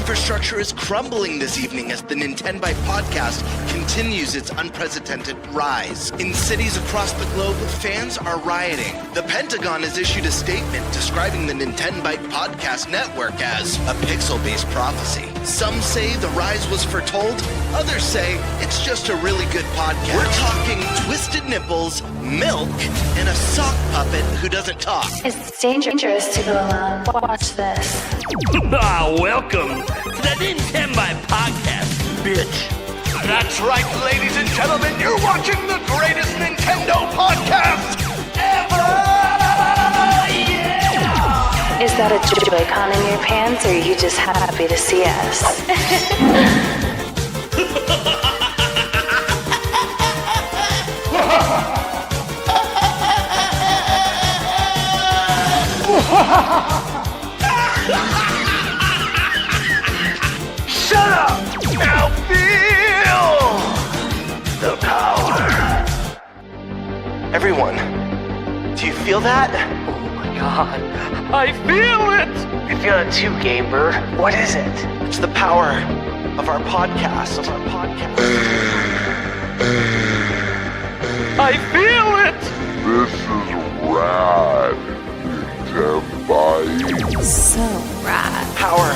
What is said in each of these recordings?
infrastructure is crumbling this evening as the NintenByte Podcast continues its unprecedented rise. In cities across the globe, fans are rioting. The Pentagon has issued a statement describing the NintenByte Podcast network as a pixel-based prophecy. Some say the rise was foretold, others say it's just a really good podcast. We're talking twisted nipples, milk, and a sock puppet who doesn't talk. It's dangerous to go alone. Watch this. Welcome to the NintenByte Podcast, bitch. That's right, ladies and gentlemen, you're watching the greatest Nintendo podcast ever! Yeah! Is that a Joy-Con in your pants, or are you just happy to see us? Shut up! Now feel the power. Everyone, do you feel that? Oh my god, I feel it! I feel it too, Gamer. What is it? It's the power of our podcast. I feel it! This is rad, NintenByte. So rad. Power.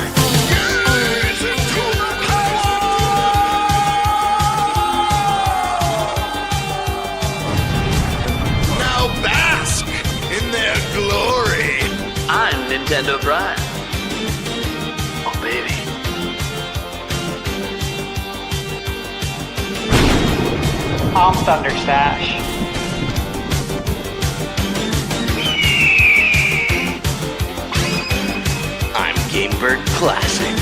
Now bask in their glory. I'm Nintendo Brian. Oh, baby. I'm Thunderstash. I'm Gamebird Classic.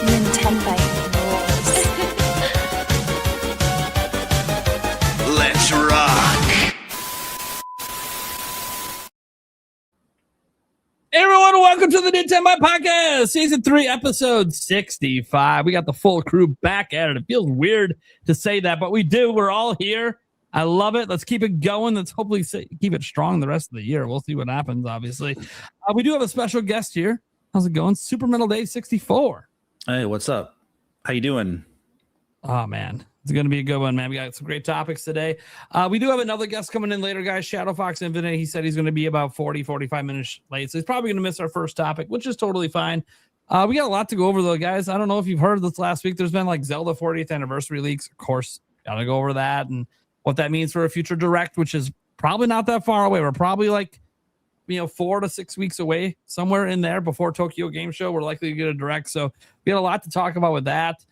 NintenByte rules. Let's rock. Hey everyone, welcome to the NintenByte Podcast, Season 3, Episode 65. We got the full crew back at it. It feels weird to say that, but we do. We're all here. I love it. Let's keep it going. Let's hopefully keep it strong the rest of the year. We'll see what happens, obviously. We do have a special guest here. How's it going? Super Metal Dave 64. Hey, what's up? How you doing? Oh, man. It's going to be a good one, man. We got some great topics today. We do have another guest coming in later, guys. Shadow Fox Infinite. He said he's going to be about 45 minutes late. So he's probably going to miss our first topic, which is totally fine. We got a lot to go over, though, guys. I don't know if you've heard this last week. There's been like Zelda 40th anniversary leaks. Of course, got to go over that and what that means for a future direct, which is probably not that far away. We're probably like, 4 to 6 weeks away, somewhere in there before Tokyo Game Show. We're likely to get a direct. So we had a lot to talk about with that.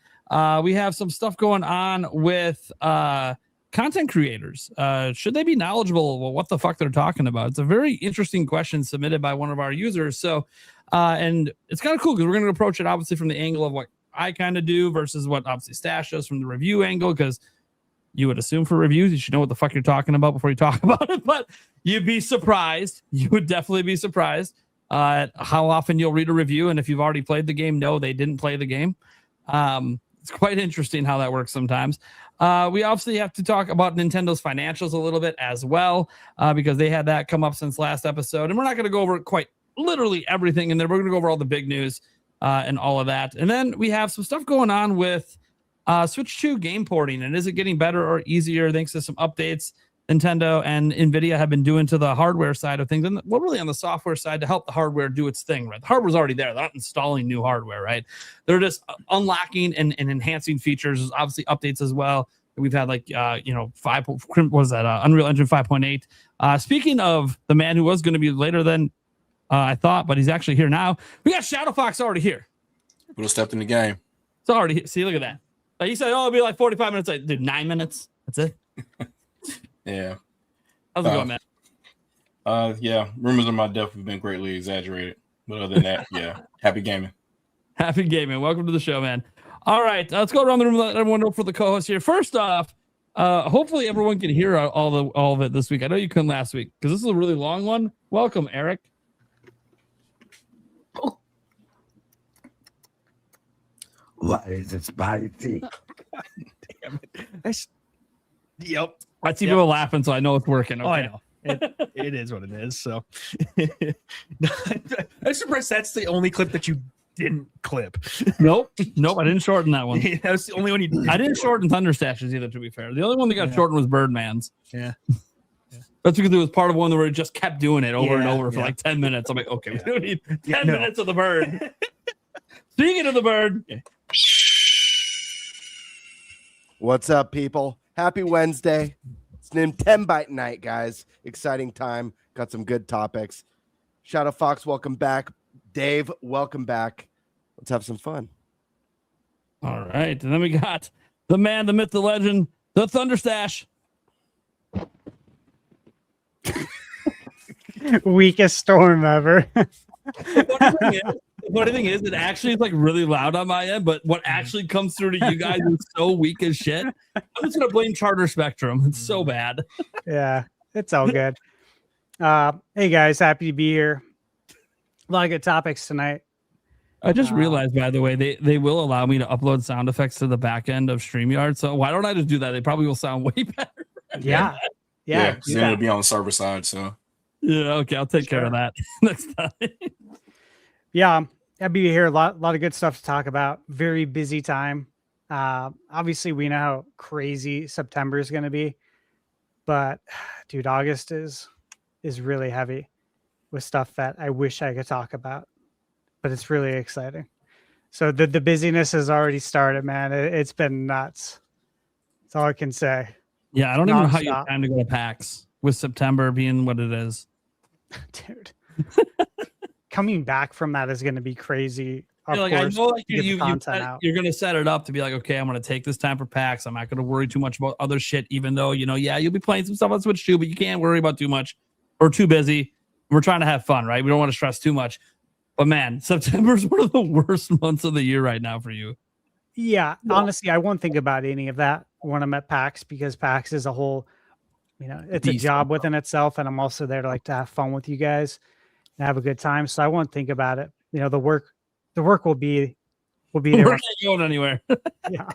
We have some stuff going on with content creators. Should they be knowledgeable about what the fuck they're talking about? It's a very interesting question submitted by one of our users. So, and it's kind of cool because we're going to approach it obviously from the angle of what I kind of do versus what obviously Stash does from the review angle, because you would assume for reviews, you should know what the fuck you're talking about before you talk about it, but you'd be surprised. You would definitely be surprised at how often you'll read a review. And if you've already played the game, no, they didn't play the game. It's quite interesting how that works sometimes. We obviously have to talk about Nintendo's financials a little bit as well, because they had that come up since last episode. And we're not going to go over quite literally everything in there. We're going to go over all the big news and all of that. And then we have some stuff going on with Switch 2 game porting. And is it getting better or easier thanks to some updates Nintendo and NVIDIA have been doing to the hardware side of things, and well, really on the software side to help the hardware do its thing, right? The hardware's already there. They're not installing new hardware, right? They're just unlocking and enhancing features. There's obviously updates as well. We've had like, Unreal Engine 5.8. Speaking of the man who was going to be later than I thought, but he's actually here now. We got Shadow Fox already here. Little stepped in the game. It's already here. See, look at that. He said, it'll be like 45 minutes. Like, dude, 9 minutes. That's it. Yeah. How's it going, man? Yeah. Rumors of my death have been greatly exaggerated. But other than that, yeah. Happy gaming. Happy gaming. Welcome to the show, man. All right. Let's go around the room and let everyone know for the co-host here. First off, hopefully everyone can hear all of it this week. I know you couldn't last week because this is a really long one. Welcome, Eric. Why is it spicy? God damn it. Yep. I see people laughing, so I know it's working. Okay. Oh, I know. It is what it is. So I'm surprised that's the only clip that you didn't clip. Nope. I didn't shorten that one. That was the only one you did. I didn't shorten Thunderstashes either, to be fair. The only one that got shortened was Birdman's. Yeah. That's because it was part of one where it just kept doing it over and Yeah, over for yeah. like 10 minutes. I'm like, okay, we don't need 10 no. minutes of the bird. Speaking of the bird. What's up, people? Happy Wednesday. It's NintenByte night, guys. Exciting time. Got some good topics. Shadow Fox, welcome back. Dave, welcome back. Let's have some fun. All right. And then we got the man, the myth, the legend, the Thunderstash. Weakest storm ever. The funny thing is, it actually is like really loud on my end, but what actually comes through to you guys is so weak as shit. I'm just gonna blame Charter Spectrum. It's so bad. Yeah, it's all good. Hey guys, happy to be here. A lot of good topics tonight. I just realized, by the way, they will allow me to upload sound effects to the back end of StreamYard. So why don't I just do that? They probably will sound way better. Yeah. So it'll be on the server side. So Yeah, okay, I'll take care of that next time. Yeah, happy to be here. A lot of good stuff to talk about. Very busy time. Obviously, we know how crazy September is going to be, but dude, August is really heavy with stuff that I wish I could talk about, but it's really exciting. So the busyness has already started, man. It's been nuts. That's all I can say. Yeah, I don't even know how you Nonstop. have time to go to PAX with September being what it is. Dude. Coming back from that is going to be crazy. Of Like, I course, know like to get the content out. you're going to set it up to be like, okay, I'm going to take this time for PAX. I'm not going to worry too much about other shit, even though, yeah, you'll be playing some stuff on Switch too, but you can't worry about too much. We're too busy. We're trying to have fun, right? We don't want to stress too much. But man, September's one of the worst months of the year right now for you. Yeah, honestly, I won't think about any of that when I'm at PAX because PAX is a whole, it's a job within itself, and I'm also there to have fun with you guys and have a good time. So I won't think about it. The work will be there. We're not going anywhere. Yeah.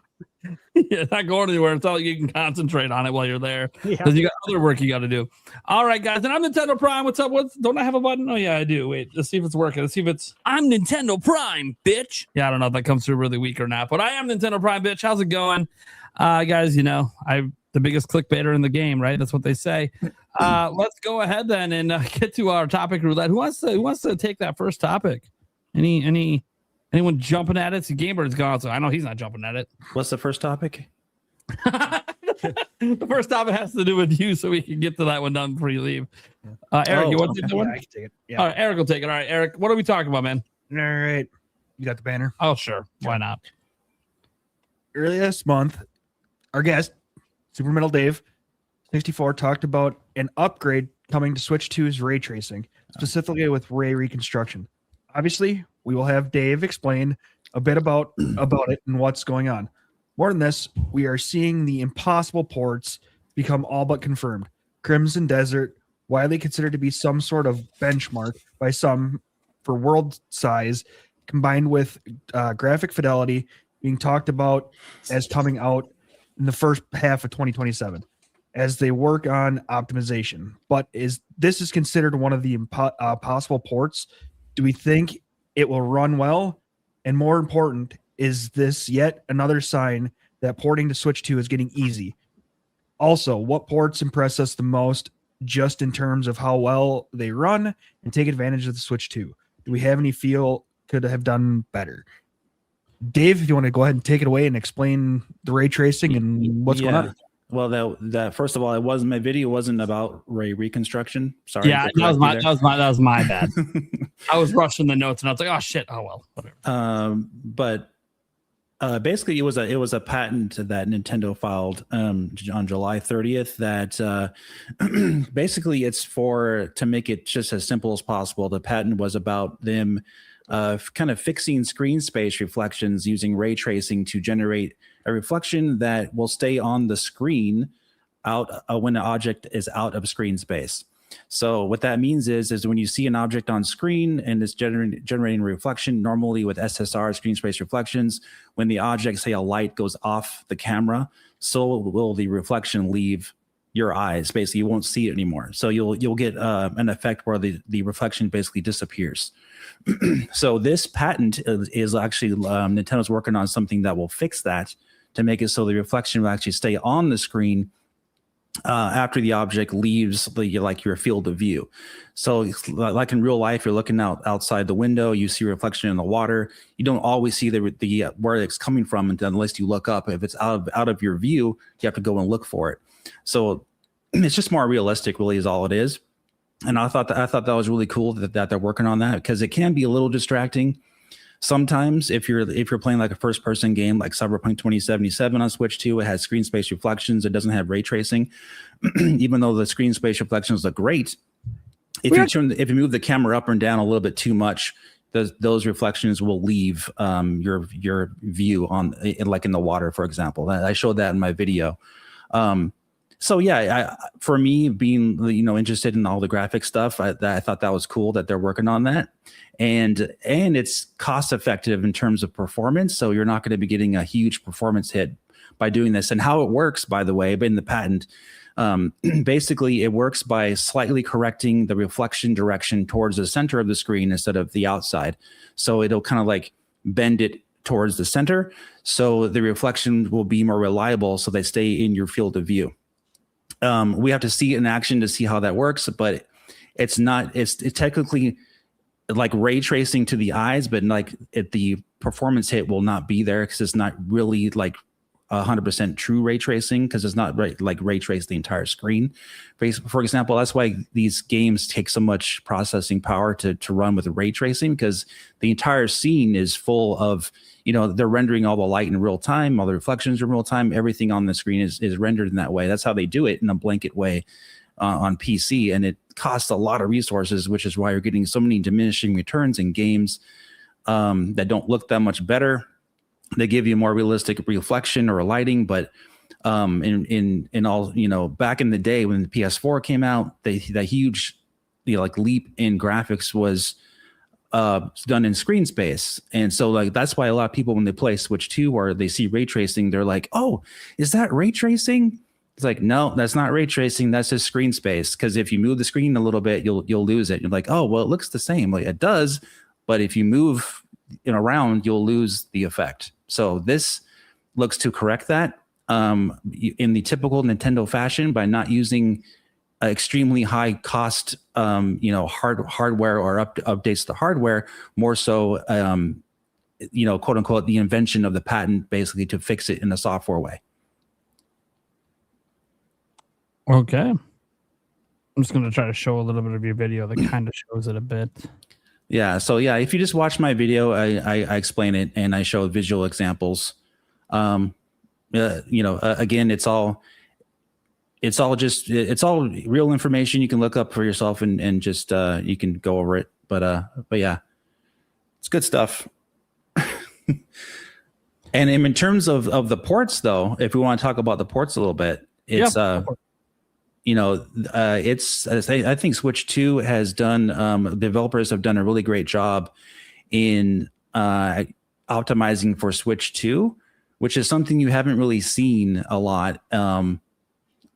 Yeah, not going anywhere. It's all you can concentrate on it while you're there Yeah. because you got other work you got to do. All right, guys, and I'm Nintendo Prime. What's up? Don't I have a button? Oh yeah, I do. Wait, let's see if it's working. Let's see if I'm Nintendo Prime, bitch. Yeah, I don't know if that comes through really weak or not, but I am Nintendo Prime, bitch. How's it going, guys? I'm the biggest clickbaiter in the game, right? That's what they say. Let's go ahead then and get to our topic roulette. Who wants to take that first topic? Anyone jumping at it? See, Gamebird's gone, so I know he's not jumping at it. What's the first topic? The first topic has to do with you, so we can get to that one done before you leave. Eric, you want to take that one? Yeah, I can take it. Yeah. All right, Eric will take it. All right, Eric, what are we talking about, man? All right. You got the banner. Oh, sure. Why not? Earlier this month, our guest, Super Metal Dave 64, talked about an upgrade coming to Switch 2's ray tracing, specifically with ray reconstruction. Obviously, we will have Dave explain a bit about it and what's going on. More than this, we are seeing the impossible ports become all but confirmed. Crimson Desert, widely considered to be some sort of benchmark by some for world size, combined with graphic fidelity, being talked about as coming out in the first half of 2027 as they work on optimization. But this is considered one of the possible ports? Do we think it will run well? And more important, is this yet another sign that porting to Switch 2 is getting easy? Also, what ports impress us the most just in terms of how well they run and take advantage of the Switch 2? Do we have any feel could have done better? Dave, if you want to go ahead and take it away and explain the ray tracing and what's going on. Well, that first of all, my video wasn't about ray reconstruction. Sorry. Yeah, that was my bad. I was rushing the notes and I was like, oh shit. Oh well, whatever. But basically, it was a patent that Nintendo filed on July 30th. That basically it's to make it just as simple as possible. The patent was about them kind of fixing screen space reflections using ray tracing to generate a reflection that will stay on the screen out when an object is out of screen space. So what that means is when you see an object on screen and it's generating a reflection, normally with SSR, screen space reflections, when the object, say a light goes off the camera, so will the reflection leave your eyes. Basically, you won't see it anymore. So you'll get an effect where the reflection basically disappears. So this patent is actually Nintendo's working on something that will fix that to make it so the reflection will actually stay on the screen after the object leaves your field of view. So like in real life, you're looking outside the window, you see a reflection in the water. You don't always see the where it's coming from unless you look up. If it's out of your view, you have to go and look for it. So it's just more realistic, really, is all it is. And I thought that was really cool that they're working on that, because it can be a little distracting sometimes if you're playing like a first person game like Cyberpunk 2077 on Switch 2. It has screen space reflections. It doesn't have ray tracing, even though the screen space reflections look great. If you move the camera up and down a little bit too much, those reflections will leave your view like in the water, for example. I showed that in my video. So yeah, for me, being interested in all the graphic stuff, I thought that was cool that they're working on that, and it's cost effective in terms of performance. So you're not going to be getting a huge performance hit by doing this. And how it works, by the way, in the patent, basically it works by slightly correcting the reflection direction towards the center of the screen instead of the outside. So it'll kind of like bend it towards the center, so the reflection will be more reliable. So they stay in your field of view. We have to see it in action to see how that works, but it's technically like ray tracing to the eyes, but like the performance hit will not be there because it's not really like 100% true ray tracing, because it's not ray trace the entire screen. For example, that's why these games take so much processing power to run with ray tracing, because the entire scene is full of, they're rendering all the light in real time, all the reflections in real time, everything on the screen is rendered in that way. That's how they do it in a blanket way on PC, and it costs a lot of resources, which is why you're getting so many diminishing returns in games that don't look that much better. They give you more realistic reflection or lighting, but in all, back in the day when the PS4 came out, the huge leap in graphics was done in screen space. And so that's why a lot of people, when they play Switch 2 or they see ray tracing, they're like, oh, is that ray tracing? It's like, no, that's not ray tracing, that's just screen space. Because if you move the screen a little bit, you'll lose it. You're like, oh, well, it looks the same. It does, but if you move around, you'll lose the effect. So this looks to correct that in the typical Nintendo fashion by not using extremely high cost, hardware or updates to hardware, more so, quote unquote, the invention of the patent, basically to fix it in a software way. Okay. I'm just going to try to show a little bit of your video that kind of shows it a bit. Yeah. So yeah, if you just watch my video, I explain it and I show visual examples. Again, it's all real information you can look up for yourself and just you can go over it. But yeah, it's good stuff. And in terms of the ports, though, if we want to talk about the ports a little bit, it's I think Switch 2 has done, developers have done a really great job in optimizing for Switch 2, which is something you haven't really seen a lot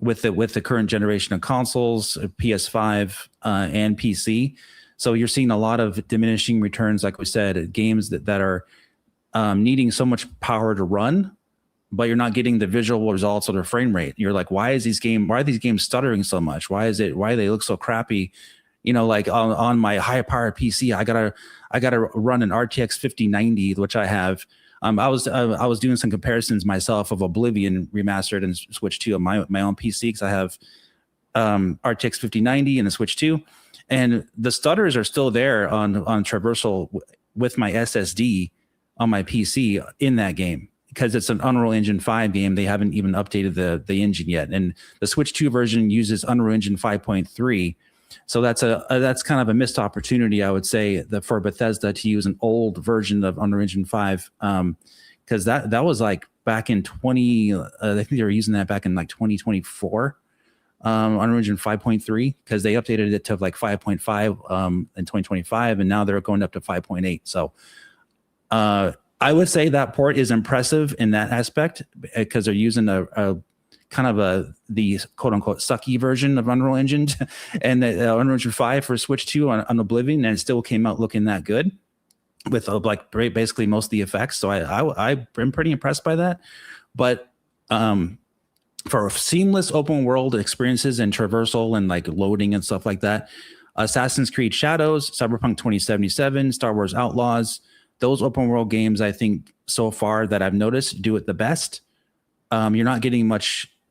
with the current generation of consoles, PS5 and PC. So you're seeing a lot of diminishing returns, like we said, games that are needing so much power to run, but you're not getting the visual results or the frame rate. You're like, why are these games stuttering so much? Why do they look so crappy? Like on my high powered PC, I gotta run an RTX 5090, which I have. I was doing some comparisons myself of Oblivion remastered and Switch 2 on my own PC, because I have RTX 5090 and the Switch 2, and the stutters are still there on traversal with my SSD on my PC in that game, because it's an Unreal Engine 5 game. They haven't even updated the engine yet, and the Switch 2 version uses Unreal Engine 5.3. So that's kind of a missed opportunity, I would say, for Bethesda to use an old version of Unreal Engine 5, because that was like back in I think they were using that back in like 2024, Unreal Engine 5.3, because they updated it to like 5.5 in 2025, and now they're going up to 5.8. So I would say that port is impressive in that aspect, because they're using a kind of the quote unquote sucky version of Unreal Engine and the Unreal Engine 5 for Switch 2 on Oblivion, and it still came out looking that good with like basically most of the effects. So I'm pretty impressed by that. But for seamless open world experiences and traversal and like loading and stuff like that, Assassin's Creed Shadows, Cyberpunk 2077, Star Wars Outlaws, those open world games, I think so far that I've noticed do it the best. You're not getting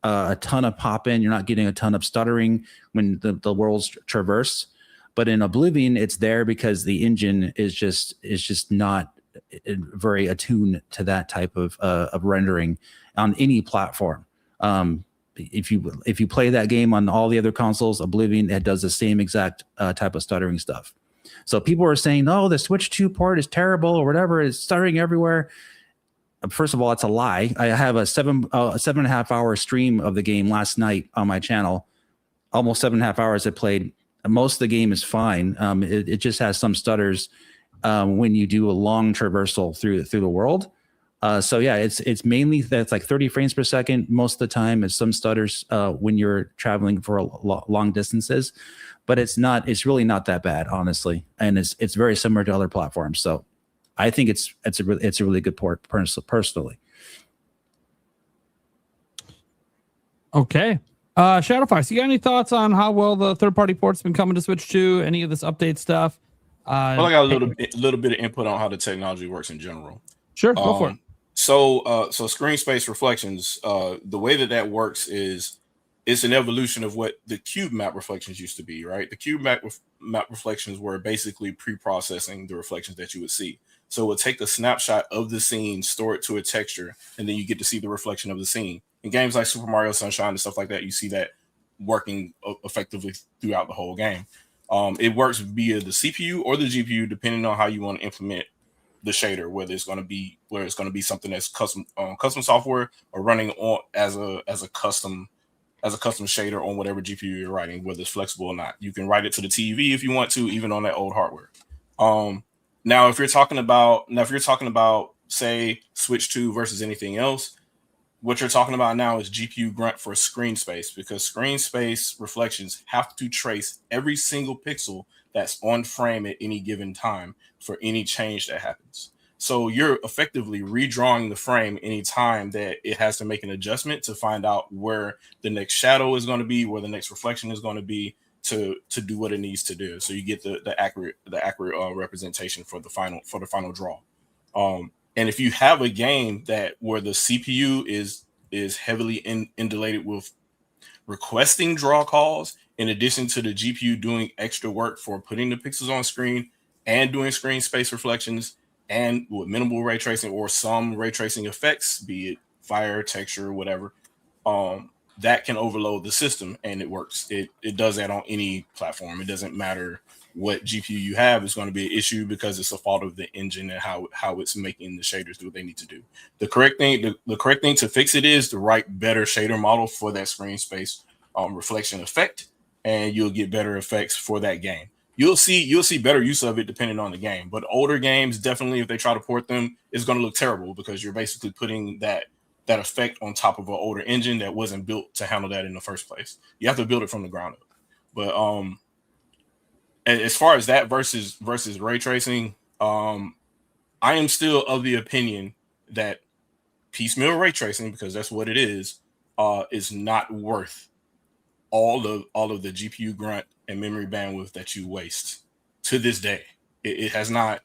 a ton of pop in. You're not getting a ton of stuttering when the world's traverse. But in Oblivion, it's there because the engine is just not very attuned to that type of rendering on any platform. If you play that game on all the other consoles, Oblivion, it does the same exact type of stuttering stuff. So people are saying, "Oh, the Switch 2 port is terrible," or whatever. It's stuttering everywhere. First of all, it's a lie. I have a 7.5 hour stream of the game last night on my channel. Almost 7.5 hours I played. Most of the game is fine. It just has some stutters when you do a long traversal through the world. So yeah, it's mainly that's like 30 frames per second most of the time. It's some stutters when you're traveling for long distances, but it's really not that bad, honestly, and it's very similar to other platforms. So I think it's a really good port personally. Okay. Shadow Fox, you got any thoughts on how well the third-party port's been coming to Switch 2? Any of this update stuff? Well, I got a little bit of input on how the technology works in general. Sure, go for it. So screen space reflections, the way that works is it's an evolution of what the cube map reflections used to be, right? The cube map reflections were basically pre-processing the reflections that you would see. So it would take the snapshot of the scene, store it to a texture, and then you get to see the reflection of the scene. In games like Super Mario Sunshine and stuff like that, you see that working effectively throughout the whole game. It works via the CPU or the GPU, depending on how you want to implement the shader, whether it's going to be something that's custom software or running on as a custom shader on whatever GPU you're writing, whether it's flexible or not. You can write it to the TV if you want to, even on that old hardware. Now, if you're talking about say Switch 2 versus anything else, what you're talking about now is GPU grunt for screen space, because screen space reflections have to trace every single pixel that's on frame at any given time for any change that happens. So you're effectively redrawing the frame anytime that it has to make an adjustment to find out where the next shadow is going to be, where the next reflection is going to be to do what it needs to do. So you get the accurate representation for the final draw. And if you have a game where the CPU is heavily indulated with requesting draw calls, in addition to the GPU doing extra work for putting the pixels on screen and doing screen space reflections and with minimal ray tracing or some ray tracing effects, be it fire, texture, whatever, that can overload the system, and it works. It does that on any platform. It doesn't matter what GPU you have. Is going to be an issue because it's a fault of the engine and how it's making the shaders do what they need to do. The correct thing to fix it is to write better shader model for that screen space reflection effect, and you'll get better effects for that game. You'll see better use of it depending on the game. But older games, definitely, if they try to port them, it's going to look terrible because you're basically putting that effect on top of an older engine that wasn't built to handle that in the first place. You have to build it from the ground up. But as far as that versus ray tracing, I am still of the opinion that piecemeal ray tracing, because that's what it is not worth all of the GPU grunt and memory bandwidth that you waste to this day. It has not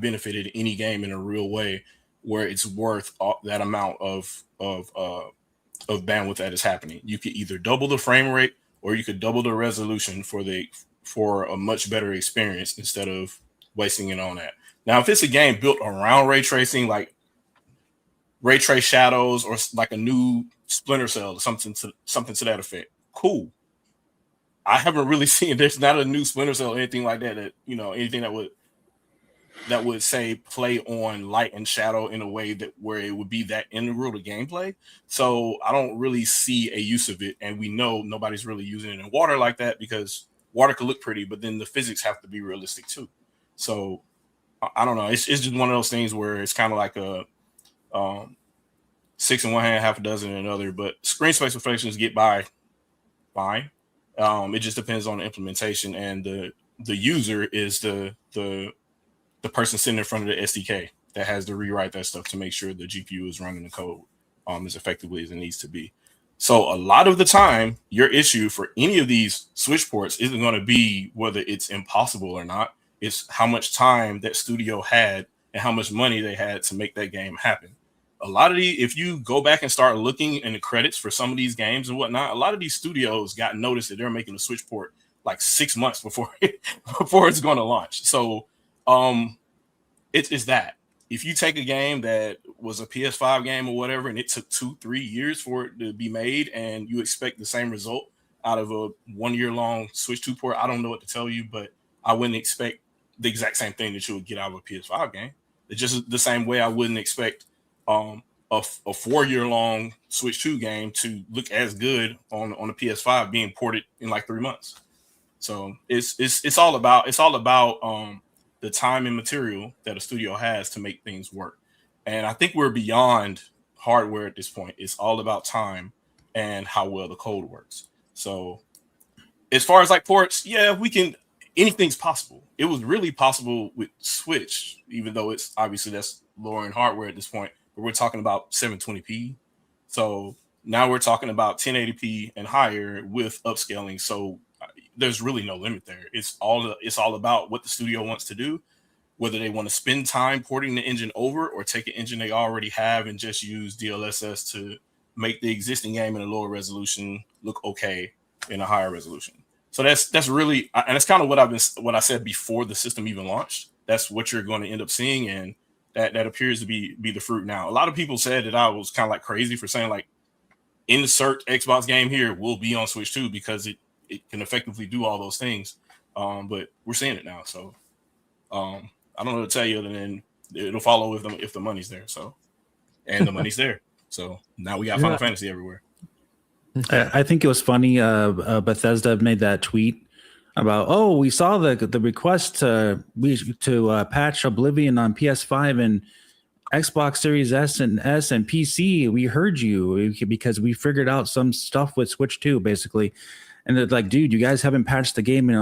benefited any game in a real way where it's worth that amount of bandwidth that is happening. You could either double the frame rate or you could double the resolution for a much better experience instead of wasting it on that. Now, if it's a game built around ray tracing, like Ray Trace Shadows or like a new Splinter Cell or something to that effect, cool. I haven't really seen, there's not a new Splinter Cell or anything like that anything that would say play on light and shadow in a way that where it would be that integral to gameplay. So I don't really see a use of it, and we know nobody's really using it in water like that because water can look pretty, but then the physics have to be realistic too. So I don't know. It's just one of those things where it's kind of like six in one hand, half a dozen in another. But screen space reflections get by fine. It just depends on the implementation, and the user is the person sitting in front of the SDK that has to rewrite that stuff to make sure the GPU is running the code as effectively as it needs to be. So a lot of the time, your issue for any of these switch ports isn't going to be whether it's impossible or not. It's how much time that studio had and how much money they had to make that game happen. A lot of if you go back and start looking in the credits for some of these games and whatnot, a lot of these studios got notice that they're making a switch port like 6 months before it's going to launch. So it's that. If you take a game that was a PS5 game or whatever, and it took 2-3 years for it to be made, and you expect the same result out of a 1 year long Switch 2 port, I don't know what to tell you, but I wouldn't expect the exact same thing that you would get out of a PS5 game. It's just the same way I wouldn't expect a 4 year long Switch 2 game to look as good on a PS5 being ported in like 3 months. So it's all about the time and material that a studio has to make things work. And I think we're beyond hardware at this point. It's all about time and how well the code works. So as far as like ports, yeah, anything's possible. It was really possible with Switch, even though it's obviously that's lower in hardware at this point, but we're talking about 720p. So now we're talking about 1080p and higher with upscaling. So there's really no limit there. It's all about what the studio wants to do, whether they want to spend time porting the engine over or take an engine they already have and just use DLSS to make the existing game in a lower resolution look okay in a higher resolution. So that's really, and that's kind of what I said before the system even launched. That's what you're going to end up seeing, and that appears to be the fruit now. A lot of people said that I was kind of like crazy for saying like insert Xbox game here will be on Switch 2 because it can effectively do all those things. But we're seeing it now. So I don't know what to tell you other than it'll follow if the money's there. So, and the money's there. So now we got Final Fantasy everywhere. I think it was funny. Bethesda made that tweet about, we saw the request to patch Oblivion on PS5 and Xbox Series S and PC. We heard you because we figured out some stuff with Switch 2, basically. And they're like, dude, you guys haven't patched the game in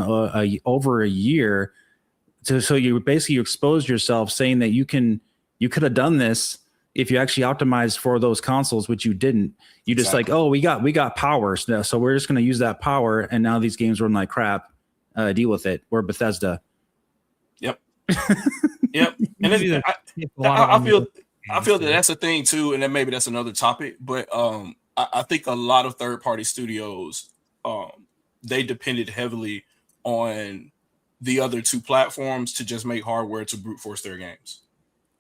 over a year. So you exposed yourself, saying that you could have done this if you actually optimized for those consoles, which you didn't. You just exactly. we got power, so we're just going to use that power, and now these games run like crap. Deal with it. We're Bethesda. Yep. Yep. And I feel that that's a thing too, and then maybe that's another topic. But I think a lot of third-party studios they depended heavily on the other two platforms to just make hardware to brute force their games.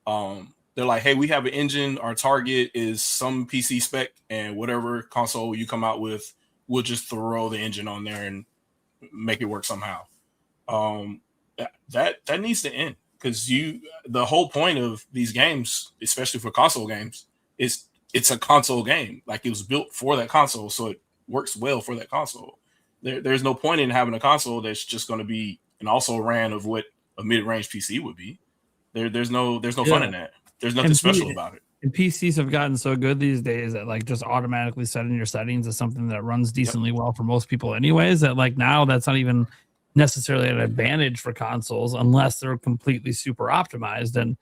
They're like, hey, we have an engine. Our target is some PC spec, and whatever console you come out with, we'll just throw the engine on there and make it work somehow. That needs to end, because the whole point of these games, especially for console games, is it's a console game. Like, it was built for that console, so it works well for that console. There's no point in having a console that's just going to be an also ran of what a mid-range PC would be. There's no fun in that. There's nothing special about it. And PCs have gotten so good these days that like just automatically setting your settings is something that runs decently well for most people anyways, that like now that's not even necessarily an advantage for consoles unless they're completely super optimized. And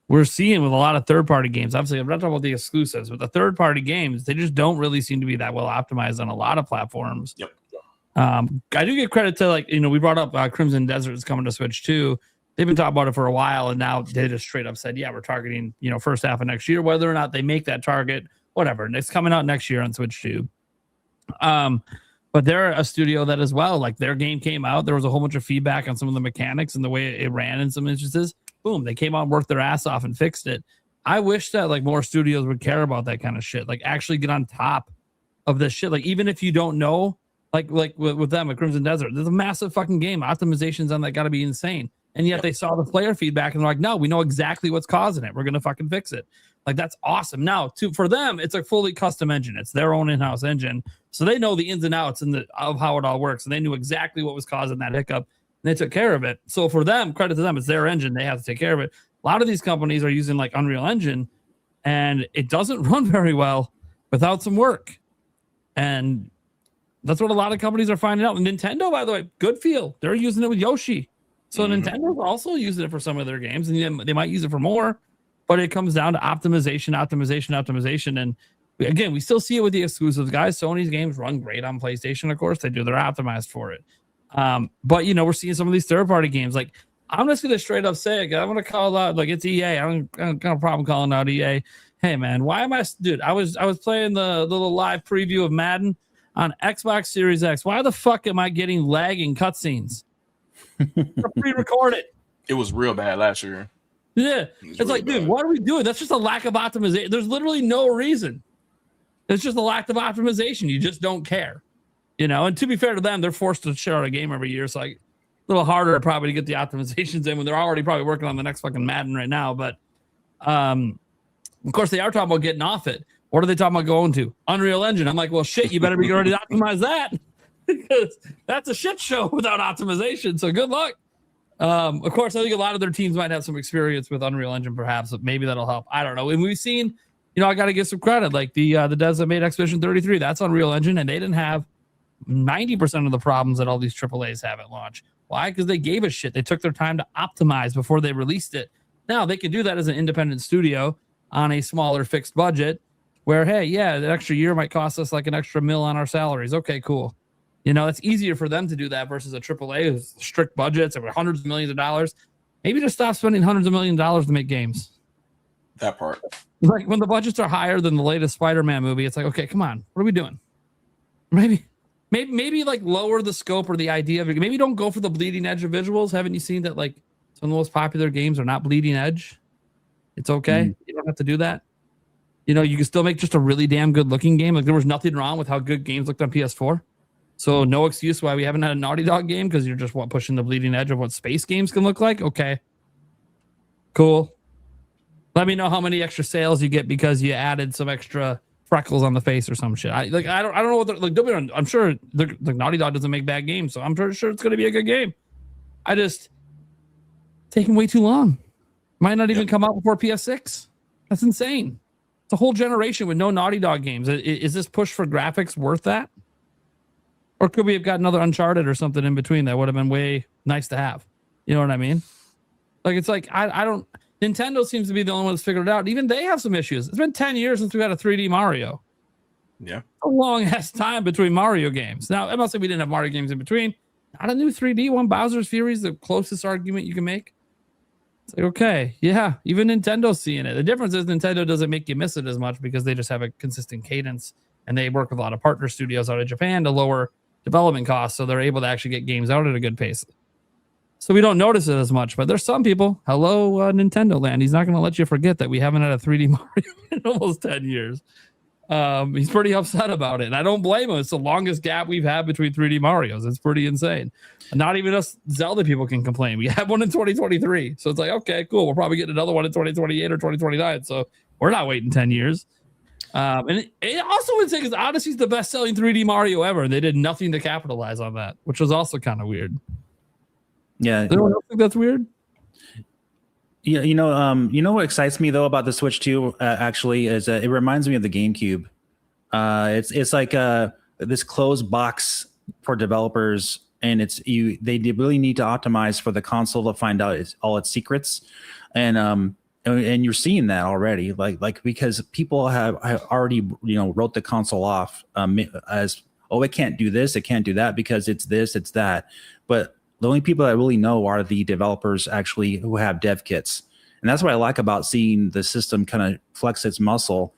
we're seeing with a lot of third-party games, obviously I'm not talking about the exclusives, but the third-party games, they just don't really seem to be that well optimized on a lot of platforms. Yep. I do get credit to, like, we brought up Crimson Desert is coming to Switch 2. They've been talking about it for a while, and now they just straight up said, yeah, we're targeting, first half of next year. Whether or not they make that target, whatever. And it's coming out next year on Switch 2. But they're a studio that as well, like their game came out. There was a whole bunch of feedback on some of the mechanics and the way it ran in some instances. Boom, they came out and worked their ass off and fixed it. I wish that like more studios would care about that kind of shit. Like actually get on top of this shit. Like even if you don't know, like with them at Crimson Desert, there's a massive fucking game. Optimizations on that got to be insane. And yet they saw the player feedback and they're like, no, we know exactly what's causing it. We're going to fucking fix it. Like, that's awesome. Now, for them, it's a fully custom engine. It's their own in-house engine. So they know the ins and outs of how it all works. And they knew exactly what was causing that hiccup. And they took care of it. So for them, credit to them, it's their engine. They have to take care of it. A lot of these companies are using like Unreal Engine. and it doesn't run very well without some work. And that's what a lot of companies are finding out. And Nintendo, by the way, good feel. They're using it with Yoshi. So Nintendo's also using it for some of their games, and they might use it for more, but it comes down to optimization. And again, we still see it with the exclusives, guys. Sony's games run great on PlayStation, of course they do. They're optimized for it. But we're seeing some of these third-party games. Like, I'm just gonna straight up say it. I'm gonna call out, like, it's EA. I don't got a problem calling out EA. Hey man, why am I, dude? I was playing the little live preview of Madden on Xbox Series X. Why the fuck am I getting lag in cutscenes? Pre-recorded. It was real bad last year. Yeah, it's really like, dude, what are we doing? That's just a lack of optimization. There's literally no reason. It's just a lack of optimization. You just don't care, And to be fair to them, they're forced to share out a game every year, so like a little harder probably to get the optimizations in when they're already probably working on the next fucking Madden right now. But of course, they are talking about getting off it. What are they talking about going to? Unreal Engine. I'm like, well, shit, you better be ready to optimize that. Because that's a shit show without optimization. So good luck. Of course, I think a lot of their teams might have some experience with Unreal Engine, perhaps, but maybe that'll help. I don't know. And we've seen, I got to give some credit. Like the devs that made Expedition 33, that's Unreal Engine, and they didn't have 90% of the problems that all these AAAs have at launch. Why? Because they gave a shit. They took their time to optimize before they released it. Now they can do that as an independent studio on a smaller fixed budget, where hey, yeah, that extra year might cost us like an extra $1 million on our salaries. Okay, cool. It's easier for them to do that versus a AAA with strict budgets and hundreds of millions of dollars. Maybe just stop spending hundreds of millions of dollars to make games. That part. Like when the budgets are higher than the latest Spider-Man movie, it's like, okay, come on, what are we doing? Maybe like lower the scope or the idea of it. Maybe don't go for the bleeding edge of visuals. Haven't you seen that like some of the most popular games are not bleeding edge? It's okay. You don't have to do that. You can still make just a really damn good looking game. Like there was nothing wrong with how good games looked on PS4. So no excuse why we haven't had a Naughty Dog game, because you're just pushing the bleeding edge of what space games can look like. Okay, cool. Let me know how many extra sales you get because you added some extra freckles on the face or some shit. I don't know what like. I'm sure the Naughty Dog doesn't make bad games, so I'm pretty sure it's going to be a good game. I just taking way too long. Might not even come out before PS6. That's insane. It's a whole generation with no Naughty Dog games. Is this push for graphics worth that? Or could we have got another Uncharted or something in between that would have been way nice to have? You know what I mean? Like, it's like, I don't... Nintendo seems to be the only one that's figured it out. Even they have some issues. It's been 10 years since we had a 3D Mario. Yeah. A long-ass time between Mario games. Now, I'm not saying we didn't have Mario games in between. Not a new 3D one. Bowser's Fury is the closest argument you can make. It's like, okay, yeah, even Nintendo's seeing it. The difference is Nintendo doesn't make you miss it as much because they just have a consistent cadence, and they work with a lot of partner studios out of Japan to lower development costs, so they're able to actually get games out at a good pace. So we don't notice it as much, but there's some people, hello, Nintendo land, he's not going to let you forget that we haven't had a 3D Mario in almost 10 years. He's pretty upset about it, and I don't blame him. It's the longest gap we've had between 3D Marios. It's pretty insane. Not even us Zelda people can complain. We had one in 2023, so it's like, okay, cool, we'll probably get another one in 2028 or 2029, so we're not waiting 10 years. And it also would say because Odyssey's the best-selling 3D Mario ever, and they did nothing to capitalize on that, which was also kind of weird. Yeah, anyone else think that's weird? Yeah, you know what excites me though about the Switch 2 actually is it reminds me of the GameCube. It's like this closed box for developers, and they really need to optimize for the console to find out all its secrets, and you're seeing that already, like because people have already wrote the console off as, oh, it can't do this, it can't do that because it's this, it's that, but the only people that really know are the developers actually who have dev kits. And that's what I like about seeing the system kind of flex its muscle.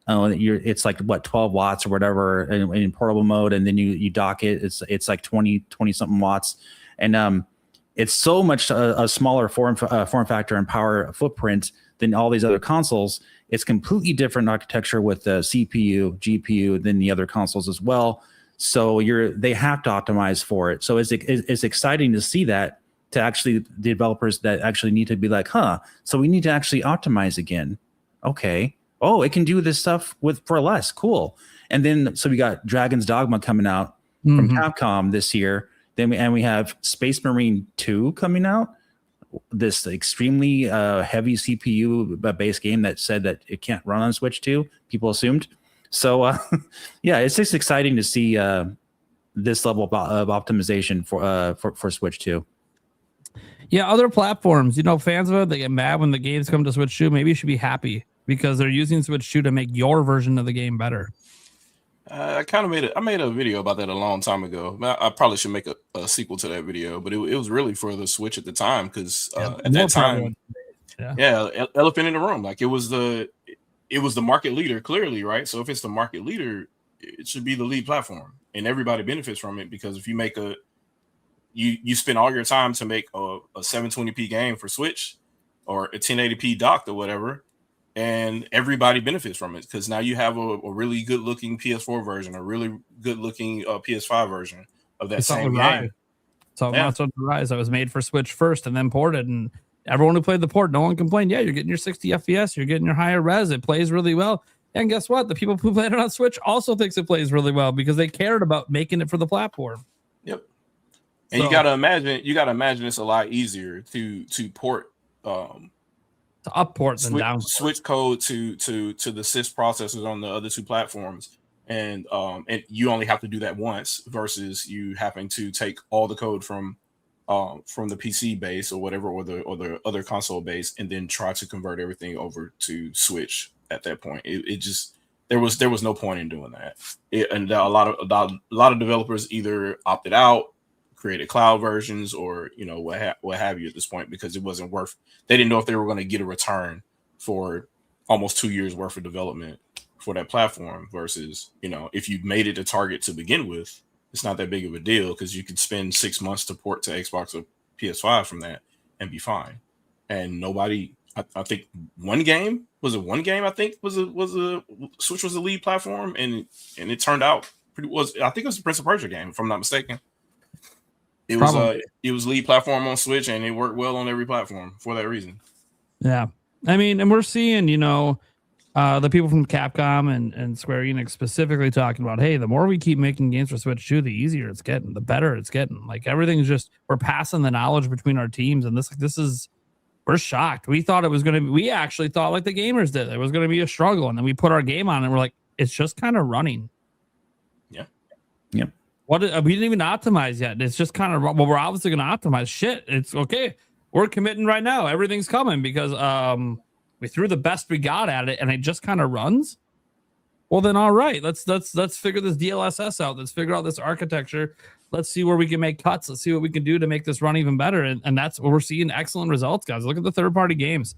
It's like 12 watts or whatever in portable mode. And then you dock it. It's like 20 something watts. And it's so much a smaller form factor and power footprint than all these other consoles. It's completely different architecture with the CPU, GPU than the other consoles as well. So they have to optimize for it. So it's exciting to see that, to actually the developers that actually need to be like, so we need to actually optimize again. Okay. Oh, it can do this stuff for less. Cool. And then so we got Dragon's Dogma coming out from Capcom this year. Then we have Space Marine 2 coming out. this extremely heavy CPU based game that said that it can't run on Switch 2. People assumed. So yeah, it's just exciting to see this level of optimization for Switch 2. Yeah, other platforms, you know, fans of it, they get mad when the games come to Switch 2. Maybe you should be happy because they're using Switch 2 to make your version of the game better. I made a video about that a long time ago. I probably should make a sequel to that video, but it was really for the Switch at the time because at that time, elephant in the room, like it was the market leader clearly, right? So if it's the market leader, it should be the lead platform, and everybody benefits from it because if you make you spend all your time to make a 720p game for Switch or a 1080p docked or whatever, and everybody benefits from it because now you have a really good looking PS4 version, a really good looking PS5 version of that same game. So Monster Hunter Rise that was made for Switch first and then ported, and everyone who played the port, no one complained. Yeah, you're getting your 60 FPS, you're getting your higher res, it plays really well. And guess what? The people who played it on Switch also thinks it plays really well because they cared about making it for the platform. Yep. And you gotta imagine it's a lot easier to port to upport than down Switch code to the sys processors on the other two platforms, and you only have to do that once versus you having to take all the code from the PC base or whatever or the other console base and then try to convert everything over to Switch. At that point, it just there was no point in doing that, and a lot of developers either opted out, created cloud versions, or what have you at this point because it wasn't worth. They didn't know if they were going to get a return for almost 2 years worth of development for that platform. Versus if you made it a target to begin with, it's not that big of a deal because you could spend 6 months to port to Xbox or PS5 from that and be fine. And nobody. I think one game I think was a Switch was the lead platform and it turned out I think it was the Prince of Persia game if I'm not mistaken. It was lead platform on Switch and it worked well on every platform for that reason. Yeah, I mean, and we're seeing the people from Capcom and Square Enix specifically talking about, hey, the more we keep making games for Switch 2, the easier it's getting, the better it's getting. Like everything's just we're passing the knowledge between our teams, and this is. We're shocked. We thought it was going to be, we actually thought like the gamers did, it was going to be a struggle. And then we put our game on and we're like, it's just kind of running. Yeah. Yep. We didn't even optimize yet. It's just kind of, well, we're obviously going to optimize shit. It's okay. We're committing right now. Everything's coming because we threw the best we got at it and it just kind of runs. Well, then, all right, let's figure this DLSS out. Let's figure out this architecture. Let's see where we can make cuts. Let's see what we can do to make this run even better. And that's what we're seeing excellent results, guys. Look at the third-party games.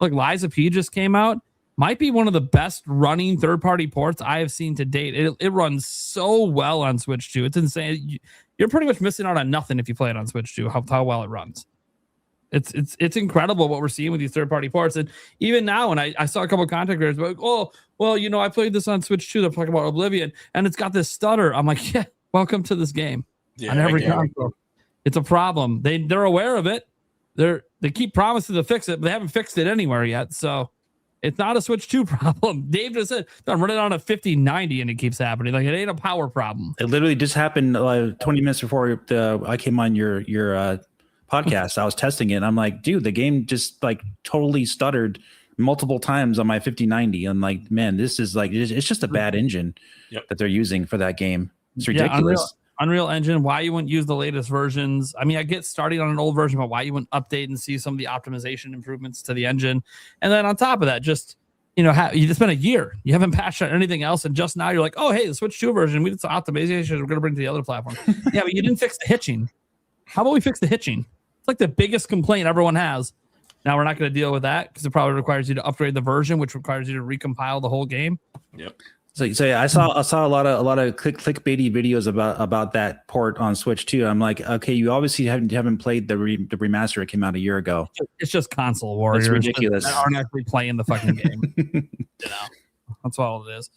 Look, Lies of P just came out. Might be one of the best running third-party ports I have seen to date. It runs so well on Switch 2. It's insane. You're pretty much missing out on nothing if you play it on Switch 2, how well it runs. It's incredible what we're seeing with these third-party ports. And even now, when I saw a couple of content creators like, oh, well, I played this on Switch 2. They're talking about Oblivion, and it's got this stutter. I'm like, yeah, welcome to this game. Yeah, on every console. It's a problem. They're aware of it. They keep promising to fix it, but they haven't fixed it anywhere yet. So it's not a Switch 2 problem. Dave just said, I'm running on a 5090 and it keeps happening. Like it ain't a power problem. It literally just happened 20 minutes before I came on your podcast. I was testing it and I'm like, dude, the game just like totally stuttered multiple times on my 5090. I'm like, man, this is like, it's just a bad engine that they're using for that game. It's ridiculous. Yeah, Unreal Engine, why you wouldn't use the latest versions. I mean, I get started on an old version, but why you wouldn't update and see some of the optimization improvements to the engine. And then on top of that, just, you just spent a year. You haven't patched on anything else. And just now you're like, oh, hey, the Switch 2 version, we did some optimization we're going to bring to the other platform. Yeah, but you didn't fix the hitching. How about we fix the hitching? It's like the biggest complaint everyone has. Now we're not going to deal with that because it probably requires you to upgrade the version, which requires you to recompile the whole game. Yep. So yeah, I saw a lot of clickbaity videos about that port on Switch 2. I'm like, okay, you obviously haven't played the remaster that came out a year ago. It's just console warriors. It's ridiculous. That aren't actually playing the fucking game. That's all it is.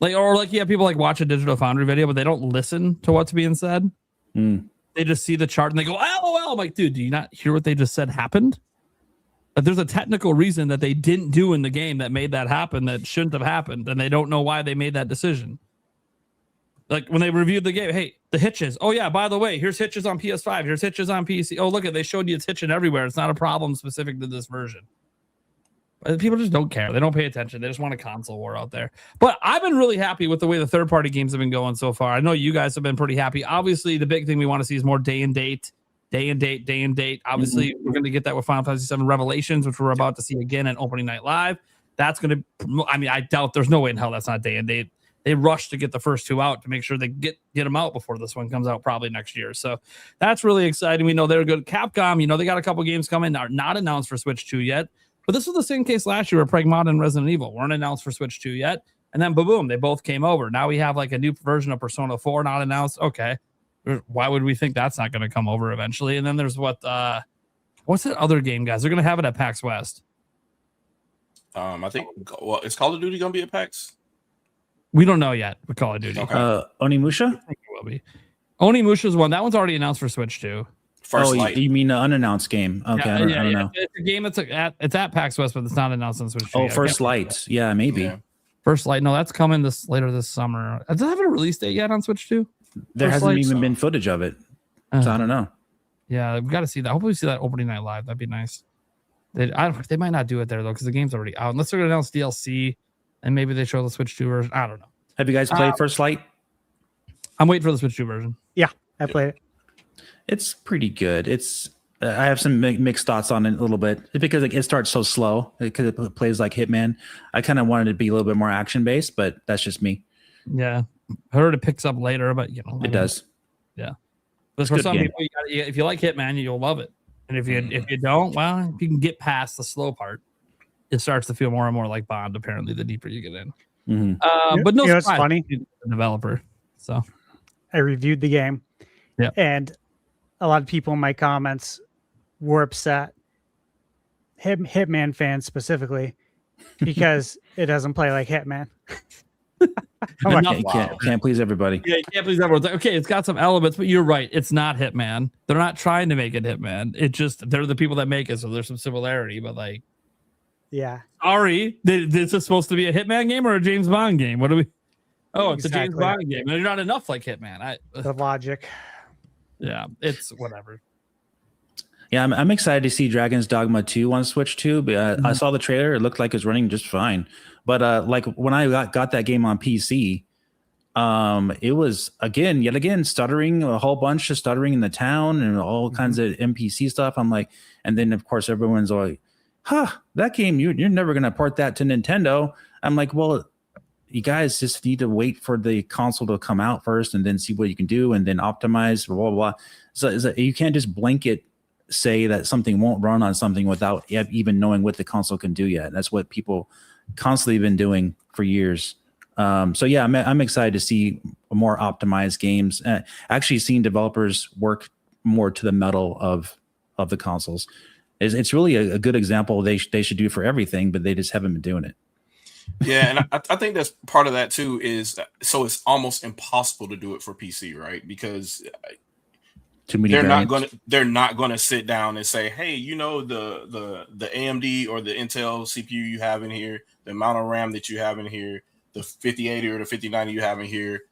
You have people like watch a Digital Foundry video, but they don't listen to what's being said. They just see the chart and they go, LOL. I'm like, dude, do you not hear what they just said happened? But there's a technical reason that they didn't do in the game that made that happen that shouldn't have happened, and they don't know why they made that decision. Like when they reviewed the game, hey, the hitches. Oh yeah, by the way, here's hitches on PS5. Here's hitches on PC. Oh look, they showed you it's hitching everywhere. It's not a problem specific to this version. But people just don't care. They don't pay attention. They just want a console war out there. But I've been really happy with the way the third-party games have been going so far. I know you guys have been pretty happy. Obviously, the big thing we want to see is more day and date. Obviously, we're going to get that with Final Fantasy VII Revelations, which we're about to see again at Opening Night Live. That's going to. I mean, I doubt there's no way in hell that's not day and date. They rushed to get the first two out to make sure they get them out before this one comes out probably next year. So that's really exciting. We know they're good. Capcom, they got a couple games coming, are not announced for Switch 2 yet. But this was the same case last year where Pragmata and Resident Evil weren't announced for Switch 2 yet. And then boom, they both came over. Now we have like a new version of Persona 4 not announced. Okay. Why would we think that's not going to come over eventually? And then there's what's that other game, guys? They're going to have it at PAX West. I think, is Call of Duty going to be at PAX? We don't know yet with Call of Duty. Okay. Onimusha? I think it will be. Onimusha's one. That one's already announced for Switch 2. First Light. You mean an unannounced game? Okay, I don't know. It's a game it's at PAX West, but it's not announced on Switch 2. Oh, First Light. Yeah, maybe. Yeah. First Light. No, that's coming later this summer. Does it have a release date yet on Switch 2? There hasn't even been footage of it. So I don't know. Yeah, we got to see that. Hopefully we see that Opening Night Live. That'd be nice. They might not do it there, though, because the game's already out. Unless they're going to announce DLC, and maybe they show the Switch 2 version. I don't know. Have you guys played First Light? I'm waiting for the Switch 2 version. Yeah, I played it. It's pretty good. I have some mixed thoughts on it a little bit because it starts so slow because it plays like Hitman. I kind of wanted it to be a little bit more action based, but that's just me. Yeah, I heard it picks up later, but it does. Yeah, but for some people, if you like Hitman, you'll love it. And if you don't, well, if you can get past the slow part, it starts to feel more and more like Bond. Apparently, the deeper you get in. Mm-hmm. But no, it's funny. The developer. So I reviewed the game. Yeah, and a lot of people in my comments were upset, Hitman fans specifically, because it doesn't play like Hitman. Can't please everybody. Yeah, you can't please everyone. Okay, it's got some elements, but you're right. It's not Hitman. They're not trying to make it Hitman. It just they're the people that make it, so there's some similarity. But yeah. Sorry, this is supposed to be a Hitman game or a James Bond game? What do we? Oh, it's a James Bond game. They're not enough like Hitman. The logic. Yeah, it's whatever. Yeah, I'm excited to see Dragon's Dogma 2 on Switch 2. But I saw the trailer; it looked like it's running just fine. But like when I got that game on PC, it was yet again stuttering, a whole bunch of stuttering in the town and all kinds of NPC stuff. I'm like, and then of course everyone's like, that game you're never gonna port that to Nintendo. I'm like, well, you guys just need to wait for the console to come out first and then see what you can do and then optimize, blah, blah, blah. So you can't just blanket say that something won't run on something without even knowing what the console can do yet. That's what people constantly been doing for years. So yeah, I'm excited to see more optimized games. Actually seeing developers work more to the metal of the consoles. It's really a good example they should do for everything, but they just haven't been doing it. Yeah, and I think that's part of that too. Is so it's almost impossible to do it for PC, right? Because too many. They're not gonna sit down and say, hey, the AMD or the Intel CPU you have in here, the amount of RAM that you have in here, the 5080 or the 5090 you have in here,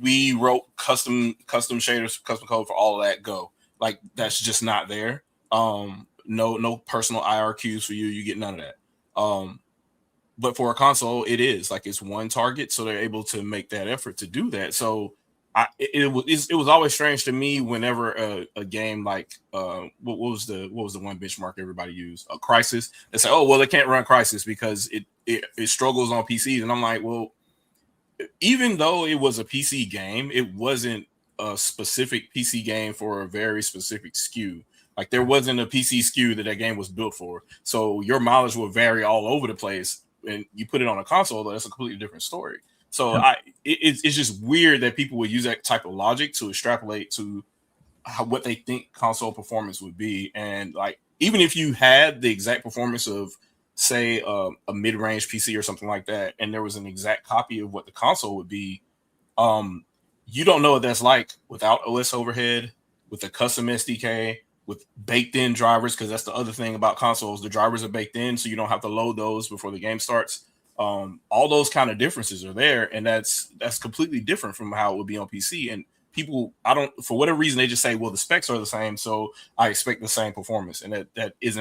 we wrote custom shaders, custom code for all of that. Go, like that's just not there. No personal IRQs for you. You get none of that. But for a console, it is like it's one target, so they're able to make that effort to do that. So it was always strange to me whenever a game like what was the one benchmark everybody used, a Crysis. They say, oh well, they can't run Crysis because it struggles on PCs, and I'm like, well, even though it was a PC game, it wasn't a specific PC game for a very specific SKU. Like there wasn't a PC SKU that game was built for, so your mileage will vary all over the place. And you put it on a console, that's a completely different story. So it's just weird that people would use that type of logic to extrapolate to what they think console performance would be. And like, even if you had the exact performance of, say, a mid-range PC or something like that, and there was an exact copy of what the console would be, you don't know what that's like without OS overhead, with a custom SDK, with baked-in drivers, because that's the other thing about consoles. The drivers are baked in, so you don't have to load those before the game starts. All those kind of differences are there, and that's completely different from how it would be on PC. And people, for whatever reason, they just say, well, the specs are the same, so I expect the same performance, and that is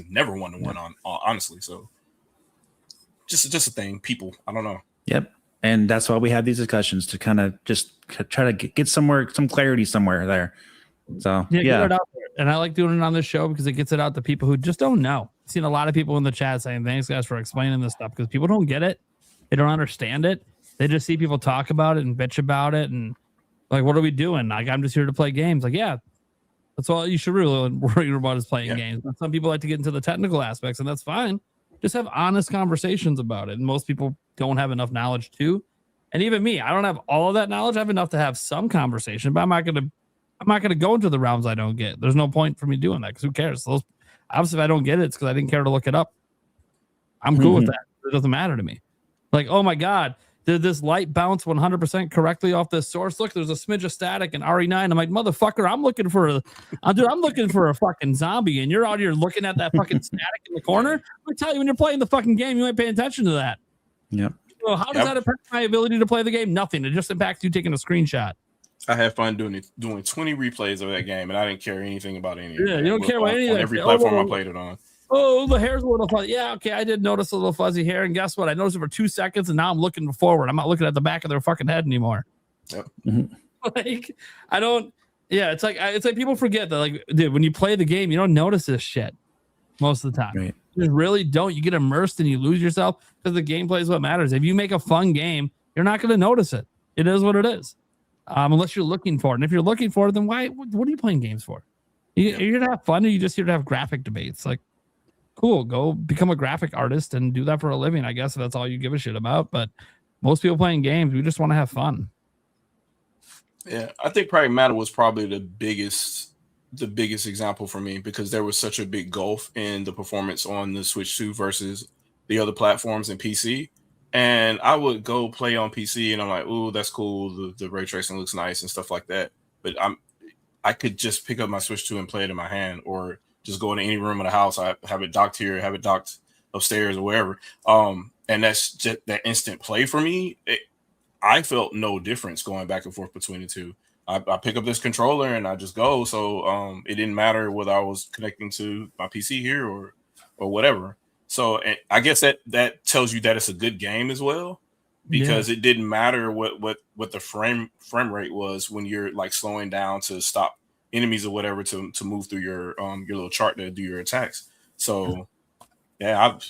never one-to-one on honestly. So just a thing, people, I don't know. Yep. And that's why we have these discussions, to kind of just try to get some clarity somewhere there. So Get it out there. And I like doing it on this show because it gets it out to people who just don't know. I've seen a lot of people in the chat saying, thanks guys for explaining this stuff, because people don't get it. They don't understand it. They just see people talk about it and bitch about it. And like, what are we doing? Like, I'm just here to play games. Like, yeah, that's all you should really worry about is playing games. But some people like to get into the technical aspects, and that's fine. Just have honest conversations about it. And most people don't have enough knowledge too. And even me, I don't have all of that knowledge. I have enough to have some conversation, but I'm not gonna go into the realms I don't get. There's no point for me doing that, because who cares? Obviously, if I don't get it, it's because I didn't care to look it up. I'm cool with that. It doesn't matter to me. Like, oh my God, did this light bounce 100% correctly off this source? Look, there's a smidge of static in RE9. I'm like, motherfucker, I'm looking for a fucking zombie, and you're out here looking at that fucking static in the corner. I tell you, when you're playing the fucking game, you ain't paying attention to that. Yep. So how does that impact my ability to play the game? Nothing. It just impacts you taking a screenshot. I had fun doing 20 replays of that game, and I didn't care anything about any of it. Yeah, you don't care about any of that. On every platform I played it on. Oh, the hair's a little fuzzy. Yeah, okay, I did notice a little fuzzy hair, and guess what? I noticed it for 2 seconds, and now I'm looking forward. I'm not looking at the back of their fucking head anymore. Yep. Like, I don't. Yeah, it's like people forget that, like, dude, when you play the game, you don't notice this shit most of the time. Right. You really don't. You get immersed and you lose yourself, because the gameplay is what matters. If you make a fun game, you're not going to notice it. It is what it is. Unless you're looking for it. And if you're looking for it, then what are you playing games for? You're here to have fun, or you just here to have graphic debates? Like, cool, go become a graphic artist and do that for a living, I guess, if that's all you give a shit about. But most people playing games, we just want to have fun. Yeah, I think Pragmata was probably the biggest example for me, because there was such a big gulf in the performance on the Switch 2 versus the other platforms and PC. And I would go play on PC, and I'm like, ooh, that's cool. The ray tracing looks nice and stuff like that. But I could just pick up my Switch 2 and play it in my hand, or just go into any room of the house. I have it docked here, have it docked upstairs or wherever. And that's just that instant play for me. I felt no difference going back and forth between the two. I pick up this controller and I just go. So it didn't matter whether I was connecting to my PC here or whatever. So I guess that tells you that it's a good game as well, because it didn't matter what the frame rate was when you're like slowing down to stop enemies or whatever to move through your little chart to do your attacks. So yeah, I'm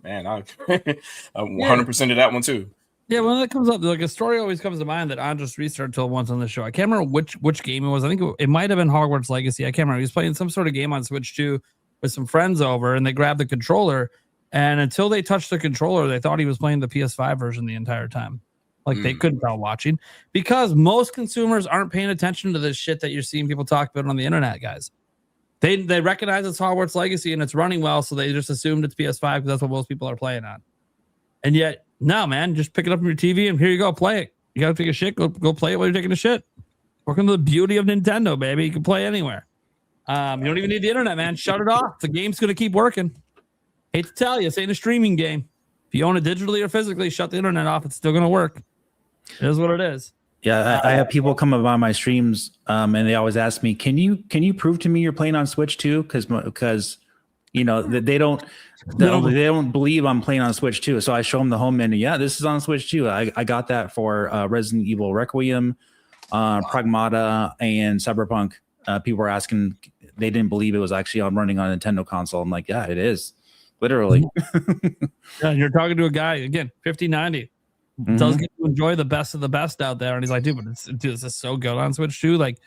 100% of that one too. Yeah, when that comes up, like a story always comes to mind that Andres Restart told once on the show. I can't remember which game it was. I think it might have been Hogwarts Legacy. I can't remember. He was playing some sort of game on Switch 2 with some friends over, and they grabbed the controller. And until they touched the controller, they thought he was playing the PS5 version the entire time. Like they couldn't tell watching, because most consumers aren't paying attention to this shit that you're seeing people talk about on the internet, guys. They recognize it's Hogwarts Legacy and it's running well, so they just assumed it's PS5 because that's what most people are playing on. And yet, no, man, just pick it up from your TV and here you go, play it. You got to take a shit, go play it while you're taking a shit. Welcome to the beauty of Nintendo, baby. You can play anywhere. You don't even need the internet, man. Shut it off. The game's going to keep working. Hate to tell you, this ain't a streaming game. If you own it digitally or physically, shut the internet off. It's still going to work. It is what it is. Yeah, I have people come by my streams, and they always ask me, "Can you prove to me you're playing on Switch too?" Because you know they don't believe I'm playing on Switch too. So I show them the home menu. Yeah, this is on Switch too. I got that for Resident Evil Requiem, Pragmata, and Cyberpunk. People were asking, they didn't believe it was actually running on a Nintendo console. I'm like, yeah, it is. Literally. Yeah, you're talking to a guy, again, 5090. Does get to enjoy the best of the best out there. And he's like, dude, this is so good on Switch 2. Like,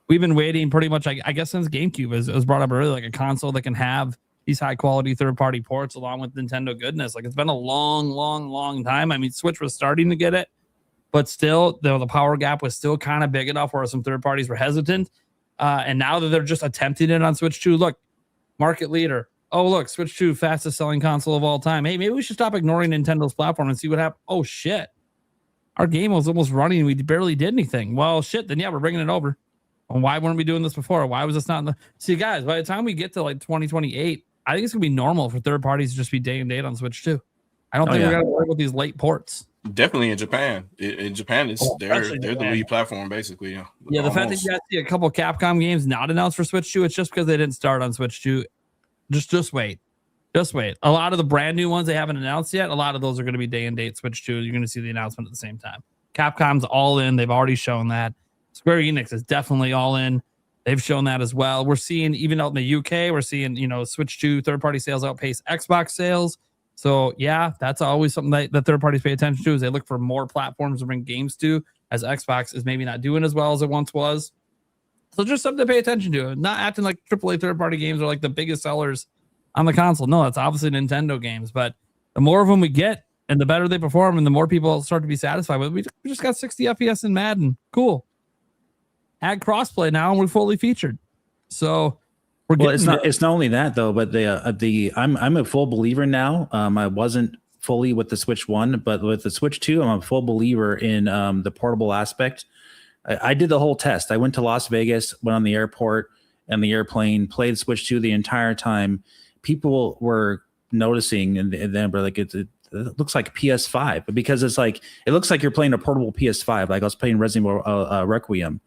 we've been waiting pretty much, I guess, since GameCube was brought up earlier, like a console that can have these high quality third-party ports along with Nintendo goodness. Like, it's been a long time. I mean, Switch was starting to get it, but still, the power gap was still kind of big enough where some third parties were hesitant. And now that they're just attempting it on Switch 2, look, market leader. Oh, look, Switch 2, fastest selling console of all time. Hey, maybe we should stop ignoring Nintendo's platform and see what happens. Oh, shit. Our game was almost running and we barely did anything. Well, shit, then yeah, we're bringing it over. And why weren't we doing this before? Why was this not in the... See, guys, by the time we get to like 2028, I think it's going to be normal for third parties to just be day and date on Switch 2. I don't think we yeah. got to worry about these late ports. Definitely in Japan. In Japan, they're the lead platform basically. Yeah, the fact that you guys see a couple Capcom games not announced for Switch 2, it's just because they didn't start on Switch 2. Just wait. Just wait. A lot of the brand new ones they haven't announced yet, a lot of those are going to be day and date Switch 2. You're going to see the announcement at the same time. Capcom's all in. They've already shown that. Square Enix is definitely all in. They've shown that as well. We're seeing, even out in the UK, we're seeing, Switch 2 third-party sales outpace Xbox sales. So, yeah, that's always something that third parties pay attention to, is they look for more platforms to bring games to, as Xbox is maybe not doing as well as it once was. So just something to pay attention to. Not acting like AAA third-party games are like the biggest sellers on the console. No, that's obviously Nintendo games. But the more of them we get and the better they perform and the more people start to be satisfied with, we just got 60 FPS in Madden. Cool. Add crossplay now and we're fully featured. So it's not only that though, but I'm a full believer now. I wasn't fully with the Switch 1, but with the Switch 2, I'm a full believer in the portable aspect. I did the whole test. I went to Las Vegas, went on the airport and the airplane, played Switch 2 the entire time. People were noticing and then were like, it looks like PS5, because it's like, it looks like you're playing a portable PS5. Like I was playing Resident Evil Requiem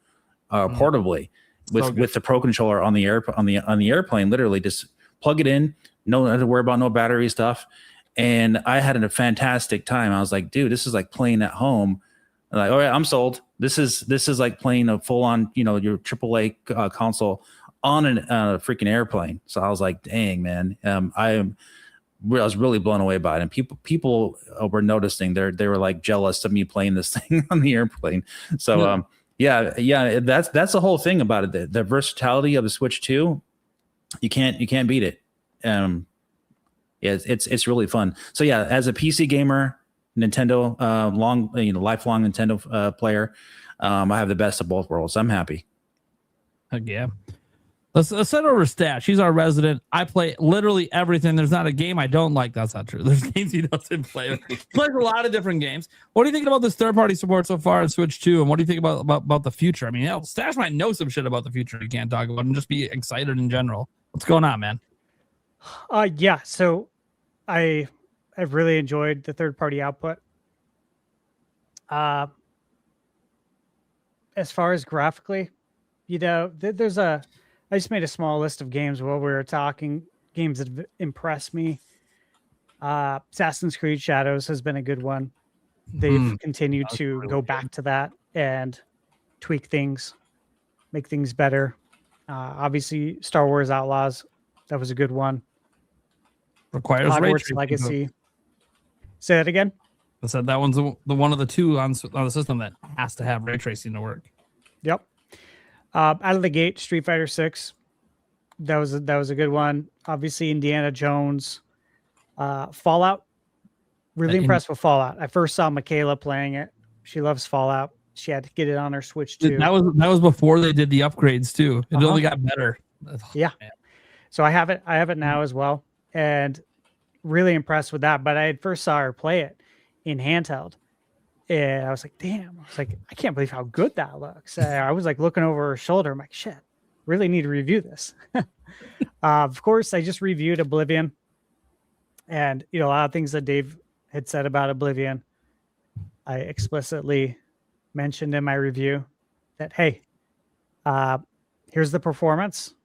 portably with the Pro controller on the airplane. Literally just plug it in, no have to worry about no battery stuff. And I had a fantastic time. I was like, dude, this is like playing at home. I'm like, all right, I'm sold. This is like playing a full on, your AAA console on a freaking airplane. So I was like, dang, man, I was really blown away by it. And people were noticing. They were like jealous of me playing this thing on the airplane. So yeah, that's the whole thing about it. The versatility of the Switch 2, you can't beat it. It's really fun. So yeah, as a PC gamer, Nintendo, lifelong Nintendo player, I have the best of both worlds. I'm happy. Heck yeah. Let's send over Stash. He's our resident. I play literally everything. There's not a game I don't like. That's not true. There's games he doesn't play. He plays a lot of different games. What do you think about this third-party support so far in Switch 2? And what do you think about the future? I mean, Stash might know some shit about the future he can't talk about and just be excited in general. What's going on, man? Yeah. So I've really enjoyed the third-party output. As far as graphically, there's I just made a small list of games while we were talking, games that have impressed me. Assassin's Creed Shadows has been a good one. They've continued to go back to that and tweak things, make things better. Obviously, Star Wars Outlaws, that was a good one. Requires Hogwarts Legacy. Say that again? I said that one's the one of the two on the system that has to have ray tracing to work. Yep. Out of the gate, Street Fighter 6. That was a good one. Obviously, Indiana Jones. Fallout. Really impressed with Fallout. I first saw Michaela playing it. She loves Fallout. She had to get it on her Switch too. That was before they did the upgrades too. It only got better. Yeah. So I have it now as well, and really impressed with that. But I first saw her play it in handheld. And I was like, damn. I was like, I can't believe how good that looks. I was like looking over her shoulder. I'm like, shit, really need to review this. Of course, I just reviewed Oblivion. And, a lot of things that Dave had said about Oblivion, I explicitly mentioned in my review that, hey, here's the performance.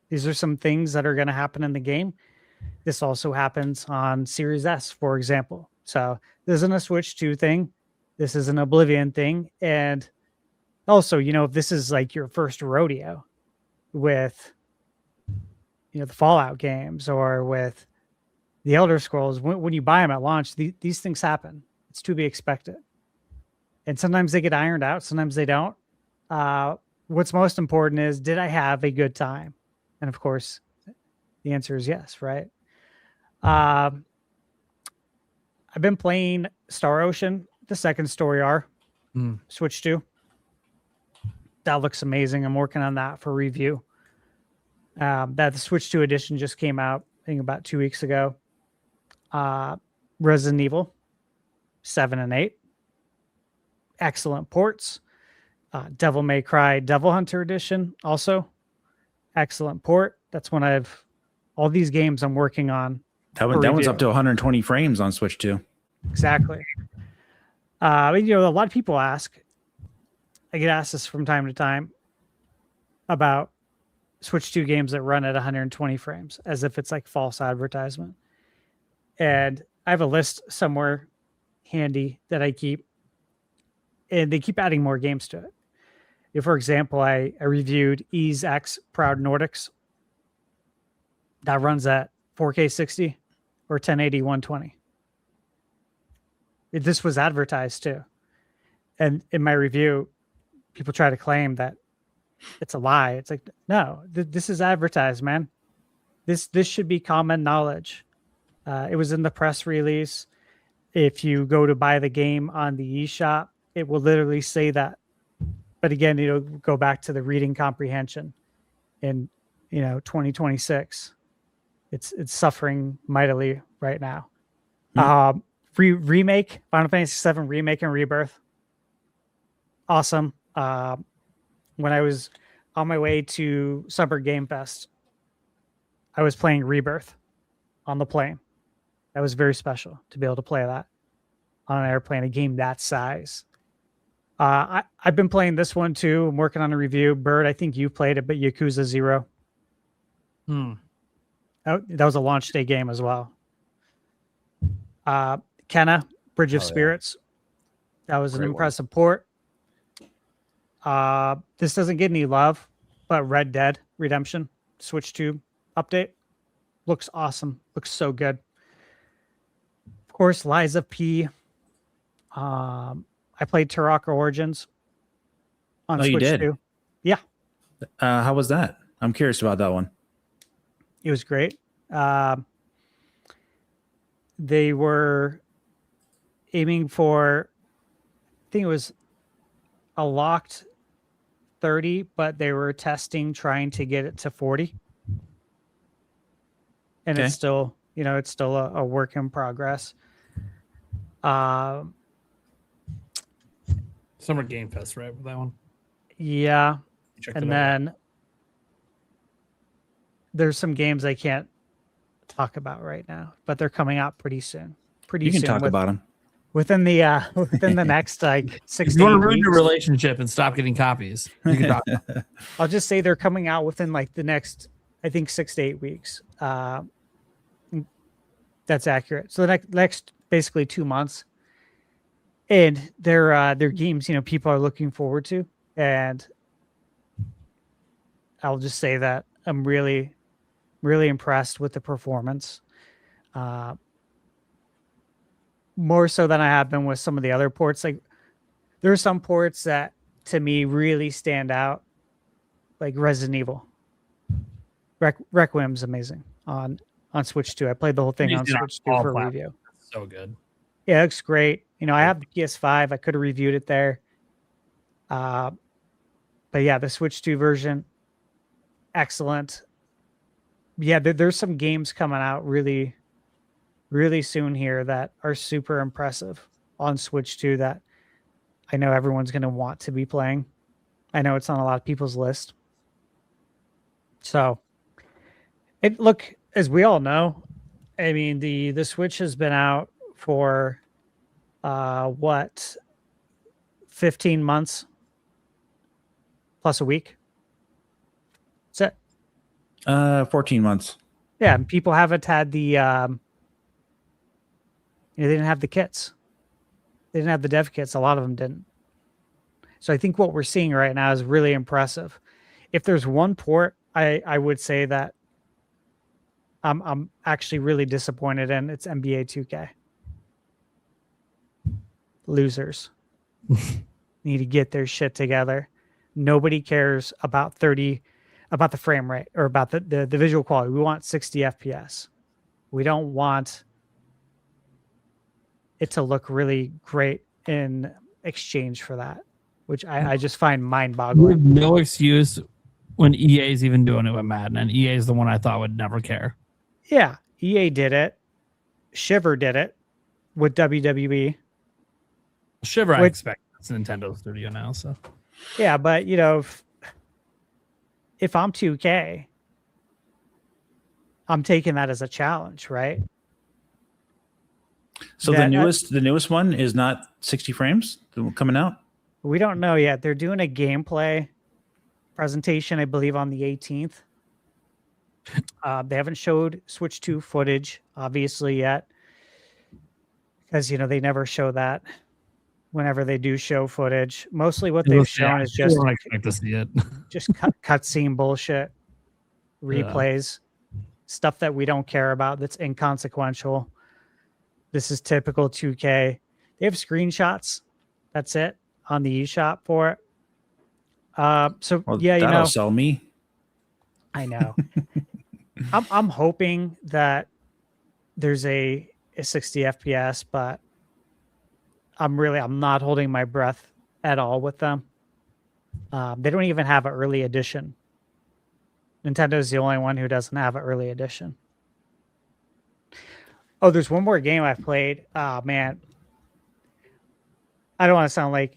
These are some things that are going to happen in the game. This also happens on Series S, for example. So this isn't a Switch 2 thing. This is an Oblivion thing. And also, if this is like your first rodeo with, the Fallout games or with the Elder Scrolls, when you buy them at launch, these things happen. It's to be expected. And sometimes they get ironed out. Sometimes they don't. What's most important is, did I have a good time? And of course, the answer is yes, right? I've been playing Star Ocean, the second story R, Switch 2. That looks amazing. I'm working on that for review. The Switch 2 edition just came out, I think about 2 weeks ago. Resident Evil 7 and 8. Excellent ports. Devil May Cry Devil Hunter Edition also. Excellent port. That's one all these games I'm working on That one's up to 120 frames on Switch 2. Exactly. You know, a lot of people ask, I get asked this from time to time about Switch 2 games that run at 120 frames as if it's like false advertisement. And I have a list somewhere handy that I keep, and they keep adding more games to it. If, for example, I reviewed Ease X Proud Nordics. That runs at 4K 60 or 1080 120. This was advertised too. And in my review, people try to claim that it's a lie. It's like, no, this is advertised, man. This should be common knowledge. It was in the press release. If you go to buy the game on the eShop, it will literally say that. But again, you know, go back to the reading comprehension in, 2026. It's suffering mightily right now. Remake, Final Fantasy VII Remake and Rebirth. Awesome. When I was on my way to Summer Game Fest, I was playing Rebirth on the plane. That was very special to be able to play that on an airplane, a game that size. I've been playing this one too. I'm working on a review. Bird, I think you played it, but Yakuza 0. That was a launch day game as well. Kenna, Bridge of Spirits. That was an impressive port. This doesn't get any love, but Red Dead Redemption Switch 2 update looks awesome. Looks so good. Of course, Liza P. I played Turok Origins on Switch 2. Yeah. How was that? I'm curious about that one. It was great. They were aiming for, I think it was a locked 30, but they were testing, trying to get it to 40. And it's still, it's still a work in progress. Summer Game Fest, right? With that one. Yeah. And then there's some games I can't talk about right now, but they're coming out pretty soon. You can talk about them within the next like 6 you want to ruin your relationship and stop getting copies. You can talk about them. I'll just say they're coming out within like the next, I think, 6 to 8 weeks. That's accurate. So the next basically 2 months. And they're games, people are looking forward to. And I'll just say that I'm really, really impressed with the performance. More so than I have been with some of the other ports. Like, there are some ports that, to me, really stand out. Like Resident Evil. Requiem's amazing on Switch 2. I played the whole thing on Switch 2 for a review. So good. Yeah, it looks great. I have the PS5. I could have reviewed it there. But yeah, the Switch 2 version, excellent. Yeah, there's some games coming out really, really soon here that are super impressive on Switch 2 that I know everyone's going to want to be playing. I know it's on a lot of people's list. So, as we all know, I mean, the Switch has been out for 15 months plus a week. That's it. 14 months. Yeah, and people haven't had the they didn't have the kits. They didn't have the dev kits. A lot of them didn't. So I think what we're seeing right now is really impressive. If there's one port I would say that I'm actually really disappointed in, it's NBA 2K. Losers need to get their shit together. Nobody cares about the frame rate or about the visual quality. We want 60 FPS. We don't want it to look really great in exchange for that, which I just find mind-boggling. No excuse when EA is even doing it with Madden, and EA is the one I thought would never care. Yeah, EA did it. Shiver did it with WWE. Shiver, I expect. It's Nintendo Studio now, so. Yeah, but, if I'm 2K, I'm taking that as a challenge, right? So the newest one is not 60 frames coming out? We don't know yet. They're doing a gameplay presentation, I believe, on the 18th. They haven't showed Switch 2 footage, obviously, yet. Because, they never show that whenever they do show footage. Mostly what they've shown is just I expect to see it. just cutscene bullshit, replays, stuff that we don't care about that's inconsequential. This is typical 2K. They have screenshots. That's it on the eShop for it. That'll sell me. I know. I'm hoping that there's a 60 FPS, but I'm not holding my breath at all with them. They don't even have an early edition. Nintendo's the only one who doesn't have an early edition. Oh, there's one more game I've played. Oh man, I don't want to sound like.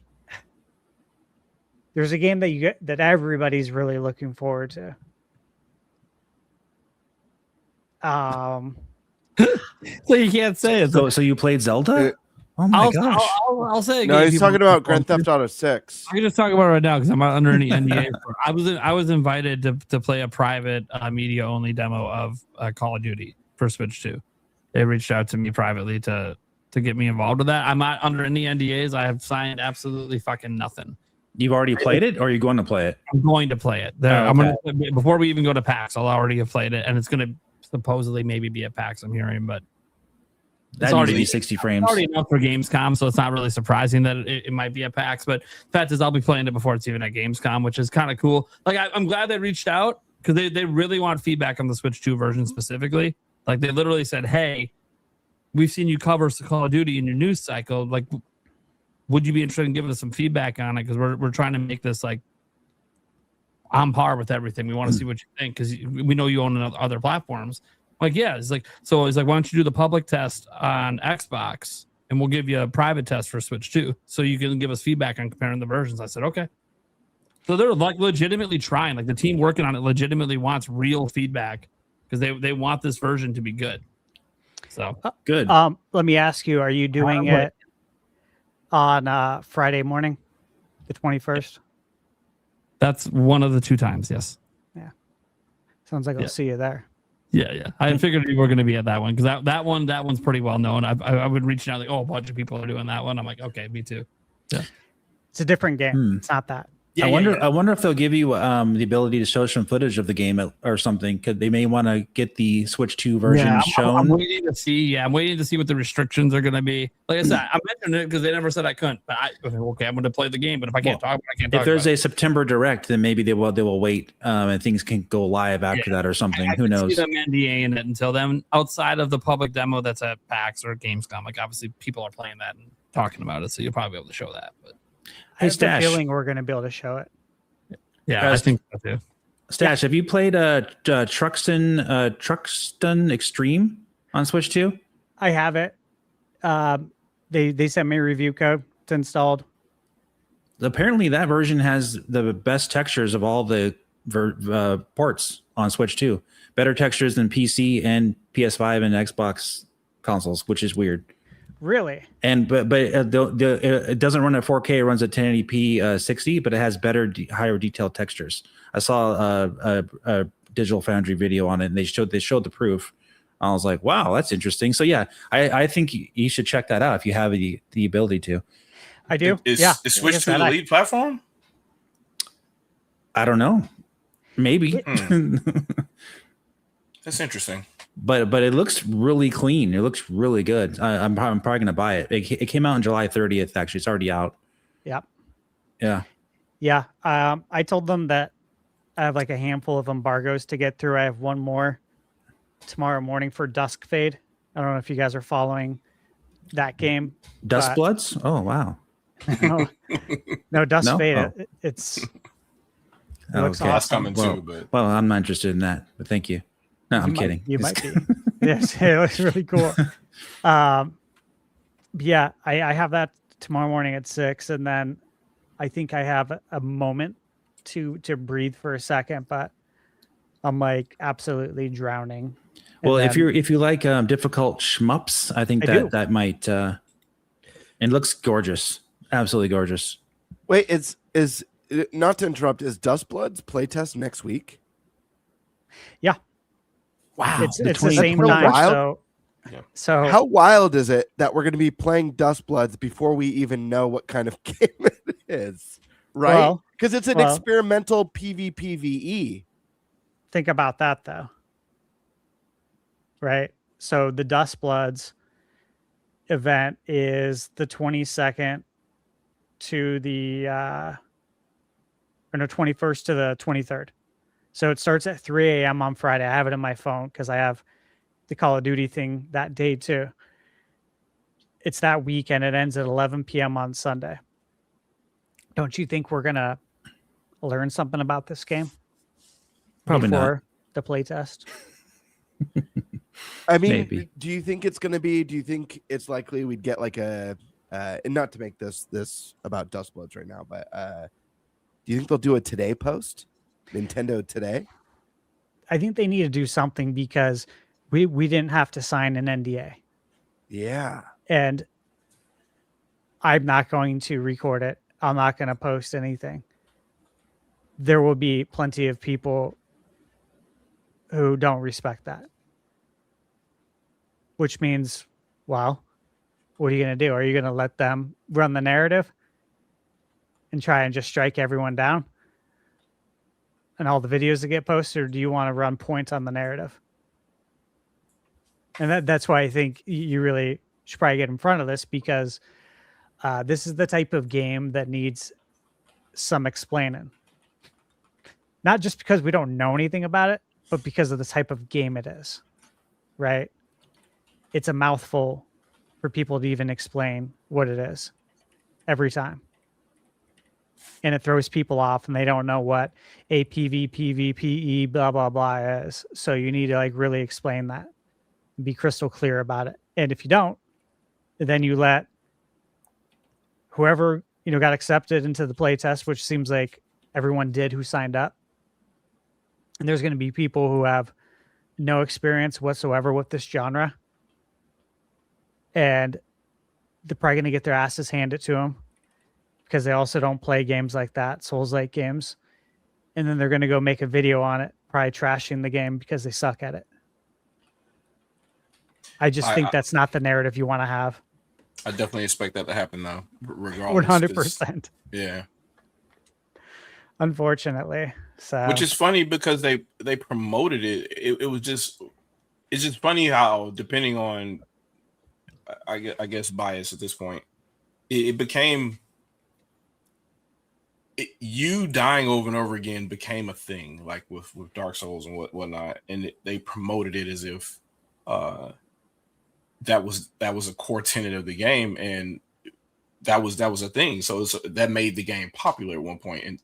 There's a game that everybody's really looking forward to. So you can't say it. So you played Zelda? Oh my gosh! I'll say. No, he's talking about Grand Theft Auto 6. I can just talk about it right now because I'm not under any NDA. I was invited to play a private media only demo of Call of Duty for Switch 2. They reached out to me privately to get me involved with that. I'm not under any NDAs. I have signed absolutely fucking nothing. You've already played it, or are you going to play it? I'm going to play it. Before we even go to PAX, I'll already have played it, and it's going to supposedly maybe be at PAX. I'm hearing, but that already be 60 frames. It's already enough for Gamescom, so it's not really surprising that it might be at PAX. But the fact is, I'll be playing it before it's even at Gamescom, which is kind of cool. Like I'm glad they reached out because they really want feedback on the Switch 2 version specifically. Like they literally said, "Hey, we've seen you cover Call of Duty in your news cycle. Like, would you be interested in giving us some feedback on it? Because we're trying to make this like on par with everything. We want to see what you think because we know you own other platforms." Like, yeah, it's like, why don't you do the public test on Xbox and we'll give you a private test for Switch 2 so you can give us feedback on comparing the versions. I said, okay. So they're like legitimately trying. Like the team working on it legitimately wants real feedback because they want this version to be good. So good. Let me ask you, are you doing it on Friday morning, the 21st? That's one of the 2 times, yes. Yeah. Sounds like I'll see you there. Yeah. I figured you were going to be at that one because that one's pretty well known. I would reach out like, a bunch of people are doing that one. I'm like, okay, me too. Yeah. It's a different game. It's not that. I wonder if they'll give you the ability to show some footage of the game or something. Because they may want to get the Switch 2 version shown. I'm waiting to see. Yeah, I'm waiting to see what the restrictions are going to be. Like I said, I mentioned it because they never said I couldn't. But I'm going to play the game. But if I can't talk about it, I can't talk about it. If there's a September Direct, then maybe they will wait and things can go live after that or something. Who knows? See them NDA in it until then. Outside of the public demo that's at PAX or Gamescom, like obviously people are playing that and talking about it, so you'll probably be able to show that. But I have the feeling we're going to be able to show it. Yeah, I think so too. Stash, have you played Truxton Extreme on Switch 2? I have it. They sent me a review code. It's installed. Apparently, that version has the best textures of all the ports on Switch 2. Better textures than PC and PS5 and Xbox consoles, which is weird. Really? And but it doesn't run at 4K. It runs at 1080p 60, but it has better, higher detailed textures. I saw a Digital Foundry video on it, and they showed the proof. I was like, wow, that's interesting. So yeah, I think you should check that out if you have the ability to. I do. Is Switch 2 the lead platform? I don't know. Maybe. That's interesting. But it looks really clean. It looks really good. I'm probably going to buy it. It came out on July 30th. Actually, it's already out. Yep. Yeah. Yeah. I told them that I have like a handful of embargoes to get through. I have one more tomorrow morning for Dusk Fade. I don't know if you guys are following that game. Dusk Bloods? Oh, wow. No, Dusk Fade. Oh. It looks awesome. Well, I'm not interested in that, but thank you. No, I'm kidding. You might be. Yes, it looks really cool. Yeah, I have that tomorrow morning at 6, and then I think I have a moment to breathe for a second, but I'm like absolutely drowning. Well, And if you like difficult shmups, I think I do. that might it looks gorgeous, absolutely gorgeous. Wait, is not to interrupt? Is Dustblood's playtest next week? Yeah. Wow, It's the the same 24th. time. Wild. So How wild is it that we're going to be playing Dustbloods before we even know what kind of game it is? Right? Well, Because it's an well. experimental PvPvE. think about that though. Right? So the Dustbloods event is the 22nd to the 21st to the 23rd. So it starts at 3 a.m. on Friday. I have it in my phone because I have the Call of Duty thing that day too. It's that weekend. It ends at 11 p.m. on Sunday. Don't you think we're gonna learn something about this game? Probably before the playtest? I mean, Maybe. do you think it's going to be? Do you think it's likely we'd get like a? And not to make this about Dustbloods right now, but do you think they'll do a Today post? Nintendo Today? I think they need to do something because we didn't have to sign an NDA. Yeah. And I'm not going to record it. I'm not going to post anything. There will be plenty of people who don't respect that. Which means, well, what are you going to do? Are you going to let them run the narrative and try and just strike everyone down? And all the videos that get posted, or do you want to run points on the narrative? And that's why I think you really should probably get in front of this, because this is the type of game that needs some explaining. Not just because we don't know anything about it, but because of the type of game it is, right? It's a mouthful for people to even explain what it is every time. And it throws people off and they don't know what a PvPvPe blah, blah, blah is. So you need to like really explain that and be crystal clear about it. And if you don't, then you let whoever, got accepted into the playtest, which seems like everyone did who signed up. And there's going to be people who have no experience whatsoever with this genre. And they're probably going to get their asses handed to them because they also don't play games like that, Souls-like games. And then they're going to go make a video on it, probably trashing the game because they suck at it. I just think that's not the narrative you want to have. I definitely expect that to happen though, regardless. 100%. Yeah. Unfortunately. So, which is funny because they promoted it. It's just funny how, depending on, I guess bias at this point, it became, you dying over and over again became a thing, like with Dark Souls and whatnot, and they promoted it as if that was a core tenet of the game, and that was a thing. So that made the game popular at one point, and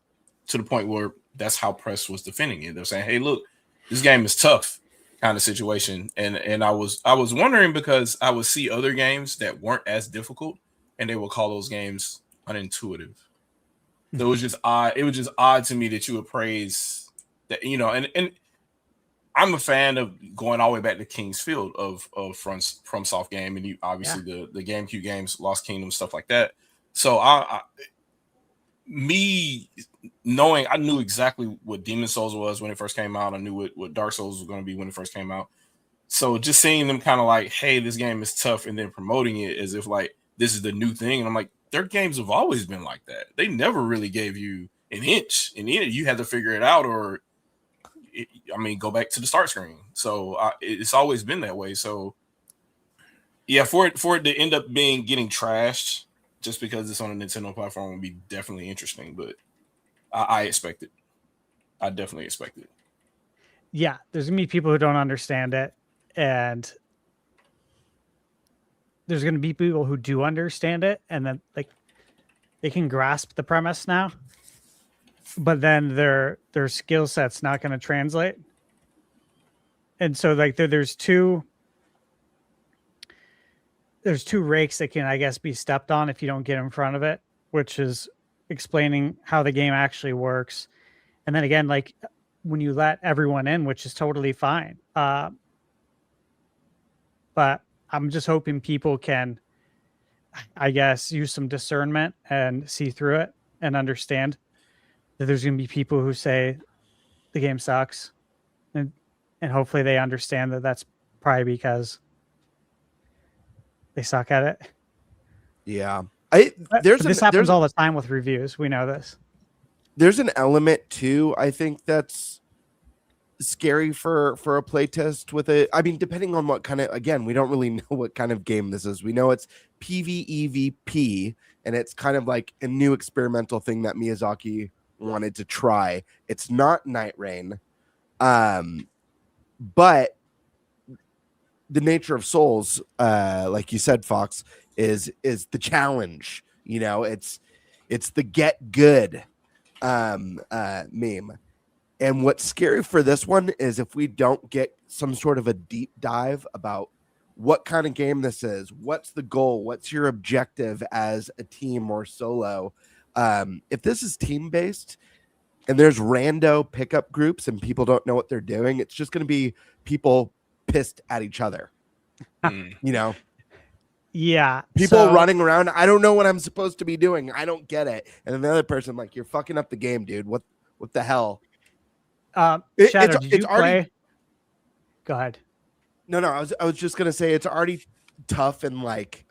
to the point where that's how press was defending it. They're saying, "Hey, look, this game is tough," kind of situation. And I was wondering, because I would see other games that weren't as difficult, and they would call those games unintuitive. So it was just odd. It was just odd to me that you would praise that, and I'm a fan of going all the way back to King's Field of FromSoft game, and obviously the GameCube games, Lost Kingdom, stuff like that. So me knowing, I knew exactly what Demon Souls was when it first came out. I knew what Dark Souls was going to be when it first came out. So just seeing them kind of like, hey, this game is tough, and then promoting it as if like this is the new thing. And I'm like, their games have always been like that. They never really gave you an inch, and either you had to figure it out or, go back to the start screen. So it's always been that way. So yeah, for it to end up getting trashed just because it's on a Nintendo platform would be definitely interesting. But I expect it. I definitely expect it. Yeah, there's gonna be people who don't understand it, and there's gonna be people who do understand it, and then like they can grasp the premise now, but then their skill set's not going to translate. And so like there's two rakes that can, I guess, be stepped on if you don't get in front of it, which is explaining how the game actually works. And then again, like when you let everyone in, which is totally fine. but I'm just hoping people can, I guess, use some discernment and see through it and understand that there's going to be people who say the game sucks, and hopefully they understand that that's probably because they suck at it. Yeah. This happens all the time with reviews. We know this. There's an element too, I think, that's scary for a playtest with it. I mean, depending on what kind of, again, we don't really know what kind of game this is. We know it's PvEVP, and it's kind of like a new experimental thing that Miyazaki wanted to try. It's not Night Rain, but the nature of Souls, like you said, Fox, is the challenge. You know, it's the get good meme. And what's scary for this one is if we don't get some sort of a deep dive about what kind of game this is, what's the goal, what's your objective as a team or solo. If this is team-based and there's rando pickup groups and people don't know what they're doing, it's just going to be people pissed at each other. You know? Yeah. People running around. I don't know what I'm supposed to be doing. I don't get it. And then the other person, like, you're fucking up the game, dude. What the hell? Shadow, did you play? Go ahead. No, I was just gonna say it's already tough and like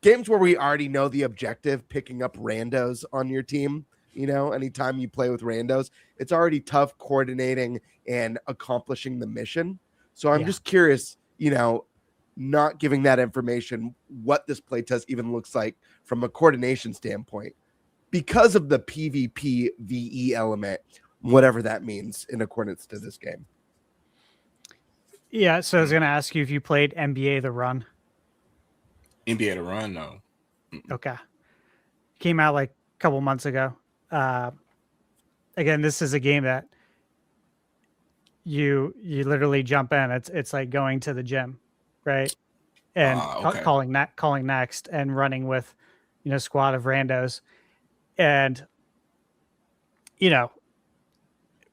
games where we already know the objective, picking up randos on your team. You know, anytime you play with randos, it's already tough coordinating and accomplishing the mission. So I'm just curious, you know, not giving that information, what this playtest even looks like from a coordination standpoint, because of the PvP VE element, whatever that means in accordance to this game. Yeah, so I was going to ask you if you played NBA The Run. NBA The Run, no. Okay. Came out like a couple months ago. Again, this is a game that you literally jump in. It's like going to the gym, right? And calling next and running with, you know, squad of randos. And, you know,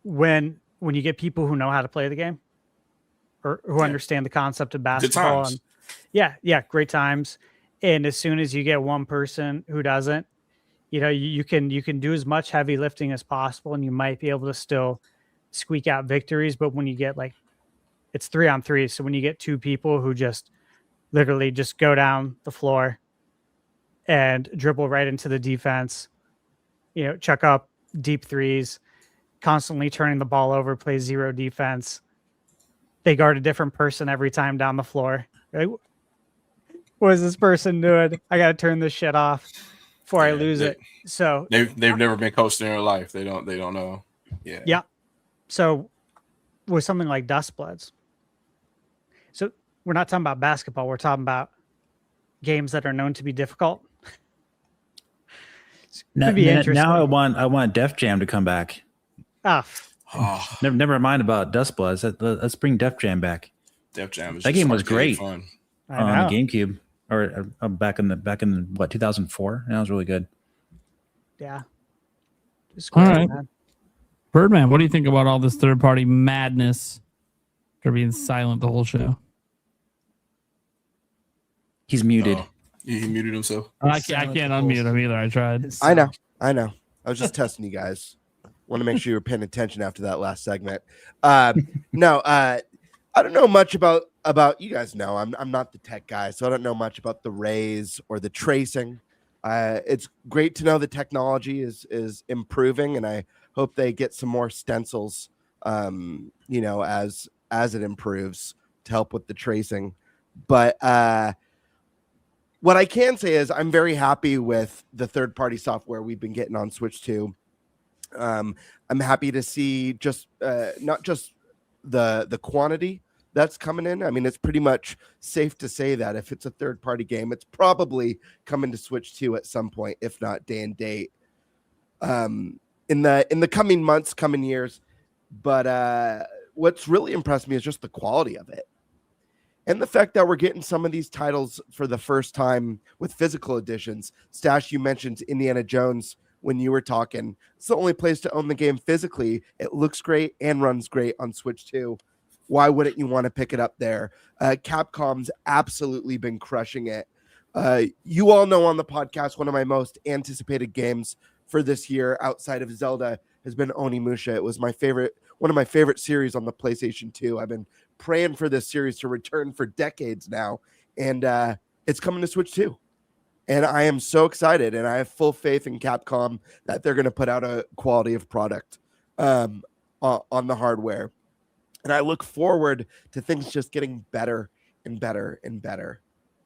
when you get people who know how to play the game or who understand the concept of basketball, and great times. And as soon as you get one person who doesn't, you know, you can do as much heavy lifting as possible, and you might be able to still squeak out victories. But when you get like, it's 3-on-3, so when you get two people who just literally just go down the floor and dribble right into the defense, you know, chuck up deep threes, constantly turning the ball over, play zero defense. They guard a different person every time down the floor. Like, what is this person doing? I got to turn this shit off before I lose it. So they've never been coached in their life. They don't know. Yeah. Yeah. So with something like Dust Bloods, so we're not talking about basketball. We're talking about games that are known to be difficult. Now I want Def Jam to come back. Never mind about Dust Bloods. Let's bring Def Jam back. Def Jam. That game was great fun on the GameCube, or back in what, 2004. That was really good. Yeah. All right, man. Birdman, what do you think about all this third-party madness for being silent the whole show? He's muted. He muted himself. I can't unmute him either. I tried. I know. I was just testing you guys. Want to make sure you were paying attention after that last segment. I don't know much about you guys know. I'm not the tech guy, so I don't know much about the rays or the tracing. It's great to know the technology is improving, and I hope they get some more stencils, you know, as it improves to help with the tracing. But what I can say is I'm very happy with the third-party software we've been getting on Switch 2. I'm happy to see just not just the quantity that's coming in. I mean, it's pretty much safe to say that if it's a third-party game, it's probably coming to Switch 2 at some point, if not day and date, in the coming months, coming years. But what's really impressed me is just the quality of it. And the fact that we're getting some of these titles for the first time with physical editions. Stash, you mentioned Indiana Jones when you were talking. It's the only place to own the game physically. It looks great and runs great on Switch 2. why wouldn't you want to pick it up there? Capcom's absolutely been crushing it. You all know on the podcast, one of my most anticipated games for this year outside of Zelda has been Onimusha. It was one of my favorite series on the PlayStation 2. I've been praying for this series to return for decades now, and it's coming to Switch 2. And I am so excited, and I have full faith in Capcom that they're going to put out a quality of product on the hardware. And I look forward to things just getting better and better and better.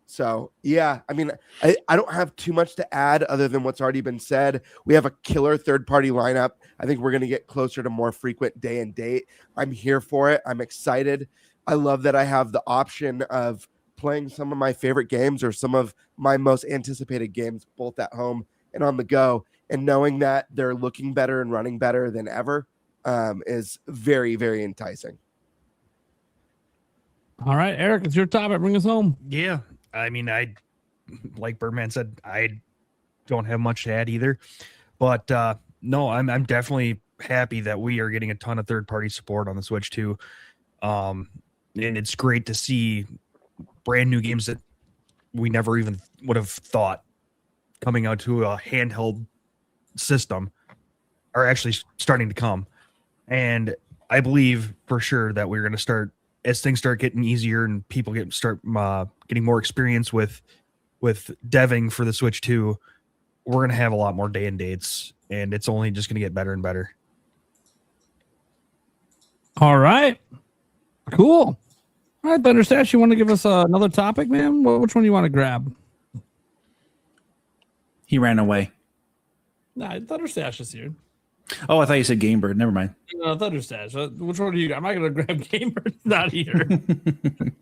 So, yeah, I mean, I don't have too much to add other than what's already been said. We have a killer third-party lineup. I think we're going to get closer to more frequent day and date. I'm here for it. I'm excited. I love that I have the option of playing some of my favorite games or some of my most anticipated games, both at home and on the go. And knowing that they're looking better and running better than ever is very, very enticing. All right, Eric, it's your topic. Bring us home. Yeah. I mean, like Birdman said, I don't have much to add either. But no, I'm definitely happy that we are getting a ton of third-party support on the Switch too. And it's great to see brand new games that we never even would have thought coming out to a handheld system are actually starting to come. And I believe for sure that we're going to start, as things start getting easier and people start getting more experience with deving for the Switch 2, we're going to have a lot more day and dates, and it's only just going to get better and better. All right. Cool. All right, Thunderstash, you want to give us another topic, man? Which one do you want to grab? He ran away. Nah, Thunderstash is here. Oh, I thought you said Game Bird. Never mind. No, Thunderstash. Which one do you got? I'm not going to grab Gamer. Not here.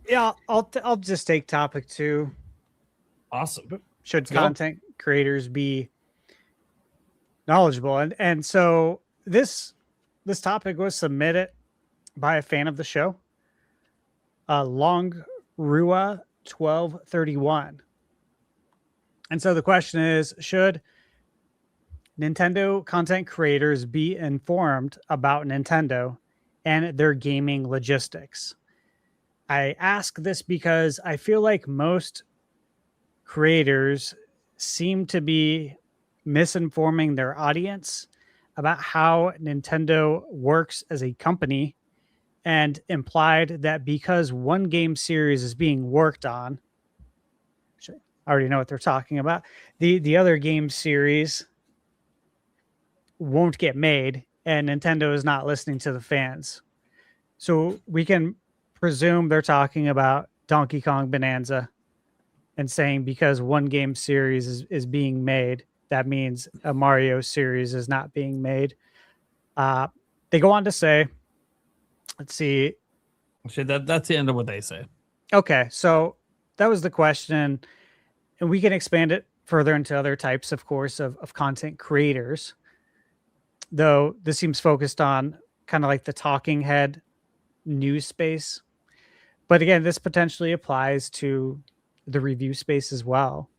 Yeah, I'll just take topic 2. Awesome. Should content creators be knowledgeable? And so this topic was submitted by a fan of the show, Long Rua 1231. And so the question is, should Nintendo content creators be informed about Nintendo and their gaming logistics? I ask this because I feel like most creators seem to be misinforming their audience about how Nintendo works as a company, and implied that because one game series is being worked on, I already know what they're talking about, the other game series won't get made, and Nintendo is not listening to the fans. So we can presume they're talking about Donkey Kong Bonanza and saying because one game series is being made, that means a Mario series is not being made. They go on to say, let's see. Actually, that's the end of what they say. Okay, so that was the question, and we can expand it further into other types, of course, of content creators. Though this seems focused on kind of like the talking head news space. But again, this potentially applies to the review space as well.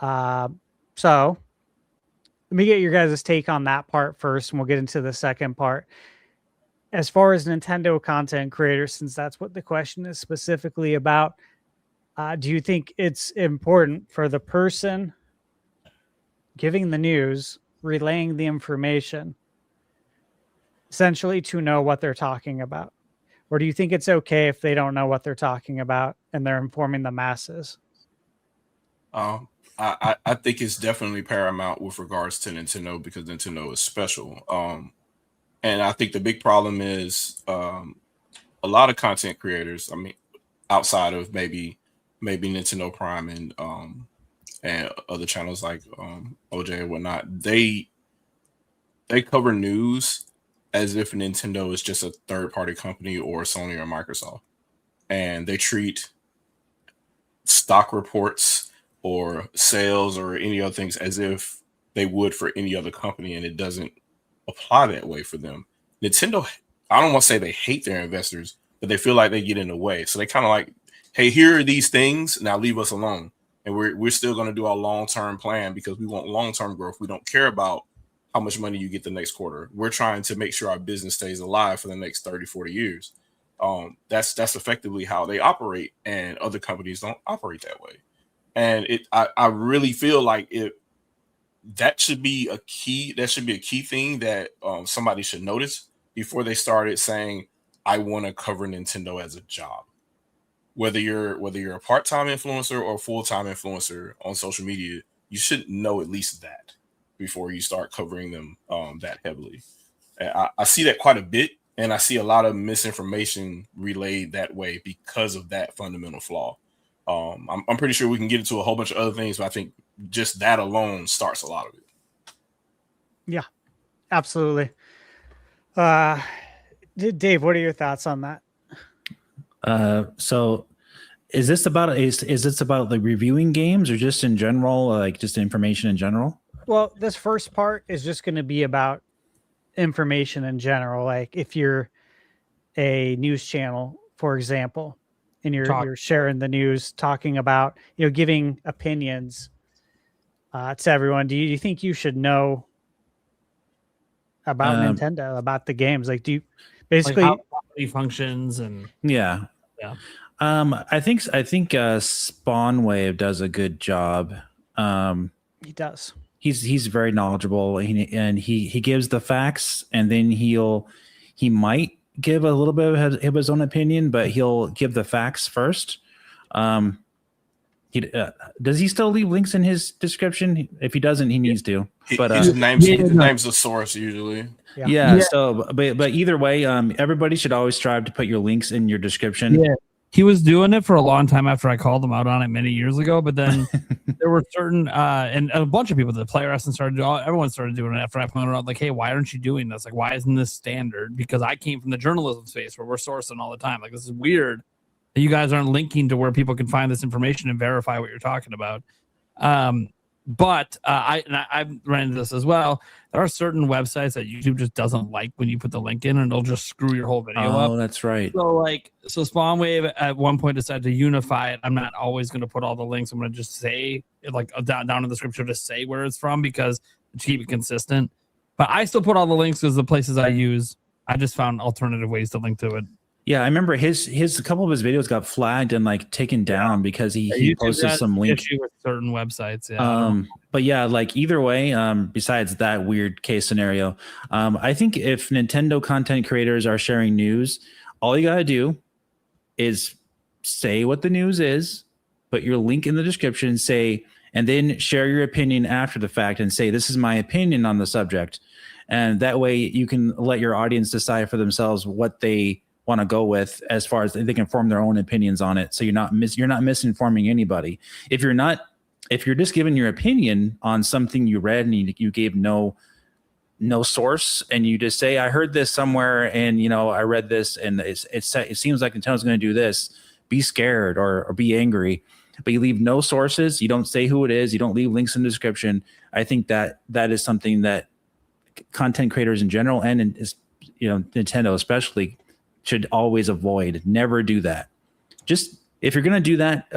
So let me get your guys' take on that part first, and we'll get into the second part. As far as Nintendo content creators, since that's what the question is specifically about, do you think it's important for the person giving the news, relaying the information, essentially to know what they're talking about? Or do you think it's okay if they don't know what they're talking about and they're informing the masses? I think it's definitely paramount with regards to Nintendo, because Nintendo is special. And I think the big problem is a lot of content creators, I mean, outside of maybe Nintendo Prime and other channels like OJ and whatnot, they cover news as if Nintendo is just a third-party company or Sony or Microsoft. And they treat stock reports or sales or any other things as if they would for any other company, and it doesn't apply that way for them. Nintendo, I don't want to say they hate their investors, but they feel like they get in the way. So they kind of like, hey, here are these things, now leave us alone. And we're still going to do our long-term plan because we want long-term growth. We don't care about how much money you get the next quarter. We're trying to make sure our business stays alive for the next 30, 40 years. That's effectively how they operate, and other companies don't operate that way. And I really feel like that should be a key thing that somebody should notice before they started saying, I want to cover Nintendo as a job. Whether you're a part-time influencer or a full-time influencer on social media, you should know at least that before you start covering them that heavily. And I see that quite a bit, and I see a lot of misinformation relayed that way because of that fundamental flaw. I'm pretty sure we can get into a whole bunch of other things, but I think just that alone starts a lot of it. Yeah, absolutely. Dave, what are your thoughts on that? So is this about the reviewing games or just in general, like just information in general? Well, this first part is just going to be about information in general. Like if you're a news channel, for example, and you're sharing the news, talking about, giving opinions to everyone. Do you think you should know about Nintendo, about the games? Like, do you basically like how it functions and yeah. I think Spawnwave does a good job. He does. He's very knowledgeable, and he gives the facts, and then he might give a little bit of his own opinion, but he'll give the facts first. Does he still leave links in his description? If he doesn't, he needs to. But he names the source usually. Yeah. So, but either way, everybody should always strive to put your links in your description. Yeah. He was doing it for a long time after I called him out on it many years ago, but then there were certain and a bunch of people, the player essence everyone started doing it after I pointed out, like, hey, why aren't you doing this? Like, why isn't this standard? Because I came from the journalism space where we're sourcing all the time. Like, this is weird that you guys aren't linking to where people can find this information and verify what you're talking about. But I've run into this as well. There are certain websites that YouTube just doesn't like when you put the link in, and it'll just screw your whole video up. Oh, that's right. So Spawnwave at one point decided to unify it. I'm not always going to put all the links. I'm going to just say, like, down in the description, just say where it's from, because to keep it consistent. But I still put all the links because the places I use, I just found alternative ways to link to it. Yeah, I remember his a couple of his videos got flagged and like taken down because he posted some link issue with certain websites. Yeah. But yeah, like either way, besides that weird case scenario, I think if Nintendo content creators are sharing news, all you gotta do is say what the news is, put your link in the description, and then share your opinion after the fact and say, this is my opinion on the subject. And that way you can let your audience decide for themselves what they want to go with, as far as they can form their own opinions on it. So you're not misinforming anybody. If you're just giving your opinion on something you read and you gave no source, and you just say, I heard this somewhere, and I read this, and it seems like Nintendo's going to do this, be scared or be angry, but you leave no sources, you don't say who it is, you don't leave links in the description. I think that is something that content creators in general, and Nintendo especially, should always avoid. Never do that. Just, if you're going to do that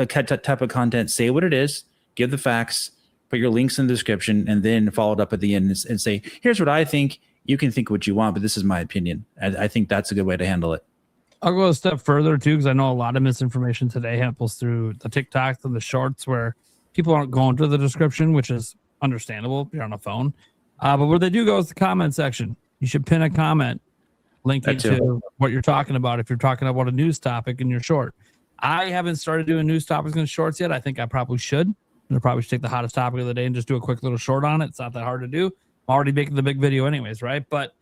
type of content, say what it is, give the facts, put your links in the description, and then follow it up at the end and say, here's what I think. You can think what you want, but this is my opinion. I think that's a good way to handle it. I'll go a step further too, because I know a lot of misinformation today happens through the TikToks and the shorts, where people aren't going to the description, which is understandable if you're on a phone. But where they do go is the comment section. You should pin a comment linking to what you're talking about if you're talking about a news topic in your short. I haven't started doing news topics in shorts yet. I think I probably should. I probably should take the hottest topic of the day and just do a quick little short on it. It's not that hard to do. I'm already making the big video anyways, right? But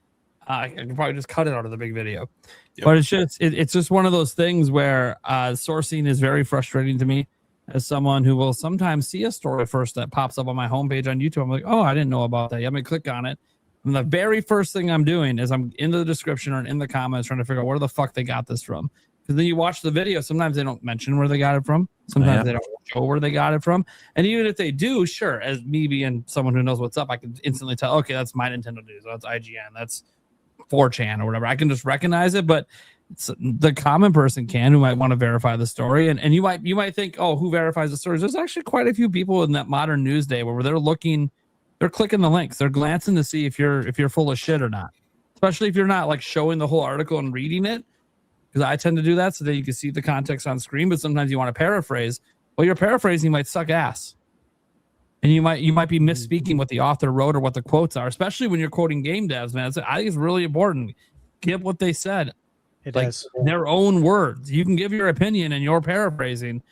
I can probably just cut it out of the big video. Yep. But it's just one of those things where sourcing is very frustrating to me as someone who will sometimes see a story first that pops up on my homepage on YouTube. I'm like, oh, I didn't know about that. I'm going to click on it. And the very first thing I'm doing is I'm in the description or in the comments trying to figure out where the fuck they got this from. Because then you watch the video, sometimes they don't mention where they got it from. Sometimes they don't show where they got it from. And even if they do, sure, as me being someone who knows what's up, I can instantly tell, okay, that's My Nintendo News, that's IGN, that's 4chan or whatever. I can just recognize it, but the common person who might want to verify the story. And you might think, oh, who verifies the stories? There's actually quite a few people in that modern news day where they're clicking the links, they're glancing to see if you're full of shit or not. Especially if you're not like showing the whole article and reading it. because I tend to do that so that you can see the context on screen. But sometimes you want to paraphrase. Well, your paraphrasing might suck ass, and you might be misspeaking what the author wrote or what the quotes are, especially when you're quoting game devs, man. I think it's really important. Give what they said, their own words. You can give your opinion and your paraphrasing.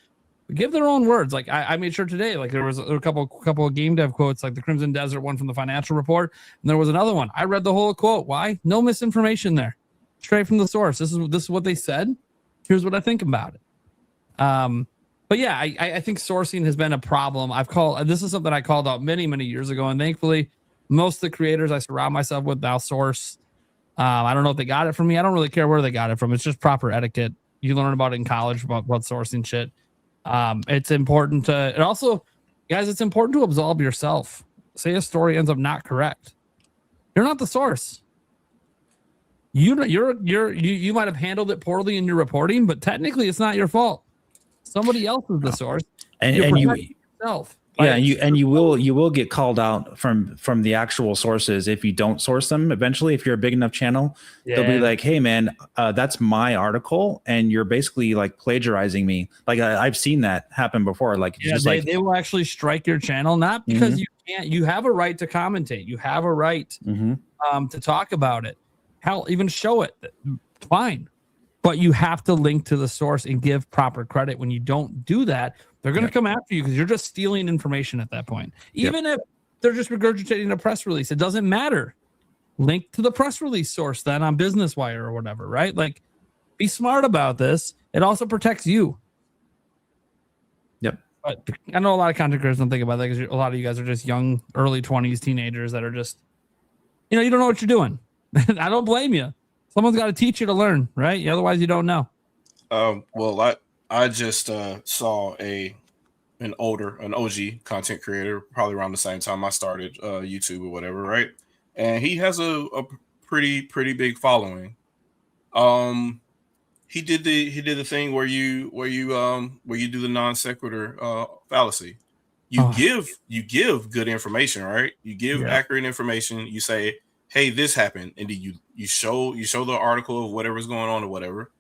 Give their own words. Like I made sure today, like there was a couple of game dev quotes, like the Crimson Desert one from the Financial Report, and there was another one. I read the whole quote. Why? No misinformation there. Straight from the source. This is what they said. Here's what I think about it. But yeah, I think sourcing has been a problem. This is something I called out many years ago, and thankfully, most of the creators I surround myself with now source. I don't know if they got it from me. I don't really care where they got it from. It's just proper etiquette. You learn about it in college about sourcing shit. It's important to, and also, guys, it's important to absolve yourself. Say a story ends up not correct. You're not the source. You might have handled it poorly in your reporting, but technically it's not your fault. Somebody else is the source. And you yourself. Yeah, you will get called out from the actual sources if you don't source them. Eventually, if you're a big enough channel, they'll be like, "Hey, man, that's my article, and you're basically like plagiarizing me." Like I've seen that happen before. Like, they will actually strike your channel, not because you can't. You have a right to commentate. You have a right to talk about it. Hell, even show it. Fine, but you have to link to the source and give proper credit. When you don't do that, they're going to come after you because you're just stealing information at that point. Even if they're just regurgitating a press release, it doesn't matter. Link to the press release source then on Business Wire or whatever, right? Like, be smart about this. It also protects you. Yep. But I know a lot of content creators don't think about that because a lot of you guys are just young, early 20s teenagers that are just, you don't know what you're doing. I don't blame you. Someone's got to teach you to learn, right? Otherwise, you don't know. Well, I just saw an OG content creator, probably around the same time I started YouTube or whatever, right? And he has a pretty big following. He did the thing where you do the non sequitur fallacy. You give good information, right? You give accurate information. You say, "Hey, this happened," and then you show the article of whatever's going on or whatever,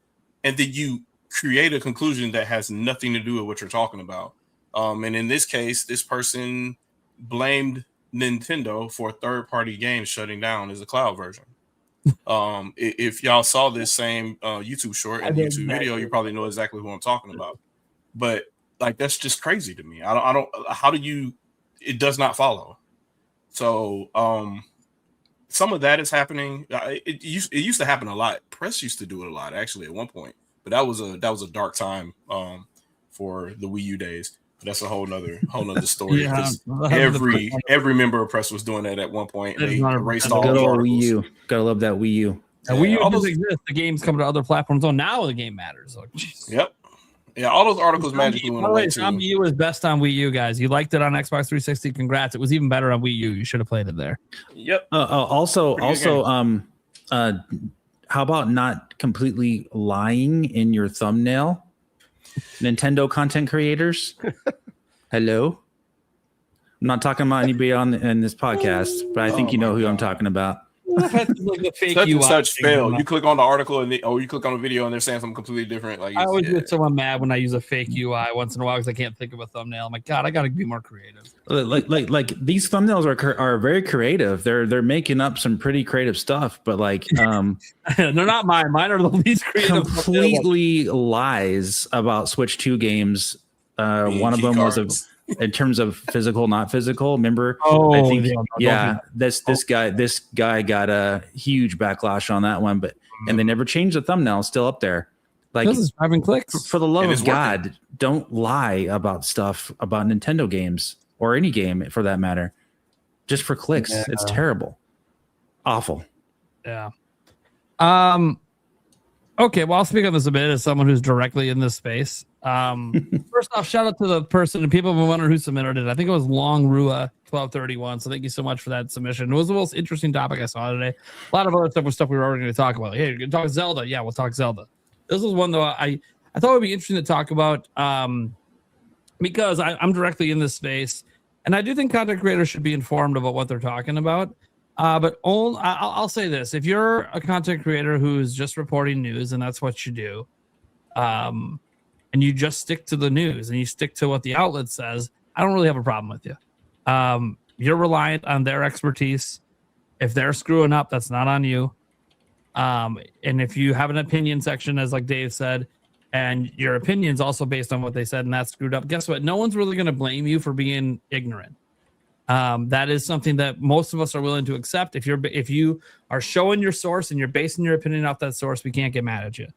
and then you create a conclusion that has nothing to do with what you're talking about. And in this case, this person blamed Nintendo for third-party games shutting down as a cloud version. If y'all saw this same YouTube short and YouTube video, you probably know exactly who I'm talking about. But like, that's just crazy to me. I don't. How do you? It does not follow. So some of that is happening. It used to happen a lot. Press used to do it a lot, actually, at one point. But that was a dark time for the Wii U days. But that's a whole nother story. Every member of press was doing that at one point. They erased all the articles. Wii U. Gotta love that Wii U. Wii U doesn't exist. The games come to other platforms. So now the game matters. Like, yep. Yeah, all those articles magically went away too. Wii U is best on Wii U, guys. You liked it on Xbox 360. Congrats. It was even better on Wii U. You should have played it there. Yep. Also, how about not completely lying in your thumbnail? Nintendo content creators. Hello. I'm not talking about anybody in this podcast, but I think you know who I'm talking about. Like the fake such UI and such fail. thing. You click on the article and you click on a video and they're saying something completely different. Like, I always get someone mad when I use a fake UI once in a while because I can't think of a thumbnail. I'm like, God, I got to be more creative. Like these thumbnails are very creative. They're making up some pretty creative stuff, but like they're not mine. Mine are the least creative. Completely lies about Switch 2 games. One of them was in terms of physical, not physical. Remember? I think this guy got a huge backlash on that one, and they never changed the thumbnail. It's still up there. Like, this is driving clicks. For the love of God, don't lie about stuff about Nintendo games or any game for that matter, just for clicks. Yeah. It's terrible, awful. Yeah. Okay, well, I'll speak on this a bit as someone who's directly in this space. First off, shout out to the person, and people have been wondering who submitted it. I think it was Long Rua 1231. So thank you so much for that submission. It was the most interesting topic I saw today. A lot of other stuff was stuff we were already going to talk about. Hey, you're going to talk Zelda? Yeah, we'll talk Zelda. This was one though I thought it would be interesting to talk about because I'm directly in this space, and I do think content creators should be informed about what they're talking about. But I'll say this: if you're a content creator who's just reporting news and that's what you do, and you just stick to the news and you stick to what the outlet says, I don't really have a problem with you. You're reliant on their expertise. If they're screwing up, that's not on you. And if you have an opinion section, as like Dave said, and your opinion's also based on what they said and that's screwed up, guess what? No one's really going to blame you for being ignorant. That is something that most of us are willing to accept. If you are showing your source and you're basing your opinion off that source, we can't get mad at you.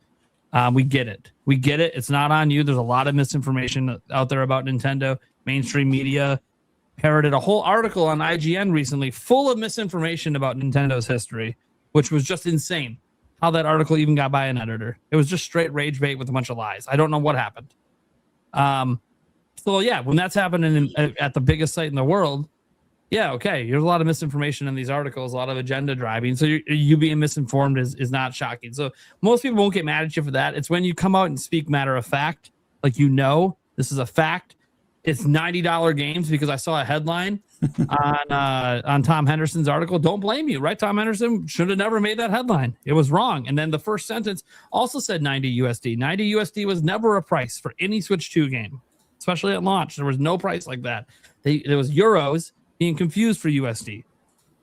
We get it. It's not on you. There's a lot of misinformation out there about Nintendo. Mainstream media parroted a whole article on IGN recently full of misinformation about Nintendo's history, which was just insane how that article even got by an editor. It was just straight rage bait with a bunch of lies. I don't know what happened. So yeah, when that's happening at the biggest site in the world, yeah, okay, there's a lot of misinformation in these articles, a lot of agenda driving. So you being misinformed is not shocking. So most people won't get mad at you for that. It's when you come out and speak matter of fact, like this is a fact. It's $90 games because I saw a headline on Tom Henderson's article. Don't blame you, right? Tom Henderson should have never made that headline. It was wrong. And then the first sentence also said 90 USD. 90 USD was never a price for any Switch 2 game, especially at launch. There was no price like that. There was euros being confused for USD.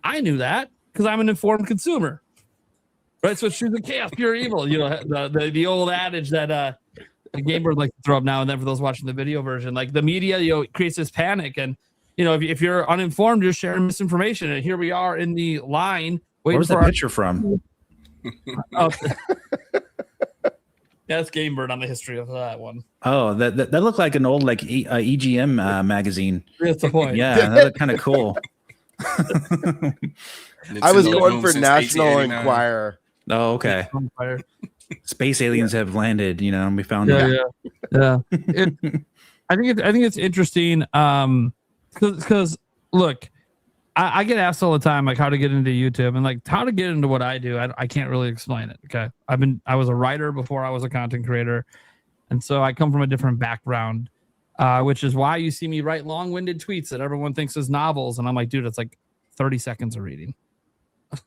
I knew that because I'm an informed consumer. Right? Switch 2 is chaos, pure evil. You know, the old adage that the gamer like to throw up now and then for those watching the video version. Like the media, creates this panic, and if you're uninformed, you're sharing misinformation. And here we are in the line. Where's the picture from? That's GameBird on the history of that one. Oh, that looked like an old EGM magazine. That's the point. Yeah, that looked kind of cool. I was going for National Enquirer. Oh, okay. Space aliens have landed, and we found Yeah. I think it's interesting because look, I get asked all the time like how to get into YouTube and like how to get into what I do. I can't really explain it. Okay, I was a writer before I was a content creator, and so I come from a different background, which is why you see me write long-winded tweets that everyone thinks is novels, and I'm like, dude, it's like 30 seconds of reading.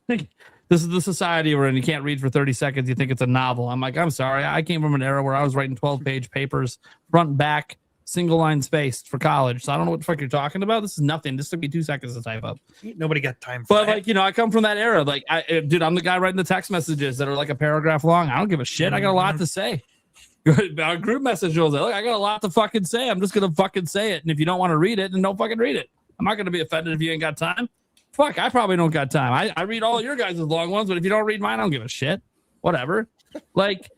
This is the society we're in. You can't read for 30 seconds. You think it's a novel. I'm like, I'm sorry. I came from an era where I was writing 12-page papers, front and back, single line spaced for college. So I don't know what the fuck you're talking about. This is nothing. This took me 2 seconds to type up. Nobody got time for that. But I come from that era. Like, dude, I'm the guy writing the text messages that are like a paragraph long. I don't give a shit. I got a lot to say. Our group message was like, look, I got a lot to fucking say. I'm just gonna fucking say it. And if you don't want to read it, then don't fucking read it. I'm not gonna be offended if you ain't got time. Fuck, I probably don't got time. I read all your guys' long ones, but if you don't read mine, I don't give a shit. Whatever. Like,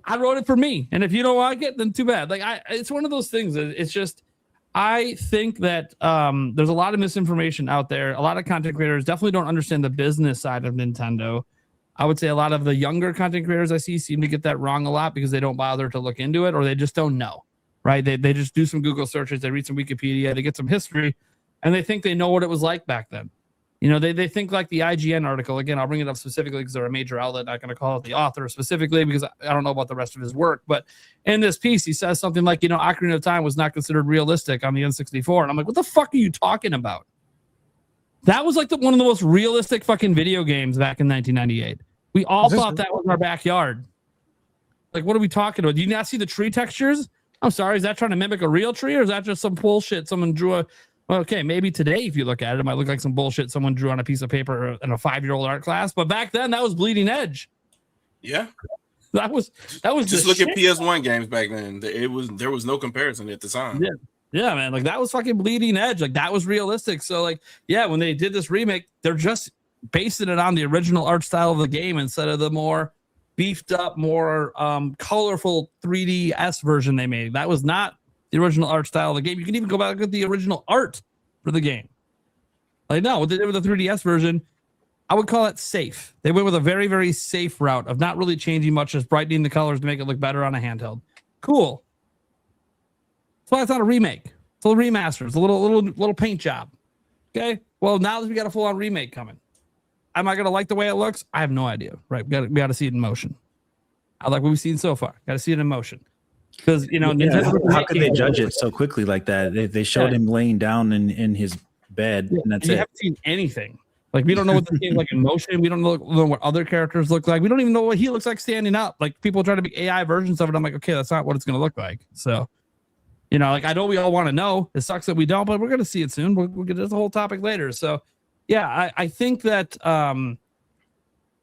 I wrote it for me, and if you don't like it, then too bad. Like, it's one of those things. It's just, I think that there's a lot of misinformation out there. A lot of content creators definitely don't understand the business side of Nintendo. I would say a lot of the younger content creators I see seem to get that wrong a lot because they don't bother to look into it, or they just don't know. Right? They just do some Google searches, they read some Wikipedia, they get some history, and they think they know what it was like back then. They think like the IGN article. Again, I'll bring it up specifically because they're a major outlet. I'm not going to call it the author specifically because I don't know about the rest of his work. But in this piece, he says something like, Ocarina of Time was not considered realistic on the N64. And I'm like, what the fuck are you talking about? That was like one of the most realistic fucking video games back in 1998. We all thought that was our backyard. Like, what are we talking about? Do you not see the tree textures? I'm sorry. Is that trying to mimic a real tree, or is that just some bullshit someone drew okay, maybe today, if you look at it, it might look like some bullshit someone drew on a piece of paper in a 5-year-old art class. But back then, that was bleeding edge. Yeah, that was just look at PS1 games back then. There was no comparison at the time. Yeah, man. Like, that was fucking bleeding edge. Like, that was realistic. So, like, yeah, when they did this remake, they're just basing it on the original art style of the game instead of the more beefed up, more colorful 3DS version they made. That was not the original art style of the game. You can even go back and look at the original art for the game. Like, no, what they did with the 3DS version, I would call it safe. They went with a very, very safe route of not really changing much, just brightening the colors to make it look better on a handheld. Cool. That's why it's not a remake. It's a remaster. It's a little paint job. Okay. Well, now that we got a full-on remake coming, am I gonna like the way it looks? I have no idea. Right? We got to see it in motion. I like what we've seen so far. Got to see it in motion. Because how could they judge it so quickly like that? They showed him laying down in his bed, and that's it. You haven't seen anything. Like, we don't know what the game's like in motion. We don't know what other characters look like. We don't even know what he looks like standing up. Like, people try to make AI versions of it. I'm like, okay, that's not what it's going to look like. So, you know, like, I know we all want to know. It sucks that we don't, but we're going to see it soon. We'll get to the whole topic later. So, yeah, I think that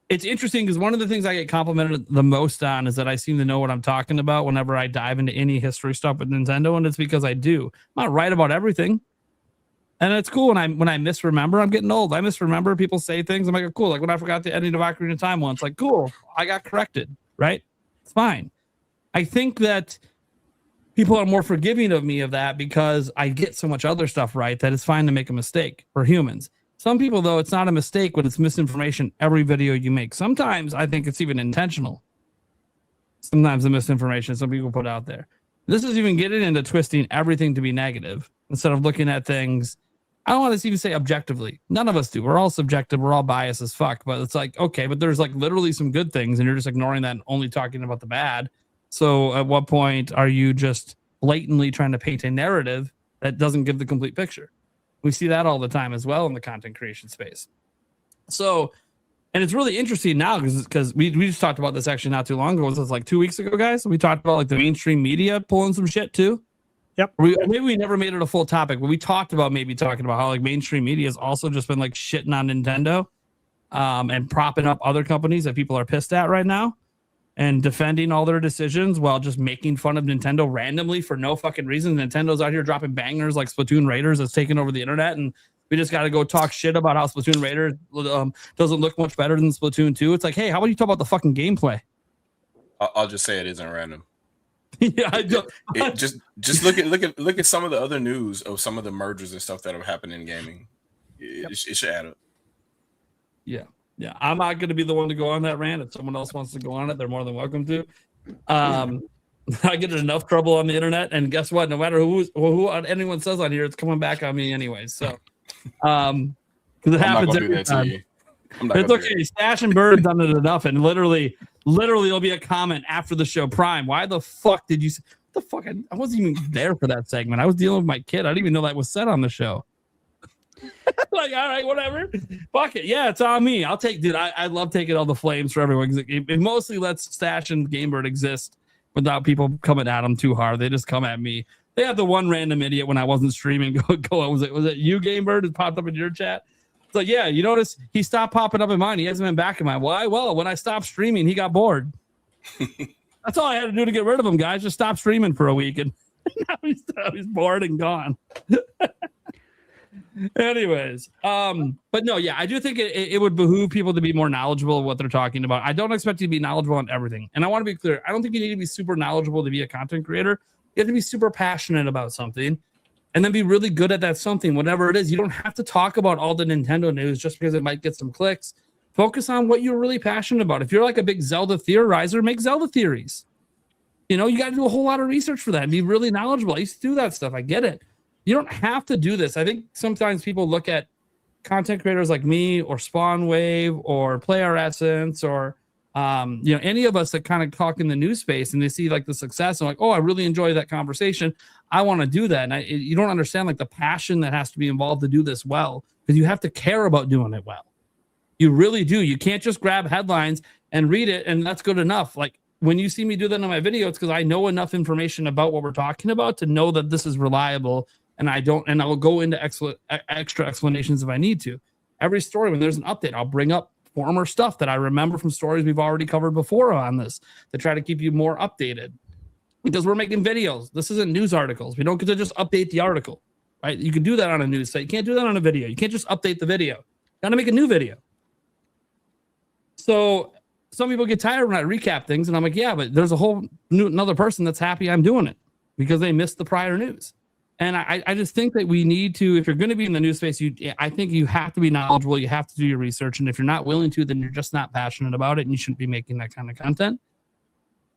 it's interesting because one of the things I get complimented the most on is that I seem to know what I'm talking about whenever I dive into any history stuff with Nintendo, and it's because I do. I'm not right about everything. And it's cool when I misremember. I'm getting old. I misremember. People say things. I'm like, oh, cool. Like when I forgot the ending of Ocarina of Time once. Like, cool. I got corrected. Right? It's fine. I think that people are more forgiving of me of that because I get so much other stuff right that it's fine to make a mistake for humans. Some people, though, it's not a mistake when it's misinformation every video you make. Sometimes I think it's even intentional. Sometimes the misinformation some people put out there. This is even getting into twisting everything to be negative instead of looking at things. I don't want to even say objectively. None of us do. We're all subjective. We're all biased as fuck. But it's like, okay, but there's like literally some good things and you're just ignoring that and only talking about the bad. So at what point are you just blatantly trying to paint a narrative that doesn't give the complete picture? We see that all the time as well in the content creation space. So, and it's really interesting now because we just talked about this actually not too long ago. Was this like 2 weeks ago, guys? We talked about like the mainstream media pulling some shit too. Yep. Maybe we never made it a full topic, but we talked about maybe talking about how like mainstream media has also just been like shitting on Nintendo and propping up other companies that people are pissed at right now and defending all their decisions while just making fun of Nintendo randomly for no fucking reason. Nintendo's out here dropping bangers like Splatoon Raiders that's taking over the internet, and we just got to go talk shit about how Splatoon Raiders doesn't look much better than Splatoon 2. It's like, hey, how about you talk about the fucking gameplay? I'll just say it isn't random. Yeah, I don't. Just look at some of the other news of some of the mergers and stuff that have happened in gaming. It should add up. Yeah, I'm not going to be the one to go on that rant. If someone else wants to go on it, they're more than welcome to. I get in enough trouble on the internet, and guess what? No matter who anyone says on here, it's coming back on me anyway. So, because it happens every time. It's okay. Stash and Bird have done it enough, and literally, there'll be a comment after the show. Prime, why the fuck did you? What the fuck? I wasn't even there for that segment. I was dealing with my kid. I didn't even know that was said on the show. Like, all right, whatever. Fuck it. Yeah, it's on me. I'll take, dude. I love taking all the flames for everyone because it mostly lets Stash and Gamebird exist without people coming at them too hard. They just come at me. They have the one random idiot when I wasn't streaming. Go. Was it you, Gamebird? It popped up in your chat. It's like, yeah, you notice he stopped popping up in mine. He hasn't been back in mine. Why? Well, when I stopped streaming, he got bored. That's all I had to do to get rid of him, guys. Just stop streaming for a week, and now he's bored and gone. Anyways, but no, yeah, I do think it would behoove people to be more knowledgeable of what they're talking about. I don't expect you to be knowledgeable on everything. And I want to be clear. I don't think you need to be super knowledgeable to be a content creator. You have to be super passionate about something and then be really good at that something, whatever it is. You don't have to talk about all the Nintendo news just because it might get some clicks. Focus on what you're really passionate about. If you're like a big Zelda theorizer, make Zelda theories. You know, you got to do a whole lot of research for that and be really knowledgeable. I used to do that stuff. I get it. You don't have to do this. I think sometimes people look at content creators like me or Spawn Wave or Player Essence or any of us that kind of talk in the news space and they see like the success and like, oh, I really enjoy that conversation. I want to do that. And you don't understand like the passion that has to be involved to do this well because you have to care about doing it well. You really do. You can't just grab headlines and read it and that's good enough. Like when you see me do that in my video, it's because I know enough information about what we're talking about to know that this is reliable. And I'll go into extra explanations if I need to. Every story, when there's an update, I'll bring up former stuff that I remember from stories we've already covered before on this to try to keep you more updated. Because we're making videos. This isn't news articles. We don't get to just update the article, right? You can do that on a news site. You can't do that on a video. You can't just update the video. Got to make a new video. So some people get tired when I recap things, and I'm like, yeah, but there's another person that's happy I'm doing it because they missed the prior news. And I just think that we need to, if you're going to be in the news space, I think you have to be knowledgeable. You have to do your research. And if you're not willing to, then you're just not passionate about it and you shouldn't be making that kind of content.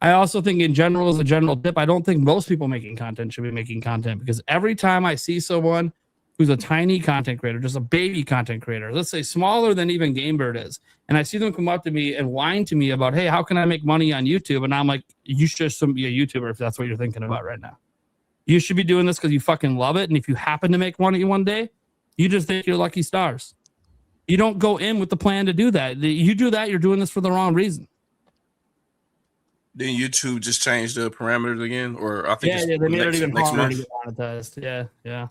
I also think in general, as a general tip, I don't think most people making content should be making content because every time I see someone who's a tiny content creator, just a baby content creator, let's say smaller than even Gamebird is, and I see them come up to me and whine to me about, hey, how can I make money on YouTube? And I'm like, you should just be a YouTuber if that's what you're thinking about right now. You should be doing this because you fucking love it. And if you happen to make money one day, you just think you're lucky stars. You don't go in with the plan to do that. You do that, you're doing this for the wrong reason. Then YouTube just changed the parameters again, or I think they made it even harder month. to get monetized. Yeah.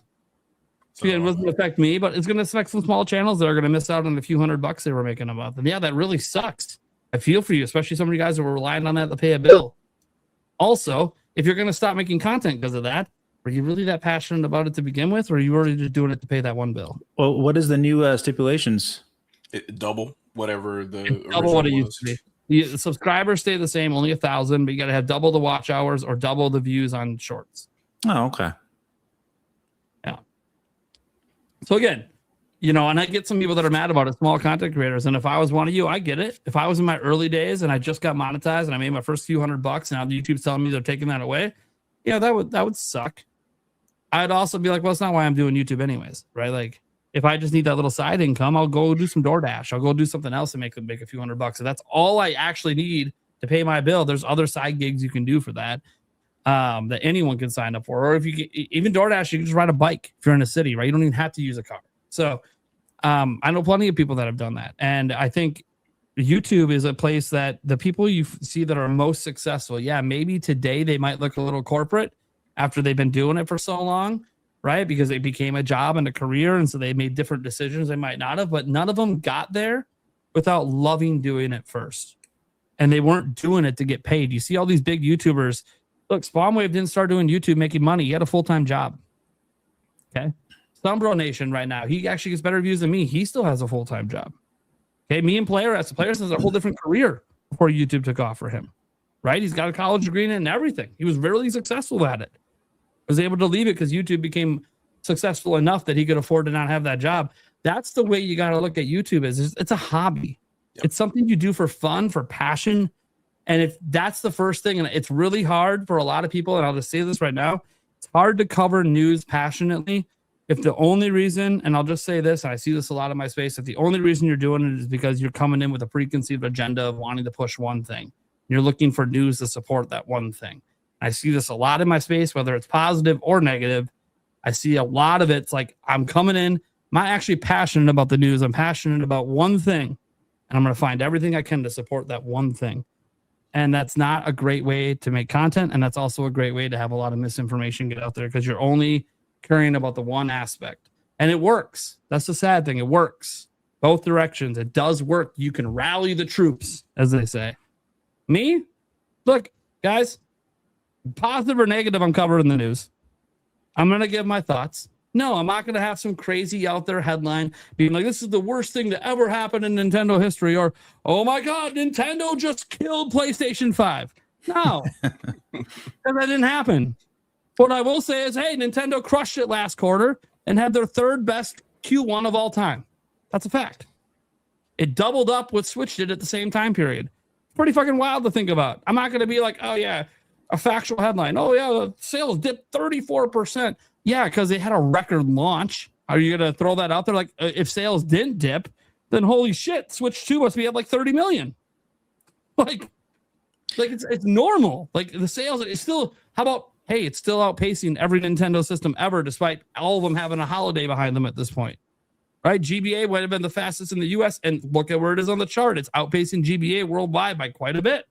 So it doesn't affect me, but it's going to affect some small channels that are going to miss out on the few $100 they were making a month. And yeah, that really sucks. I feel for you, especially some of you guys who were relying on that to pay a bill. Also, if you're going to stop making content because of that, were you really that passionate about it to begin with, or are you already just doing it to pay that one bill? Well, what is the new stipulations? Double whatever double what it used to be. The subscribers stay the same, only 1,000, but you got to have double the watch hours or double the views on shorts. Oh, okay. Yeah. So again, and I get some people that are mad about it, small content creators. And if I was one of you, I get it. If I was in my early days and I just got monetized and I made my first few $100, now YouTube's telling me they're taking that away, that would suck. I'd also be like, well, it's not why I'm doing YouTube anyways, right? Like, if I just need that little side income, I'll go do some DoorDash. I'll go do something else and make a few $100. So that's all I actually need to pay my bill. There's other side gigs you can do for that, that anyone can sign up for. Or if you get, even DoorDash, you can just ride a bike if you're in a city, right? You don't even have to use a car. So I know plenty of people that have done that. And I think YouTube is a place that the people you see that are most successful, maybe today they might look a little corporate after they've been doing it for so long, right? Because it became a job and a career. And so they made different decisions they might not have, but none of them got there without loving doing it first. And they weren't doing it to get paid. You see all these big YouTubers. Look, Spawnwave didn't start doing YouTube making money. He had a full-time job. Okay. Thumbro Nation right now, he actually gets better views than me. He still has a full-time job. Okay. Me and Players has a whole different career before YouTube took off for him, right? He's got a college degree in it and everything. He was really successful at it. Was able to leave it because YouTube became successful enough that he could afford to not have that job. That's the way you got to look at YouTube. It's a hobby. Yep. It's something you do for fun, for passion. And if that's the first thing, and it's really hard for a lot of people, and I'll just say this right now, it's hard to cover news passionately if the only reason, and I'll just say this, and I see this a lot in my space, if the only reason you're doing it is because you're coming in with a preconceived agenda of wanting to push one thing. You're looking for news to support that one thing. I see this a lot in my space, whether it's positive or negative. I see a lot of it's like, I'm coming in, I'm not actually passionate about the news. I'm passionate about one thing, and I'm going to find everything I can to support that one thing. And that's not a great way to make content. And that's also a great way to have a lot of misinformation get out there because you're only caring about the one aspect. And it works. That's the sad thing. It works both directions. It does work. You can rally the troops, as they say. Me? Look, guys, positive or negative, I'm covering the news. I'm going to give my thoughts. No, I'm not going to have some crazy out there headline being like, this is the worst thing to ever happen in Nintendo history, or, oh my God, Nintendo just killed PlayStation 5. No, that didn't happen. What I will say is, hey, Nintendo crushed it last quarter and had their third best Q1 of all time. That's a fact. It doubled up what Switch did at the same time period. Pretty fucking wild to think about. I'm not going to be like, oh yeah, a factual headline. Oh yeah, the sales dipped 34%. Yeah, because they had a record launch. Are you going to throw that out there? Like, if sales didn't dip, then holy shit, Switch 2 must be at like 30 million. Like it's normal. Like the sales, it's still, how about, hey, it's still outpacing every Nintendo system ever, despite all of them having a holiday behind them at this point. Right? GBA would have been the fastest in the US, and look at where it is on the chart. It's outpacing GBA worldwide by quite a bit.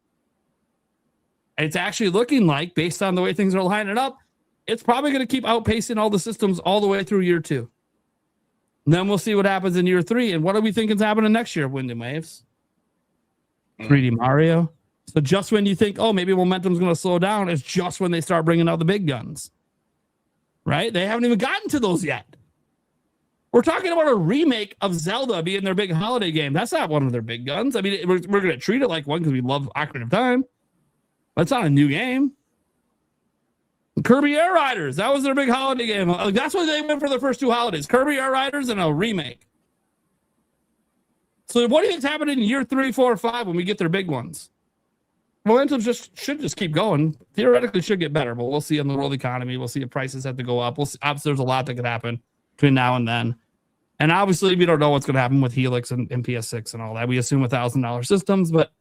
And it's actually looking like, based on the way things are lining up, it's probably going to keep outpacing all the systems all the way through year 2. And then we'll see what happens in year 3. And what do we think is happening next year? Wind and Waves, 3D Mario. So just when you think, oh, maybe momentum's going to slow down, it's just when they start bringing out the big guns. Right? They haven't even gotten to those yet. We're talking about a remake of Zelda being their big holiday game. That's not one of their big guns. I mean, we're going to treat it like one because we love Ocarina of Time. But it's not a new game. Kirby Air Riders, that was their big holiday game. That's what they went for their first 2 holidays. Kirby Air Riders and a remake. So what do you think's happening in year 3, 4, 5 when we get their big ones? Momentum should just keep going. Theoretically should get better, but we'll see on the world economy. We'll see if prices have to go up. We'll see. Obviously, there's a lot that could happen between now and then. And obviously, we don't know what's going to happen with Helix and PS6 and all that. We assume $1,000 systems, but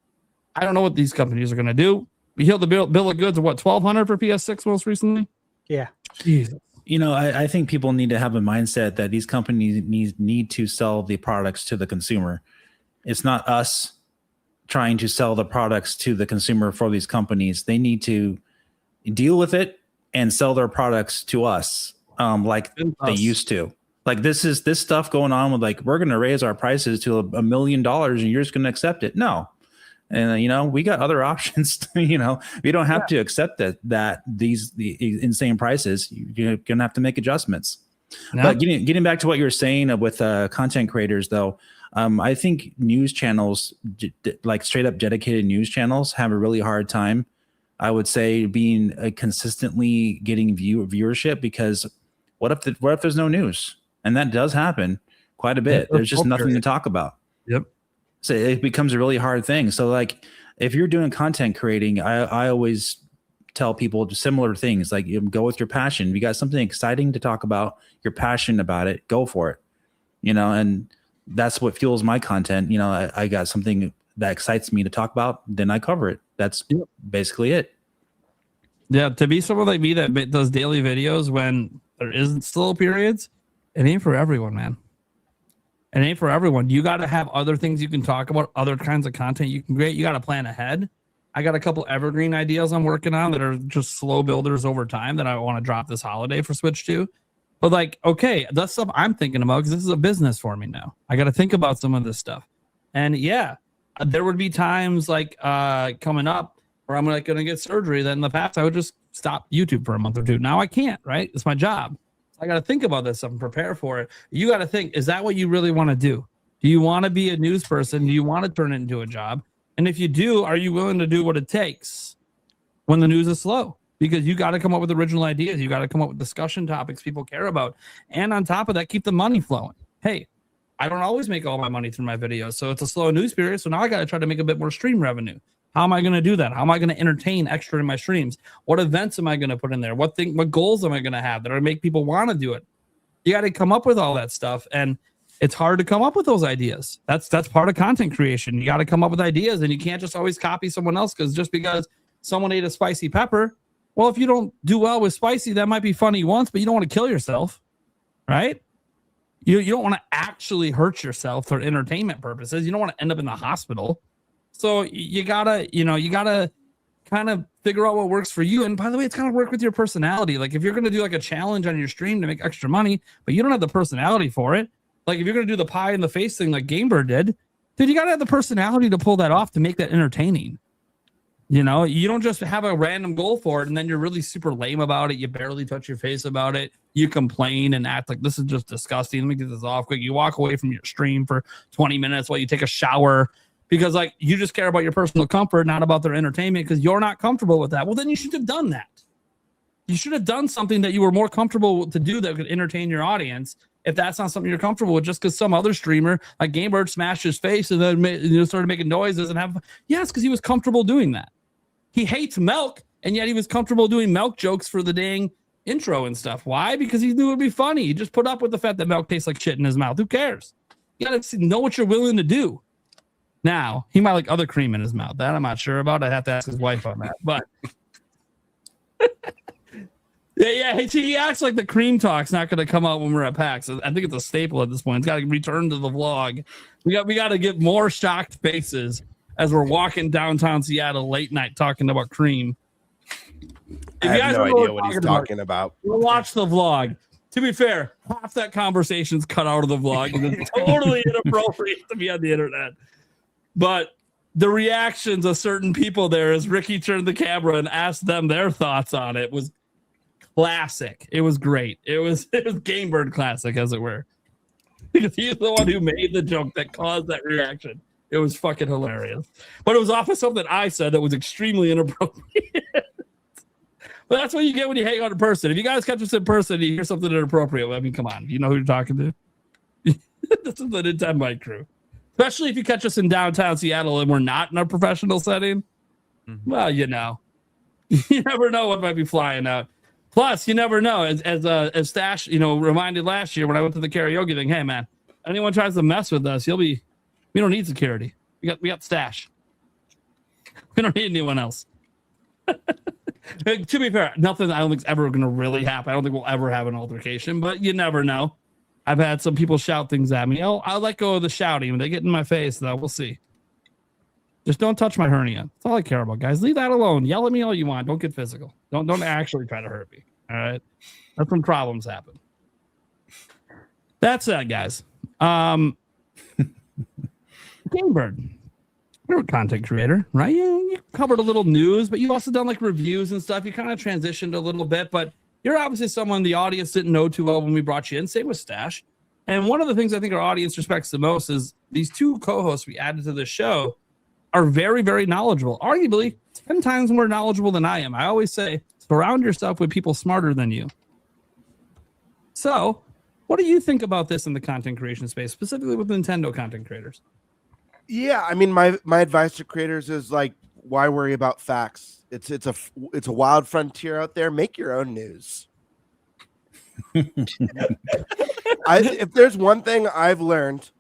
I don't know what these companies are going to do. We held the bill of goods of what, $1,200 for PS6 most recently? Yeah. Jesus. I think people need to have a mindset that these companies need to sell the products to the consumer. It's not us trying to sell the products to the consumer for these companies. They need to deal with it and sell their products to us, like they used to. Like this stuff going on with like, we're going to raise our prices to $1 million and you're just going to accept it. No. And we got other options. We don't have to accept the insane prices. You're gonna have to make adjustments. No. But getting back to what you're saying with content creators, though, I think news channels, like straight up dedicated news channels, have a really hard time. I would say being consistently getting viewership, because what if there's no news? And that does happen quite a bit. There's just nothing to talk about. Yep. So it becomes a really hard thing. So like if you're doing content creating, I always tell people similar things, like go with your passion. If you got something exciting to talk about, you're passionate about it, go for it. And that's what fuels my content. I got something that excites me to talk about, then I cover it. That's basically it. Yeah, to be someone like me that does daily videos when there isn't slow periods, it ain't for everyone, man. It ain't for everyone. You got to have other things you can talk about, other kinds of content you can create. You got to plan ahead. I got a couple evergreen ideas I'm working on that are just slow builders over time that I want to drop this holiday for Switch 2. But like, okay, that's stuff I'm thinking about because this is a business for me now. I got to think about some of this stuff. And yeah, there would be times like coming up where I'm like going to get surgery. Then in the past, I would just stop YouTube for a month or two. Now I can't, right? It's my job. I got to think about this stuff and prepare for it. You got to think, is that what you really want to do? Do you want to be a news person? Do you want to turn it into a job? And if you do, are you willing to do what it takes when the news is slow? Because you got to come up with original ideas. You got to come up with discussion topics people care about. And on top of that, keep the money flowing. Hey, I don't always make all my money through my videos. So it's a slow news period. So now I got to try to make a bit more stream revenue. How am I going to do that? How am I going to entertain extra in my streams? What events am I going to put in there? What goals am I going to have that are make people want to do it? You got to come up with all that stuff. And it's hard to come up with those ideas. That's part of content creation. You got to come up with ideas, and you can't just always copy someone else because someone ate a spicy pepper. Well, if you don't do well with spicy, that might be funny once, but you don't want to kill yourself, right? You don't want to actually hurt yourself for entertainment purposes. You don't want to end up in the hospital. So you gotta kind of figure out what works for you. And by the way, it's kind of work with your personality. Like if you're going to do like a challenge on your stream to make extra money, but you don't have the personality for it. Like if you're going to do the pie in the face thing like Gamebird did, dude, you got to have the personality to pull that off to make that entertaining. You don't just have a random goal for it and then you're really super lame about it. You barely touch your face about it. You complain and act like this is just disgusting. Let me get this off quick. You walk away from your stream for 20 minutes while you take a shower. Because like you just care about your personal comfort, not about their entertainment, because you're not comfortable with that. Well, then you should have done that. You should have done something that you were more comfortable to do that could entertain your audience. If that's not something you're comfortable with, just because some other streamer like Gamebird smashed his face and then started making noises and it's because he was comfortable doing that. He hates milk, and yet he was comfortable doing milk jokes for the dang intro and stuff. Why? Because he knew it would be funny. He just put up with the fact that milk tastes like shit in his mouth. Who cares? You got to know what you're willing to do. Now, he might like other cream in his mouth. That I'm not sure about. I'd have to ask his wife on that. But he acts like the cream talk's not going to come out when we're at PAX. I think it's a staple at this point. It's got to return to the vlog. We got to get more shocked faces as we're walking downtown Seattle late night talking about cream. I have no idea what he's talking about. We'll watch the vlog. To be fair, half that conversation's cut out of the vlog. It's totally inappropriate to be on the internet. But the reactions of certain people there as Ricky turned the camera and asked them their thoughts on it was classic. It was great. It was Gamebird classic, as it were. Because he's the one who made the joke that caused that reaction. It was fucking hilarious. But it was off of something I said that was extremely inappropriate. But that's what you get when you hang out in person. If you guys catch us in person and you hear something inappropriate, I mean, come on. You know who you're talking to? This is the NintenByte crew. Especially if you catch us in downtown Seattle and we're not in a professional setting. Mm-hmm. Well, you never know what might be flying out. Plus, you never know. As Stash, reminded last year when I went to the karaoke thing, hey man, anyone tries to mess with us, we don't need security. We got Stash. We don't need anyone else. To be fair, nothing I don't think is ever going to really happen. I don't think we'll ever have an altercation, but you never know. I've had some people shout things at me. Oh, I'll let go of the shouting when they get in my face, though. We'll see. Just don't touch my hernia. That's all I care about, guys. Leave that alone. Yell at me all you want. Don't get physical. Don't actually try to hurt me. All right. That's when problems happen. That's it, guys. Gamebird, you're a content creator, right? You covered a little news, but you've also done like reviews and stuff. You kind of transitioned a little bit, but you're obviously someone the audience didn't know too well when we brought you in. Same with Stash. And one of the things I think our audience respects the most is these two co-hosts we added to the show are very, very knowledgeable. Arguably 10 times more knowledgeable than I am. I always say, surround yourself with people smarter than you. So, what do you think about this in the content creation space, specifically with Nintendo content creators? Yeah, I mean, my advice to creators is like, why worry about facts? It's a wild frontier out there. Make your own news. If there's one thing I've learned,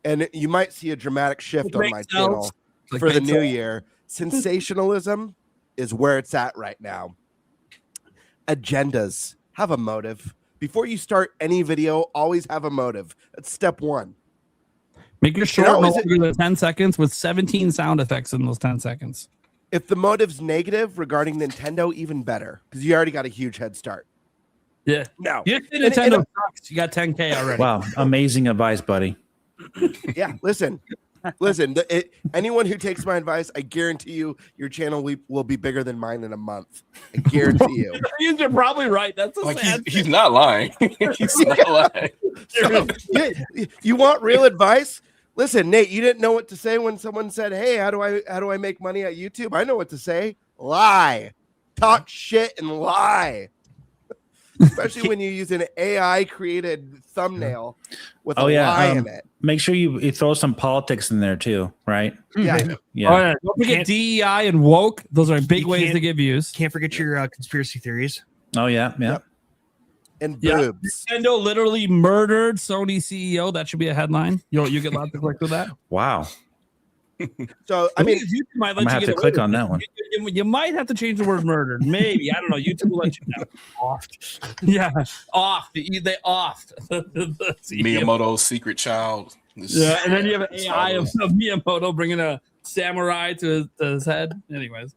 and you might see a dramatic shift on my channel for the new year, sensationalism is where it's at right now. Agendas, have a motive. Before you start any video, always have a motive. That's step one. Make your short no longer than 10 seconds with 17 sound effects in those 10 seconds. If the motive's negative regarding Nintendo, even better, because you already got a huge head start. Yeah. No. Nintendo sucks. You got 10K already. Wow. Amazing advice, buddy. Yeah. Listen. Anyone who takes my advice, I guarantee you your channel will be bigger than mine in a month. I guarantee you. You're probably right. That's like he's not lying. He's not lying. So, you want real advice? Listen, Nate, you didn't know what to say when someone said, "Hey, how do I make money at YouTube?" I know what to say. Lie. Talk shit and lie. Especially when you use an AI created thumbnail with a lie in it. Make sure you throw some politics in there too, right? Yeah. Yeah. Oh, yeah. Don't forget DEI and woke. Those are big ways to give views. Can't forget your conspiracy theories. Oh yeah, yeah. Yep. And boobs. Nintendo literally murdered Sony CEO. That should be a headline. You get lots of clicks with that. Wow. So I mean, YouTube might I'm let gonna you have get to away click with on it. that one. You might have to change the word murdered. Maybe. I don't know. YouTube will let you know. Offed. Yeah. Offed. They offed. Miyamoto's secret child. Yeah, and then you have an AI of Miyamoto bringing a samurai to his head. Anyways.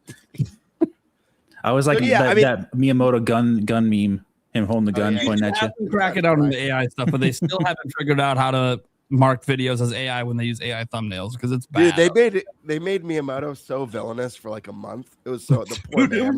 I was like that Miyamoto gun meme, him holding the gun pointing at you. Crack it out on the AI stuff, but they still haven't figured out how to mark videos as AI when they use AI thumbnails because it's bad. Dude, they made Miyamoto so villainous for like a month. It was so the poor man.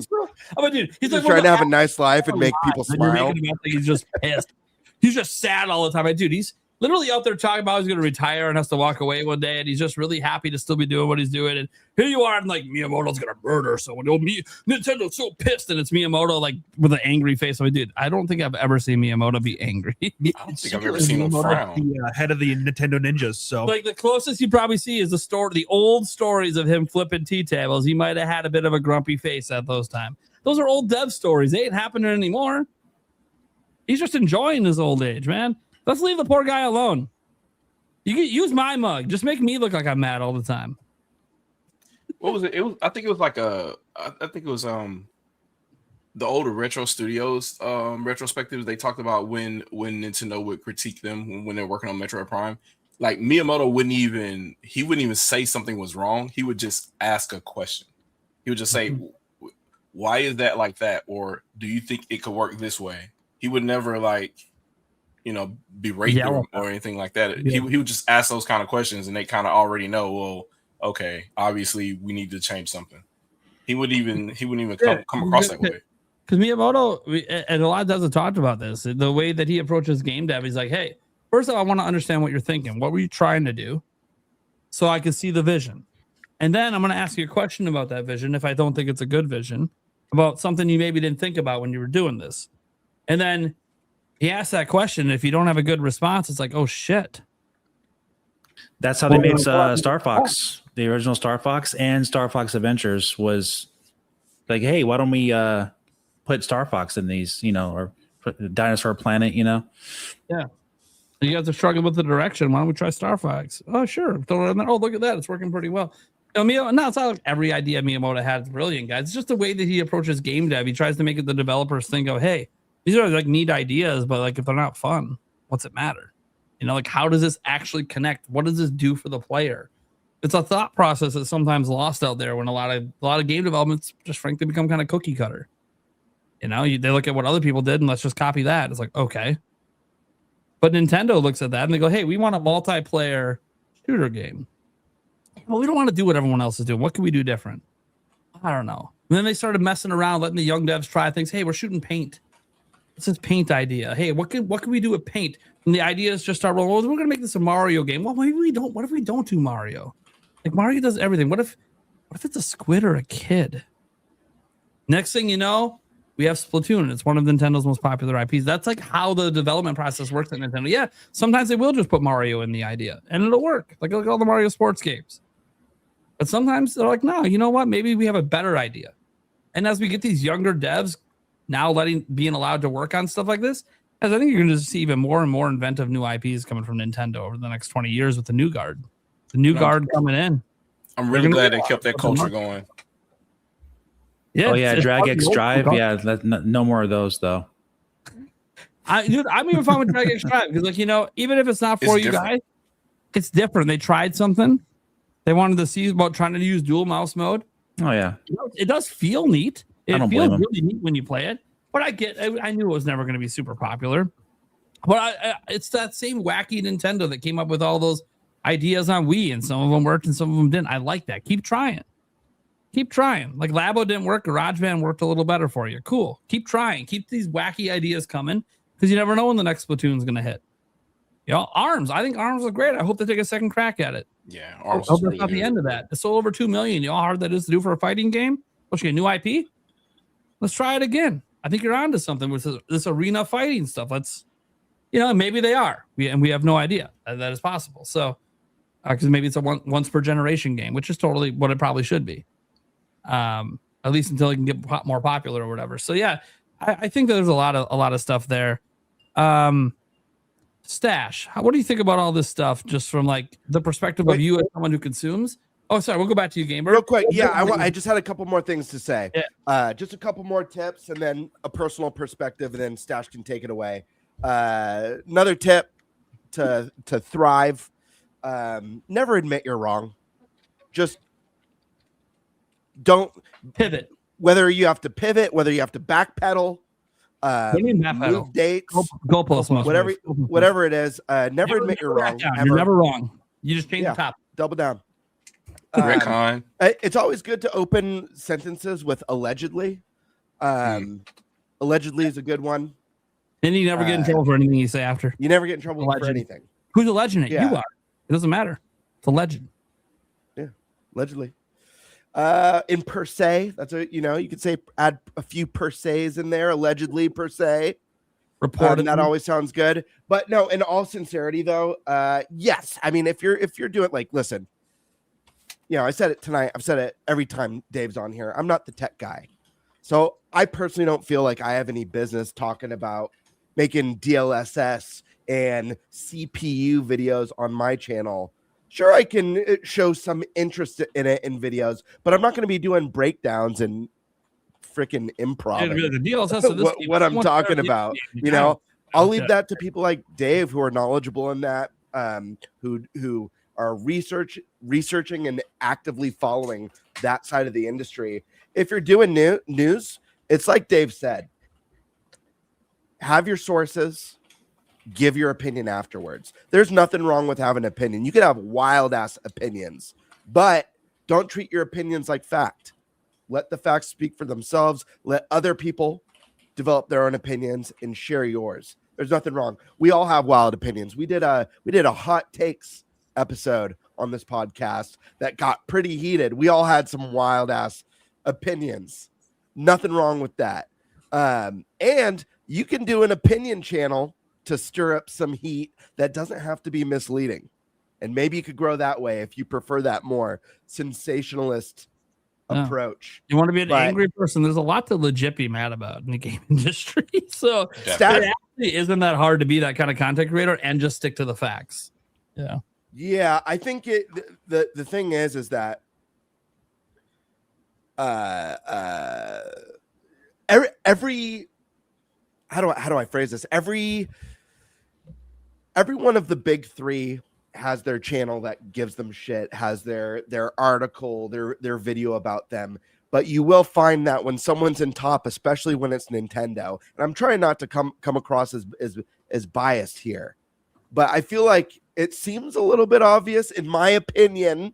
He's like trying to have a nice life and make people smile. He's just pissed. He's just sad all the time. Dude, he's literally out there talking about he's going to retire and has to walk away one day, and he's just really happy to still be doing what he's doing. And here you are, and like Miyamoto's going to murder someone. Nintendo's so pissed, and it's Miyamoto like with an angry face. I'm like, dude, I don't think I've ever seen Miyamoto be angry. I don't think I've ever seen him frown. The head of the Nintendo Ninjas. So like the closest you probably see is the old stories of him flipping tea tables. He might have had a bit of a grumpy face at those times. Those are old dev stories. They ain't happening anymore. He's just enjoying his old age, man. Let's leave the poor guy alone. You can use my mug. Just make me look like I'm mad all the time. What was it? I think it was the older Retro Studios retrospectives. They talked about when Nintendo would critique them when they're working on Metroid Prime. Like Miyamoto wouldn't even say something was wrong. He would just ask a question. He would just say, "Why is that like that?" Or "Do you think it could work this way?" He would never berate them or anything like that. Yeah. He would just ask those kind of questions, and they kind of already know. Well, okay, obviously we need to change something. He wouldn't even come across that way. Because Miyamoto and a lot of devs have talked about this. The way that he approaches game dev, he's like, "Hey, first of all, I want to understand what you're thinking. What were you trying to do, so I can see the vision, and then I'm going to ask you a question about that vision. If I don't think it's a good vision, about something you maybe didn't think about when you were doing this, and then." He asked that question. If you don't have a good response, it's like, oh shit. That's how they made Star Fox. The original Star Fox and Star Fox Adventures was like, hey, why don't we put Star Fox in these, or put Dinosaur Planet, Yeah. You guys are struggling with the direction. Why don't we try Star Fox? Oh, sure. Throw it in there. Oh, look at that. It's working pretty well. No, it's not like every idea Miyamoto had is brilliant, guys. It's just the way that he approaches game dev. He tries to make it the developers think of, hey, these are like neat ideas, but like if they're not fun, what's it matter? Like how does this actually connect? What does this do for the player? It's a thought process that's sometimes lost out there when a lot of game developments just frankly become kind of cookie cutter. They look at what other people did and let's just copy that. It's like, okay. But Nintendo looks at that and they go, hey, we want a multiplayer shooter game. Well, we don't want to do what everyone else is doing. What can we do different? I don't know. And then they started messing around, letting the young devs try things. Hey, we're shooting paint. What's this paint idea? Hey, what can we do with paint? And the ideas just start rolling. Well, we're gonna make this a Mario game. Well, maybe we don't. What if we don't do Mario? Like Mario does everything. What if it's a squid or a kid? Next thing you know, we have Splatoon. It's one of Nintendo's most popular IPs. That's like how the development process works at Nintendo. Yeah, sometimes they will just put Mario in the idea, and it'll work. Like look at all the Mario sports games. But sometimes they're like, no, you know what? Maybe we have a better idea. And as we get these younger devs now being allowed to work on stuff like this, as I think you're going to see even more and more inventive new IPs coming from Nintendo over the next 20 years with the new guard. The new guard coming in. I'm really glad they kept that culture going. Yeah. Oh yeah, Drag X Drive. Yeah, no more of those though. I'm even fine with Drag X Drive because, even if it's not for you guys, it's different. They tried something. They wanted to see about trying to use dual mouse mode. Oh yeah, it does feel neat. It feels really neat when you play it. But I knew it was never going to be super popular. But it's that same wacky Nintendo that came up with all those ideas on Wii, and some of them worked and some of them didn't. I like that. Keep trying. Like Labo didn't work. GarageBand worked a little better for you. Cool. Keep trying. Keep these wacky ideas coming because you never know when the next Splatoon's going to hit. ARMS. I think ARMS is great. I hope they take a second crack at it. Yeah, ARMS. I hope that's not the end of that. It's sold over 2 million. You know how hard that is to do for a fighting game? Especially a new IP? Let's try it again. I think you're onto something with this arena fighting stuff. Let's, maybe they are. We have no idea that is possible. So, because maybe it's a once per generation game, which is totally what it probably should be. At least until it can get more popular or whatever. So yeah, I think there's a lot of stuff there. Stash, what do you think about all this stuff just from like the perspective of you as someone who consumes? Oh, sorry, we'll go back to you, Gamer. Real quick. Yeah, I just had a couple more things to say. Yeah. Just a couple more tips and then a personal perspective, and then Stash can take it away. Another tip to thrive. Never admit you're wrong. Just don't pivot. Whether you have to pivot, whether you have to backpedal, move dates, goalpost, whatever it is. Never admit you're wrong. You're never wrong. You just change the top. Double down. Retcon. It's always good to open sentences with allegedly. Allegedly is a good one. Then you never get in trouble for anything you say after. You never get in trouble for anything. Who's alleging it? Yeah. You are. It doesn't matter. It's a legend. Yeah, allegedly. In per se, that's you could say add a few per se's in there. Allegedly per se. Reported. That always sounds good. But no, in all sincerity though, yes. I mean, if you're doing listen. I said it tonight. I've said it every time Dave's on here. I'm not the tech guy. So I personally don't feel like I have any business talking about making DLSS and CPU videos on my channel. Sure, I can show some interest in it in videos, but I'm not going to be doing breakdowns and freaking improv. The DLSS what I'm talking about. I'll leave that to people like Dave who are knowledgeable in that, who are researching and actively following that side of the industry. If you're doing news, it's like Dave said, have your sources, give your opinion afterwards. There's nothing wrong with having an opinion. You could have wild ass opinions, but don't treat your opinions like fact. Let the facts speak for themselves. Let other people develop their own opinions and share yours. There's nothing wrong. We all have wild opinions. We did a hot takes episode on this podcast that got pretty heated. We all had some wild ass opinions. Nothing wrong with that. And you can do an opinion channel to stir up some heat that doesn't have to be misleading. And maybe you could grow that way if you prefer that more sensationalist approach. You want to be an angry person? There's a lot to legit be mad about in the game industry. So it actually isn't that hard to be that kind of content creator and just stick to the facts. Yeah. Yeah, I think the thing is that every how do I phrase this? Every one of the big three has their channel that gives them shit, has their article, their video about them. But you will find that when someone's in top, especially when it's Nintendo, and I'm trying not to come across as biased here, but I feel like it seems a little bit obvious, in my opinion.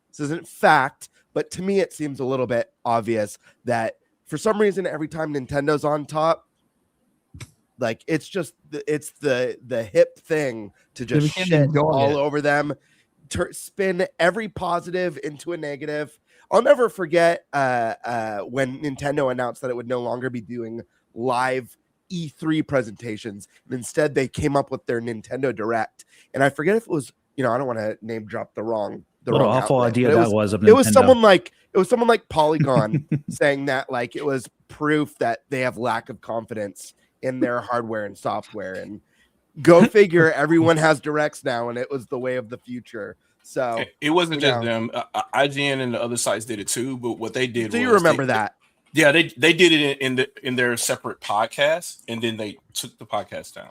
This isn't fact, but to me, it seems a little bit obvious that for some reason, every time Nintendo's on top, like it's the hip thing to just shit all over them, spin every positive into a negative. I'll never forget when Nintendo announced that it would no longer be doing live E3 presentations, and instead they came up with their Nintendo Direct. And I forget if it was, I don't want to name drop the wrong. What an awful outlet, idea that was of Nintendo. It was someone like Polygon saying that like it was proof that they have lack of confidence in their hardware and software. And go figure, everyone has Directs now, and it was the way of the future. So it wasn't just them. IGN and the other sites did it too. But what they did, do you remember that? Yeah, they did it in their separate podcast, and then they took the podcast down.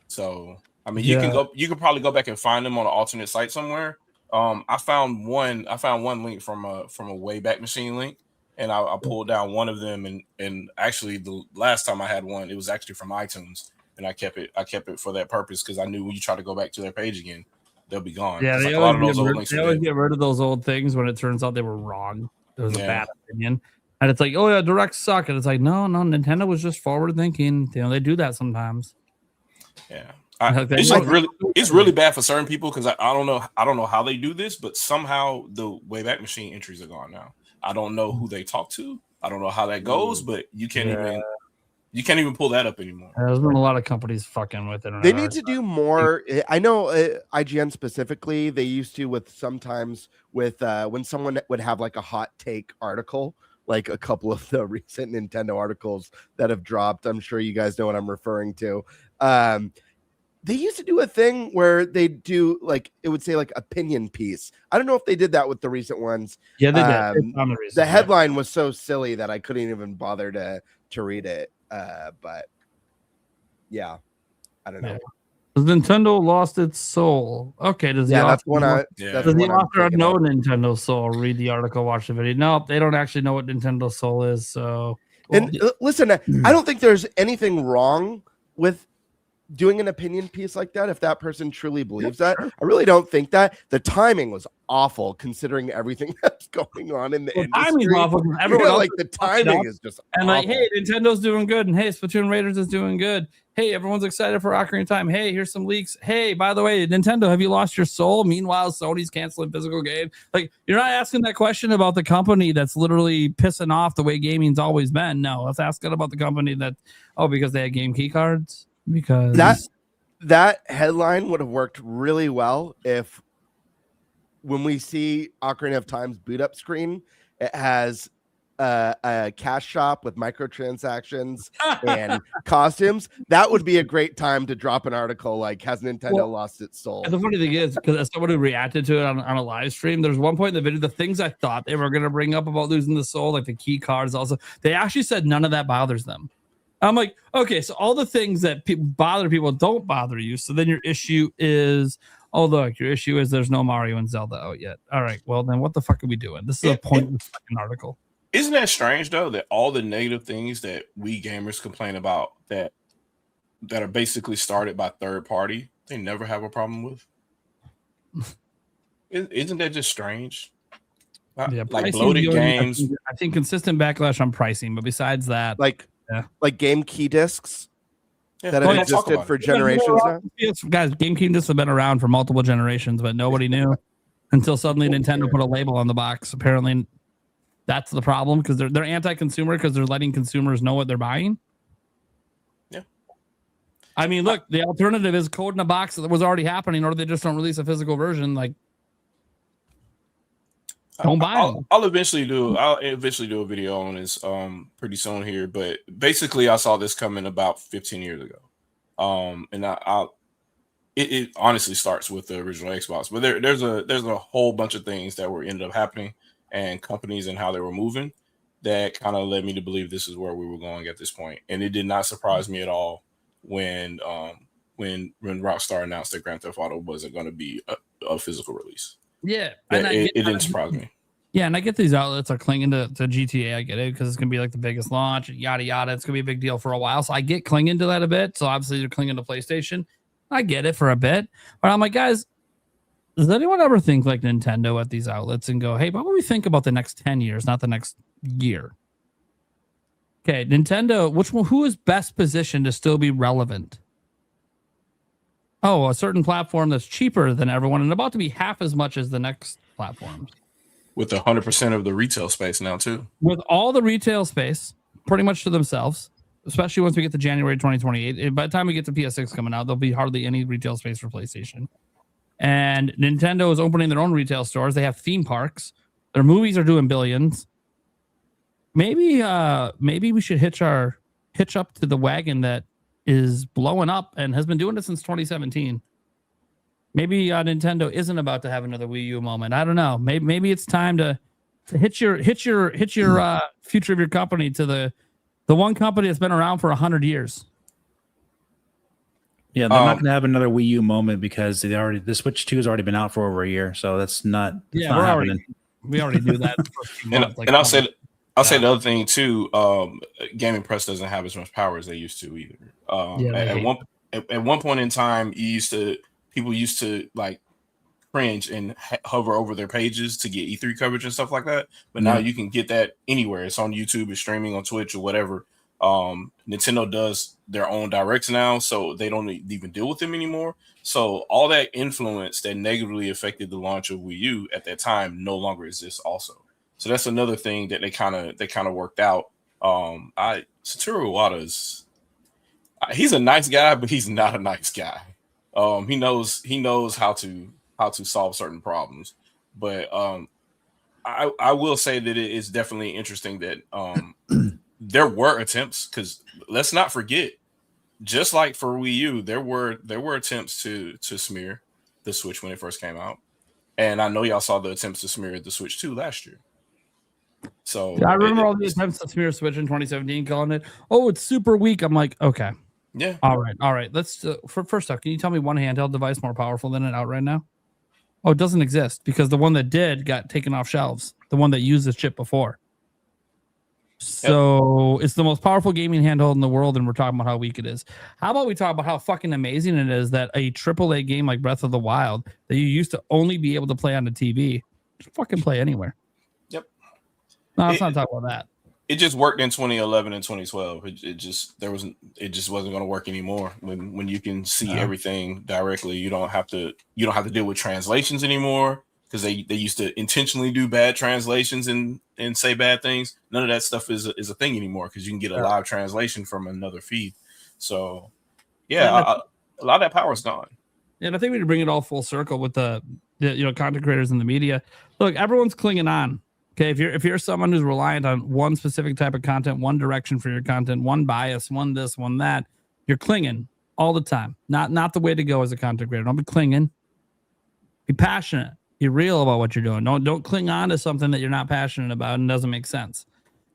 So I mean, you can probably go back and find them on an alternate site somewhere. I found one link from a Wayback Machine link, and I pulled down one of them, and actually the last time I had one, it was actually from iTunes, and I kept it for that purpose, because I knew when you try to go back to their page again, they'll be gone. Yeah, they always get rid of those old things when it turns out they were wrong. It was a bad opinion, and it's like, oh yeah, Directs suck, and it's like, no, Nintendo was just forward thinking. They do that sometimes. Yeah. It's really bad for certain people, because I don't know how they do this, but somehow the Wayback Machine entries are gone now. I don't know who they talk to. I don't know how that goes, but you can't even pull that up anymore. There's been a lot of companies fucking with it. They need to do more. I know IGN specifically, they used to with when someone would have like a hot take article, like a couple of the recent Nintendo articles that have dropped. I'm sure you guys know what I'm referring to. They used to do a thing where they do like, it would say like opinion piece. I don't know if they did that with the recent ones. Yeah, they did. The headline was so silly that I couldn't even bother to read it. But yeah, I don't know. Has Nintendo lost its soul? Okay, does the author know Nintendo soul? Read the article, watch the video. No, they don't actually know what Nintendo soul is. So, listen, I don't think there's anything wrong with doing an opinion piece like that if that person truly believes that. Sure. I really don't think that. The timing was awful considering everything that's going on in the industry. Timing's awful. Everyone like the timing is just and awful. Like, hey, Nintendo's doing good, and hey, Splatoon Raiders is doing good. Hey, everyone's excited for Ocarina of Time. Hey, here's some leaks. Hey, by the way, Nintendo, have you lost your soul? Meanwhile, Sony's canceling physical games. Like, you're not asking that question about the company that's literally pissing off the way gaming's always been. No, let's ask it about the company that, because they had game key cards. Because that headline would have worked really well if when we see Ocarina of Time's boot up screen, it has a cash shop with microtransactions and costumes. That would be a great time to drop an article like, has Nintendo lost its soul? And the funny thing is, because as someone who reacted to it on a live stream, there's one point in the video, the things I thought they were going to bring up about losing the soul, like the key cards also, they actually said none of that bothers them. I'm like, okay, so all the things that bother people don't bother you. So then your issue is, look, your issue is there's no Mario and Zelda out yet. All right, well then what the fuck are we doing? This is a pointless fucking article. Isn't that strange though, that all the negative things that we gamers complain about that are basically started by third party, they never have a problem with? Isn't that just strange? Yeah, like bloated games. I think consistent backlash on pricing, but besides that, like game key discs that have existed for generations now. Guys, game key discs have been around for multiple generations, but nobody knew until suddenly Nintendo put a label on the box. Apparently, that's the problem, because they're anti-consumer because they're letting consumers know what they're buying. Yeah, I mean, look, the alternative is code in a box that was already happening, or they just don't release a physical version. Like, don't buy them. I'll eventually do a video on this pretty soon here, but basically I saw this coming about 15 years ago. And it honestly starts with the original Xbox, but there's a whole bunch of things that ended up happening, and companies and how they were moving, that kind of led me to believe this is where we were going at this point. And it did not surprise me at all when Rockstar announced that Grand Theft Auto wasn't going to be a physical release. Yeah, it didn't surprise me. Yeah, and I get these outlets are clinging to GTA. I get it because it's gonna be like the biggest launch, yada yada. It's gonna be a big deal for a while, so I get clinging to that a bit. So obviously they're clinging to PlayStation. I get it for a bit, but I'm like, guys, does anyone ever think like Nintendo at these outlets and go, hey, what would we think about the next 10 years, not the next year? Okay, Nintendo, who is best positioned to still be relevant? Oh, a certain platform that's cheaper than everyone and about to be half as much as the next platforms. With 100% of the retail space now, too. With all the retail space pretty much to themselves, especially once we get to January 2028. By the time we get to PS6 coming out, there'll be hardly any retail space for PlayStation. And Nintendo is opening their own retail stores. They have theme parks. Their movies are doing billions. Maybe we should hitch up to the wagon that is blowing up and has been doing it since 2017. Maybe Nintendo isn't about to have another Wii U moment. I don't know. Maybe it's time to hitch your future of your company to the one company that's been around for 100 years. Yeah, they're not going to have another Wii U moment because the Switch 2 has already been out for over a year, so that's not. We not happening. already knew that. And I'll say the other thing too. Gaming Press doesn't have as much power as they used to either. At one point in time, people used to like cringe and hover over their pages to get E3 coverage and stuff like that. But now you can get that anywhere. It's on YouTube, it's streaming on Twitch or whatever. Nintendo does their own directs now, so they don't even deal with them anymore. So all that influence that negatively affected the launch of Wii U at that time no longer exists also. So that's another thing that they kind of worked out. Satoru Iwata's he's a nice guy, but he's not a nice guy. He knows how to solve certain problems, but I will say that it is definitely interesting that there were attempts, because let's not forget, just like for Wii U, there were attempts to smear the Switch when it first came out, and I know y'all saw the attempts to smear the Switch 2 last year. So I remember all the attempts to smear Switch in 2017, calling it, oh, it's super weak. I'm like, okay. Yeah. All right. Let's first off, can you tell me one handheld device more powerful than it out right now? Oh, it doesn't exist because the one that did got taken off shelves. The one that used this chip before. So It's the most powerful gaming handheld in the world, and we're talking about how weak it is. How about we talk about how fucking amazing it is that a AAA game like Breath of the Wild that you used to only be able to play on the TV, just fucking play anywhere. Yep. No, let's not talk about that. It just worked in 2011 and 2012. It just wasn't going to work anymore. When you can see everything directly, you don't have to deal with translations anymore, because they used to intentionally do bad translations and say bad things. None of that stuff is a thing anymore, because you can get a live translation from another feed. So a lot of that power is gone. And I think we need to bring it all full circle with the content creators and the media. Look, everyone's clinging on. Okay, if you're someone who's reliant on one specific type of content, one direction for your content, one bias, one this, one that, you're clinging all the time. Not the way to go as a content creator. Don't be clinging. Be passionate. Be real about what you're doing. Don't cling on to something that you're not passionate about and doesn't make sense.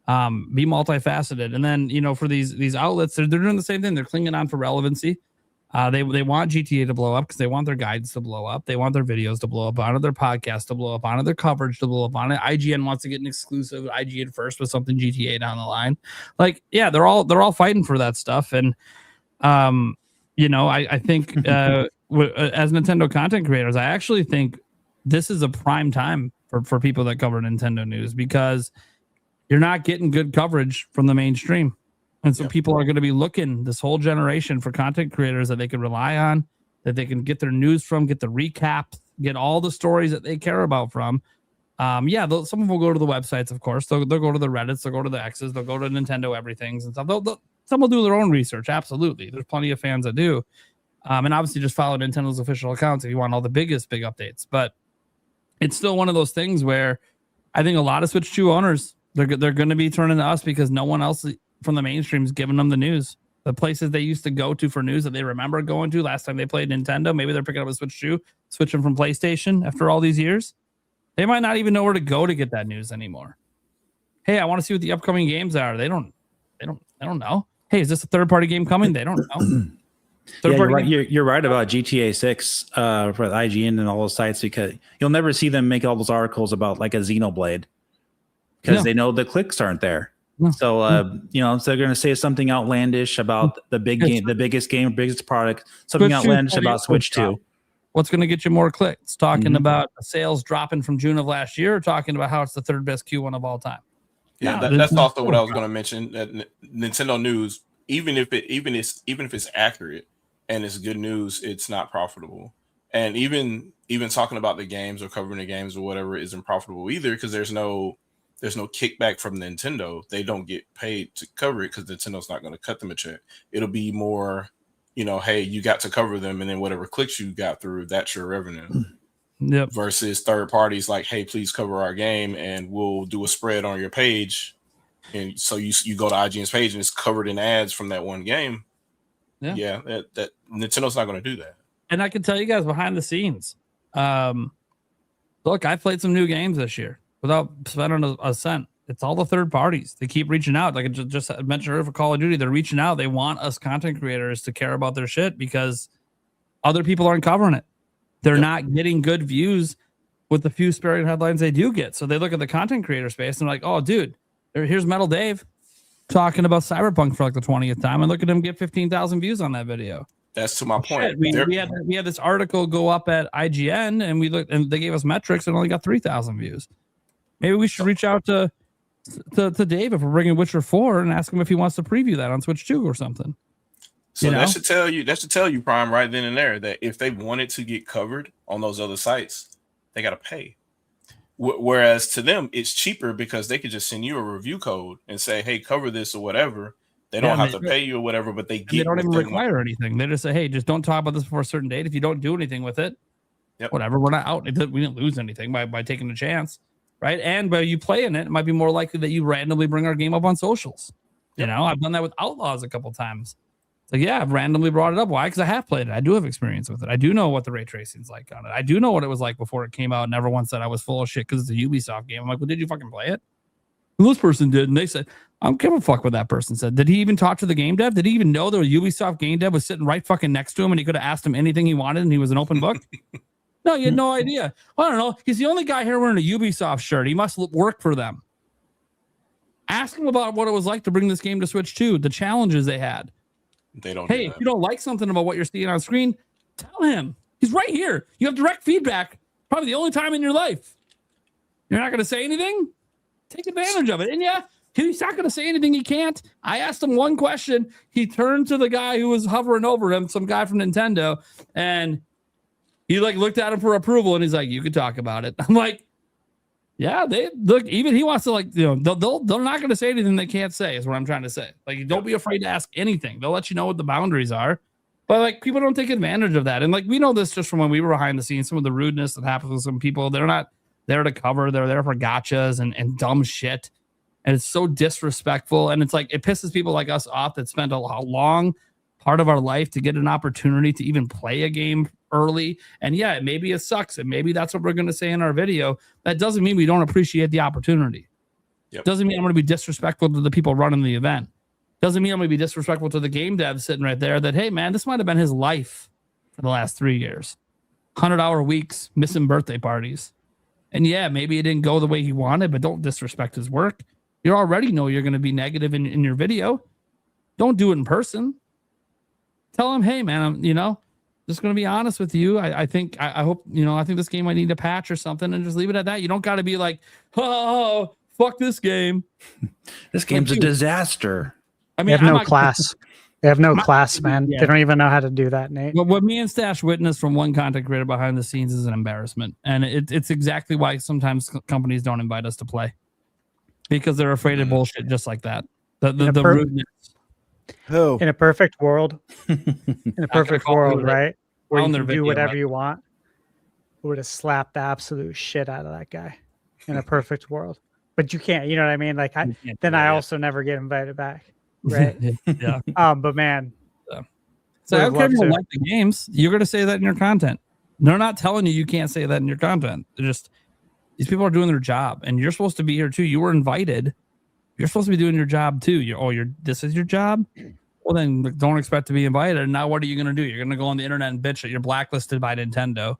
Be multifaceted. And then, for these outlets, they're doing the same thing. They're clinging on for relevancy. They want GTA to blow up because they want their guides to blow up. They want their videos to blow up, onto their podcast to blow up, onto their coverage to blow up, on it. IGN wants to get an exclusive IGN first with something GTA down the line. Like, yeah, they're all fighting for that stuff. And I think as Nintendo content creators, I actually think this is a prime time for people that cover Nintendo news, because you're not getting good coverage from the mainstream. And so people are going to be looking this whole generation for content creators that they can rely on, that they can get their news from, get the recaps, get all the stories that they care about from. Some of them will go to the websites, of course. They'll go to the Reddits, they'll go to the X's, they'll go to Nintendo everythings and stuff. Some will do their own research, absolutely. There's plenty of fans that do. And obviously just follow Nintendo's official accounts if you want all the big updates. But it's still one of those things where I think a lot of Switch 2 owners, they're going to be turning to us because no one else from the mainstream is giving them the news. The places they used to go to for news that they remember going to last time they played Nintendo, maybe they're picking up a Switch 2, switching from PlayStation after all these years. They might not even know where to go to get that news anymore. Hey, I want to see what the upcoming games are. They don't know. Hey, is this a third-party game coming? They don't know. You're right. You're right about GTA 6 for the IGN and all those sites, because you'll never see them make all those articles about like a Xenoblade because they know the clicks aren't there. So so they're going to say something outlandish about the big game, the biggest game, biggest product, something outlandish about Switch 2. What's going to get you more clicks? Talking about sales dropping from June of last year, or talking about how it's the third best Q1 of all time? Yeah, that's also what I was going to mention. That Nintendo news, even if it's accurate and it's good news, it's not profitable. And even talking about the games or covering the games or whatever isn't profitable either, because there's no kickback from Nintendo. They don't get paid to cover it because Nintendo's not going to cut them a check. It'll be more, hey, you got to cover them, and then whatever clicks you got through, that's your revenue. Yep. Versus third parties like, hey, please cover our game, and we'll do a spread on your page. And so you go to IGN's page and it's covered in ads from that one game. Yeah, that Nintendo's not going to do that. And I can tell you guys behind the scenes. Look, I played some new games this year without spending a cent. It's all the third parties. They keep reaching out. Like I just mentioned earlier for Call of Duty, they're reaching out. They want us content creators to care about their shit because other people aren't covering it. They're not getting good views with the few sparing headlines they do get. So they look at the content creator space and they're like, oh, dude, here's Metal Dave talking about Cyberpunk for like the 20th time, and look at him get 15,000 views on that video. That's to my point. We had this article go up at IGN, and we looked, and they gave us metrics and only got 3,000 views. Maybe we should reach out to Dave if we're bringing Witcher 4 and ask him if he wants to preview that on Switch 2 or something. So that should tell you, Prime, right then and there, that if they wanted to get covered on those other sites, they got to pay. Whereas to them, it's cheaper because they could just send you a review code and say, hey, cover this or whatever. They don't have to pay you or whatever, but they don't even require anything. They just say, hey, just don't talk about this before a certain date. If you don't do anything with it, whatever, we're not out. We didn't lose anything by taking a chance, right? And by you playing it, it might be more likely that you randomly bring our game up on socials. I've done that with Outlaws a couple times. It's like, I've randomly brought it up. Why? Because I have played it. I do have experience with it. I do know what the ray tracing's like on it. I do know what it was like before it came out, and everyone said I was full of shit because it's a Ubisoft game. I'm like, well, did you fucking play it? Well, this person did, and they said, I don't give a fuck what that person said. Did he even talk to the game dev? Did he even know the Ubisoft game dev was sitting right fucking next to him, and he could have asked him anything he wanted, and he was an open book? No, you had no idea. Well, I don't know. He's the only guy here wearing a Ubisoft shirt. He must work for them. Ask him about what it was like to bring this game to Switch 2, the challenges they had. They don't. Hey, if you don't like something about what you're seeing on screen, tell him. He's right here. You have direct feedback. Probably the only time in your life. You're not going to say anything? Take advantage of it. And he's not going to say anything he can't. I asked him one question. He turned to the guy who was hovering over him, some guy from Nintendo, and he looked at him for approval, and he's like, you can talk about it. I'm like, yeah, they look, even he wants to they're not going to say anything they can't say is what I'm trying to say. Like, don't be afraid to ask anything. They'll let you know what the boundaries are, but people don't take advantage of that. And we know this just from when we were behind the scenes, some of the rudeness that happens with some people. They're not there to cover. They're there for gotchas and dumb shit. And it's so disrespectful. And it's like, it pisses people like us off that spent a long part of our life to get an opportunity to even play a game early. And maybe it sucks, and maybe that's what we're going to say in our video. That doesn't mean we don't appreciate the opportunity. Doesn't mean I'm going to be disrespectful to the people running the event. Doesn't mean I'm going to be disrespectful to the game dev sitting right there that, hey man, this might have been his life for the last 3 years. 100-hour weeks, missing birthday parties. And maybe it didn't go the way he wanted, but don't disrespect his work. You already know you're going to be negative in your video. Don't do it in person. Tell him, hey man, I'm just going to be honest with you. I hope, I think this game might need a patch or something, and just leave it at that. You don't got to be like, oh, fuck this game. This game's a disaster. I mean, they have no class. They have no class, man. They don't even know how to do that, Nate. Well, what me and Stash witnessed from one content creator behind the scenes is an embarrassment. And it's exactly why sometimes companies don't invite us to play. Because they're afraid of bullshit just like that. The rudeness. Who? In a perfect world, right? Where you can do whatever you want, we would have slapped the absolute shit out of that guy in a perfect world. But you can't, you know what I mean? Like, I also never get invited back, right? But man, so I don't care if you don't like the games. You're going to say that in your content. They're not telling you can't say that in your content. They're just These people are doing their job, and you're supposed to be here too. You were invited. You're supposed to be doing your job too. This is your job. Well, then don't expect to be invited. And now what are you going to do? You're going to go on the internet and bitch that you're blacklisted by Nintendo.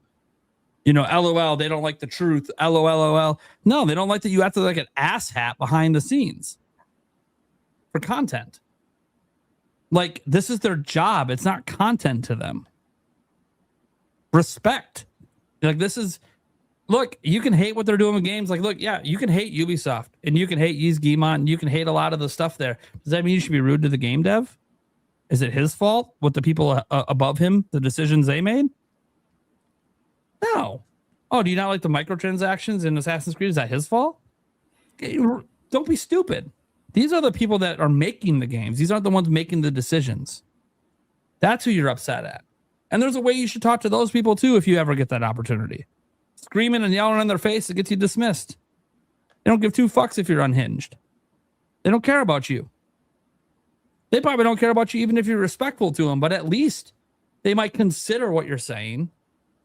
LOL, they don't like the truth. LOL. No, they don't like that you have to like an asshat behind the scenes for content. Like, this is their job. It's not content to them. Respect. Like, look, you can hate what they're doing with games. Like, look, yeah, you can hate Ubisoft and you can hate Yves Guillemot and you can hate a lot of the stuff there. Does that mean you should be rude to the game dev? Is it his fault with the people above him, the decisions they made? No. Oh, do you not like the microtransactions in Assassin's Creed? Is that his fault? Don't be stupid. These are the people that are making the games. These aren't the ones making the decisions. That's who you're upset at. And there's a way you should talk to those people too if you ever get that opportunity. Screaming and yelling in their face, it gets you dismissed. They don't give two fucks if you're unhinged. They don't care about you. They probably don't care about you even if you're respectful to them, but at least they might consider what you're saying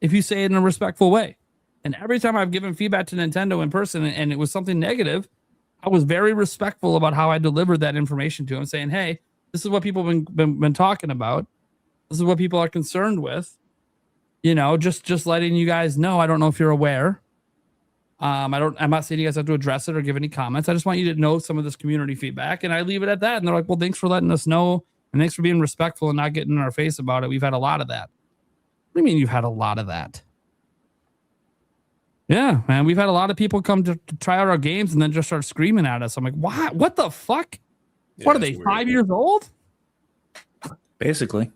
if you say it in a respectful way. And every time I've given feedback to Nintendo in person and it was something negative, I was very respectful about how I delivered that information to them, saying, hey, this is what people have been talking about. This is what people are concerned with. Just letting you guys know. I don't know if you're aware. I'm not saying you guys have to address it or give any comments. I just want you to know some of this community feedback, and I leave it at that. And they're like, well, thanks for letting us know, and thanks for being respectful and not getting in our face about it. We've had a lot of that. What do you mean you've had a lot of that? Yeah, man, we've had a lot of people come to try out our games and then just start screaming at us. I'm like, what the fuck? Yeah, what are they, weird. 5 years old? Basically.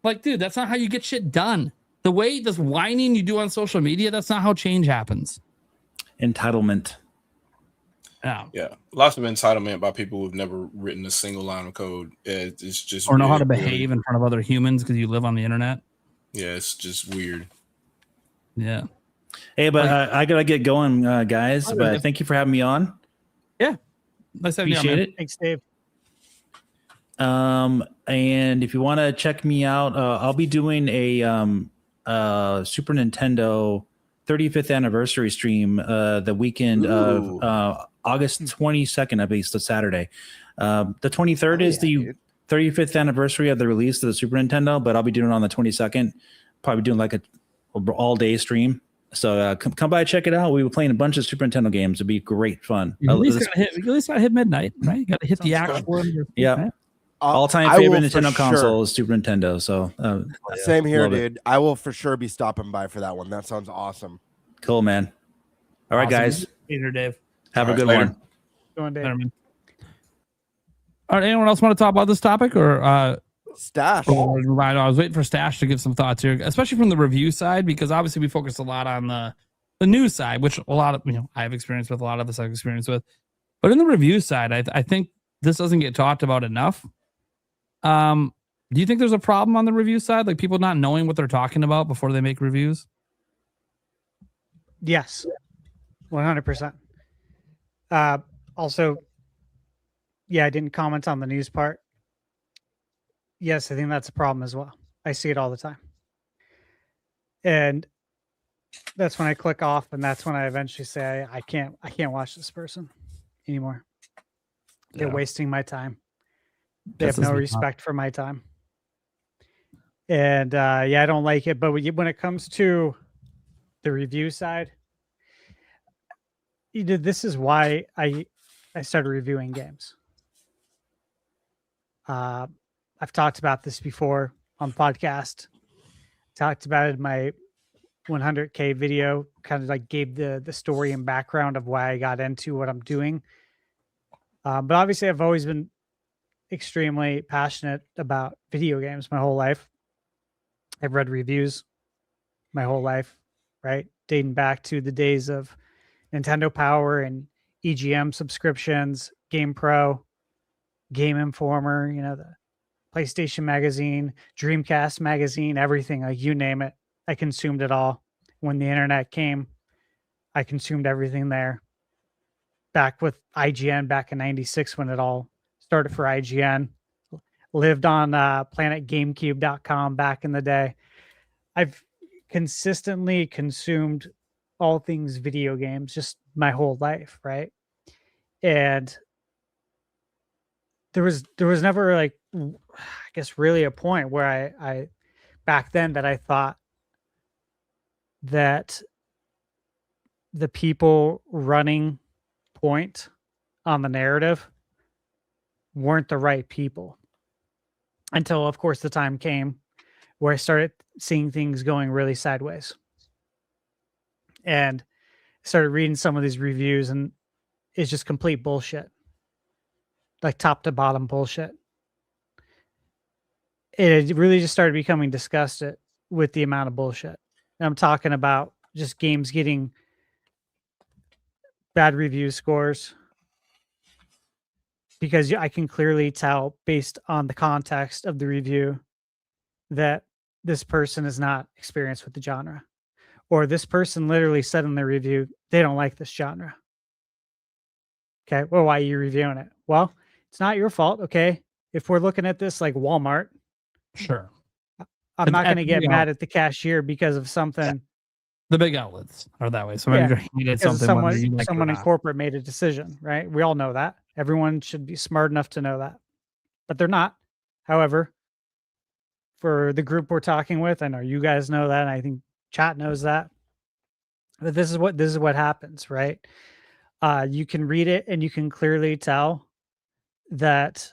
Like, dude, that's not how you get shit done. The way this whining you do on social media, that's not how change happens. Entitlement. Yeah, lots of entitlement by people who've never written a single line of code. It's just or know how to weird. behave in front of other humans because you live on the internet. Yeah, it's just weird. Yeah. Hey, but I gotta get going, guys. Okay. But thank you for having me on. Yeah, nice having you on, Appreciate man. it. Thanks, Dave. And if you want to check me out, I'll be doing a Super Nintendo 35th anniversary stream the weekend of August 22nd, I believe it's the Saturday. The 23rd is the 35th anniversary of the release of the Super Nintendo, but I'll be doing it on the 22nd. Probably doing like a all-day stream. So come by, check it out. We were playing a bunch of Super Nintendo games. It'd be great fun. You at least gotta hit midnight, right? You gotta hit the actual. Yeah. All-time favorite Nintendo console is Super Nintendo. So same here, love it. dude. I will for sure be stopping by for that one. That sounds awesome. Cool, man. All right, guys. Peter, Dave. Have a good one. Go on, Dave. All right, anyone else want to talk about this topic or Stash? Right, I was waiting for Stash to give some thoughts here, especially from the review side, because obviously we focus a lot on the news side, which a lot of I have experience with, a lot of us have experience with. But in the review side, I think this doesn't get talked about enough. Do you think there's a problem on the review side, like people not knowing what they're talking about before they make reviews? Yes, 100%. Also, yeah, I didn't comment on the news part. Yes, I think that's a problem as well. I see it all the time. And that's when I click off, and that's when I eventually say I can't watch this person anymore. They're wasting my time. They have no respect for my time. And I don't like it. But when it comes to the review side, this is why I started reviewing games. I've talked about this before on podcast. Talked about it in my 100K video, kind of like gave the story and background of why I got into what I'm doing. But obviously I've always been extremely passionate about video games my whole life. I've read reviews my whole life, right? Dating back to the days of Nintendo Power and EGM subscriptions, Game Pro, Game Informer, the PlayStation Magazine, Dreamcast Magazine, everything, like you name it. I consumed it all. When the internet came, I consumed everything there. Back with IGN back in 96 when it all started for IGN. Lived on planetgamecube.com back in the day. I've consistently consumed all things video games just my whole life, right? And there was never like, I guess, really a point where I back then that I thought that the people running point on the narrative weren't the right people, until of course the time came where I started seeing things going really sideways and started reading some of these reviews, and it's just complete bullshit, like top to bottom bullshit. It really just started becoming disgusted with the amount of bullshit. And I'm talking about just games getting bad review scores because I can clearly tell based on the context of the review that this person is not experienced with the genre, or this person literally said in their review they don't like this genre. Okay, well, why are you reviewing it? Well, it's not your fault. Okay, if we're looking at this like Walmart, Sure, I'm not going to get mad at the cashier because of something. The big outlets are that way. Somebody hated something. Someone in corporate made a decision, right? We all know that. Everyone should be smart enough to know that, but they're not. However, for the group we're talking with, I know you guys know that, and I think chat knows that. But this is what happens, right? You can read it and you can clearly tell that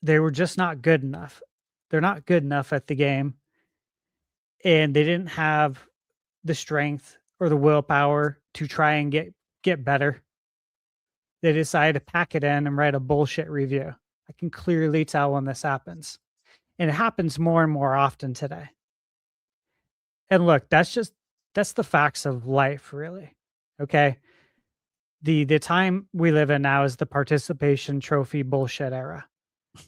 they were just not good enough. They're not good enough at the game, and they didn't have the strength or the willpower to try and get better. They decided to pack it in and write a bullshit review. I can clearly tell when this happens, and it happens more and more often today. And look, that's the facts of life, really. Okay. The time we live in now is the participation trophy bullshit era.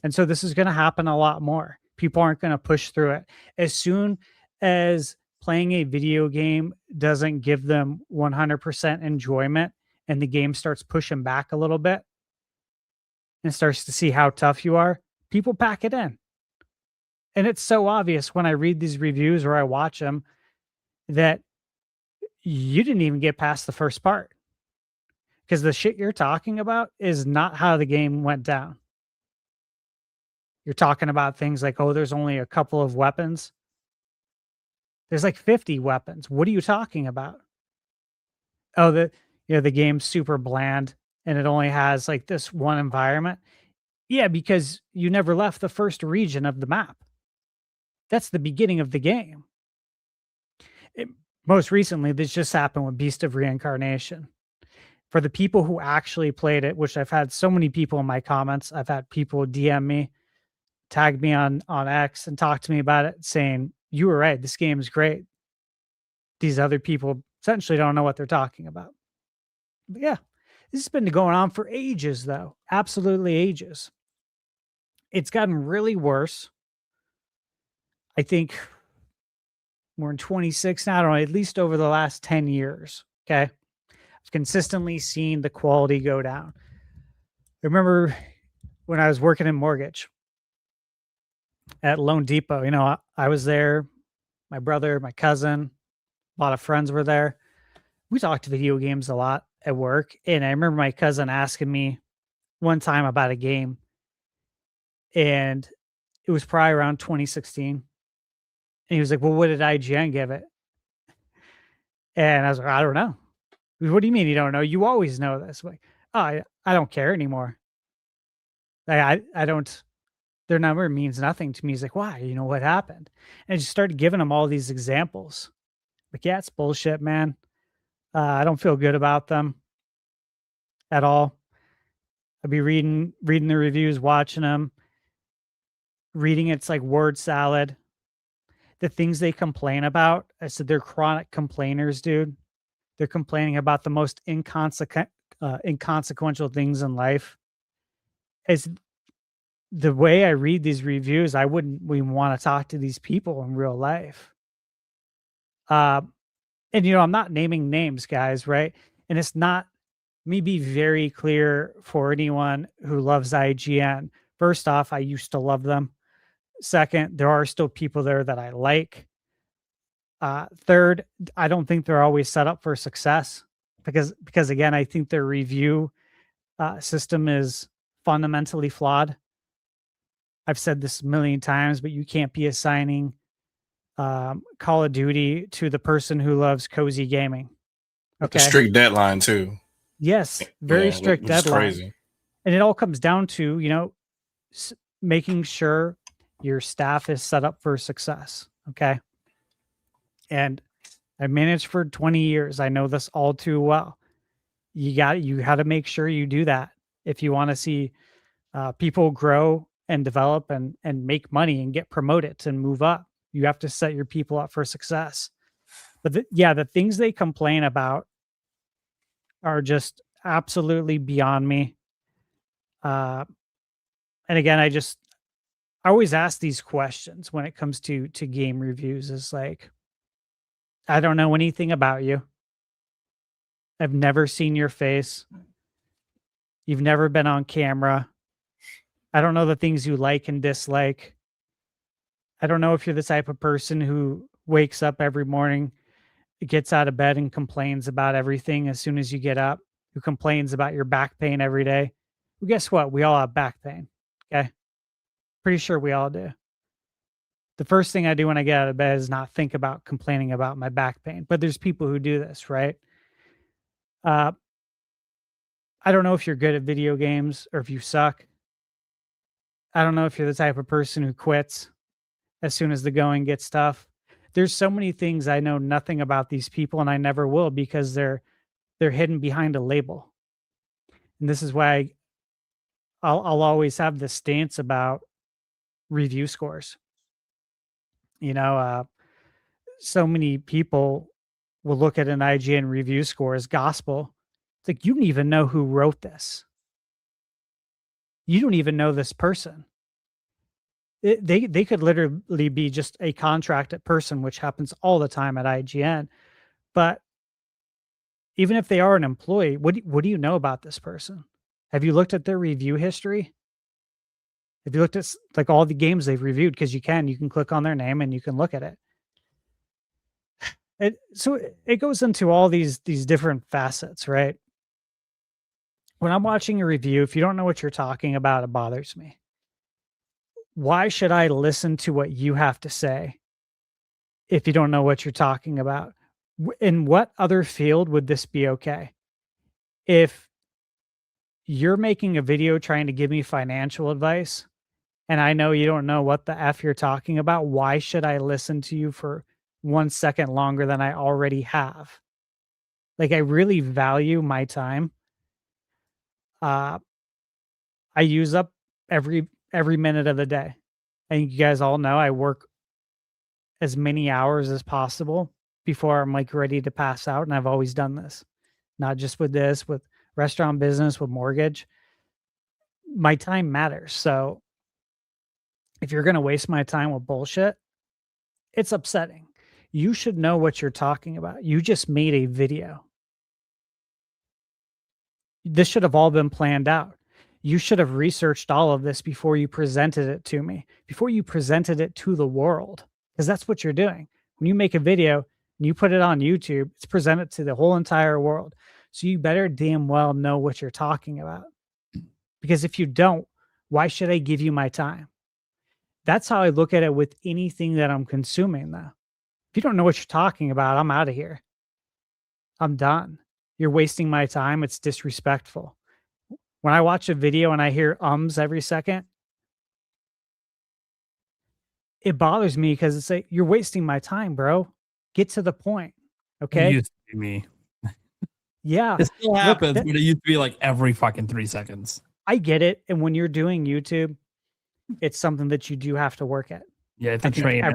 And so this is going to happen a lot more. People aren't going to push through it. As soon as playing a video game doesn't give them 100% enjoyment and the game starts pushing back a little bit and starts to see how tough you are, people pack it in. And it's so obvious when I read these reviews or I watch them that you didn't even get past the first part, because the shit you're talking about is not how the game went down. You're talking about things like, oh, there's only a couple of weapons. There's like 50 weapons. What are you talking about? Oh, the game's super bland and it only has like this one environment. Yeah, because you never left the first region of the map. That's the beginning of the game. Most recently, this just happened with Beast of Reincarnation. For the people who actually played it, which I've had so many people in my comments, I've had people DM me, tag me on X and talk to me about it, saying, you were right, this game is great. These other people essentially don't know what they're talking about. But yeah, this has been going on for ages, though. Absolutely ages. It's gotten really worse. I think we're in 26 now, I don't know, at least over the last 10 years. Okay. I've consistently seen the quality go down. I remember when I was working in mortgage at Loan Depot, you know, I was there, my brother, my cousin, a lot of friends were there. We talked video games a lot at work. And I remember my cousin asking me one time about a game, and it was probably around 2016. And he was like, well, what did IGN give it? And I was like, I don't know. What do you mean you don't know? You always know this. I'm like, oh, I don't care anymore. I don't, their number means nothing to me. He's like, why? You know what happened? And I just started giving him all these examples. Like, yeah, it's bullshit, man. I don't feel good about them at all. I'd be reading the reviews, watching them, reading it's like word salad. The things they complain about, I said they're chronic complainers, dude. They're complaining about the most inconsequential things in life. It's the way I read these reviews, I wouldn't even want to talk to these people in real life. And you know, I'm not naming names, guys, right? And it's not, me be very clear for anyone who loves IGN. First off, I used to love them. Second, there are still people there that I like. Third, I don't think they're always set up for success because again, I think their review system is fundamentally flawed. I've said this a million times, but you can't be assigning Call of Duty to the person who loves cozy gaming. Okay. A strict deadline too. Yes, very strict deadline. Crazy. And it all comes down to, you know, making sure your staff is set up for success. Okay. And I managed for 20 years. I know this all too well. You got to make sure you do that if you want to see people grow and develop and make money and get promoted and move up. You have to set your people up for success. But the things they complain about are just absolutely beyond me. And again, I always ask these questions when it comes to game reviews. Is like, I don't know anything about you. I've never seen your face. You've never been on camera. I don't know the things you like and dislike. I don't know if you're the type of person who wakes up every morning, gets out of bed and complains about everything as soon as you get up, who complains about your back pain every day. Well, guess what? We all have back pain. Okay. Pretty sure we all do. The first thing I do when I get out of bed is not think about complaining about my back pain, but there's people who do this, right? I don't know if you're good at video games or if you suck. I don't know if you're the type of person who quits as soon as the going gets tough. There's so many things I know nothing about these people, and I never will because they're hidden behind a label. And this is why I'll always have this stance about review scores. You know, so many people will look at an IGN review score as gospel. It's like, you don't even know who wrote this. You don't even know this person. They could literally be just a contracted person, which happens all the time at IGN. But even if they are an employee, what do you know about this person? Have you looked at their review history? Have you looked at like all the games they've reviewed? Because you can click on their name and you can look at it. So it goes into all these different facets, right? When I'm watching a review, if you don't know what you're talking about, it bothers me. Why should I listen to what you have to say if you don't know what you're talking about? In what other field would this be okay? If you're making a video trying to give me financial advice and I know you don't know what the F you're talking about, why should I listen to you for 1 second longer than I already have? Like, I really value my time. I use up every minute of the day. I think you guys all know I work as many hours as possible before I'm like ready to pass out. And I've always done this, not just with this, with restaurant business, with mortgage. My time matters. So if you're going to waste my time with bullshit, it's upsetting. You should know what you're talking about. You just made a video. This should have all been planned out. You should have researched all of this before you presented it to me, before you presented it to the world, because that's what you're doing. When you make a video and you put it on YouTube, it's presented to the whole entire world. So you better damn well know what you're talking about. Because if you don't, why should I give you my time? That's how I look at it with anything that I'm consuming, though. If you don't know what you're talking about, I'm out of here. I'm done. You're wasting my time. It's disrespectful. When I watch a video and I hear ums every second, it bothers me because it's like, you're wasting my time, bro. Get to the point. Okay. It used to be me. Yeah. It still happens, but it used to be like every fucking 3 seconds. I get it. And when you're doing YouTube, it's something that you do have to work at. Yeah, it's a train.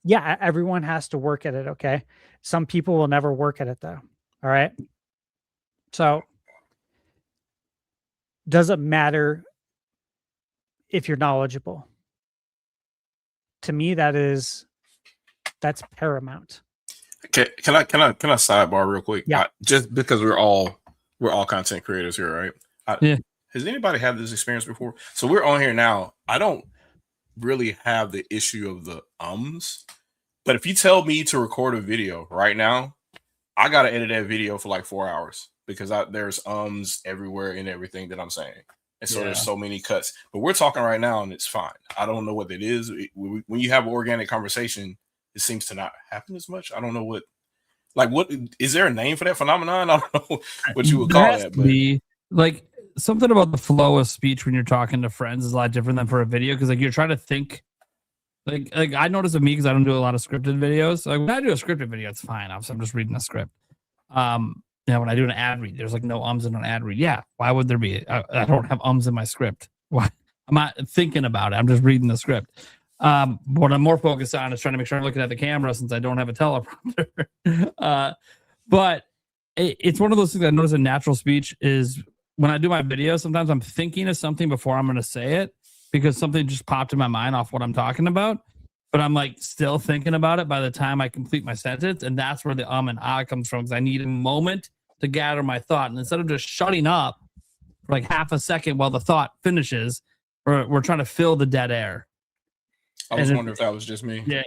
Yeah, everyone has to work at it, okay? Some people will never work at it, though. All right? So, does it matter if you're knowledgeable? To me, that's paramount. Can I sidebar real quick? Yeah. Just because we're all content creators here, right? Yeah. Has anybody had this experience before? So we're on here now. I don't really have the issue of the ums, But if you tell me to record a video right now, I gotta edit that video for like 4 hours because there's everywhere in everything that I'm saying. And so there's so many cuts. But we're talking right now and it's fine. I don't know what it is. When you have an organic conversation, it seems to not happen as much. I don't know what is there a name for that phenomenon? I don't know what you would call that. But like something about the flow of speech when you're talking to friends is a lot different than for a video because like you're trying to think. Like I notice with me because I don't do a lot of scripted videos. Like when I do a scripted video, it's fine. I'm just reading a script. When I do an ad read, there's like no ums in an ad read. Yeah, why would there be? I don't have ums in my script. Why? I'm not thinking about it. I'm just reading the script. What I'm more focused on is trying to make sure I'm looking at the camera since I don't have a teleprompter. But it's one of those things I notice in natural speech is when I do my video, sometimes I'm thinking of something before I'm going to say it because something just popped in my mind off what I'm talking about. But I'm like still thinking about it by the time I complete my sentence. And that's where the and ah comes from because I need a moment to gather my thought. And instead of just shutting up for like half a second while the thought finishes, we're trying to fill the dead air. I was wondering if that was just me. Yeah,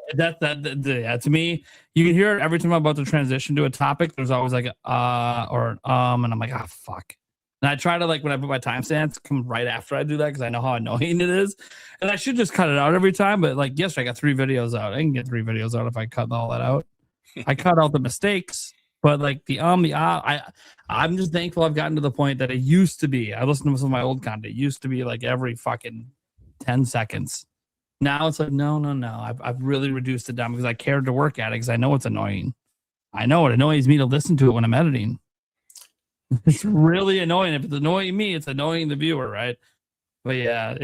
to me, you can hear it every time I'm about to transition to a topic. There's always like or and I'm like, fuck. And I try to like when I put my timestamps come right after I do that because I know how annoying it is. And I should just cut it out every time. But like yesterday, I got 3 videos out. I can get 3 videos out if I cut all that out. I cut out the mistakes. But like I'm just thankful I've gotten to the point that it used to be. I listened to some of my old content. It used to be like every fucking 10 seconds. Now it's like, no. I've really reduced it down because I cared to work at it because I know it's annoying. I know it annoys me to listen to it when I'm editing. It's really annoying. If it's annoying me, it's annoying the viewer, right? But yeah,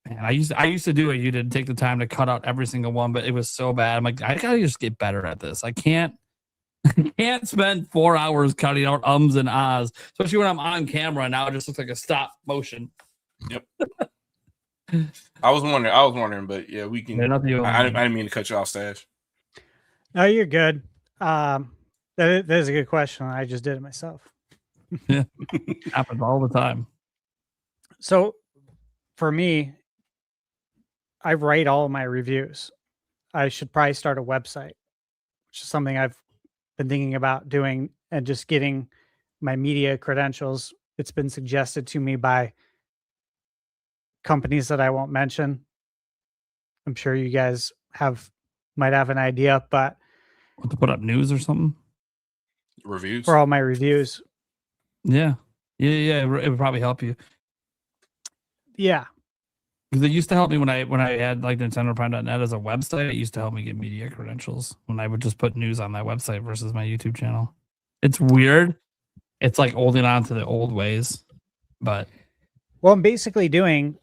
man, I used to do it. You did take the time to cut out every single one, but it was so bad. I'm like, I gotta just get better at this. I can't spend 4 hours cutting out ums and ahs, especially when I'm on camera. Now it just looks like a stop motion. Yep. I was wondering, but yeah, we can. I didn't mean to cut you off, Stash. No, you're good. That is a good question. I just did it myself. Yeah, happens all the time. So, for me, I write all of my reviews. I should probably start a website, which is something I've been thinking about doing and just getting my media credentials. It's been suggested to me by companies that I won't mention. I'm sure you guys might have an idea, but what, to put up news or something? Reviews for all my reviews. Yeah. It would probably help you. Yeah. Because it used to help me when I had like NintendoPrime.net as a website. It used to help me get media credentials when I would just put news on that website versus my YouTube channel. It's weird. It's like holding on to the old ways, but well, I'm basically doing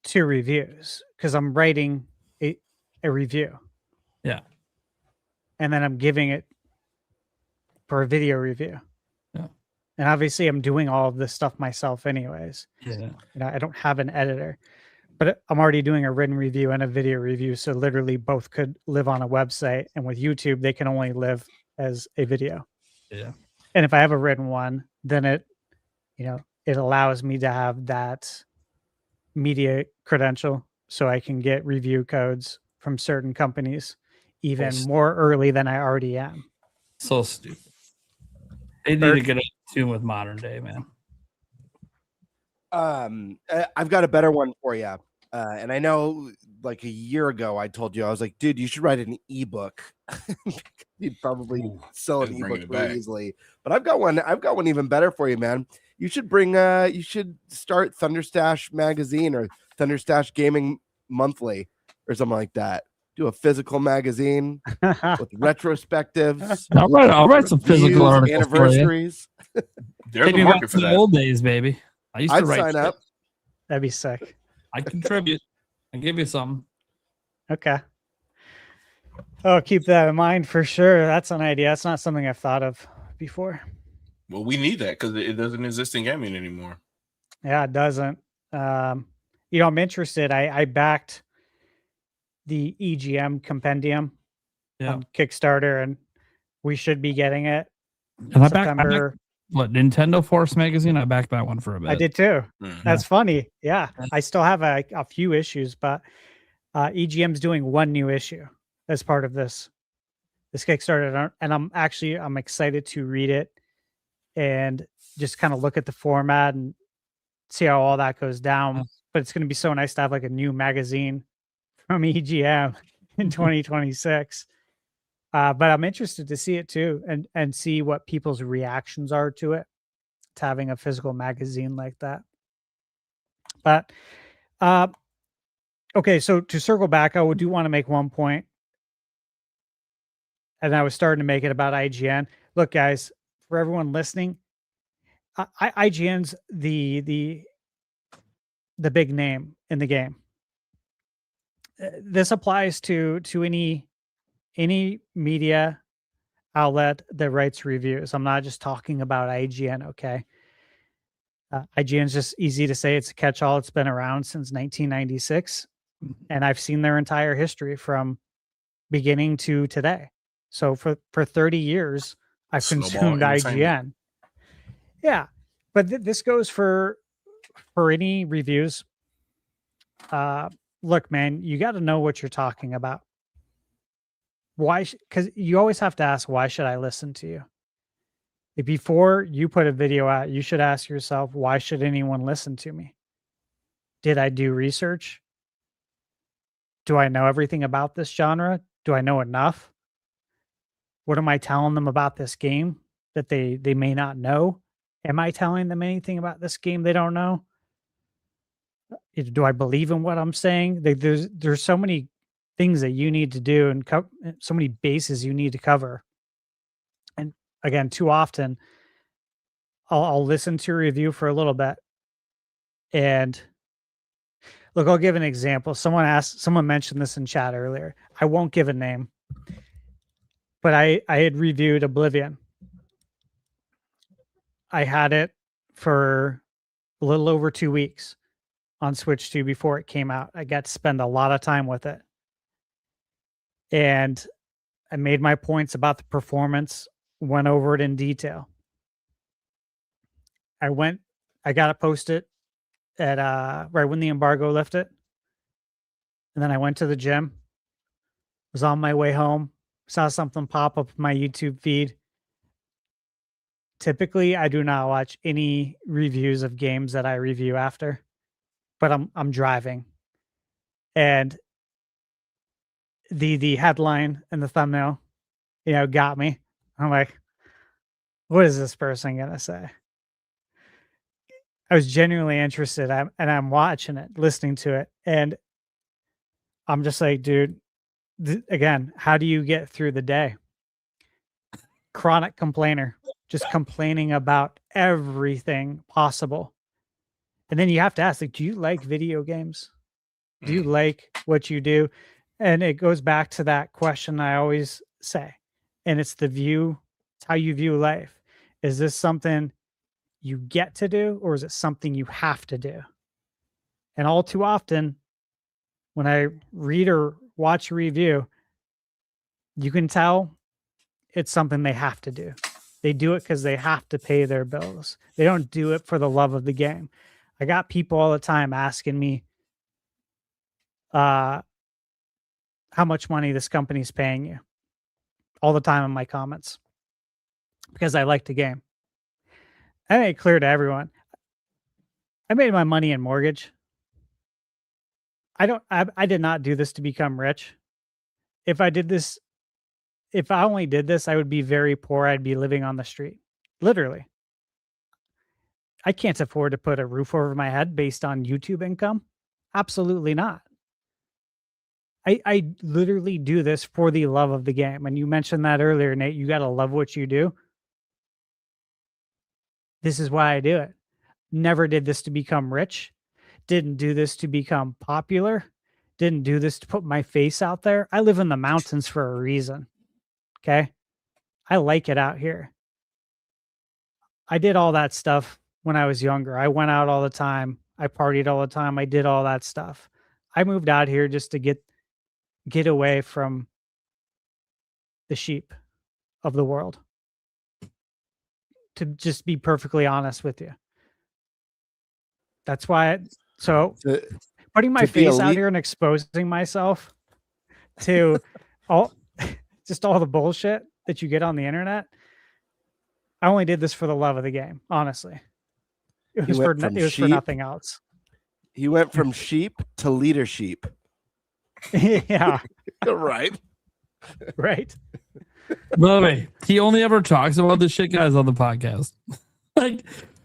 2 reviews because I'm writing a review. Yeah. And then I'm giving it for a video review. Yeah. And obviously I'm doing all of this stuff myself anyways. Yeah. I don't have an editor, but I'm already doing a written review and a video review. So literally both could live on a website, and with YouTube, they can only live as a video. Yeah. And if I have a written one, then it allows me to have that media credential so I can get review codes from certain companies even more early than I already am. So stupid. They need to get in tune with modern day, man. I've got a better one for you. And I know like a year ago, I told you, I was like, dude, you should write an ebook. You'd probably sell an ebook very easily. But I've got one even better for you, man. You should start Thunderstash magazine or Thunderstash Gaming Monthly or something like that. Do a physical magazine with retrospectives. I'll write some physical articles, anniversaries. There's a market for that. Old days, baby. I used to write. Sign up. That'd be sick. I contribute. I give you something. Okay. Oh, keep that in mind for sure. That's an idea. That's not something I've thought of before. Well, we need that because it doesn't exist in gaming anymore. Yeah, it doesn't. I'm interested. I backed the EGM compendium on Kickstarter, and we should be getting it. And I backed what, Nintendo Force magazine? I backed that one for a bit. I did too. Mm-hmm. That's funny. Yeah, I still have a few issues, but EGM's doing one new issue as part of this Kickstarter, and I'm excited to read it and just kind of look at the format and see how all that goes down. But it's going to be so nice to have like a new magazine from EGM in 2026. But I'm interested to see it too, and see what people's reactions are to it, to having a physical magazine like that. But okay, so to circle back, I do want to make one point, and I was starting to make it about IGN. Look, guys, for everyone listening, IGN's the big name in the game. This applies to any media outlet that writes reviews. I'm not just talking about IGN, okay? IGN's just easy to say. It's a catch-all. It's been around since 1996, and I've seen their entire history from beginning to today. So for 30 years, I've consumed IGN. Yeah, but this goes for any reviews. Look, man, you got to know what you're talking about. Why? Because you always have to ask, why should I listen to you? Before you put a video out, you should ask yourself, why should anyone listen to me? Did I do research? Do I know everything about this genre? Do I know enough? What am I telling them about this game that they may not know? Am I telling them anything about this game they don't know? Do I believe in what I'm saying? There's so many things that you need to do, and so many bases you need to cover. And again, too often, I'll listen to a review for a little bit, and look, I'll give an example. Someone mentioned this in chat earlier. I won't give a name, but I had reviewed Oblivion. I had it for a little over 2 weeks on Switch 2 before it came out. I got to spend a lot of time with it. And I made my points about the performance, went over it in detail. I got it posted at right when the embargo lifted. And then I went to the gym, was on my way home, saw something pop up in my YouTube feed. Typically, I do not watch any reviews of games that I review after, but I'm driving, and the headline and the thumbnail, got me. I'm like, what is this person gonna say? I was genuinely interested, and I'm watching it, listening to it, and I'm just like, dude, again, how do you get through the day? Chronic complainer, just complaining about everything possible. And then you have to ask, like, do you like video games? Do you like what you do? And it goes back to that question I always say, and it's it's how you view life. Is this something you get to do, or is it something you have to do? And all too often, when I read or watch a review, you can tell it's something they have to do. They do it because they have to pay their bills. They don't do it for the love of the game. I got people all the time asking me how much money this company's paying you, all the time in my comments, because I like the game. I made it clear to everyone, I made my money in mortgage. I did not do this to become rich. If I only did this, I would be very poor. I'd be living on the street. Literally. I can't afford to put a roof over my head based on YouTube income. Absolutely not. I literally do this for the love of the game. And you mentioned that earlier, Nate. You got to love what you do. This is why I do it. Never did this to become rich. Didn't do this to become popular. Didn't do this to put my face out there. I live in the mountains for a reason. Okay? I like it out here. I did all that stuff when I was younger. I went out all the time. I partied all the time. I did all that stuff. I moved out here just to get away from the sheep of the world. To just be perfectly honest with you. That's why. Putting my face out here and exposing myself to all just all the bullshit that you get on the internet. I only did this for the love of the game, honestly. It was for nothing else. He went from sheep to leadership. Yeah. Right. Right. Literally, he only ever talks about this shit, guys, on the podcast. Like,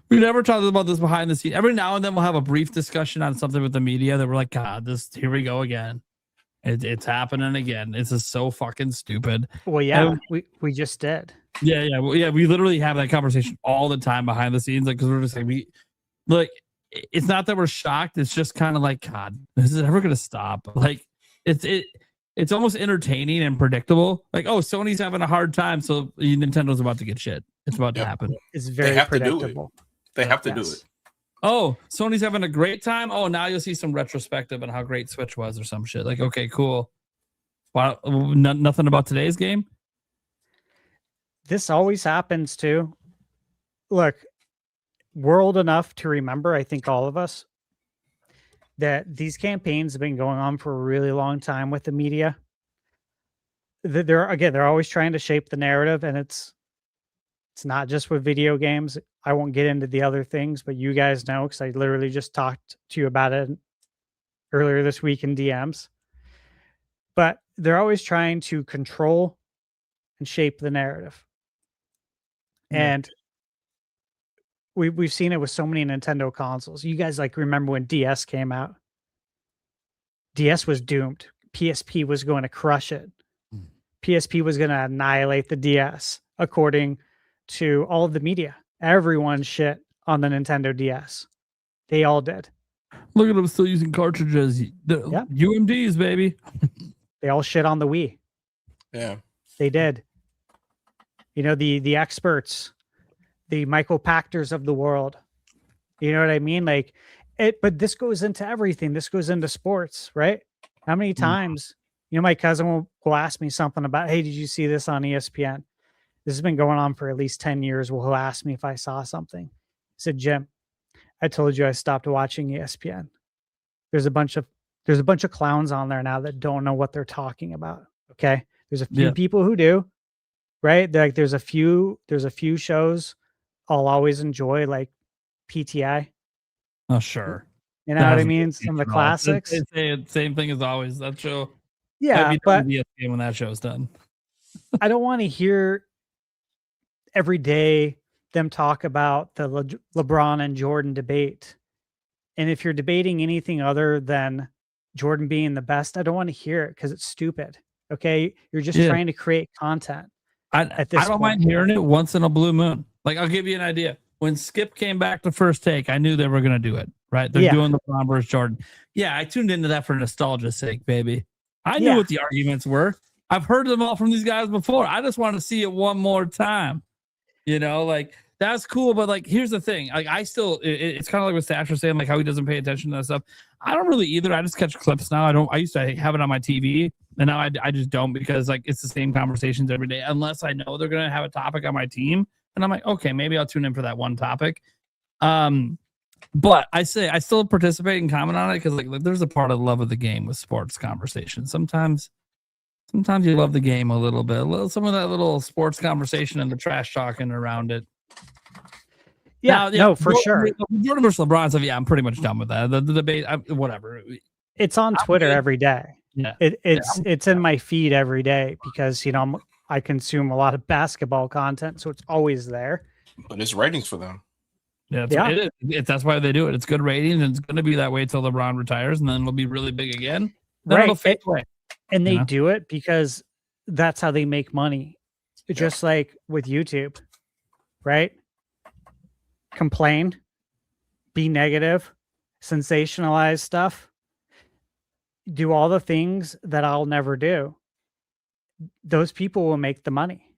we never talked about this behind the scenes. Every now and then we'll have a brief discussion on something with the media that we're like, God, here we go again. It's happening again. This is so fucking stupid. Well, yeah, we just did. Yeah. We literally have that conversation all the time behind the scenes, like, because we're just like, it's not that we're shocked. It's just kind of like, God, is it ever gonna stop? Like, it's almost entertaining and predictable. Like, oh, Sony's having a hard time, so Nintendo's about to get shit. It's about to happen. It's very predictable. They have to do it. Oh, Sony's having a great time. Oh, now you'll see some retrospective on how great Switch was or some shit. Like, okay, cool. Wow, nothing about today's game. This always happens too. Look, we're old enough to remember, I think all of us, that these campaigns have been going on for a really long time with the media. They're always trying to shape the narrative, and it's not just with video games. I won't get into the other things, but you guys know, because I literally just talked to you about it earlier this week in DMs. But they're always trying to control and shape the narrative. And we've seen it with so many Nintendo consoles. You guys remember when DS came out? DS was doomed. PSP was going to crush it. PSP was going to annihilate the DS, according to all of the media. Everyone shit on the Nintendo DS. They all did. Look at them still using cartridges. UMDs, baby. They all shit on the Wii. Yeah. They did. You know, the experts, the Michael Pachters of the world. You know what I mean? But this goes into everything. This goes into sports, right? How many times, my cousin will ask me something about, hey, did you see this on ESPN? This has been going on for at least 10 years. Well, he'll ask me if I saw something. I said, Jim, I told you I stopped watching ESPN. There's a bunch of clowns on there now that don't know what they're talking about. Okay. There's a few people who do, right? There's a few shows I'll always enjoy, like PTI. Oh, sure. You know what I mean? Some of the classics. Same thing as always. That show. Yeah, but when that show's done, I don't want to hear every day them talk about the LeBron and Jordan debate. And if you're debating anything other than Jordan being the best, I don't want to hear it because it's stupid. Okay, you're just trying to create content. I don't mind hearing it once in a blue moon. Like, I'll give you an idea. When Skip came back to First Take, I knew they were going to do it, right? They're doing LeBron versus Jordan. Yeah, I tuned into that for nostalgia's sake, baby. I knew what the arguments were. I've heard them all from these guys before. I just want to see it one more time. That's cool. But here's the thing. I still, it's kind of like what Stash was saying, how he doesn't pay attention to that stuff. I don't really either. I just catch clips now. I used to have it on my TV, and now I just don't, because it's the same conversations every day, unless I know they're going to have a topic on my team. And I'm like, okay, maybe I'll tune in for that one topic. But I still participate and comment on it because there's a part of the love of the game with sports conversation. Sometimes you love the game a little bit, some of that little sports conversation and the trash talking around it. No, for sure. Jordan versus LeBron stuff. Yeah, I'm pretty much done with that. The debate, whatever. It's on Twitter every day. Yeah, it's in my feed every day because I consume a lot of basketball content, so it's always there. But it's ratings for them. Yeah, it is. That's why they do it. It's good ratings, and it's going to be that way until LeBron retires, and then it'll be really big again. Then it'll fade away. And they do it because that's how they make money. Just like with YouTube, right? Complain, be negative, sensationalize stuff, do all the things that I'll never do. Those people will make the money.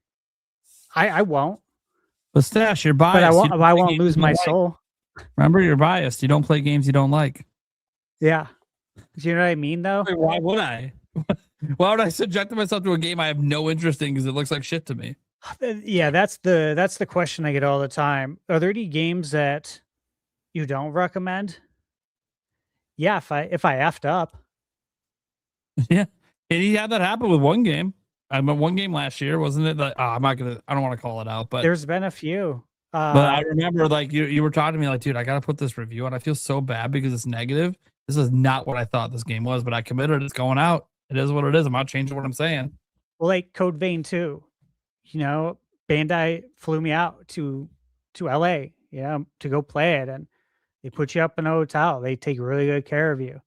I won't. But Stash, you're biased. But I won't lose my soul. Remember, you're biased. You don't play games you don't like. Yeah. Do you know what I mean, though? Why would I? Why would I subject myself to a game I have no interest in because it looks like shit to me? Yeah, that's the question I get all the time. Are there any games that you don't recommend? Yeah, if I effed up. Yeah. And he had that happen with one game. I mean, one game last year, wasn't it? I don't want to call it out, but There's been a few. but I remember like you were talking to me like, dude, I got to put this review on. I feel so bad because it's negative. This is not what I thought this game was, but I committed. It's going out. It is what it is. I'm not changing what I'm saying. Well, like Code Vein 2, you know, Bandai flew me out to LA, you know, to go play it, and they put you up in a hotel. They take really good care of you.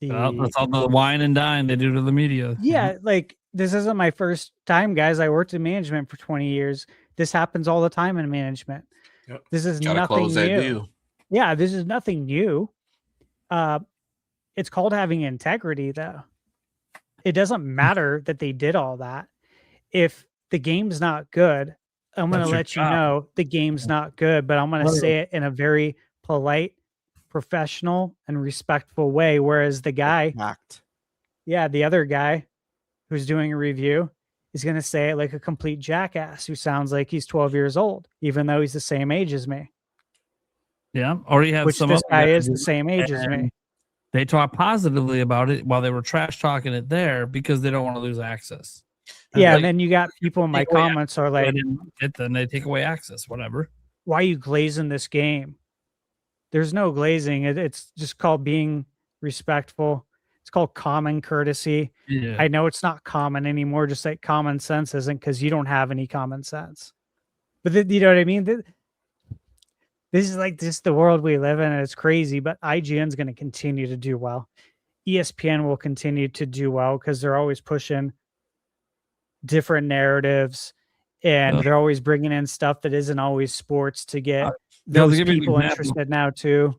That's all the wine and dine they do to the media. Yeah, like this isn't my first time, guys. I worked in management for 20 years. This happens all the time in management. Yep. This is Gotta nothing close that new. deal. Yeah, this is nothing new. It's called having integrity, though. It doesn't matter that they did all that. If the game's not good, I'm going to let you know the game's not good, but I'm going to say it in a very polite, professional, and respectful way. Whereas the guy, the other guy who's doing a review is going to say it like a complete jackass who sounds like he's 12 years old, even though he's the same age as me. Yeah, or you have Which some this other guy guys is the same age as me. They talk positively about it while they were trash talking it there because they don't want to lose access. Yeah, like, and then you got people in my comments are like, then they take away access, whatever. Why are you glazing this game? There's no glazing. It's just called being respectful. It's called common courtesy. Yeah. I know it's not common anymore, just like common sense isn't, because you don't have any common sense. But you know what I mean? This is like just the world we live in, and it's crazy. But IGN's going to continue to do well. ESPN will continue to do well because they're always pushing different narratives, and they're always bringing in stuff that isn't always sports to get those people interested now too.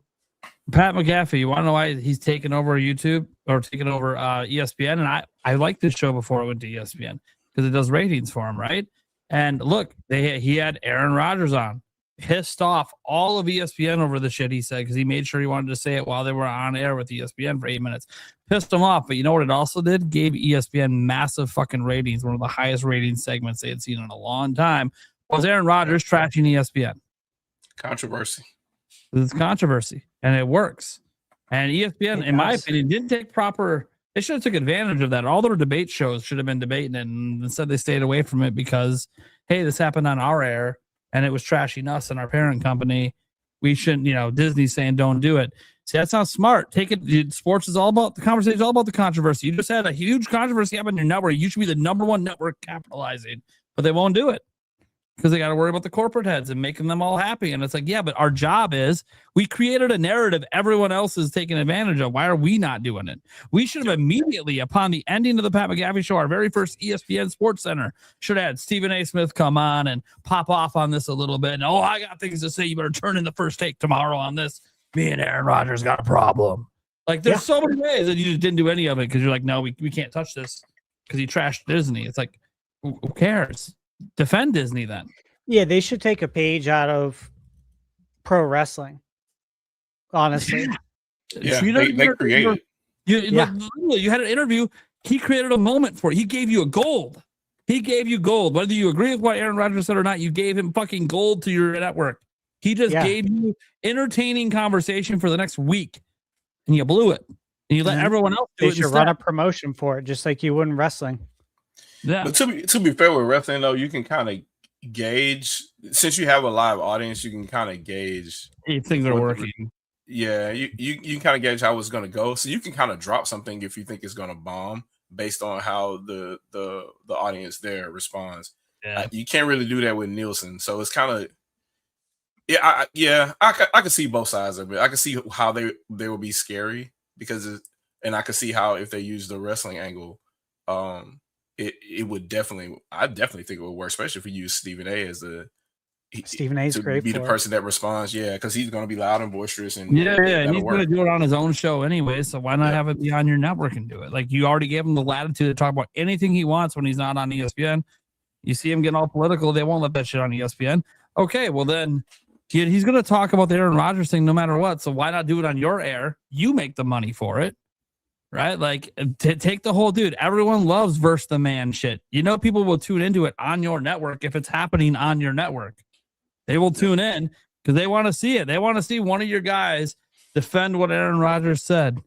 Pat McAfee, you want to know why he's taken over YouTube or taken over ESPN? And I liked this show before it went to ESPN because it does ratings for him, right? And look, he had Aaron Rodgers on, pissed off all of ESPN over the shit he said because he made sure he wanted to say it while they were on air with ESPN for 8 minutes. Pissed him off, but you know what it also did? Gave ESPN massive fucking ratings. One of the highest rating segments they had seen in a long time was Aaron Rodgers trashing ESPN. Controversy. It's controversy, and it works. And ESPN, in my opinion, didn't take they should have took advantage of that. All their debate shows should have been debating it, and instead they stayed away from it because, hey, this happened on our air, and it was trashing us and our parent company. We shouldn't, Disney's saying don't do it. See, that's not smart. Take it. Sports is all about the conversation, is all about the controversy. You just had a huge controversy happen on your network. You should be the number one network capitalizing, but they won't do it because they got to worry about the corporate heads and making them all happy. And it's like, yeah, but our job is we created a narrative everyone else is taking advantage of. Why are we not doing it? We should have immediately, upon the ending of the Pat McAfee show, our very first ESPN Sports Center, should have had Stephen A. Smith come on and pop off on this a little bit. And, I got things to say. You better turn in the first take tomorrow on this. Me and Aaron Rodgers got a problem. Like, there's so many ways that you just didn't do any of it because you're like, no, we can't touch this because he trashed Disney. It's like, who cares? Defend Disney then. Yeah, they should take a page out of pro wrestling. Honestly. Yeah, they created. You had an interview. He created a moment for it. He gave you a gold. He gave you gold. Whether you agree with what Aaron Rodgers said or not, you gave him fucking gold to your network. He just gave you entertaining conversation for the next week, and you blew it. And you let everyone else do it. They should run a promotion for it, just like you would in wrestling. Yeah. But to be fair with wrestling, though, you can kind of gauge, since you have a live audience, you can kind of gauge if things are working. Yeah, you kind of gauge how it's going to go. So you can kind of drop something if you think it's going to bomb based on how the audience there responds. Yeah. You can't really do that with Nielsen. So it's kind of I can see both sides of it. I can see how they will be scary and I can see how if they use the wrestling angle, it would definitely, I definitely think it would work, especially if we use Stephen A. as Stephen A. is great. Be the person that responds, because he's going to be loud and boisterous, and and he's going to do it on his own show anyway. So why not have it be on your network and do it? Like, you already gave him the latitude to talk about anything he wants when he's not on ESPN. You see him getting all political; they won't let that shit on ESPN. Okay, well then he's going to talk about the Aaron Rodgers thing no matter what. So why not do it on your air? You make the money for it. Right? Like, take the whole dude. Everyone loves verse the man shit. People will tune into it on your network if it's happening on your network. They will tune in because they want to see it. They want to see one of your guys defend what Aaron Rodgers said.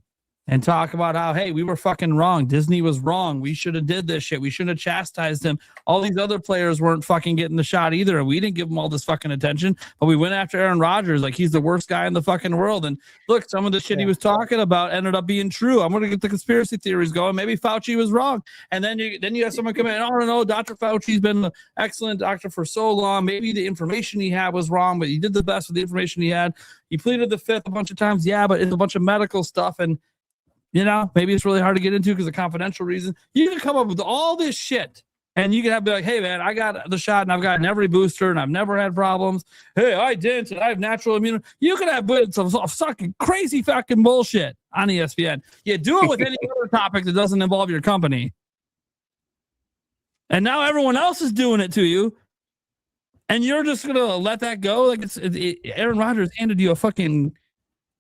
and talk about how, hey, we were fucking wrong. Disney was wrong. We should have did this shit. We shouldn't have chastised him. All these other players weren't fucking getting the shot either. And we didn't give him all this fucking attention, but we went after Aaron Rodgers like he's the worst guy in the fucking world. And look, some of the shit he was talking about ended up being true. I'm going to get the conspiracy theories going. Maybe Fauci was wrong. And then you have someone come in, oh, no, Dr. Fauci's been an excellent doctor for so long. Maybe the information he had was wrong, but he did the best with the information he had. He pleaded the fifth a bunch of times. Yeah, but it's a bunch of medical stuff. And maybe it's really hard to get into because of confidential reasons. You can come up with all this shit and you can be like, hey, man, I got the shot and I've gotten every booster and I've never had problems. Hey, I didn't and I have natural immunity. You can have some fucking crazy fucking bullshit on ESPN. You do it with any other topic that doesn't involve your company. And now everyone else is doing it to you. And you're just going to let that go? Like Aaron Rodgers handed you a fucking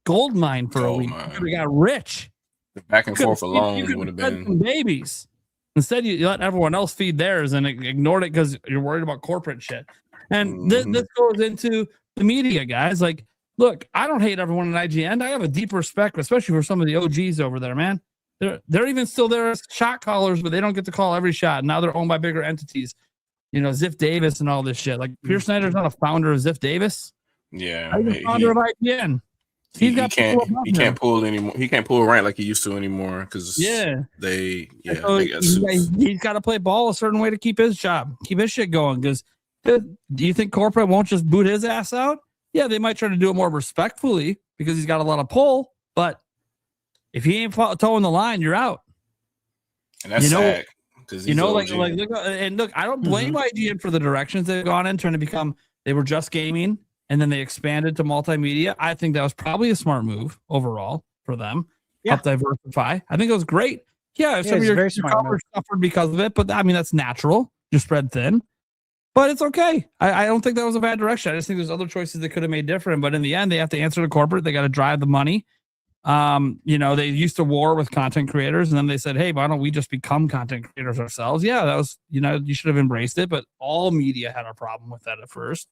gold mine for a week. You got rich. The back and forth alone would have been some babies. Instead, you let everyone else feed theirs and ignored it because you're worried about corporate shit. And this goes into the media, guys. Like, look, I don't hate everyone at IGN. I have a deep respect, especially for some of the OGs over there, man. They're even still there as shot callers, but they don't get to call every shot. Now they're owned by bigger entities. Ziff Davis and all this shit. Like, Pierce Snyder's not a founder of Ziff Davis. Yeah. He's a founder of IGN. He can't pull anymore. He can't pull rank like he used to anymore because they he's got to play ball a certain way to keep his job, keep his shit going. Because do you think corporate won't just boot his ass out? Yeah, they might try to do it more respectfully because he's got a lot of pull. But if he ain't towing the line, you're out. And that's sad. Look, I don't blame IGN for the directions they've gone in, trying to become. They were just gaming. And then they expanded to multimedia. I think that was probably a smart move overall for them. Help diversify. I think it was great. Yeah, some of your coverage suffered because of it, but I mean, that's natural. You're spread thin. But it's okay. I don't think that was a bad direction. I just think there's other choices they could have made different. But in the end, they have to answer to corporate. They got to drive the money. They used to war with content creators, and then they said, hey, why don't we just become content creators ourselves? Yeah, that was, you should have embraced it. But all media had a problem with that at first.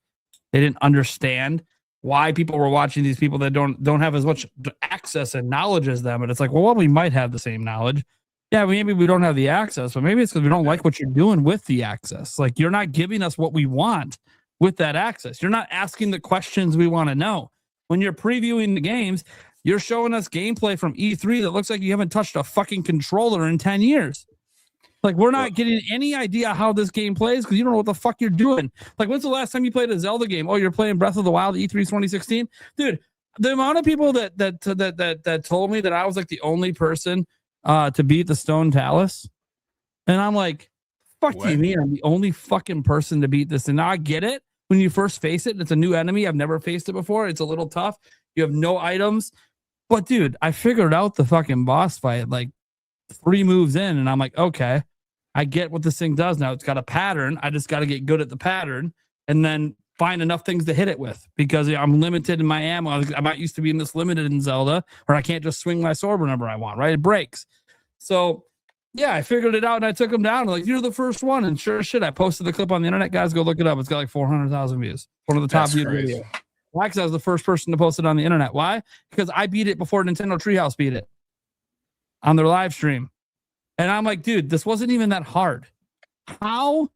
They didn't understand why people were watching these people that don't have as much access and knowledge as them. And it's like, well, we might have the same knowledge. Yeah, maybe we don't have the access, but maybe it's because we don't like what you're doing with the access. Like, you're not giving us what we want with that access. You're not asking the questions we want to know. When you're previewing the games, you're showing us gameplay from E3 that looks like you haven't touched a fucking controller in 10 years. Like, we're not getting any idea how this game plays because you don't know what the fuck you're doing. Like, when's the last time you played a Zelda game? Oh, you're playing Breath of the Wild E3 2016? Dude, the amount of people that told me that I was like the only person to beat the Stone Talus. And I'm like, fuck you mean I'm the only fucking person to beat this? And now I get it. When you first face it, it's a new enemy. I've never faced it before. It's a little tough. You have no items. But, dude, I figured out the fucking boss fight like 3 moves in, and I'm like, okay. I get what this thing does now. It's got a pattern. I just got to get good at the pattern and then find enough things to hit it with because I'm limited in my ammo. I'm not used to being this limited in Zelda, or I can't just swing my sword whenever I want, right? It breaks. So, yeah, I figured it out and I took him down. Like, you're the first one. And sure as shit, I posted the clip on the internet. Guys, go look it up. It's got like 400,000 views. One of the top viewed videos. Why? Because I was the first person to post it on the internet. Why? Because I beat it before Nintendo Treehouse beat it on their live stream. And I'm like, dude, this wasn't even that hard. How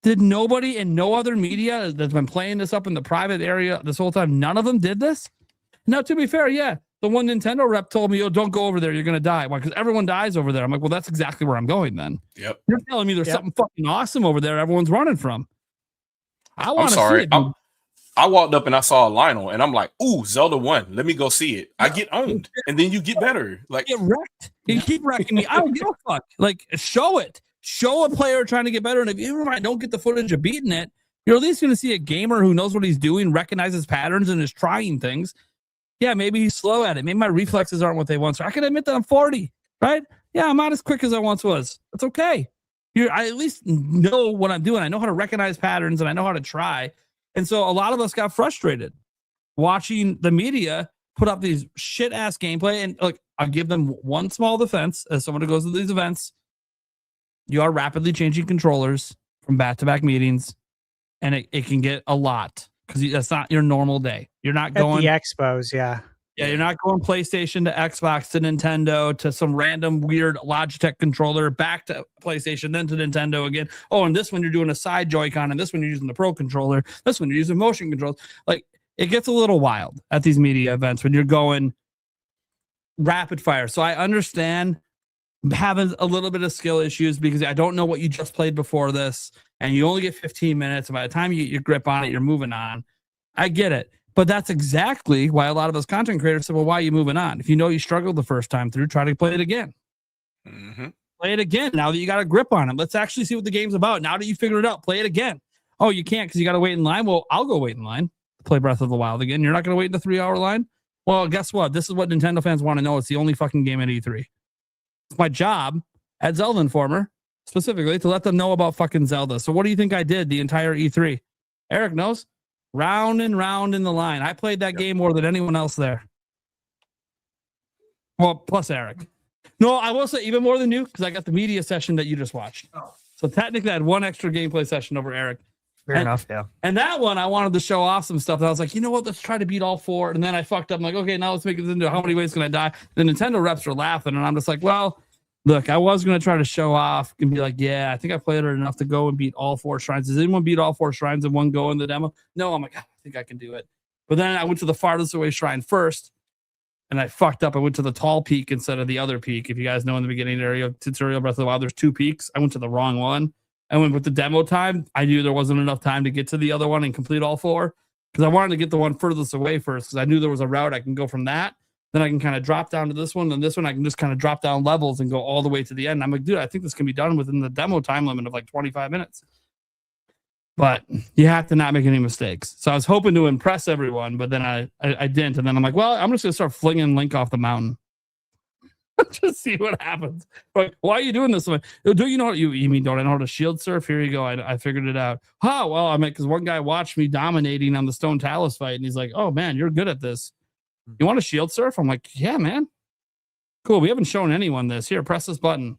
did nobody in no other media that's been playing this up in the private area this whole time, none of them did this? Now, to be fair, yeah, the one Nintendo rep told me, oh, don't go over there. You're going to die. Why? Because everyone dies over there. I'm like, well, that's exactly where I'm going then. Yep. You're telling me there's something fucking awesome over there everyone's running from. I want to see it. I walked up and I saw a Lionel and I'm like, ooh, Zelda 1. Let me go see it. I get owned. And then you get better. Like, get wrecked. You keep wrecking me. I don't give a fuck. Like, show it. Show a player trying to get better. And if you don't get the footage of beating it, you're at least going to see a gamer who knows what he's doing, recognizes patterns, and is trying things. Yeah, maybe he's slow at it. Maybe my reflexes aren't what they want. So I can admit that I'm 40, right? Yeah, I'm not as quick as I once was. That's okay. I at least know what I'm doing. I know how to recognize patterns, and I know how to try. And so a lot of us got frustrated watching the media put up these shit ass gameplay. And look, I'll give them one small defense as someone who goes to these events. You are rapidly changing controllers from back-to-back meetings, and it can get a lot because that's not your normal day. You're not going at the expos. Yeah. Yeah, you're not going PlayStation to Xbox to Nintendo to some random weird Logitech controller, back to PlayStation, then to Nintendo again. Oh, and this one you're doing a side Joy-Con, and this one you're using the Pro controller. This one you're using motion controls. Like, it gets a little wild at these media events when you're going rapid fire. So I understand having a little bit of skill issues because I don't know what you just played before this, and you only get 15 minutes. And by the time you get your grip on it, you're moving on. I get it. But that's exactly why a lot of those content creators say, well, why are you moving on? If you know you struggled the first time through, try to play it again. Mm-hmm. Play it again now that you got a grip on it. Let's actually see what the game's about. Now that you figured it out, play it again. Oh, you can't because you got to wait in line. Well, I'll go wait in line to play Breath of the Wild again. You're not going to wait in the 3-hour line? Well, guess what? This is what Nintendo fans want to know. It's the only fucking game at E3. It's my job at Zelda Informer, specifically, to let them know about fucking Zelda. So what do you think I did the entire E3? Eric knows. Round and round in the line. I played that game more than anyone else there. Well, plus Eric. No, I will say even more than you because I got the media session that you just watched. Oh. So technically I had one extra gameplay session over Eric. Fair enough, yeah. And that one, I wanted to show off some stuff. And I was like, you know what? Let's try to beat all 4. And then I fucked up. I'm like, okay, now let's make it into how many ways can I die? The Nintendo reps are laughing. And I'm just like, well, look, I was going to try to show off and be like, yeah, I think I played it enough to go and beat all 4 shrines. Does anyone beat all 4 shrines in one go in the demo? No, I'm like, I think I can do it. But then I went to the farthest away shrine first. And I fucked up. I went to the tall peak instead of the other peak. If you guys know in the beginning area of tutorial Breath of the Wild, there's 2 peaks. I went to the wrong one. I went with the demo time. I knew there wasn't enough time to get to the other one and complete all 4 because I wanted to get the one furthest away first because I knew there was a route I can go from that. Then I can kind of drop down to this one, and this one I can just kind of drop down levels and go all the way to the end. I'm like, dude, I think this can be done within the demo time limit of like 25 minutes. But you have to not make any mistakes. So I was hoping to impress everyone, but then I didn't. And then I'm like, well, I'm just going to start flinging Link off the mountain. Just see what happens. Like, why are you doing this? Like, do you know what you mean? Don't I know how to shield surf? Here you go. I figured it out. Oh, well, I mean, because one guy watched me dominating on the Stone Talus fight, and he's like, oh, man, you're good at this. You want to shield surf? I'm like, yeah, man. Cool. We haven't shown anyone this. Here, press this button.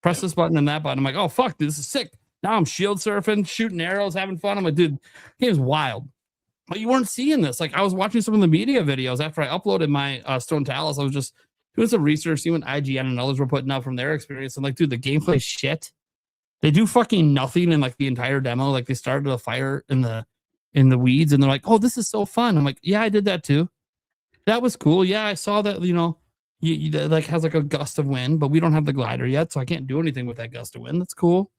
Press this button and that button. I'm like, oh, fuck, this is sick. Now I'm shield surfing, shooting arrows, having fun. I'm like, dude, game's wild. But you weren't seeing this. Like, I was watching some of the media videos after I uploaded my Stone Talus. I was just doing some research, seeing what IGN and others were putting out from their experience. I'm like, dude, the gameplay shit. They do fucking nothing in like the entire demo. Like, they started a fire in the weeds, and they're like, oh, this is so fun. I'm like, yeah, I did that too. That was cool. Yeah, I saw that, you know, you like has like a gust of wind, but we don't have the glider yet, so I can't do anything with that gust of wind. That's cool.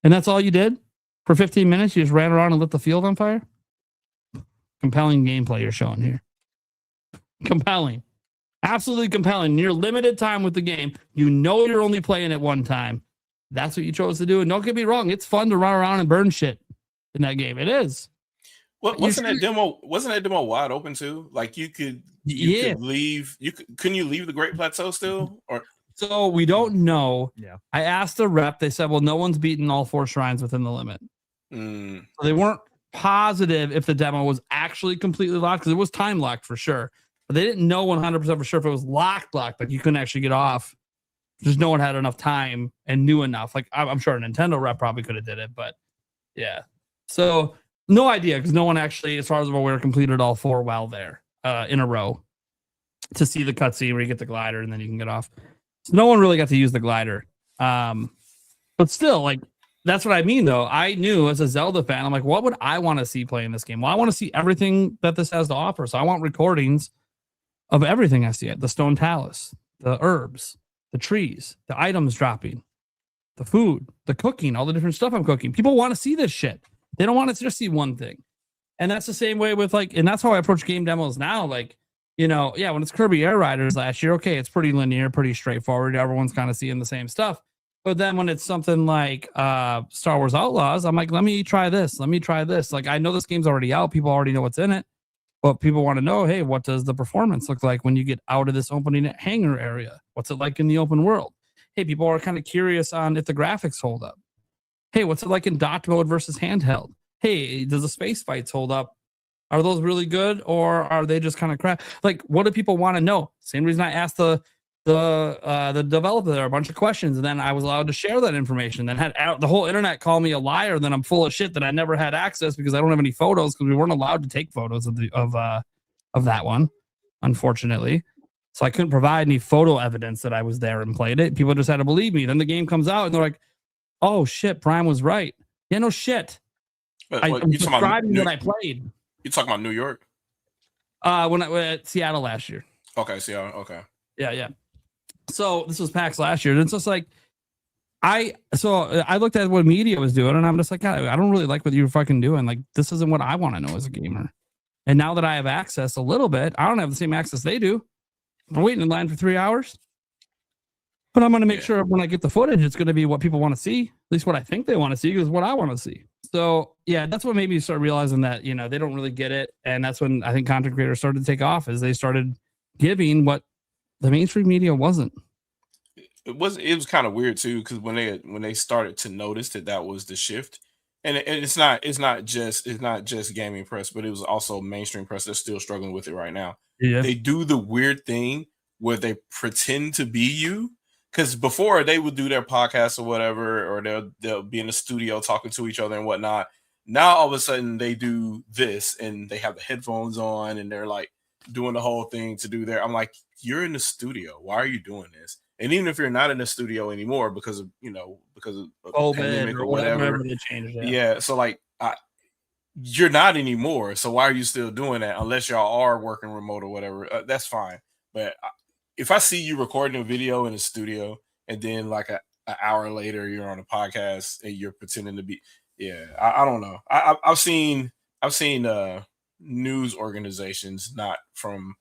And that's all you did for 15 minutes? You just ran around and lit the field on fire? Compelling gameplay you're showing here. Compelling. Absolutely compelling. In your limited time with the game, you know you're only playing it one time. That's what you chose to do. And don't get me wrong, it's fun to run around and burn shit in that game. It is. Wasn't that demo wide open too? Like you could leave. Couldn't you leave the Great Plateau still? Or so we don't know. Yeah. I asked the rep. They said, well, no one's beaten all 4 shrines within the limit. So they weren't positive if the demo was actually completely locked because it was time locked for sure. But they didn't know 100% for sure if it was locked, but you couldn't actually get off. Just no one had enough time and knew enough. Like I'm sure a Nintendo rep probably could have did it, but yeah. So no idea because no one actually, as far as I'm aware, completed all 4 while there in a row to see the cutscene where you get the glider and then you can get off. So no one really got to use the glider. But still, like, that's what I mean, though. I knew as a Zelda fan, I'm like, what would I want to see playing this game? Well, I want to see everything that this has to offer. So I want recordings of everything I see it. The Stone Talus, the herbs, the trees, the items dropping, the food, the cooking, all the different stuff I'm cooking. People want to see this shit. They don't want to just see one thing. And that's the same way with like, and that's how I approach game demos now. Like, you know, yeah, when it's Kirby Air Riders last year, okay, it's pretty linear, pretty straightforward. Everyone's kind of seeing the same stuff. But then when it's something like Star Wars Outlaws, I'm like, let me try this. Let me try this. Like, I know this game's already out. People already know what's in it. But people want to know, hey, what does the performance look like when you get out of this opening hangar area? What's it like in the open world? Hey, people are kind of curious on if the graphics hold up. Hey, what's it like in docked mode versus handheld? Hey, does the space fights hold up? Are those really good or are they just kind of crap? Like, what do people want to know? Same reason I asked the developer there a bunch of questions, and then I was allowed to share that information. Then had the whole internet call me a liar. Then I'm full of shit that I never had access because I don't have any photos because we weren't allowed to take photos of that one. unfortunately. So I couldn't provide any photo evidence that I was there and played it. People just had to believe me. Then the game comes out and they're like, oh shit, Prime was right. Yeah, no shit. I'm describing what I played. You talking about New York? When I was at Seattle last year. Okay, Seattle. Okay. Yeah. So this was PAX last year. And it's just like, I looked at what media was doing and I'm just like, God, I don't really like what you're fucking doing. Like, this isn't what I want to know as a gamer. And now that I have access a little bit, I don't have the same access they do. I'm waiting in line for 3 hours. But I'm going to make sure when I get the footage, it's going to be what people want to see. At least what I think they want to see is what I want to see. So, yeah, that's what made me start realizing that, they don't really get it. And that's when I think content creators started to take off, is they started giving what the mainstream media wasn't. It was kind of weird too, because when they started to notice that was the shift, and it's not just gaming press, but it was also mainstream press that's still struggling with it right now. Yeah. They do the weird thing where they pretend to be you, because before they would do their podcast or whatever, or they'll be in the studio talking to each other and whatnot. Now all of a sudden they do this and they have the headphones on and they're like doing the whole thing to do their. I'm like, you're in the studio. Why are you doing this? And even if you're not in the studio anymore because of COVID pandemic or whatever they changed, so like you're not anymore. So why are you still doing that? Unless y'all are working remote or whatever, that's fine. But if I see you recording a video in the studio and then like an hour later you're on a podcast and you're pretending to be, I don't know. I've seen news organizations not from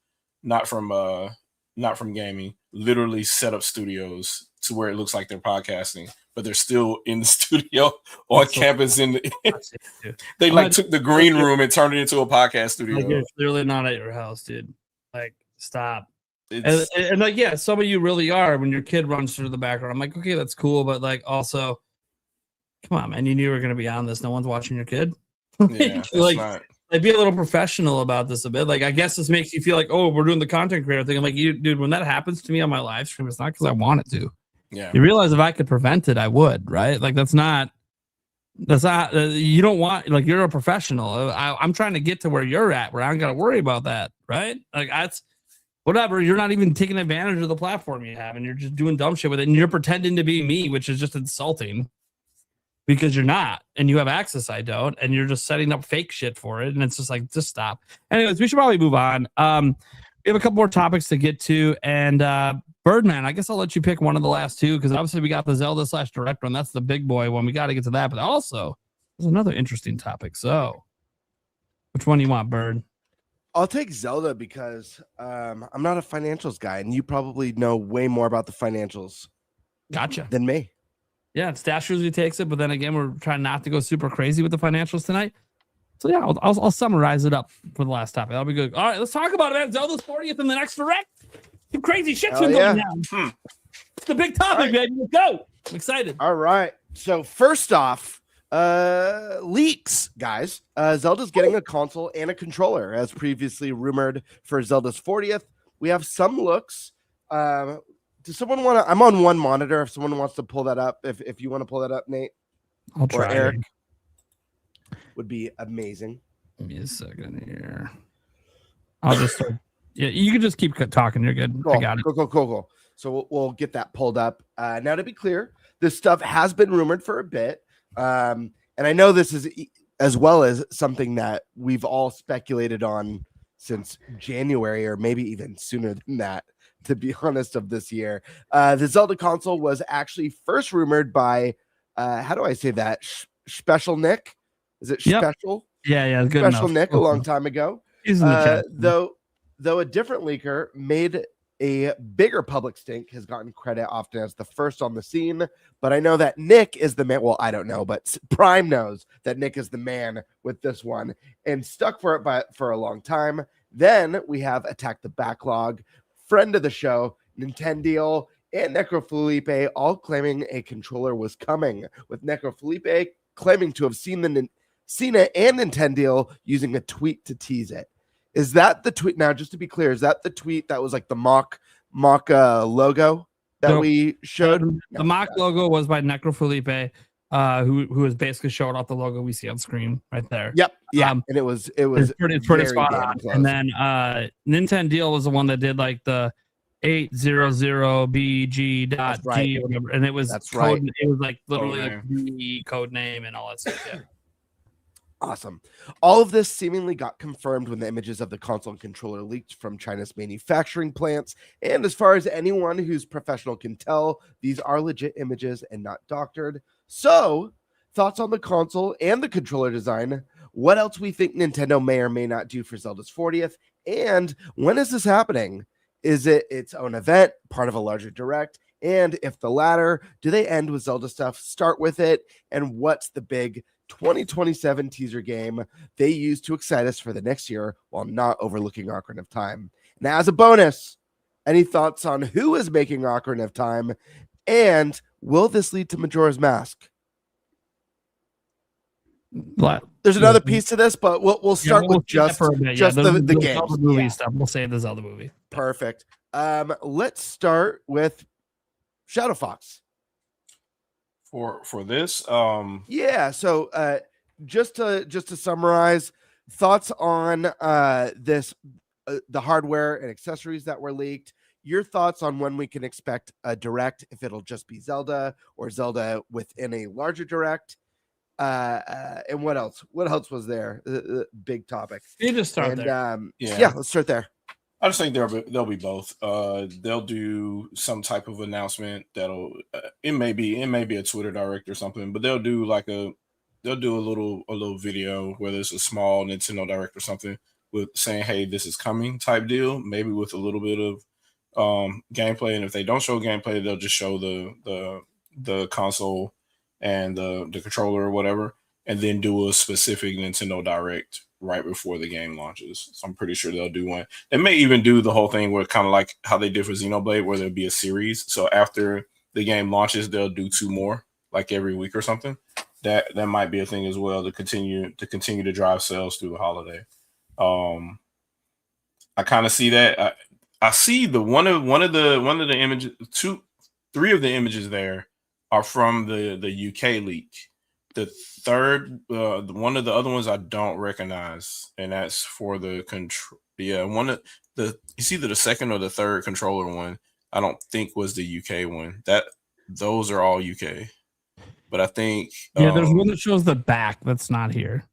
gaming literally set up studios to where it looks like they're podcasting, but they're still in the studio on campus. They took the green room and turned it into a podcast studio. Like, you're clearly not at your house, dude. Like, stop. And like, yeah, some of you really are when your kid runs through the background. I'm like, okay, that's cool, but like, also, come on, man, you knew you were going to be on this. No one's watching your kid. Yeah, I'd be a little professional about this a bit. Like, I guess this makes you feel like, oh, we're doing the content creator thing. I'm like, dude, when that happens to me on my live stream, it's not because I want it to. Yeah. You realize if I could prevent it, I would, right? Like, that's not, you don't want, like, you're a professional. I'm trying to get to where you're at, where I don't got to worry about that, right? Like, that's whatever. You're not even taking advantage of the platform you have, and you're just doing dumb shit with it, and you're pretending to be me, which is just insulting. Because you're not, and you have access, I don't, and you're just setting up fake shit for it, and it's just like, just stop. Anyways, we should probably move on. We have a couple more topics to get to, and Birdman, I guess I'll let you pick one of the last two, because obviously we got the Zelda / Direct one. That's the big boy one. We got to get to that, but also there's another interesting topic. So, which one do you want, Bird? I'll take Zelda because I'm not a financials guy, and you probably know way more about the financials. Gotcha. Than me. Yeah, Stash usually takes it, but then again, we're trying not to go super crazy with the financials tonight. So yeah, I'll summarize it up for the last topic. That'll be good. All right, let's talk about it, man. Zelda's 40th in the next Direct. Some crazy shit's been going down. It's the big topic, man. Let's go. I'm excited. All right. So first off, leaks, guys. Zelda's getting a console and a controller, as previously rumored for Zelda's 40th. We have some looks. Does someone want to? I'm on one monitor. If someone wants to pull that up, if you want to pull that up, Nate, I'll try. Or Eric, would be amazing. Give me a second here. I'll just start. Yeah, you can just keep talking. You're good. Cool. I got it. Cool. So we'll get that pulled up. Now, to be clear, this stuff has been rumored for a bit, and I know this is as well as something that we've all speculated on since January, or maybe even sooner than that. To be honest, of this year, the Zelda console was actually first rumored by, how do I say that? Special Nick? Is it Special? Yeah, good Special enough. Nick a long time ago. Though a different leaker made a bigger public stink, has gotten credit often as the first on the scene. But I know that Nick is the man. Well, I don't know, but Prime knows that Nick is the man with this one and stuck for it for a long time. Then we have Attack the Backlog, friend of the show, Nintendo, and Necrofelipe all claiming a controller was coming, with Necrofelipe claiming to have seen it and Nintendo using a tweet to tease it. Is that the tweet? Now, just to be clear, is that the tweet that was like the mock logo that we showed? The mock logo was by Necrofelipe. who was basically showing off the logo we see on screen right there. Yep. Yeah. And it was it's pretty very spot damn on. close. And then Nintendo was the one that did like the 800BG.G right. or whatever, and it was That's code, right. It was like literally like the code name and all that stuff. Yeah. Awesome. All of this seemingly got confirmed when the images of the console and controller leaked from China's manufacturing plants. And as far as anyone who's professional can tell, these are legit images and not doctored. So, thoughts on the console and the controller design? What else we think Nintendo may or may not do for Zelda's 40th? And when is this happening? Is it its own event, part of a larger direct? And if the latter, do they end with Zelda stuff, start with it? And what's the big 2027 teaser game they use to excite us for the next year while not overlooking Ocarina of Time? Now, as a bonus, any thoughts on who is making Ocarina of Time? And will this lead to Majora's Mask? There's another piece to this, but we'll start with just the game. Movie stuff. We'll save the Zelda movie. Perfect. Let's start with Shadow Fox. For this, yeah. So just to summarize, thoughts on this, the hardware and accessories that were leaked. Your thoughts on when we can expect a direct, if it'll just be Zelda or Zelda within a larger direct. And what else? What else was there? Big topic. You just start there. Yeah, let's start there. I just think they'll be both. They'll do some type of announcement that'll it may be a Twitter direct or something, but they'll do a little video, whether it's a small Nintendo direct or something, with saying, "Hey, this is coming" type deal. Maybe with a little bit of gameplay, and if they don't show gameplay, they'll just show the console and the controller or whatever, and then do a specific Nintendo direct right before the game launches. So I'm pretty sure they'll do one. They may even do the whole thing where kind of like how they did for Xenoblade, where there'll be a series. So after the game launches, they'll do 2 more, like every week or something. That might be a thing as well to continue to drive sales through the holiday. I kind of see that. I see one of the images, 3 of the images there are from the UK leak. The third, one of the other ones I don't recognize, and that's for the control. Yeah, it's either the second or the third controller one. I don't think was the UK one. Those are all UK, but I think there's one that shows the back that's not here.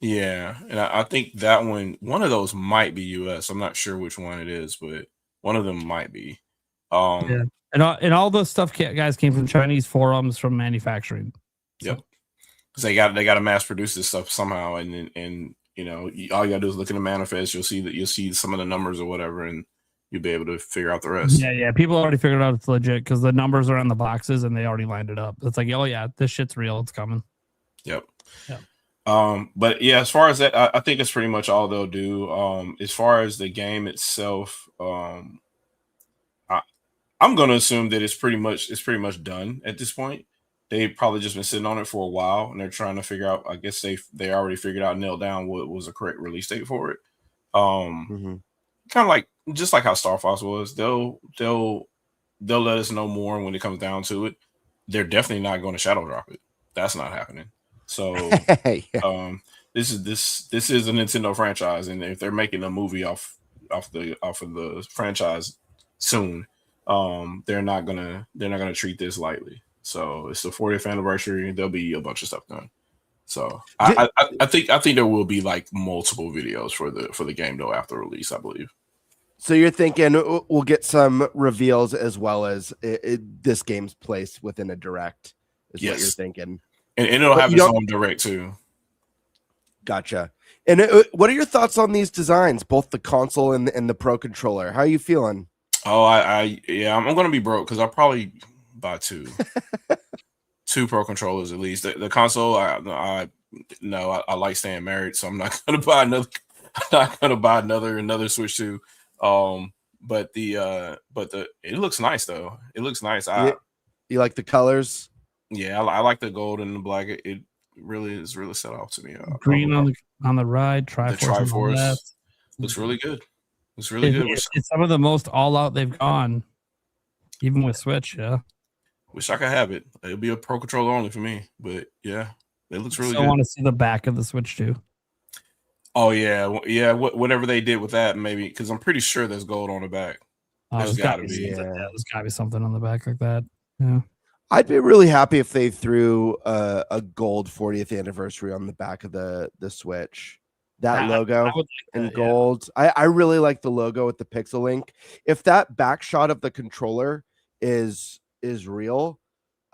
Yeah, and I think that one of those might be US. I'm not sure which one it is, but one of them might be. Yeah. And all the stuff guys came from Chinese forums from manufacturing. So. Yep. Because they got to mass produce this stuff somehow, and you know, all you gotta do is look at the manifest. You'll see some of the numbers or whatever, and you'll be able to figure out the rest. Yeah. People already figured out it's legit because the numbers are on the boxes and they already lined it up. It's like, oh yeah, this shit's real. It's coming. Yep. But yeah, as far as that, I think it's pretty much all they'll do. As far as the game itself, I'm going to assume that it's pretty much done at this point. They've probably just been sitting on it for a while, and they're trying to figure out. I guess they already figured out, nailed down what was a correct release date for it. Kind of like just like how Star Fox was. They'll let us know more when it comes down to it. They're definitely not going to shadow drop it. That's not happening. So this is a Nintendo franchise, and if they're making a movie off of the franchise soon. They're not gonna treat this lightly. So it's the 40th anniversary. There'll be a bunch of stuff done. So I think there will be like multiple videos for the game though after release, I believe. So you're thinking we'll get some reveals as well as this game's place within a direct. Is what you're thinking, and it'll have its own direct too. Gotcha. And what are your thoughts on these designs, both the console and the Pro controller? How are you feeling? Oh, I'm gonna be broke because I'll probably buy 2 Pro controllers at least. The console, I like staying married, so I'm not gonna buy another. I'm not gonna buy another Switch 2. But it looks nice though. It looks nice. You like the colors? Yeah, I like the gold and the black. It really is set off to me. Green on the ride, Triforce looks really good. It's really good. It's some of the most all out they've gone, even with Switch. Yeah. Wish I could have it. It'll be a Pro Controller only for me. But yeah, it looks really I good. want to see the back of the Switch too. Oh yeah, yeah. Whatever they did with that, maybe because I'm pretty sure there's gold on the back. There's gotta be. There's gotta be something on the back like that. Yeah. I'd be really happy if they threw a gold 40th anniversary on the back of the Switch. That logo I would like in that, gold. I really like the logo with the pixel link. If that back shot of the controller is real,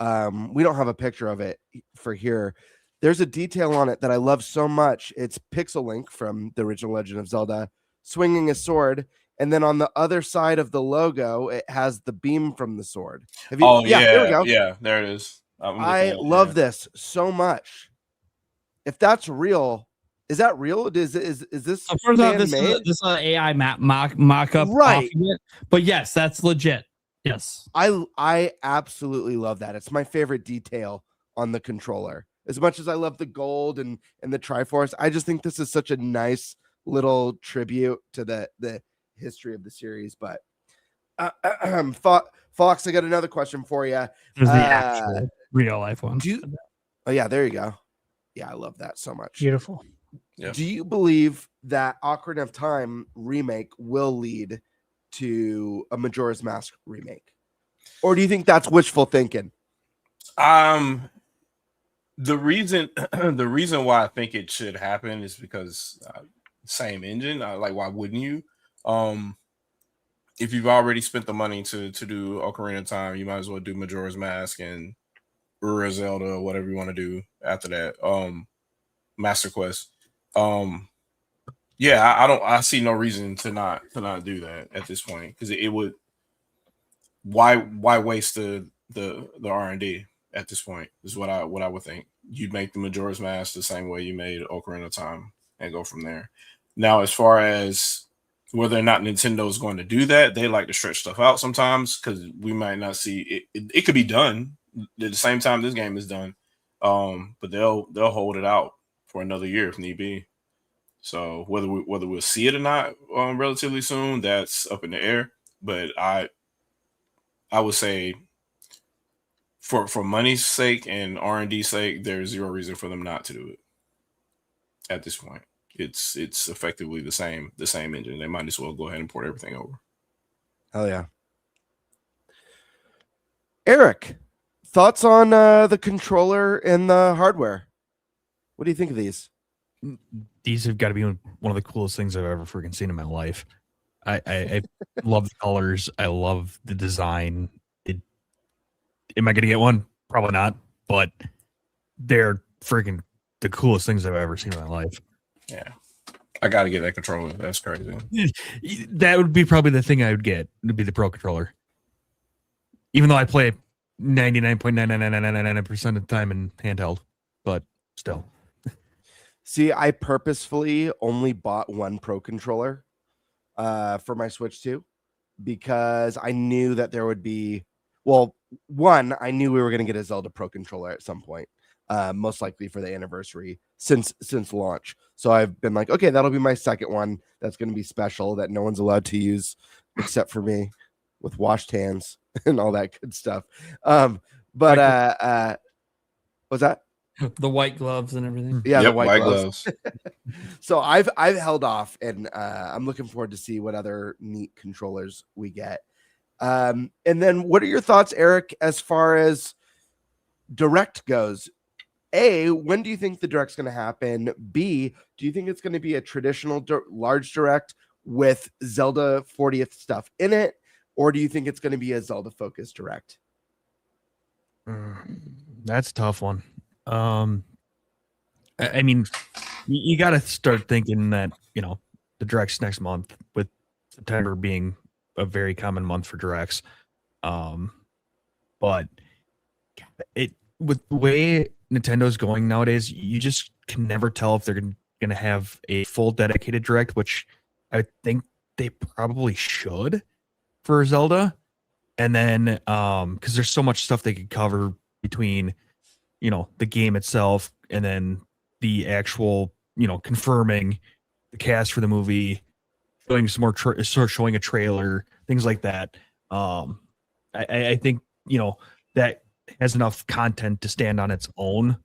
we don't have a picture of it for here. There's a detail on it that I love so much. It's Pixel Link from the original Legend of Zelda swinging a sword. And then on the other side of the logo, it has the beam from the sword. Have you? Oh yeah, there we go. Yeah, there it is. I love this so much. If that's real, is that real? Is this? So first off, fan-made? this is an AI mock up, Right? But yes, that's legit. Yes, I absolutely love that. It's my favorite detail on the controller. As much as I love the gold and the Triforce, I just think this is such a nice little tribute to the history of the series. But Fox, I got another question for you. there's the actual real life one. Oh yeah, there you go. Yeah, I love that so much. Beautiful. Yeah. Do you believe that Ocarina of Time remake will lead to a Majora's Mask remake, or do you think that's wishful thinking? The reason why I think it should happen is because same engine. Like, why wouldn't you? If you've already spent the money to do Ocarina of Time, you might as well do Majora's Mask and Zelda or whatever you want to do after that. Master Quest. Yeah, I see no reason to not do that at this point, because it would. Why waste the R&D at this point is what I would think. You'd make the Majora's Mask the same way you made Ocarina of Time and go from there. Now, as far as whether or not Nintendo is going to do that, they like to stretch stuff out sometimes, because we might not see it. It could be done at the same time this game is done, but they'll hold it out for another year if need be. So whether we'll see it or not relatively soon, that's up in the air. But I would say, for money's sake and R&D sake, there's zero reason for them not to do it at this point. It's effectively the same engine. They might as well go ahead and port everything over. Hell yeah. Eric, thoughts on the controller and the hardware? What do you think of these? These have got to be one of the coolest things I've ever freaking seen in my life. I love the colors. I love the design. Am I going to get one? Probably not, but they're freaking the coolest things I've ever seen in my life. Yeah. I got to get that controller. That's crazy. That would be probably the thing I would get. It would be the Pro Controller. Even though I play 99.99999% of the time in handheld, but still. See, I purposefully only bought one Pro Controller for my Switch 2 because I knew that there would be, well, one, I knew we were going to get a Zelda Pro Controller at some point, most likely for the anniversary since launch. So I've been like, okay, that'll be my second one. That's going to be special that no one's allowed to use except for me, with washed hands and all that good stuff. What's that? The white gloves and everything. Yeah, the white gloves. So I've held off, and I'm looking forward to see what other neat controllers we get. And then what are your thoughts, Eric, as far as Direct goes? A, when do you think the Direct's going to happen? B, do you think it's going to be a traditional large Direct with Zelda 40th stuff in it? Or do you think it's going to be a Zelda-focused Direct? That's a tough one. I mean, you got to start thinking that, the Directs next month, with September being a very common month for Directs. But with the way Nintendo's going nowadays, you just can never tell if they're going to have a full dedicated Direct, which I think they probably should for Zelda. And then, because there's so much stuff they could cover between, the game itself and then the actual, confirming the cast for the movie, showing some more, showing a trailer, things like that. I think, that has enough content to stand on its own,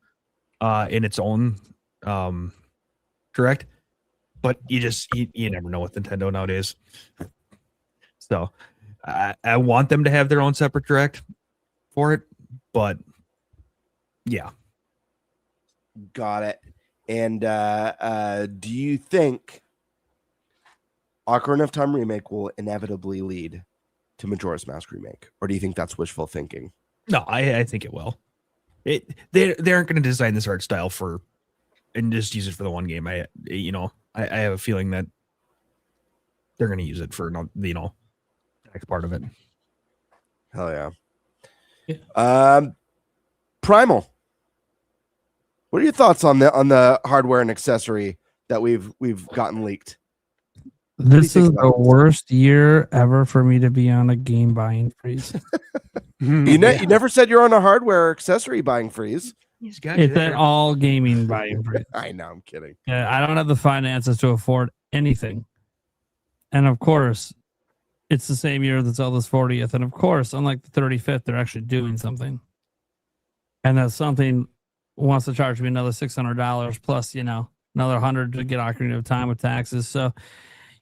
in its own direct. But you never know with Nintendo nowadays. So I want them to have their own separate direct for it, but yeah. Got it. And do you think Ocarina of Time remake will inevitably lead to Majora's Mask remake, or do you think that's wishful thinking? No, I think it will. They aren't going to design this art style for and just use it for the one game. I have a feeling that they're going to use it for the next part of it. Hell yeah. Primal. What are your thoughts on the hardware and accessory that we've gotten leaked? This is the worst year ever for me to be on a game buying freeze. You never said you're on a hardware accessory buying freeze. It's an all gaming buying freeze. I know, I'm kidding. Yeah, I don't have the finances to afford anything. And of course, it's the same year that Zelda's 40th. And of course, unlike the 35th, they're actually doing something. And that something wants to charge me another $600 plus, another $100 to get Ocarina of Time with taxes. So,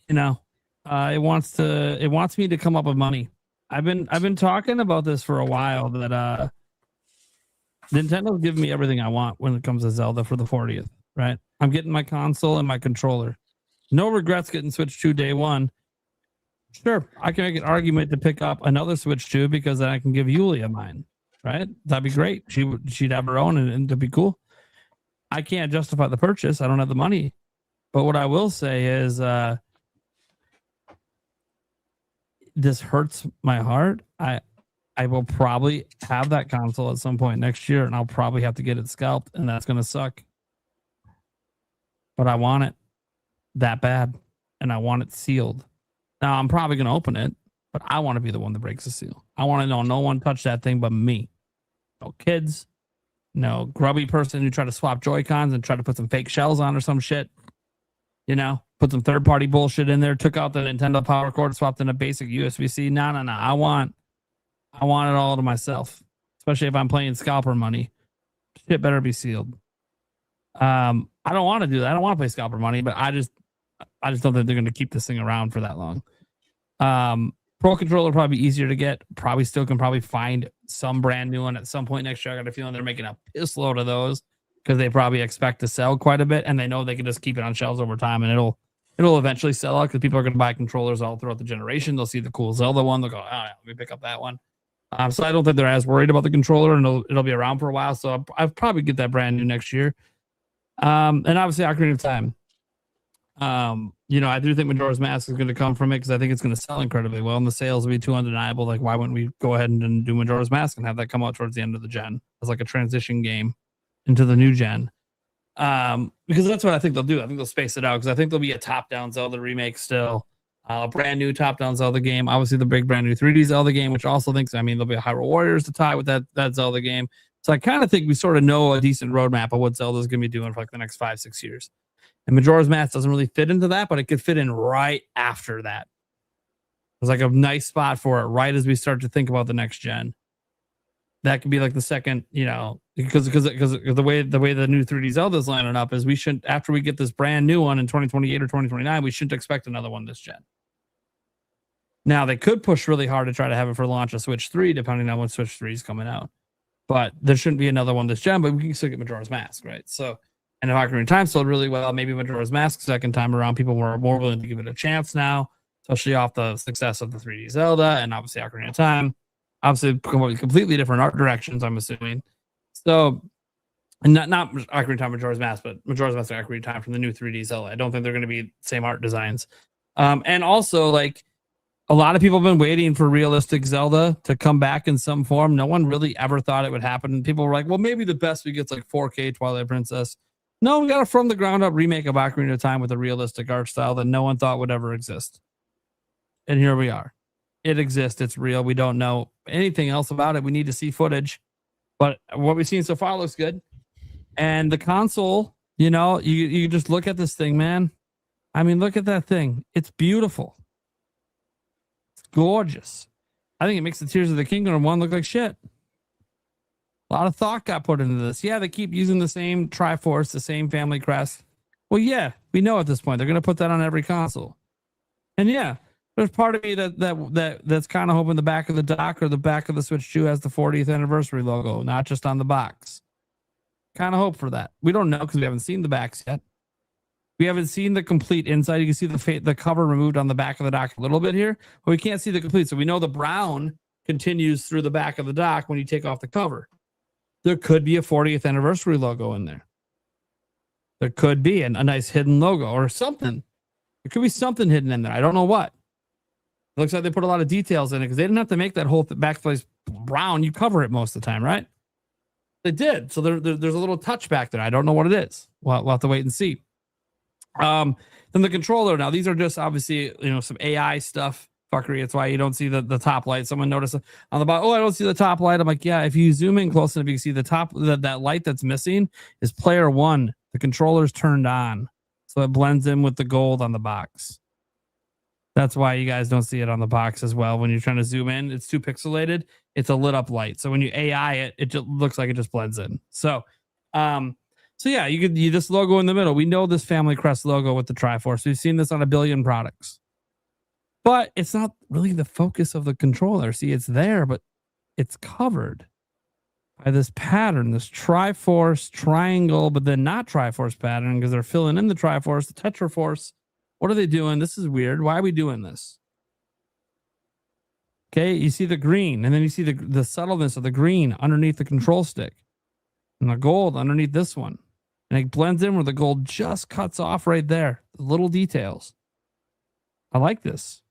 it wants me to come up with money. I've been talking about this for a while that Nintendo's giving me everything I want when it comes to Zelda for the 40th, right? I'm getting my console and my controller. No regrets getting Switch 2 day one. Sure, I can make an argument to pick up another Switch 2 because then I can give Yulia mine, right? That'd be great. She'd have her own and it'd be cool. I can't justify the purchase. I don't have the money. But what I will say is this hurts my heart. I will probably have that console at some point next year, and I'll probably have to get it scalped, and that's going to suck. But I want it that bad, and I want it sealed. Now, I'm probably going to open it, but I want to be the one that breaks the seal. I want to know no one touched that thing but me. No kids, no grubby person who tried to swap Joy-Cons and try to put some fake shells on or some shit. Put some third-party bullshit in there, took out the Nintendo power cord, swapped in a basic USB-C. No. I want it all to myself, especially if I'm playing scalper money. Shit better be sealed. I don't want to do that. I don't want to play scalper money, but I just don't think they're going to keep this thing around for that long. Pro controller probably easier to get. Probably still can find some brand new one at some point next year. I got a feeling they're making a piss load of those because they probably expect to sell quite a bit, and they know they can just keep it on shelves over time, and it'll eventually sell out because people are going to buy controllers all throughout the generation. They'll see the cool Zelda one. They'll go, oh, yeah, let me pick up that one. So I don't think they're as worried about the controller, and it'll be around for a while. So I'll probably get that brand new next year. And obviously Ocarina of Time. I do think Majora's Mask is going to come from it because I think it's going to sell incredibly well, and the sales will be too undeniable. Like, why wouldn't we go ahead and do Majora's Mask and have that come out towards the end of the gen as like a transition game into the new gen? Because that's what I think they'll do. I think they'll space it out because I think there'll be a top-down Zelda remake still. A brand new top-down Zelda game. Obviously, the big brand new 3D Zelda game, which also there'll be a Hyrule Warriors to tie with that Zelda game. So I kind of think we sort of know a decent roadmap of what Zelda's going to be doing for like the next 5-6 years. And Majora's Mask doesn't really fit into that, but it could fit in right after that. There's like a nice spot for it right as we start to think about the next gen. That could be like the second, because the way the new 3D Zelda is lining up is we shouldn't, after we get this brand new one in 2028 or 2029, we shouldn't expect another one this gen. Now, they could push really hard to try to have it for launch of Switch 3, depending on when Switch 3 is coming out. But there shouldn't be another one this gen, but we can still get Majora's Mask, right? So, and if Ocarina of Time sold really well, maybe Majora's Mask second time around, people were more willing to give it a chance now, especially off the success of the 3D Zelda and obviously Ocarina of Time. Obviously, completely different art directions, I'm assuming. So, and not Ocarina of Time, Majora's Mask, but Majora's Mask and Ocarina of Time from the new 3D Zelda. I don't think they're going to be the same art designs. And also, like, a lot of people have been waiting for realistic Zelda to come back in some form. No one really ever thought it would happen. People were like, well, maybe the best we get's like 4K Twilight Princess. No, we got a from the ground up remake of Ocarina of Time with a realistic art style that no one thought would ever exist. And here we are. It exists. It's real. We don't know anything else about it. We need to see footage. But what we've seen so far looks good. And the console, you just look at this thing, man. I mean, look at that thing. It's beautiful. Gorgeous. I think it makes the Tears of the Kingdom one look like shit. A lot of thought got put into this. Yeah, they keep using the same Triforce, the same family crest. Well, yeah, we know at this point they're going to put that on every console. And yeah, there's part of me that's kind of hoping the back of the dock or the back of the Switch 2 has the 40th anniversary logo, not just on the box. Kind of hope for that. We don't know because we haven't seen the backs yet. We haven't seen the complete inside. You can see the cover removed on the back of the dock a little bit here, but we can't see the complete. So we know the brown continues through the back of the dock when you take off the cover. There could be a 40th anniversary logo in there. There could be a nice hidden logo or something. There could be something hidden in there. I don't know what. It looks like they put a lot of details in it because they didn't have to make that whole backface brown. You cover it most of the time, right? They did. So there's a little touch back there. I don't know what it is. We'll have to wait and see. Then the controller. Now, these are just obviously, some AI stuff. Fuckery. It's why you don't see the top light. Someone noticed on the bottom, I don't see the top light. I'm like, yeah, if you zoom in close enough, you can see the top, that light that's missing is player one. The controller's turned on. So it blends in with the gold on the box. That's why you guys don't see it on the box as well. When you're trying to zoom in, it's too pixelated. It's a lit up light. So when you AI it, it just looks like it just blends in. So yeah, you this logo in the middle. We know this family crest logo with the Triforce. We've seen this on 1 billion products. But it's not really the focus of the controller. See, it's there, but it's covered by this pattern, this Triforce triangle, but then not Triforce pattern because they're filling in the Triforce, the Tetraforce. What are they doing? This is weird. Why are we doing this? Okay, you see the green, and then you see the subtleness of the green underneath the control stick, and the gold underneath this one. And it blends in where the gold just cuts off right there. The little details. I like this.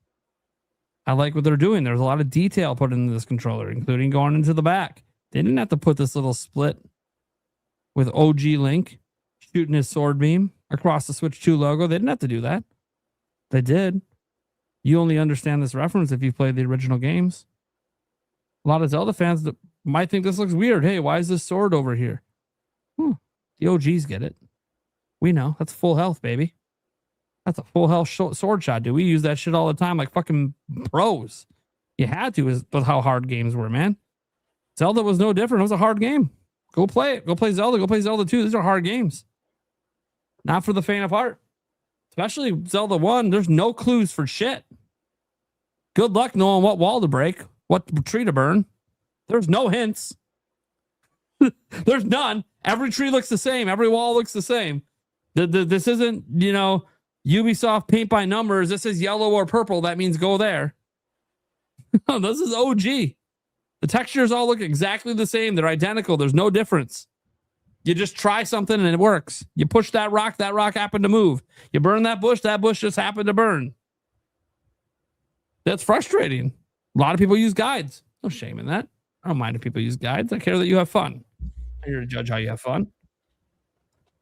I like what they're doing. There's a lot of detail put into this controller, including going into the back. They didn't have to put this little split with OG Link shooting his sword beam across the Switch 2 logo. They didn't have to do that. They did. You only understand this reference if you played the original games. A lot of Zelda fans that might think this looks weird. Hey, why is this sword over here? The OGs get it. We know. That's full health, baby. That's a full health sword shot, dude. We use that shit all the time like fucking pros. You had to with how hard games were, man. Zelda was no different. It was a hard game. Go play it. Go play Zelda. Go play Zelda 2. These are hard games. Not for the faint of heart. Especially Zelda 1. There's no clues for shit. Good luck knowing what wall to break, what tree to burn. There's no hints. There's none. Every tree looks the same. Every wall looks the same. This isn't, Ubisoft paint by numbers. This is yellow or purple. That means go there. This is OG. The textures all look exactly the same. They're identical. There's no difference. You just try something and it works. You push that rock happened to move. You burn that bush just happened to burn. That's frustrating. A lot of people use guides. No shame in that. I don't mind if people use guides. I care that you have fun. I'm here to judge how you have fun.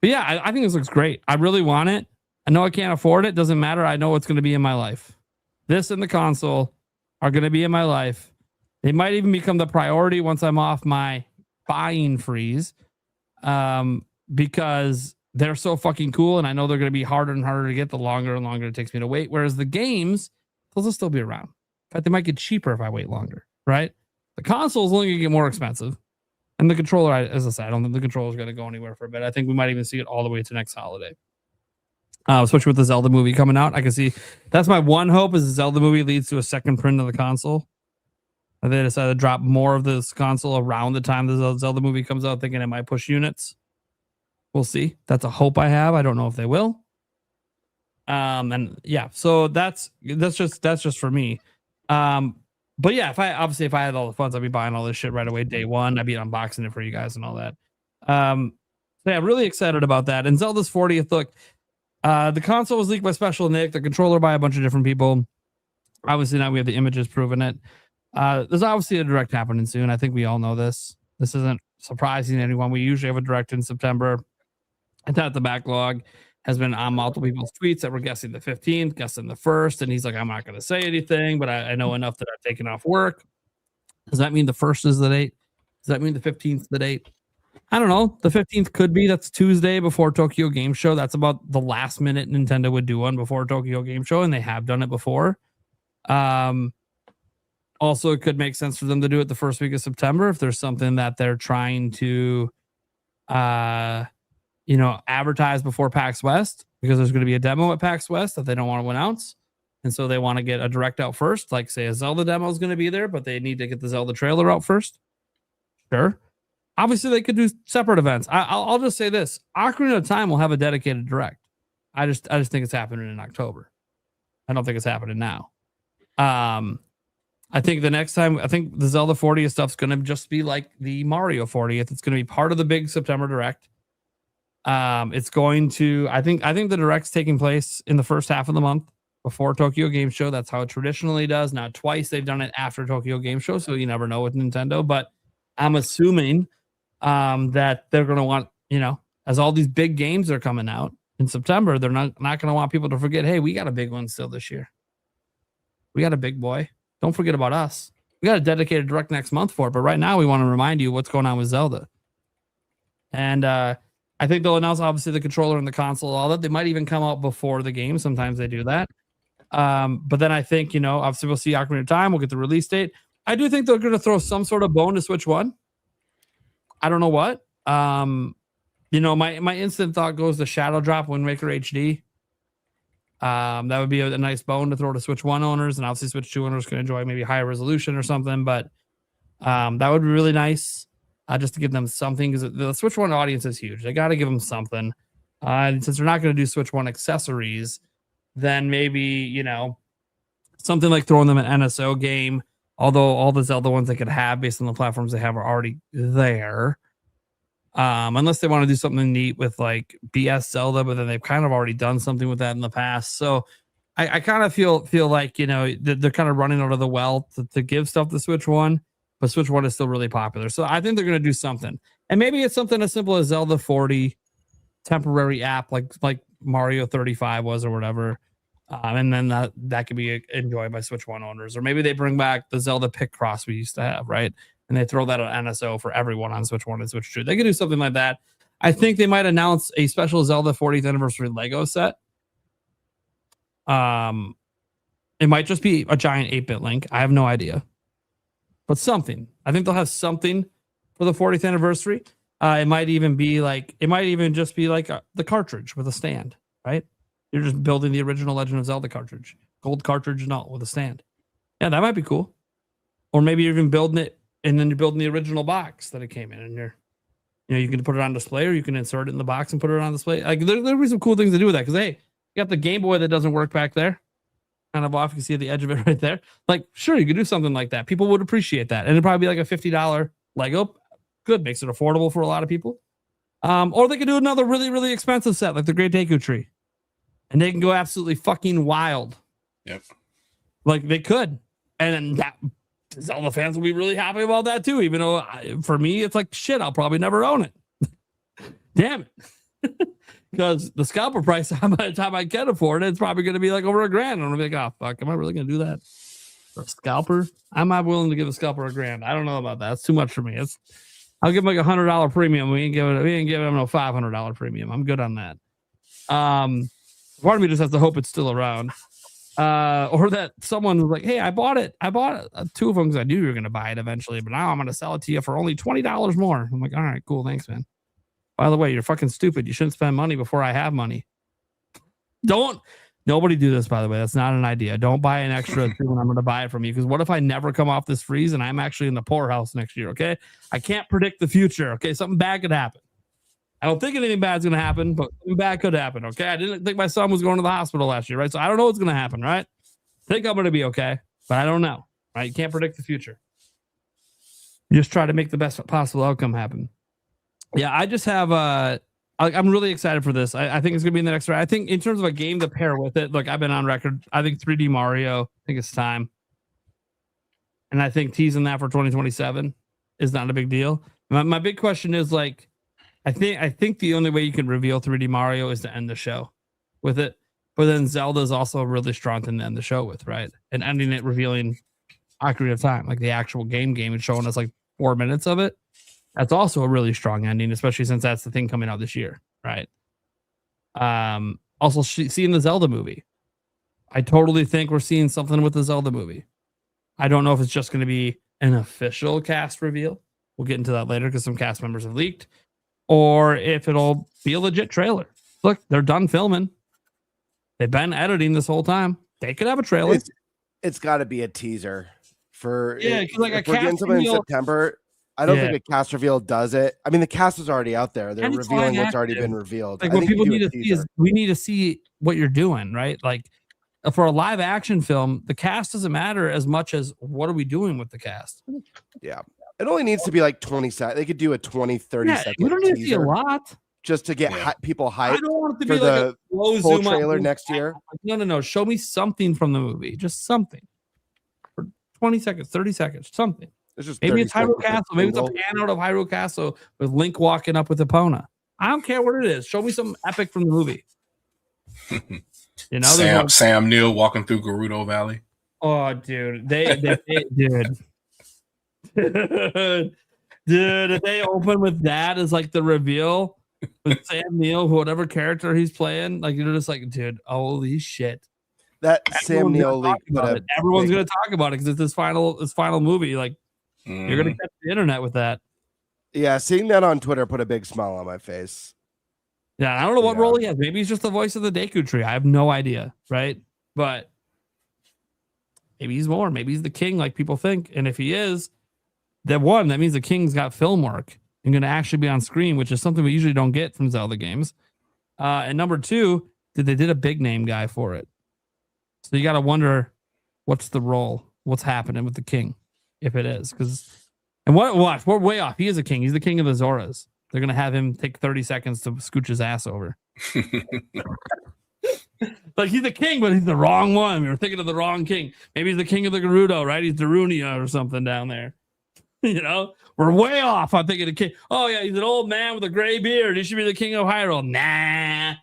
But yeah, I think this looks great. I really want it. I know I can't afford it. Doesn't matter. I know it's going to be in my life. This and the console are going to be in my life. They might even become the priority once I'm off my buying freeze, because they're so fucking cool, and I know they're going to be harder and harder to get the longer and longer it takes me to wait. Whereas the games, those will still be around. In fact, they might get cheaper if I wait longer, right? The console is only going to get more expensive. And the controller, as I said, I don't think the controller is going to go anywhere for a bit. I think we might even see it all the way to next holiday. Especially with the Zelda movie coming out. I can see that's my one hope is the Zelda movie leads to a second print of the console. And they decided to drop more of this console around the time the Zelda movie comes out, thinking it might push units. We'll see. That's a hope I have. I don't know if they will. And yeah, so that's just for me. But yeah, if I had all the funds, I'd be buying all this shit right away day one. I'd be unboxing it for you guys and all that. So yeah, really excited about that. And Zelda's 40th look. The console was leaked by Special Nick, the controller by a bunch of different people. Obviously now we have the images proving it. There's obviously a direct happening soon. I think we all know this. This isn't surprising to anyone. We usually have a direct in September. I thought the backlog has been on multiple people's tweets that we're guessing the 15th, guessing the 1st. And he's like, I'm not going to say anything, but I know enough that I've taken off work. Does that mean the 1st is the date? Does that mean the 15th is the date? I don't know. The 15th could be. That's Tuesday before Tokyo Game Show. That's about the last minute Nintendo would do one before Tokyo Game Show, and they have done it before. Also, it could make sense for them to do it the first week of September if there's something that they're trying to, advertise before PAX West, because there's going to be a demo at PAX West that they don't want to announce. And so they want to get a direct out first, like say a Zelda demo is going to be there, but they need to get the Zelda trailer out first. Sure. Obviously, they could do separate events. I'll just say this: Ocarina of Time will have a dedicated direct. I just think it's happening in October. I don't think it's happening now. I think the next time, I think the Zelda 40th stuff's going to just be like the Mario 40th. It's going to be part of the big September direct. It's going to, I think the direct's taking place in the first half of the month before Tokyo Game Show. That's how it traditionally does. Now, twice they've done it after Tokyo Game Show, so you never know with Nintendo. But I'm assuming that they're going to want, as all these big games are coming out in September, they're not going to want people to forget, hey, we got a big one still this year. We got a big boy. Don't forget about us. We got a dedicated direct next month for it. But right now, we want to remind you what's going on with Zelda. And I think they'll announce, obviously, the controller and the console, all that. They might even come out before the game. Sometimes they do that. But then I think, obviously, we'll see Ocarina of Time. We'll get the release date. I do think they're going to throw some sort of bone to Switch 1. I don't know what. My instant thought goes to Shadow Drop Wind Waker HD. That would be a nice bone to throw to Switch 1 owners, and obviously Switch 2 owners can enjoy maybe higher resolution or something, but that would be really nice just to give them something, because the Switch 1 audience is huge. They got to give them something. And since they're not going to do Switch 1 accessories, then maybe, something like throwing them an NSO game, although all the Zelda ones they could have based on the platforms they have are already there. Unless they want to do something neat with like BS Zelda, but then they've kind of already done something with that in the past. So I kind of feel like, they're kind of running out of the well to give stuff to Switch 1, but Switch 1 is still really popular. So I think they're going to do something. And maybe it's something as simple as Zelda 40 temporary app, like Mario 35 was or whatever. And then that could be enjoyed by Switch 1 owners. Or maybe they bring back the Zelda Pick Cross we used to have, right? And they throw that on NSO for everyone on Switch 1 and Switch 2. They could do something like that. I think they might announce a special Zelda 40th anniversary Lego set. It might just be a giant 8-bit Link. I have no idea. But something. I think they'll have something for the 40th anniversary. It might even just be like the cartridge with a stand, right? You're just building the original Legend of Zelda cartridge. Gold cartridge and all with a stand. Yeah, that might be cool. Or maybe you're even building it and then you're building the original box that it came in, and you can put it on display, or you can insert it in the box and put it on display. Like there'll be some cool things to do with that, because hey, you got the Game Boy that doesn't work back there, kind of off. You can see the edge of it right there. Like, sure, you could do something like that. People would appreciate that, and it'd probably be like a $50 Lego. Good, makes it affordable for a lot of people. Or they could do another really, really expensive set, like the Great Deku Tree, and they can go absolutely fucking wild. Yep. Like they could, and that. Zelda fans will be really happy about that too, even though for me it's like shit, I'll probably never own it. Damn it. Because the scalper price by the time I can afford it, it's probably going to be like over $1,000. And I'm like, oh fuck, am I really going to do that for a scalper? I'm not willing to give a scalper $1,000. I don't know about that. It's too much for me. I'll give him like $100 premium. We ain't giving him no $500 premium. I'm good on that. Part of me just has to hope it's still around. Or that someone was like, hey, I bought it. Two of them because I knew you were going to buy it eventually, but now I'm going to sell it to you for only $20 more. I'm like, all right, cool. Thanks, man. By the way, you're fucking stupid. You shouldn't spend money before I have money. Nobody do this, by the way. That's not an idea. Don't buy an extra when I'm going to buy it from you. Because what if I never come off this freeze and I'm actually in the poorhouse next year? Okay. I can't predict the future. Okay. Something bad could happen. I don't think anything bad's going to happen, but something bad could happen, okay? I didn't think my son was going to the hospital last year, right? So I don't know what's going to happen, right? I think I'm going to be okay, but I don't know, right? You can't predict the future. You just try to make the best possible outcome happen. Yeah, I just have I'm really excited for this. I think it's going to be in the next round. I think in terms of a game to pair with it, look, I've been on record. I think 3D Mario, I think it's time. And I think teasing that for 2027 is not a big deal. My big question is like, I think the only way you can reveal 3D Mario is to end the show with it. But then Zelda is also a really strong thing to end the show with, right? And ending it revealing Ocarina of Time, like the actual game and showing us like 4 minutes of it. That's also a really strong ending, especially since that's the thing coming out this year, right? Also seeing the Zelda movie. I totally think we're seeing something with the Zelda movie. I don't know if it's just going to be an official cast reveal. We'll get into that later because some cast members have leaked, or if it'll be a legit trailer. Look, they're done filming. They've been editing this whole time. They could have a trailer. It's got to be a teaser for because like if we're getting something in September. I don't think a cast reveal does it. I mean, the cast is already out there. They're revealing what's already been revealed. Like what people need to see is we need to see what you're doing, right? Like for a live action film, the cast doesn't matter as much as what are we doing with the cast. Yeah. It only needs to be like 20 seconds. They could do a 20, 30 second you don't need to see a lot. Just to get people hyped. I don't want it to for be the like a full trailer next year. No. Show me something from the movie. Just something. For 20 seconds, 30 seconds, something. Maybe it's Hyrule Castle. Maybe it's a pan out of Hyrule Castle with Link walking up with Epona. I don't care what it is. Show me something epic from the movie. You know, Sam Neill walking through Gerudo Valley. Oh, dude, dude, if they open with that as like the reveal with Sam Neill, whatever character he's playing, like you're just like, dude, holy shit. That Sam Neill leak. Everyone's gonna talk about it because it's his final movie. Like you're gonna catch the internet with that. Yeah, seeing that on Twitter put a big smile on my face. Yeah, I don't know what role he has. Maybe he's just the voice of the Deku Tree. I have no idea, right? But maybe he's more. Maybe he's the king, like people think. And if he is, that means the king's got film work and going to actually be on screen, which is something we usually don't get from Zelda games. And number two, they did a big name guy for it. So you got to wonder what's the role, what's happening with the king, if it is. And watch, we're way off. He is a king. He's the king of the Zoras. They're going to have him take 30 seconds to scooch his ass over. Like he's the king, but he's the wrong one. We were thinking of the wrong king. Maybe he's the king of the Gerudo, right? He's Darunia or something down there. You know, we're way off. I'm thinking of king. Oh yeah, he's an old man with a gray beard. He should be the king of Hyrule. Nah,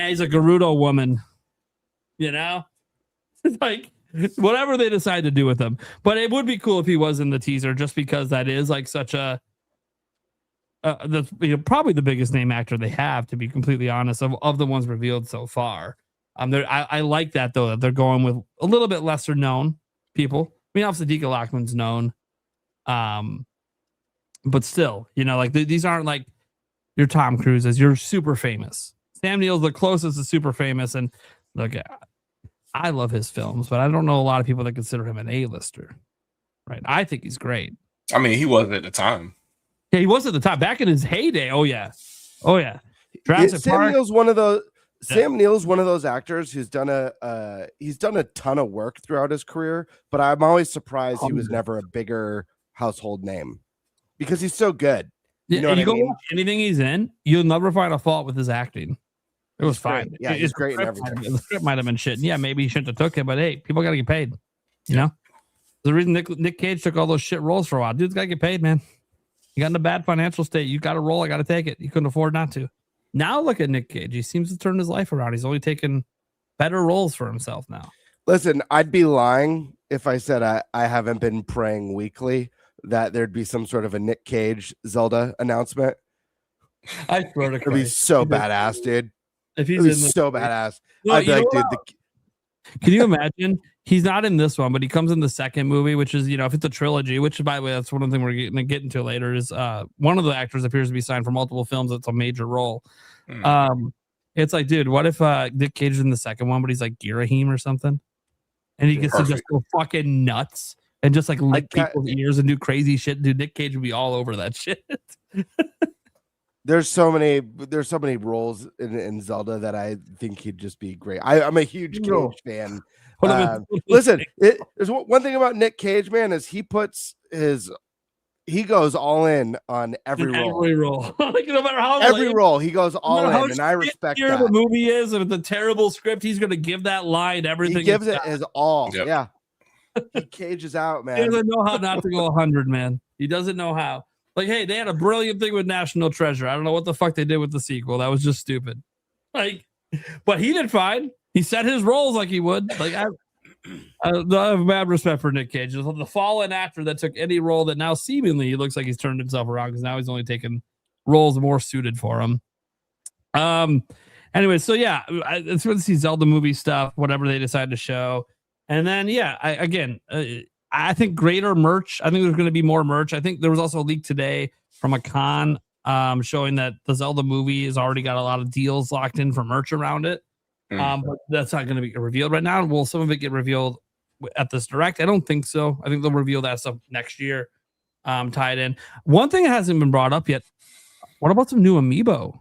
he's a Gerudo woman. You know, it's like whatever they decide to do with him. But it would be cool if he was in the teaser, just because that is like such a probably the biggest name actor they have, to be completely honest, of the ones revealed so far. I like that though, that they're going with a little bit lesser known people. I mean, obviously Dika Lockman's known. But still, you know, like these aren't like your Tom Cruises. You're super famous. Sam Neill's the closest to super famous, and look, I love his films, but I don't know a lot of people that consider him an A-lister. Right? I think he's great. I mean, he was at the time. Yeah, he was at the time back in his heyday. Oh yeah. Sam Neill's one of those. Sam Neill's one of those actors who's done a ton of work throughout his career, but I'm always surprised he was never a bigger household name because he's so good. You know, you go watch anything he's in, you'll never find a fault with his acting. It was fine. Yeah, he's great in everything. The script might have been shit. Yeah, maybe he shouldn't have took it, but hey, people got to get paid. You know, the reason Nick Cage took all those shit roles for a while. Dude's got to get paid, man. You got in a bad financial state. You got a role. I got to take it. You couldn't afford not to. Now look at Nick Cage. He seems to turn his life around. He's only taking better roles for himself now. Listen, I'd be lying if I said I haven't been praying weekly that there'd be some sort of a Nick Cage Zelda announcement. I swear to God. It'd be so badass, dude. If he's so badass. I'd be like, dude, can you imagine? He's not in this one, but he comes in the second movie, which is, you know, if it's a trilogy, which by the way, that's one of the things we're going to get into later, is one of the actors appears to be signed for multiple films. It's a major role. It's like, dude, what if Nick Cage is in the second one, but he's like Girahim or something? And he gets to just go fucking nuts and just like lick people's ears and do crazy shit. Dude, Nick Cage would be all over that shit. There's so many roles in Zelda that I think he'd just be great. I'm a huge Cage fan. Listen, there's one thing about Nick Cage, man, is he goes all in on every role. Like, no matter how role he goes all in, and I respect that. The movie is, and it's a terrible script, he's going to give that line everything. He gives it his all. Yep. Yeah, he cages out, man. He doesn't know how not to go 100, man. He doesn't know how. Like, hey, they had a brilliant thing with National Treasure. I don't know what the fuck they did with the sequel. That was just stupid. Like, but he did fine. He set his roles like he would. Like, I have bad respect for Nick Cage. The fallen actor that took any role that now seemingly he looks like he's turned himself around, because now he's only taking roles more suited for him. Anyway, so yeah, it's good to see Zelda movie stuff, whatever they decide to show. And then, yeah, I think greater merch. I think there's going to be more merch. I think there was also a leak today from a con showing that the Zelda movie has already got a lot of deals locked in for merch around it. But that's not going to be revealed right now. Will some of it get revealed at this direct? I don't think so. I think they'll reveal that stuff next year, tied in. One thing that hasn't been brought up yet. What about some new amiibo?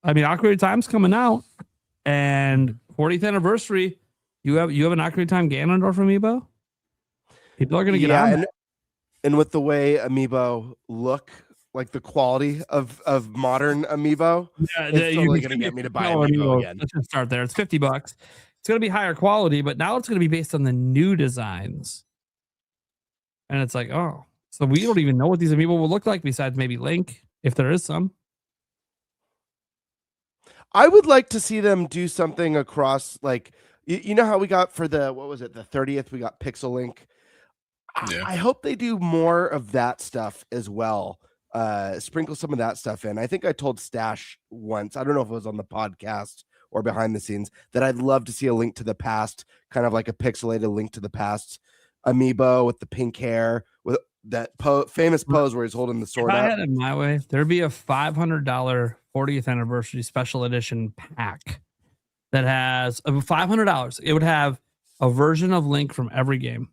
I mean, Ocarina of Time's coming out, and 40th anniversary. You have an Ocarina of Time Ganondorf amiibo. People are going to get on that. And with the way amiibo look, like the quality of modern amiibo, it's totally going to get me to buy amiibo again. Let's just start there. It's $50. It's going to be higher quality, but now it's going to be based on the new designs. And it's like, oh, so we don't even know what these amiibo will look like besides maybe Link, if there is some. I would like to see them do something across, like, you know how we got for the, what was it, the 30th, we got Pixel Link. Yeah. I hope they do more of that stuff as well. Sprinkle some of that stuff in. I think I told Stash once, I don't know if it was on the podcast or behind the scenes, that I'd love to see a Link to the Past, kind of like a pixelated Link to the Past amiibo with the pink hair, with that famous pose where he's holding the sword if I up. had it my way, there'd be a $500 40th anniversary special edition pack that has $500. It would have a version of Link from every game.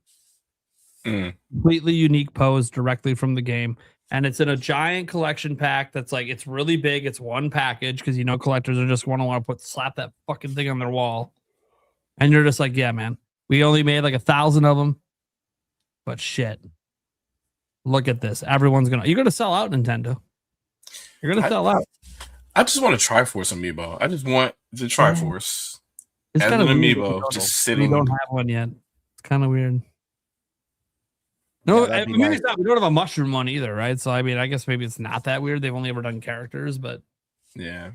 Completely unique pose directly from the game. And it's in a giant collection pack that's like, it's really big. It's one package because, you know, collectors are just want to slap that fucking thing on their wall. And you're just like, yeah, man, we only made like 1,000 of them. But shit, look at this. You're going to sell out, Nintendo. You're going to sell out. I just want a Triforce amiibo. I just want the Triforce as an amiibo just sitting. We don't have one yet. It's kind of weird. No, Yeah, we don't have a mushroom one either, right? So I mean, I guess maybe it's not that weird. They've only ever done characters, but yeah,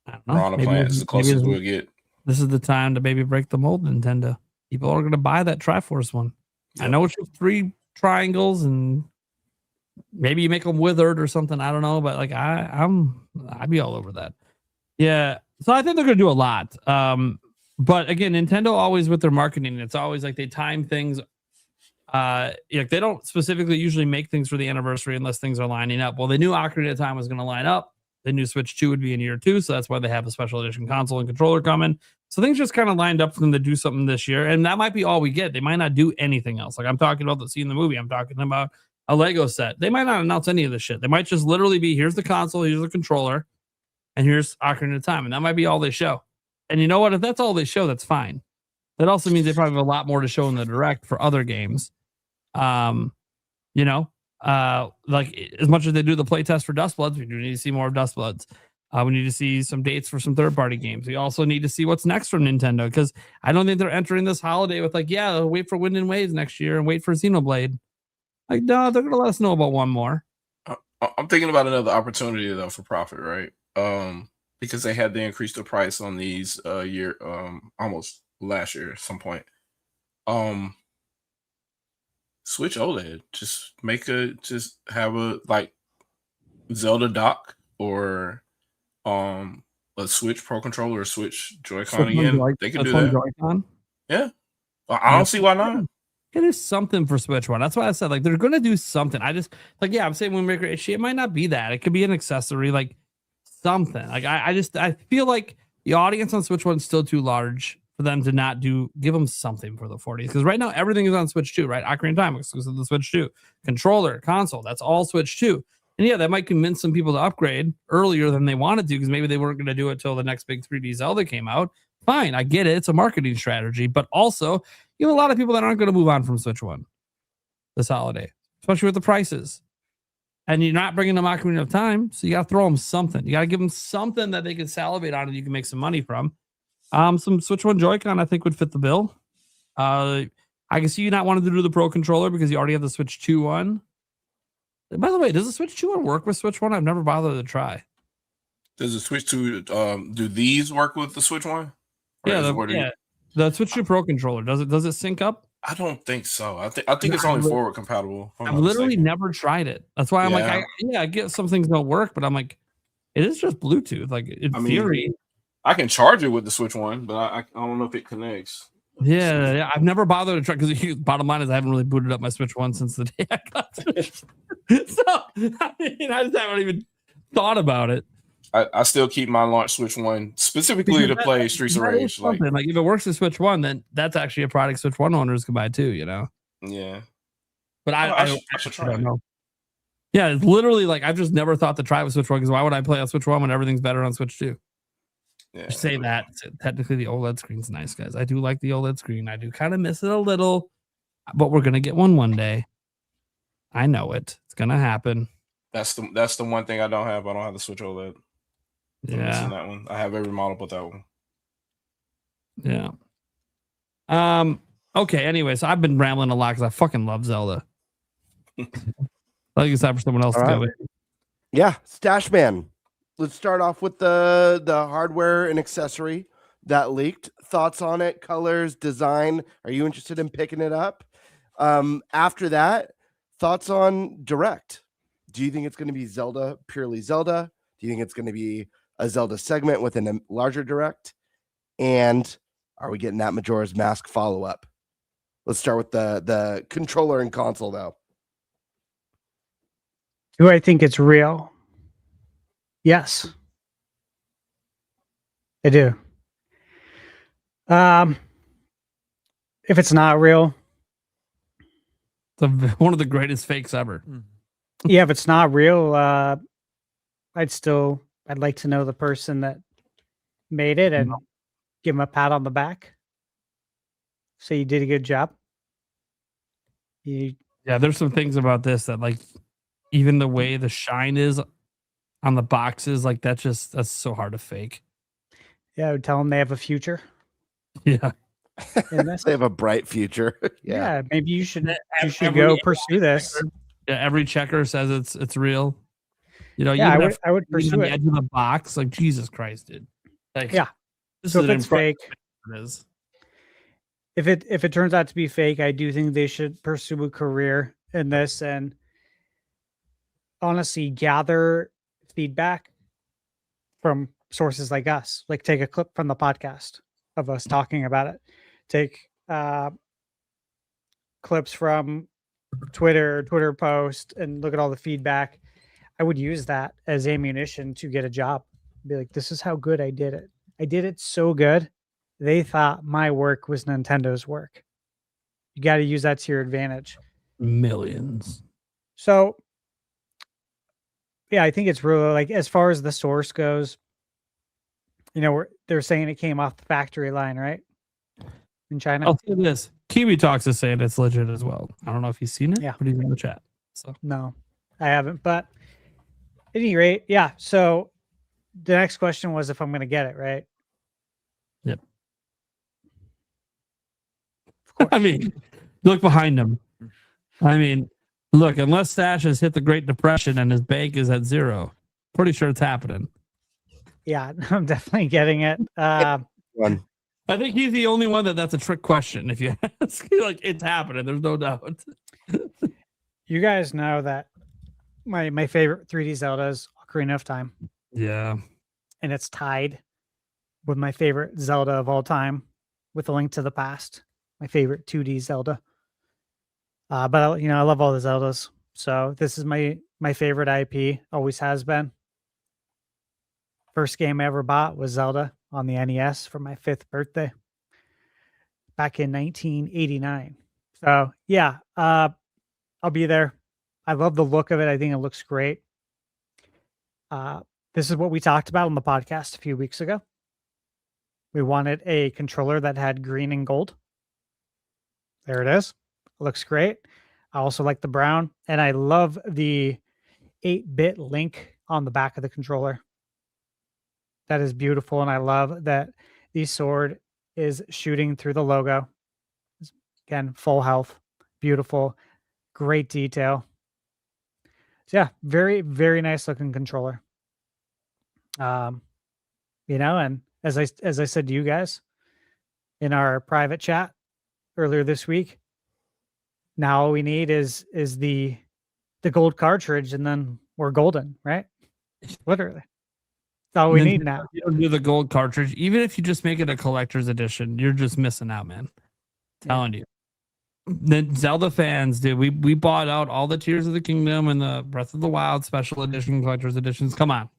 I don't know. Piranha Plant is the closest we'll get. This is the time to maybe break the mold, Nintendo. People are going to buy that Triforce one. Yep. I know it's just 3 triangles, and maybe you make them withered or something. I don't know, but like I'd be all over that. Yeah, so I think they're going to do a lot. But again, Nintendo always with their marketing, it's always like they time things. They don't specifically usually make things for the anniversary unless things are lining up. Well, they knew Ocarina of Time was going to line up. They knew Switch 2 would be in year 2, so that's why they have a special edition console and controller coming. So things just kind of lined up for them to do something this year, and that might be all we get. They might not do anything else. Like I'm talking about the scene in the movie. I'm talking about a Lego set. They might not announce any of this shit. They might just literally be, here's the console, here's the controller, and here's Ocarina of Time, and that might be all they show. And you know what? If that's all they show, that's fine. That also means they probably have a lot more to show in the direct for other games. Like as much as they do the playtest for Dustbloods, we do need to see more of Dustbloods. We need to see some dates for some third-party games. We also need to see what's next from Nintendo, because I don't think they're entering this holiday with like, yeah, wait for Wind and Waves next year and wait for Xenoblade. Like, no, they're gonna let us know about one more. I'm thinking about another opportunity though for profit, right? Because they had to increase the price on these almost last year at some point. Switch OLED. Just have a like Zelda dock or a Switch Pro controller or Switch Joy-Con again. They can do that. Joy-Con? Yeah. I don't see why not. It is something for Switch One. That's why I said like they're gonna do something. I just like, yeah, I'm saying Wind Waker HD, it might not be that. It could be an accessory, like something. Like I feel like the audience on Switch One is still too large for them to not give them something for the 40s. Because right now everything is on Switch 2, right? Ocarina of Time exclusive to the Switch 2. Controller, console, that's all Switch 2. And yeah, that might convince some people to upgrade earlier than they wanted to, because maybe they weren't going to do it till the next big 3D Zelda came out. Fine, I get it. It's a marketing strategy. But also, you have a lot of people that aren't going to move on from Switch 1 this holiday, especially with the prices. And you're not bringing them Ocarina of Time, so you got to throw them something. You got to give them something that they can salivate on and you can make some money from. Some Switch 1 Joy-Con, I think, would fit the bill. I can see you not wanting to do the Pro Controller because you already have the Switch 2 one. By the way, does the Switch 2 one work with Switch 1? I've never bothered to try. Does the Switch 2, do these work with the Switch 1? The Switch 2 Pro Controller, does it sync up? I don't think so. I think it's only forward compatible. I've literally never tried it. That's why I'm like, I get some things don't work, but I'm like, it is just Bluetooth. Like in theory. I can charge it with the Switch One, but I don't know if it connects. Yeah, I've never bothered to try because bottom line is I haven't really booted up my Switch One since the day I got it. So I just haven't even thought about it. I still keep my launch Switch One specifically to play Streets of Rage. Like if it works with Switch One, then that's actually a product Switch One owners can buy too. Yeah, but I should try. I don't know. Yeah, it's literally like I've just never thought to try with Switch One because why would I play on Switch One when everything's better on Switch 2? Yeah, say that technically the OLED screen's nice, guys. I do like the OLED screen. I do kind of miss it a little, but we're gonna get one day. I know it. It's gonna happen. That's the one thing I don't have. I don't have the Switch OLED. I'm missing that one. I have every model but that one. Yeah. Okay. Anyway, so I've been rambling a lot because I fucking love Zelda. I think it's time for someone else to go with. Yeah, Stash Man. Let's start off with the hardware and accessory that leaked. Thoughts on it, colors, design. Are you interested in picking it up? After that, thoughts on Direct. Do you think it's going to be Zelda, purely Zelda? Do you think it's going to be a Zelda segment within a larger Direct? And are we getting that Majora's Mask follow-up? Let's start with the controller and console, though. Do I think it's real? Yes, I do. If it's not real, it's one of the greatest fakes ever. Yeah, if it's not real, I'd like to know the person that made it and give him a pat on the back. Say you did a good job. Yeah, there's some things about this that like even the way the shine is on the boxes, like that's so hard to fake. Yeah, I would tell them they have a future. Yeah. They have a bright future. Yeah, maybe you should go pursue this. Yeah, every checker says it's real. Yeah, I would pursue it. The edge of the box, like Jesus Christ, dude. Like, yeah. So if it's fake, if it turns out to be fake, I do think they should pursue a career in this and honestly gather feedback from sources like us. Like take a clip from the podcast of us talking about it. Take clips from Twitter post and look at all the feedback. I would use that as ammunition to get a job. Be like, this is how good I did it. I did it so good. They thought my work was Nintendo's work. You got to use that to your advantage. Millions. So, yeah, I think it's really like as far as the source goes, they're saying it came off the factory line, right? In China. I'll say this. Kiwi Talks is saying it's legit as well. I don't know if he's seen it, but he's in the chat. So no, I haven't. But at any rate, yeah. So the next question was if I'm going to get it, right? Yep. I mean, look behind him. I mean, look, unless Stash has hit the Great Depression and his bank is at zero, pretty sure it's happening. Yeah, I'm definitely getting it. I think he's the only one that's a trick question. If you ask, like it's happening, there's no doubt. You guys know that my favorite 3D Zelda is Ocarina of Time. Yeah, and it's tied with my favorite Zelda of all time, with A Link to the Past, my favorite 2D Zelda. But I love all the Zeldas, so this is my favorite IP. Always has been. First game I ever bought was Zelda on the NES for my 5th birthday back in 1989. So yeah, I'll be there. I love the look of it. I think it looks great. This is what we talked about on the podcast a few weeks ago. We wanted a controller that had green and gold. There it is. It looks great. I also like the brown, and I love the 8-bit link on the back of the controller. That is beautiful, and I love that the sword is shooting through the logo. Again, full health, beautiful, great detail. So yeah, very, very nice looking controller. And as I said to you guys in our private chat earlier this week, now all we need is the gold cartridge, and then we're golden, right? Literally. all we need now. You don't do the gold cartridge. Even if you just make it a collector's edition, you're just missing out, man. Telling you. The Zelda fans, dude, we bought out all the Tears of the Kingdom and the Breath of the Wild special edition, collector's editions. Come on.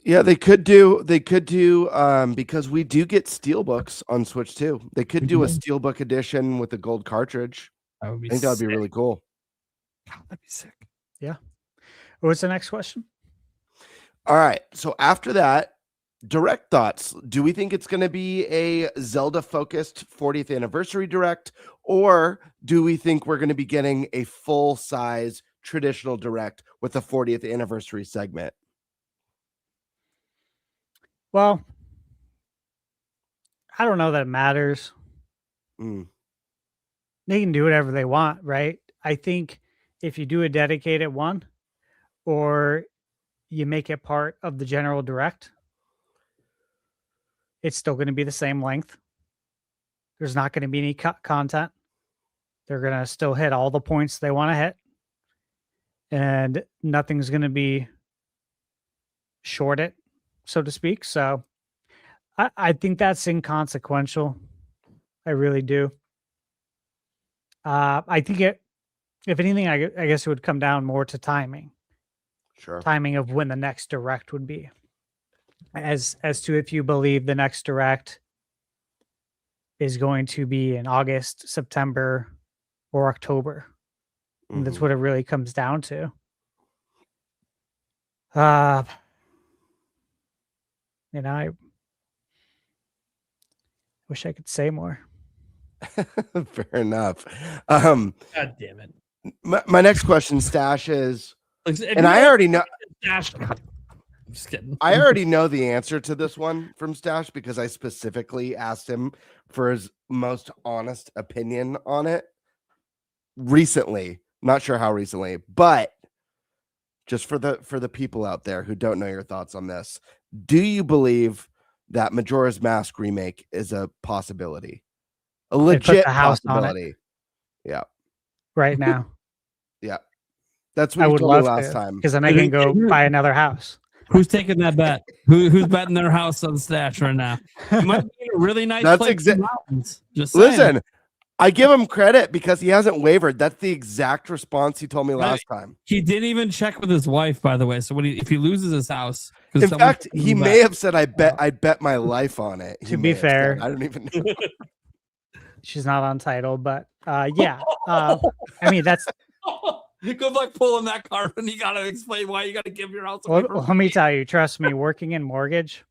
Yeah, they could do because we do get steelbooks on Switch too. They could do a steelbook edition with a gold cartridge. That would be I think that would be really cool. God, that'd be sick. Yeah. What's the next question? All right. So after that, direct thoughts. Do we think it's going to be a Zelda focused 40th anniversary direct, or do we think we're going to be getting a full size traditional direct with the 40th anniversary segment? Well, I don't know that it matters. They can do whatever they want, right? I think if you do a dedicated one or you make it part of the general direct, it's still going to be the same length. There's not going to be any cut content. They're going to still hit all the points they want to hit. And nothing's going to be shorted, so to speak. So I think that's inconsequential. I really do. I think if anything, I guess it would come down more to timing. Sure. Timing of when the next direct would be. As to if you believe the next direct is going to be in August, September, or October. And that's what it really comes down to. I wish I could say more. Fair enough. God damn it. My next question, Stash, is, and I already know. Stash. I'm just kidding. I already know the answer to this one from Stash because I specifically asked him for his most honest opinion on it recently. Not sure how recently, but just for the people out there who don't know your thoughts on this, do you believe that Majora's Mask remake is a possibility? A legit possibility. Yeah. Right now. Yeah. That's what I you would told me love last to, time. because then I can go buy another house. Who's taking that bet? Who's betting their house on Stash right now? It might be a really nice That's place in the mountains. Just saying. Listen, I give him credit because he hasn't wavered. That's the exact response he told me last time. He didn't even check with his wife, by the way. So if he loses his house, in fact, he may have said, "I bet my life on it." To be fair, I don't even know. She's not on title, but yeah. I mean, that's. Good luck pulling that card, and you got to explain why you got to give your house Well, away. let me tell you, trust me, working in mortgage,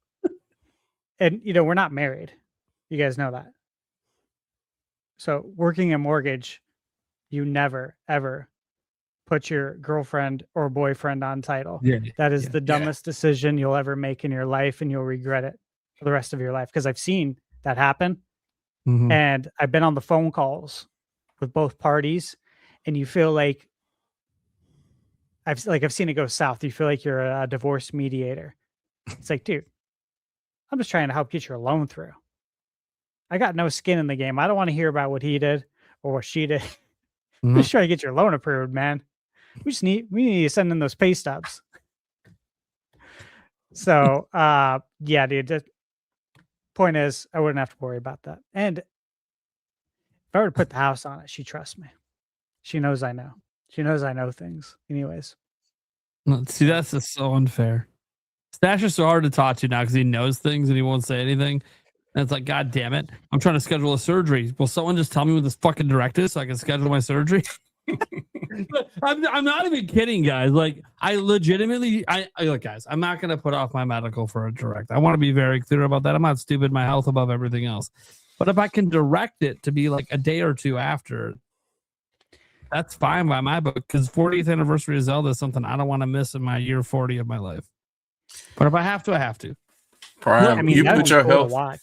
and we're not married. You guys know that. So working in mortgage, you never, ever put your girlfriend or boyfriend on title. Yeah, that is the dumbest decision you'll ever make in your life, and you'll regret it for the rest of your life. Because I've seen that happen. And I've been on the phone calls with both parties, and you feel like I've seen it go south. You feel like you're a divorce mediator. It's like, dude, I'm just trying to help get your loan through. I got no skin in the game. I don't want to hear about what he did or what she did. I'm just trying to get your loan approved, man. We need to send in those pay stubs. So, yeah, dude. The point is, I wouldn't have to worry about that. And if I were to put the house on it, she trusts me. She knows I know. She knows I know things. Anyways. See, that's just so unfair. Stash is so hard to talk to now because he knows things and he won't say anything. And it's like, God damn it. I'm trying to schedule a surgery. Will someone just tell me what this fucking direct is so I can schedule my surgery? I'm not even kidding, guys. Like, I legitimately, look, guys, I'm not going to put off my medical for a direct. I want to be very clear about that. I'm not stupid. My health above everything else. But if I can direct it to be like a day or two after, that's fine by my book, because 40th anniversary of Zelda is something I don't want to miss in my year 40 of my life. But if I have to, I have to. Prime, I mean, you put your health. Watch.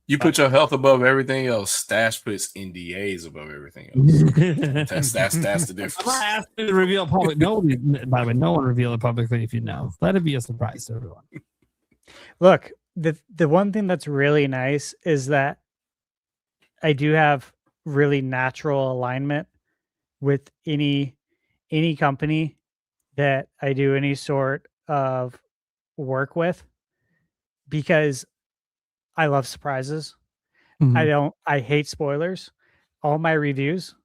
You put your health above everything else. Stash puts NDAs above everything else. that's the difference. I'm not asking to reveal public. Nobody, by the way, no one reveal it publicly if you know. Let it be a surprise to everyone. Look, the one thing that's really nice is that I do have really natural alignment with any company that I do any sort of work with. because I love surprises. Mhm. I hate spoilers. All my reviews,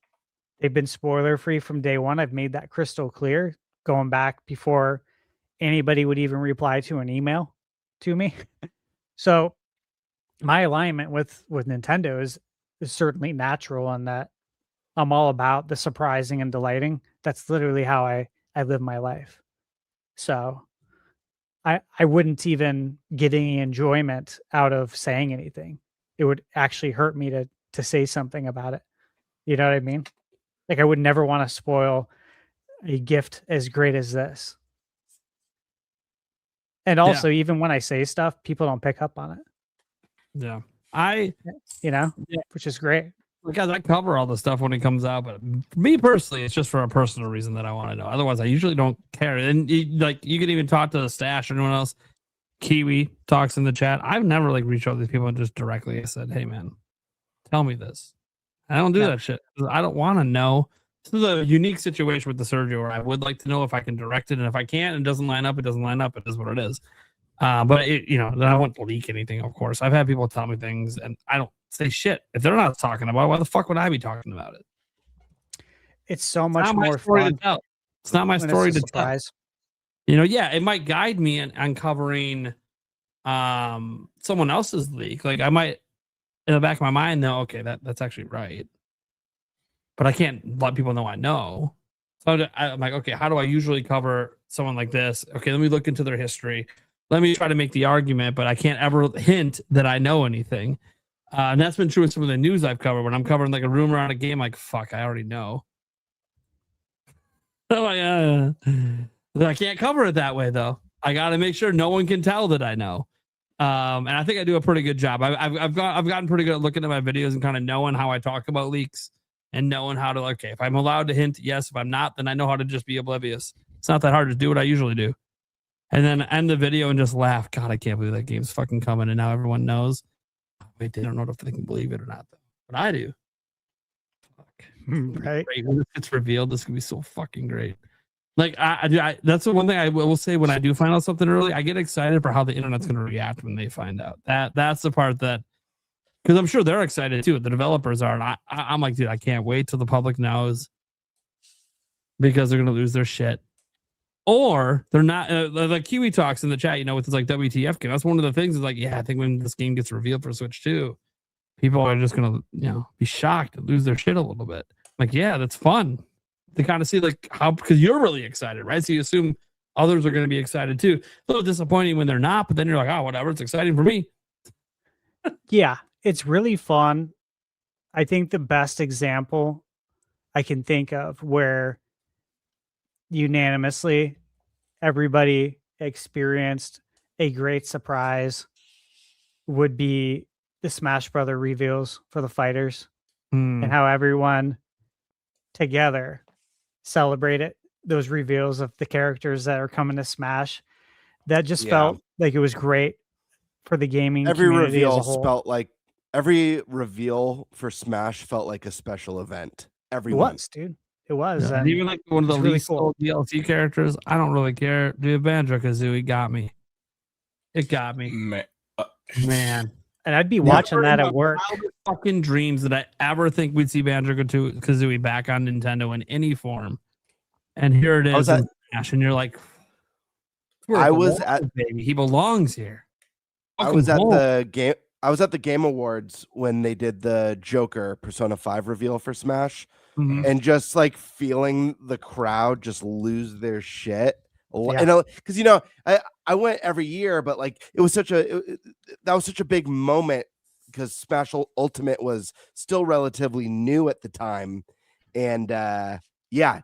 they've been spoiler free from day one. I've made that crystal clear going back before anybody would even reply to an email to me. So my alignment with Nintendo is certainly natural in that I'm all about the surprising and delighting. That's literally how I live my life. So I wouldn't even get any enjoyment out of saying anything. It would actually hurt me to say something about it. You know what I mean? Like I would never want to spoil a gift as great as this. And also, even when I say stuff, people don't pick up on it. Yeah. Which is great. Guys, I cover all the stuff when it comes out, but for me personally, it's just for a personal reason that I want to know. Otherwise, I usually don't care. And you can even talk to the stash or anyone else. Kiwi talks in the chat. I've never reached out to these people and just directly said, "Hey, man, tell me this." I don't do that shit. I don't want to know. This is a unique situation with the Sergio where I would like to know if I can direct it, and if I can't, it doesn't line up. It doesn't line up. It is what it is. But then I won't leak anything. Of course, I've had people tell me things, and I don't say shit if they're not talking about it. Why the fuck would I be talking about it? It's so much more fun to tell. It's not my story to tell. It might guide me in uncovering someone else's leak. Like I might, in the back of my mind, know, okay, that's actually right. But I can't let people know I know. So I'm like, okay, how do I usually cover someone like this? Okay, let me look into their history. Let me try to make the argument, but I can't ever hint that I know anything. And that's been true with some of the news I've covered. When I'm covering a rumor on a game, like, fuck, I already know. So I can't cover it that way, though. I got to make sure no one can tell that I know. And I think I do a pretty good job. I've gotten pretty good at looking at my videos and kind of knowing how I talk about leaks and knowing how to, okay, if I'm allowed to hint, yes. If I'm not, then I know how to just be oblivious. It's not that hard to do what I usually do. And then end the video and just laugh. God, I can't believe that game's fucking coming, and now everyone knows. Wait, they don't know if they can believe it or not, though. But I do. Fuck. Right. When it's revealed, this could be so fucking great. That's the one thing I will say when I do find out something early, I get excited for how the internet's going to react when they find out. That's the part that, because I'm sure they're excited too. The developers are, and I'm like, dude, I can't wait till the public knows, because they're going to lose their shit. Or they're not, like Kiwi talks in the chat, with this WTF game. That's one of the things is I think when this game gets revealed for Switch 2, people are just going to, be shocked and lose their shit a little bit. Yeah, that's fun. To kind of see how, because you're really excited, right? So you assume others are going to be excited too. A little disappointing when they're not, but then you're like, oh, whatever, it's exciting for me. Yeah, it's really fun. I think the best example I can think of where unanimously everybody experienced a great surprise would be the Smash Brother reveals for the fighters, and how everyone together celebrated those reveals of the characters that are coming to Smash. That just felt like it was great for the gaming community as a whole. Every reveal for Smash felt like a special event. It was, dude. It was. Yeah. And even one of the really least cool DLC characters, I don't really care. Dude, Banjo-Kazooie got me. It got me. Man. And I'd be watching that at work. Fucking dreams that I ever think we'd see Banjo-Kazooie back on Nintendo in any form. And here it is in Smash, and you're like, baby, he belongs here. I was at the Game Awards when they did the Joker Persona 5 reveal for Smash, and just feeling the crowd just lose their shit. Yeah. Because I went every year, but it was that was such a big moment because Smash Ultimate was still relatively new at the time, and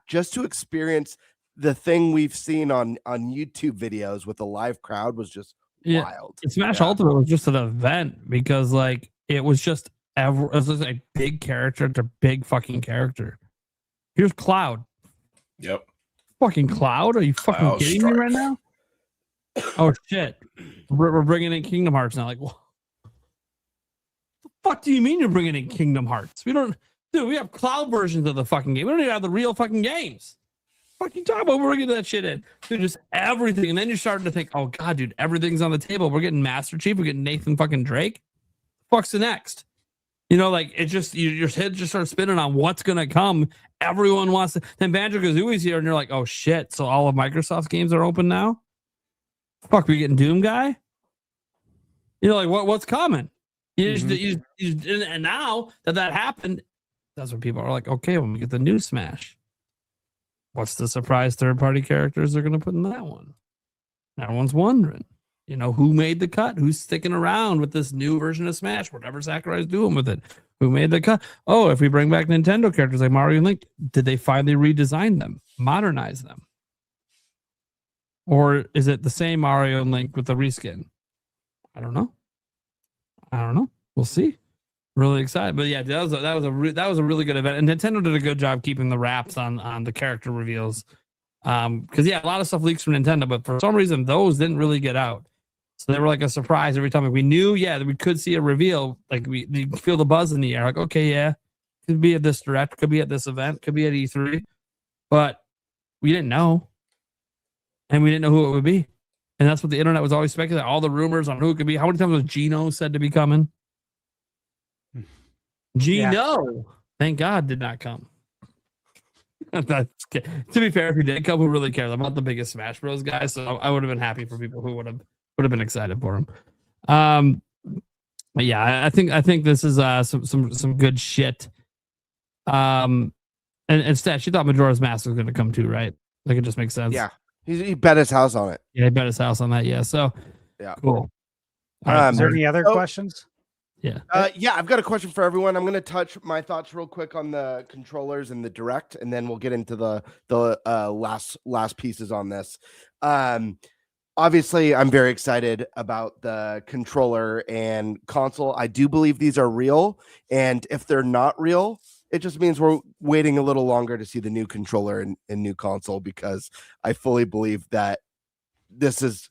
just to experience the thing we've seen on YouTube videos with a live crowd was just wild. Smash Ultimate was just an event because it was just a big character to big fucking character. Here's Cloud. Yep. Fucking Cloud? Are you fucking kidding me right now? Oh shit. We're bringing in Kingdom Hearts now. What the fuck do you mean you're bringing in Kingdom Hearts? We have Cloud versions of the fucking game. We don't even have the real fucking games. fuck you talking about? We're getting that shit in. Dude, just everything. And then you're starting to think, oh God, dude, everything's on the table. We're getting Master Chief. We're getting Nathan fucking Drake. Fuck's the next? You know, like it just your head just starts spinning on what's gonna come. Everyone wants to. Then Banjo-Kazooie's here, and you're like, oh shit! So all of Microsoft's games are open now. Fuck, we getting Doom guy. You know, like what's coming? And now that happened, that's when people are like, okay, when we get the new Smash, what's the surprise third-party characters they're gonna put in that one? Everyone's wondering. You know, who made the cut? Who's sticking around with this new version of Smash? Whatever Sakurai's doing with it. Who made the cut? Oh, if we bring back Nintendo characters like Mario and Link, did they finally redesign them? Modernize them? Or is it the same Mario and Link with the reskin? I don't know. We'll see. Really excited. But yeah, that was a really good event. And Nintendo did a good job keeping the wraps on the character reveals. Because a lot of stuff leaks from Nintendo, but for some reason those didn't really get out. So they were like a surprise every time. Like we knew, that we could see a reveal. Like you feel the buzz in the air. Like, okay, yeah, could be at this direct, could be at this event, could be at E3, but we didn't know, and we didn't know who it would be. And that's what the internet was always speculating. All the rumors on who it could be. How many times was Gino said to be coming? Gino, thank God, did not come. To be fair, if he did come, who really cares? I'm not the biggest Smash Bros. Guy, so I would have been happy for people who would have been excited for him. But yeah, I think this is some good shit. And Stat, you thought Majora's Mask was going to come too, right? Like it just makes sense. Yeah, he bet his house on it. Yeah, he bet his house on that. Yeah, so yeah, cool. Is there any other questions? Yeah. I've got a question for everyone. I'm going to touch my thoughts real quick on the controllers and the direct, and then we'll get into the last pieces on this. Obviously, I'm very excited about the controller and console. I do believe these are real, and if they're not real, it just means we're waiting a little longer to see the new controller and new console, because I fully believe that this has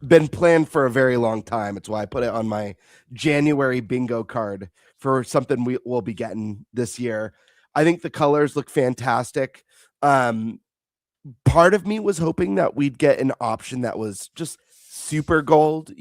been planned for a very long time. It's why I put it on my January bingo card for something we will be getting this year. I think the colors look fantastic. Part of me was hoping that we'd get an option that was just super gold,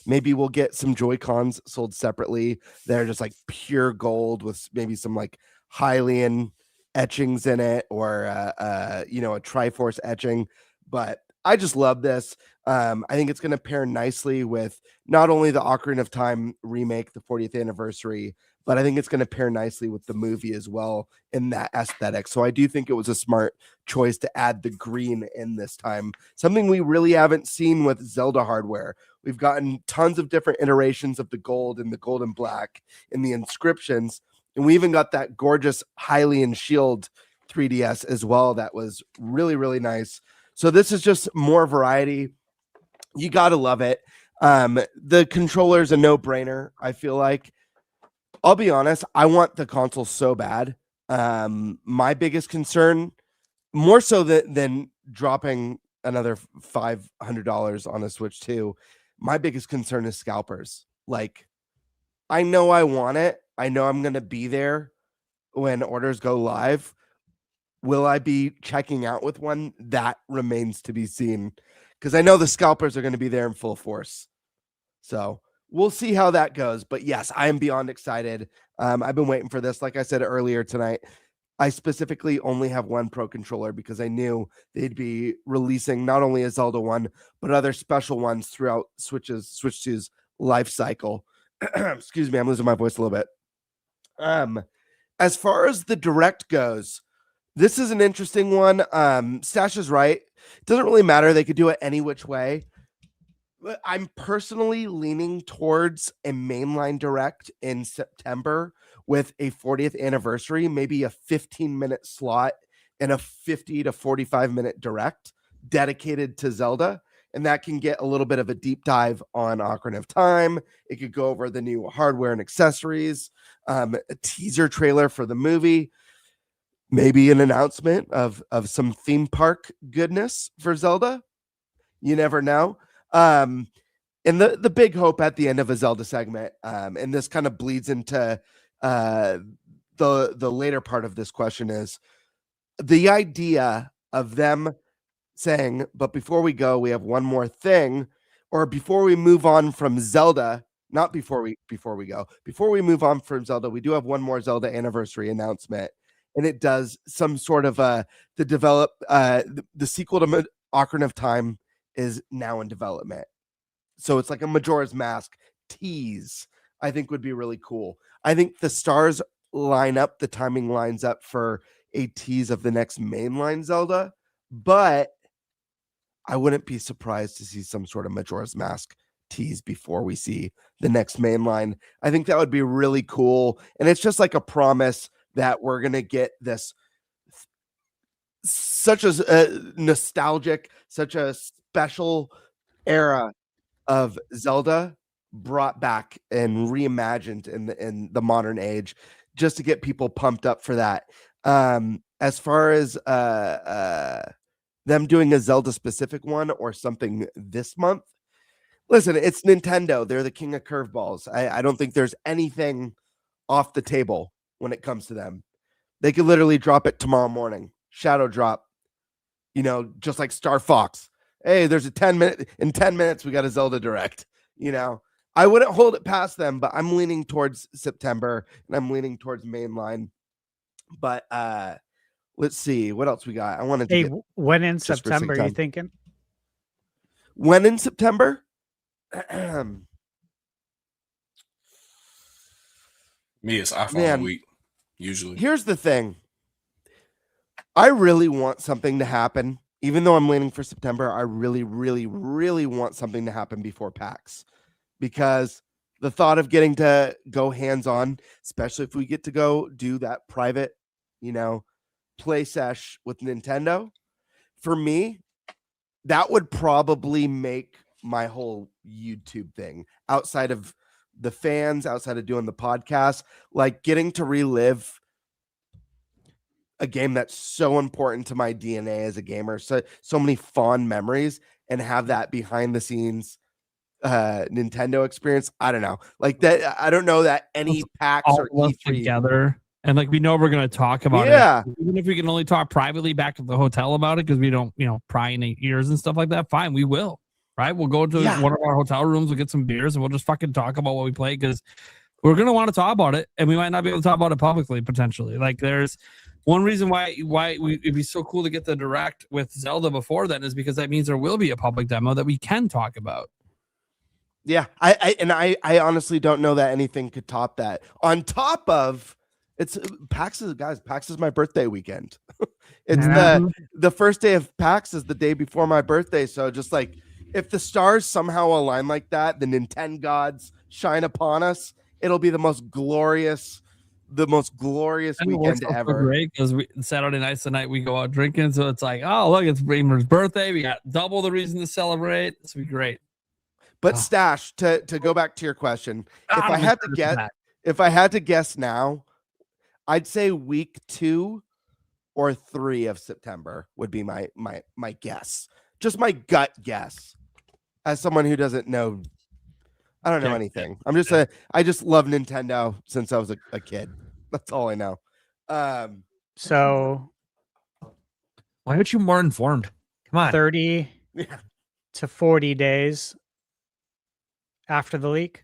maybe we'll get some Joy-Cons sold separately. They're just like pure gold with maybe some like Hylian etchings in it, or a Triforce etching. But I just love this. I think it's going to pair nicely with not only the Ocarina of Time remake, the 40th anniversary, but I think it's going to pair nicely with the movie as well in that aesthetic. So I do think it was a smart choice to add the green in this time. Something we really haven't seen with Zelda hardware. We've gotten tons of different iterations of the gold and the gold and black in the inscriptions. And we even got that gorgeous Hylian Shield 3DS as well. That was really, really nice. So this is just more variety. You got to love it. The controller's a no-brainer, I feel like. I'll be honest, I want the console so bad. My biggest concern, more so than dropping another $500 on a Switch 2, my biggest concern is scalpers. Like, I know I want it. I know I'm going to be there when orders go live. Will I be checking out with one? That remains to be seen, because I know the scalpers are going to be there in full force. So we'll see how that goes. But yes, I am beyond excited. I've been waiting for this. Like I said earlier tonight, I specifically only have one Pro controller because I knew they'd be releasing not only a Zelda one, but other special ones throughout Switch 2's life cycle. Excuse me, I'm losing my voice a little bit. As far as the Direct goes, this is an interesting one. Stash is right. It doesn't really matter. They could do it any which way. But I'm personally leaning towards a mainline Direct in September with a 40th anniversary, maybe a 15-minute slot and a 50 to 45-minute Direct dedicated to Zelda. And that can get a little bit of a deep dive on Ocarina of Time. It could go over the new hardware and accessories, a teaser trailer for the movie, maybe an announcement of some theme park goodness for Zelda. You never know. And the big hope at the end of a Zelda segment, and this kind of bleeds into the later part of this question, is the idea of them saying, but before we go, we have one more thing, or before we move on from Zelda, not before we go, before we move on from Zelda, we do have one more Zelda anniversary announcement, and it does some sort of the sequel to Ocarina of Time is now in development. So it's like a Majora's Mask tease. I think would be really cool. I think the stars line up, the timing lines up for a tease of the next mainline Zelda, but I wouldn't be surprised to see some sort of Majora's Mask tease before we see the next mainline. I think that would be really cool. And it's just like a promise that we're going to get this such a nostalgic, such a special era of Zelda brought back and reimagined in the modern age, just to get people pumped up for that. As far as them doing a Zelda specific one or something this month, listen, it's Nintendo. They're the king of curveballs. I don't think there's anything off the table when it comes to them. They could literally drop it tomorrow morning, shadow drop, just like Star Fox. Hey, there's in 10 minutes, we got a Zelda Direct. I wouldn't hold it past them, but I'm leaning towards September and I'm leaning towards mainline. But let's see what else we got. I wanted to. Hey, when in September are you thinking? When in September? Me, it's iPhone week, usually. Here's the thing. I really want something to happen. Even though I'm leaning for September, I really, really, really want something to happen before PAX. Because the thought of getting to go hands-on, especially if we get to go do that private, play sesh with Nintendo, for me, that would probably make my whole YouTube thing, outside of the fans, outside of doing the podcast, like getting to relive a game that's so important to my DNA as a gamer, so many fond memories, and have that behind the scenes Nintendo experience. I don't know, like that. I don't know that any PAX or E3 together, and like we know we're going to talk about it. Even if we can only talk privately back at the hotel about it, because we don't, pry in ears and stuff like that. Fine, we will. Right, we'll go to one of our hotel rooms, we'll get some beers, and we'll just fucking talk about what we play, because we're going to want to talk about it, and we might not be able to talk about it publicly potentially. Like, there's one reason why it'd be so cool to get the Direct with Zelda before then, is because that means there will be a public demo that we can talk about. Yeah, I honestly don't know that anything could top that. On top of it's PAX is my birthday weekend. It's the first day of PAX is the day before my birthday, so just like, if the stars somehow align like that, the Nintendo gods shine upon us, it'll be the most glorious weekend ever. Great, because Saturday night's the night we go out drinking, so it's like, oh look, it's Bramer's birthday. We got double the reason to celebrate. It's be great. But Stash, to go back to your question, if I had to guess now, I'd say week 2 or 3 of September would be my guess. Just my gut guess. As someone who doesn't know, I don't know anything. I just love Nintendo since I was a kid. That's all I know. So why aren't you more informed? Come on. 30 to 40 days after the leak.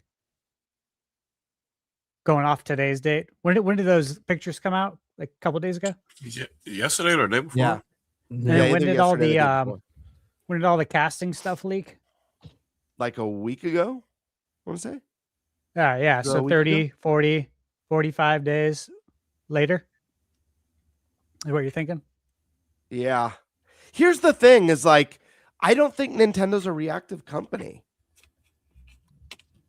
Going off today's date. When did those pictures come out? Like a couple days ago? Yesterday or the day before? Yeah. And when did all the casting stuff leak? Like a week ago, I want to say. Yeah. So 30, 40, 45 days later is what you're thinking? Yeah. Here's the thing is, like, I don't think Nintendo's a reactive company.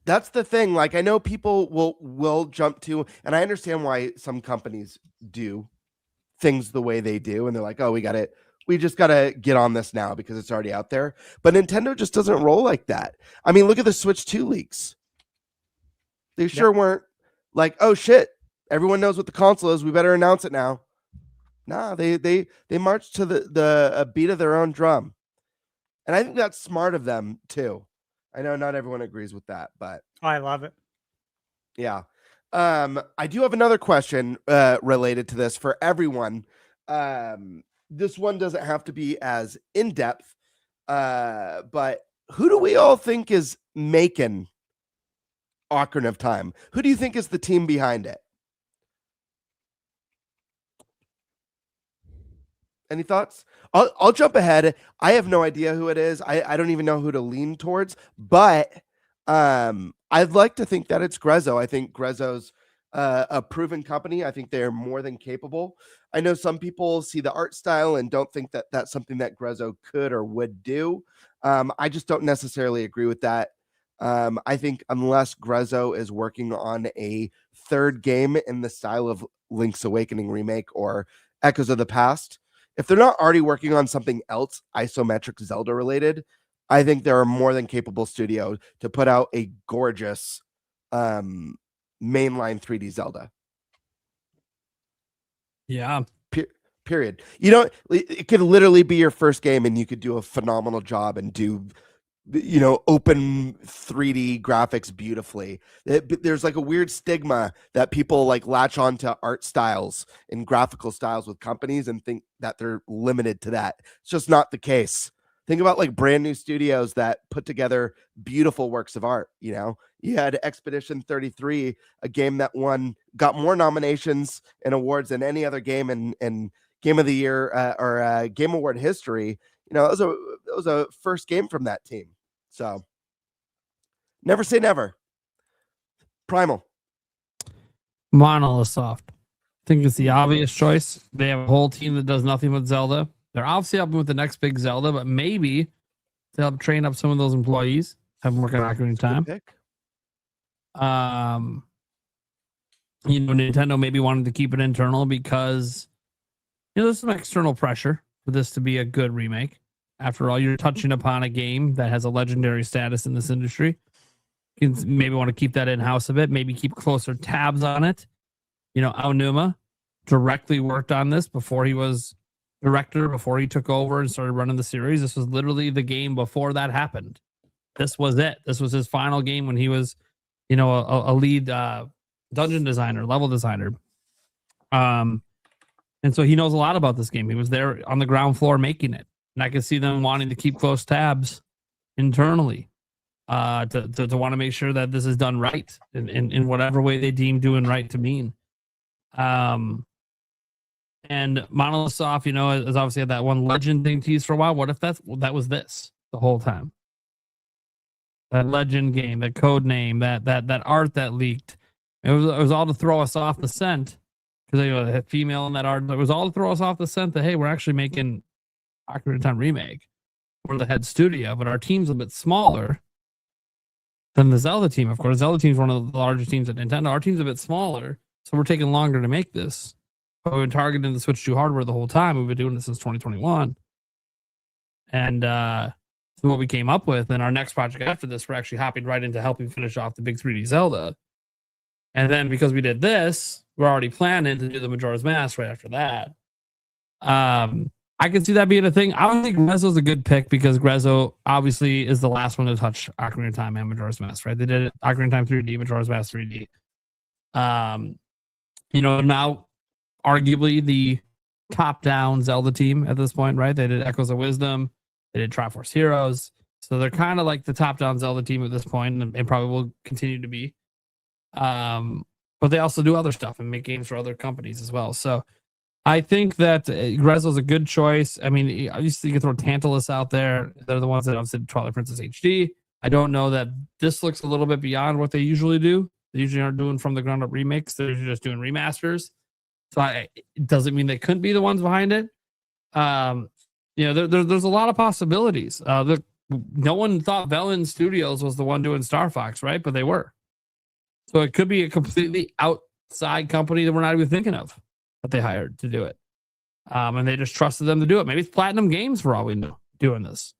That's the thing. Like, I know people will jump to, and I understand why some companies do things the way they do. And they're like, oh, we just got to get on this now because it's already out there. But Nintendo just doesn't roll like that. I mean, look at the Switch 2 leaks. They sure weren't like, oh shit, everyone knows what the console is, we better announce it now. Nah, they marched to the beat of their own drum. And I think that's smart of them too. I know not everyone agrees with that, but I love it. Yeah. I do have another question related to this for everyone. this one doesn't have to be as in depth. But who do we all think is making Ocarina of Time? Who do you think is the team behind it? Any thoughts? I'll jump ahead. I have no idea who it is. I don't even know who to lean towards, but I'd like to think that it's Grezzo. I think Grezzo's a proven company. I think they're more than capable. I know some people see the art style and don't think that that's something that Grezzo could or would do. I just don't necessarily agree with that. I think unless Grezzo is working on a third game in the style of Link's Awakening remake or Echoes of the Past, if they're not already working on something else isometric Zelda related, I think they're a more than capable studio to put out a gorgeous mainline 3D Zelda. Yeah. Period. You know, it could literally be your first game and you could do a phenomenal job and do, you know, open 3D graphics beautifully. There's like a weird stigma that people like latch on to art styles and graphical styles with companies and think that they're limited to that. It's just not the case. Think about like brand new studios that put together beautiful works of art. You know, you had Expedition 33, a game that got more nominations and awards than any other game in Game of the Year or Game Award history. You know, it was a first game from that team. So never say never. Primal. Monolith Soft. I think it's the obvious choice. They have a whole team that does nothing with Zelda. They're obviously helping with the next big Zelda, but maybe to help train up some of those employees, have them work on Ocarina of Time. You know, Nintendo maybe wanted to keep it internal because, you know, there's some external pressure for this to be a good remake. After all, you're touching upon a game that has a legendary status in this industry. You can maybe want to keep that in-house a bit, maybe keep closer tabs on it. You know, Aonuma directly worked on this before he was director, before he took over and started running the series. This was literally the game before that happened. This was it. This was his final game when he was, you know, a lead dungeon designer, level designer. And so he knows a lot about this game. He was there on the ground floor making it. And I can see them wanting to keep close tabs internally to want to make sure that this is done right in whatever way they deem doing right to mean. And Monolith Soft, you know, has obviously had that one legend thing teased for a while. What if that was this the whole time? That legend game, that code name, that art that leaked. It was all to throw us off the scent because they had female in that art. It was all to throw us off the scent that, hey, we're actually making Ocarina of Time remake. We're the head studio, but our team's a bit smaller than the Zelda team. Of course, Zelda team's one of the largest teams at Nintendo. Our team's a bit smaller, so we're taking longer to make this. But we've been targeting the Switch 2 hardware the whole time. We've been doing this since 2021. And so what we came up with, and our next project after this, we're actually hopping right into helping finish off the big 3D Zelda. And then because we did this, we're already planning to do the Majora's Mask right after that. I can see that being a thing. I don't think Grezzo's a good pick because Grezzo obviously is the last one to touch Ocarina of Time and Majora's Mask, right? They did it, Ocarina of Time 3D, Majora's Mask 3D. You know, now arguably the top-down Zelda team at this point, right? They did Echoes of Wisdom. They did Triforce Heroes. So they're kind of like the top-down Zelda team at this point and probably will continue to be. But they also do other stuff and make games for other companies as well. So I think that Grezzo's a good choice. I mean, obviously you can throw Tantalus out there. They're the ones that obviously did Twilight Princess HD. I don't know that this looks a little bit beyond what they usually do. They usually aren't doing from the ground up remakes. They're usually just doing remasters. So it doesn't mean they couldn't be the ones behind it. You know, there's a lot of possibilities. No one thought Velen Studios was the one doing Star Fox, right? But they were. So it could be a completely outside company that we're not even thinking of that they hired to do it. And they just trusted them to do it. Maybe it's Platinum Games for all we know doing this.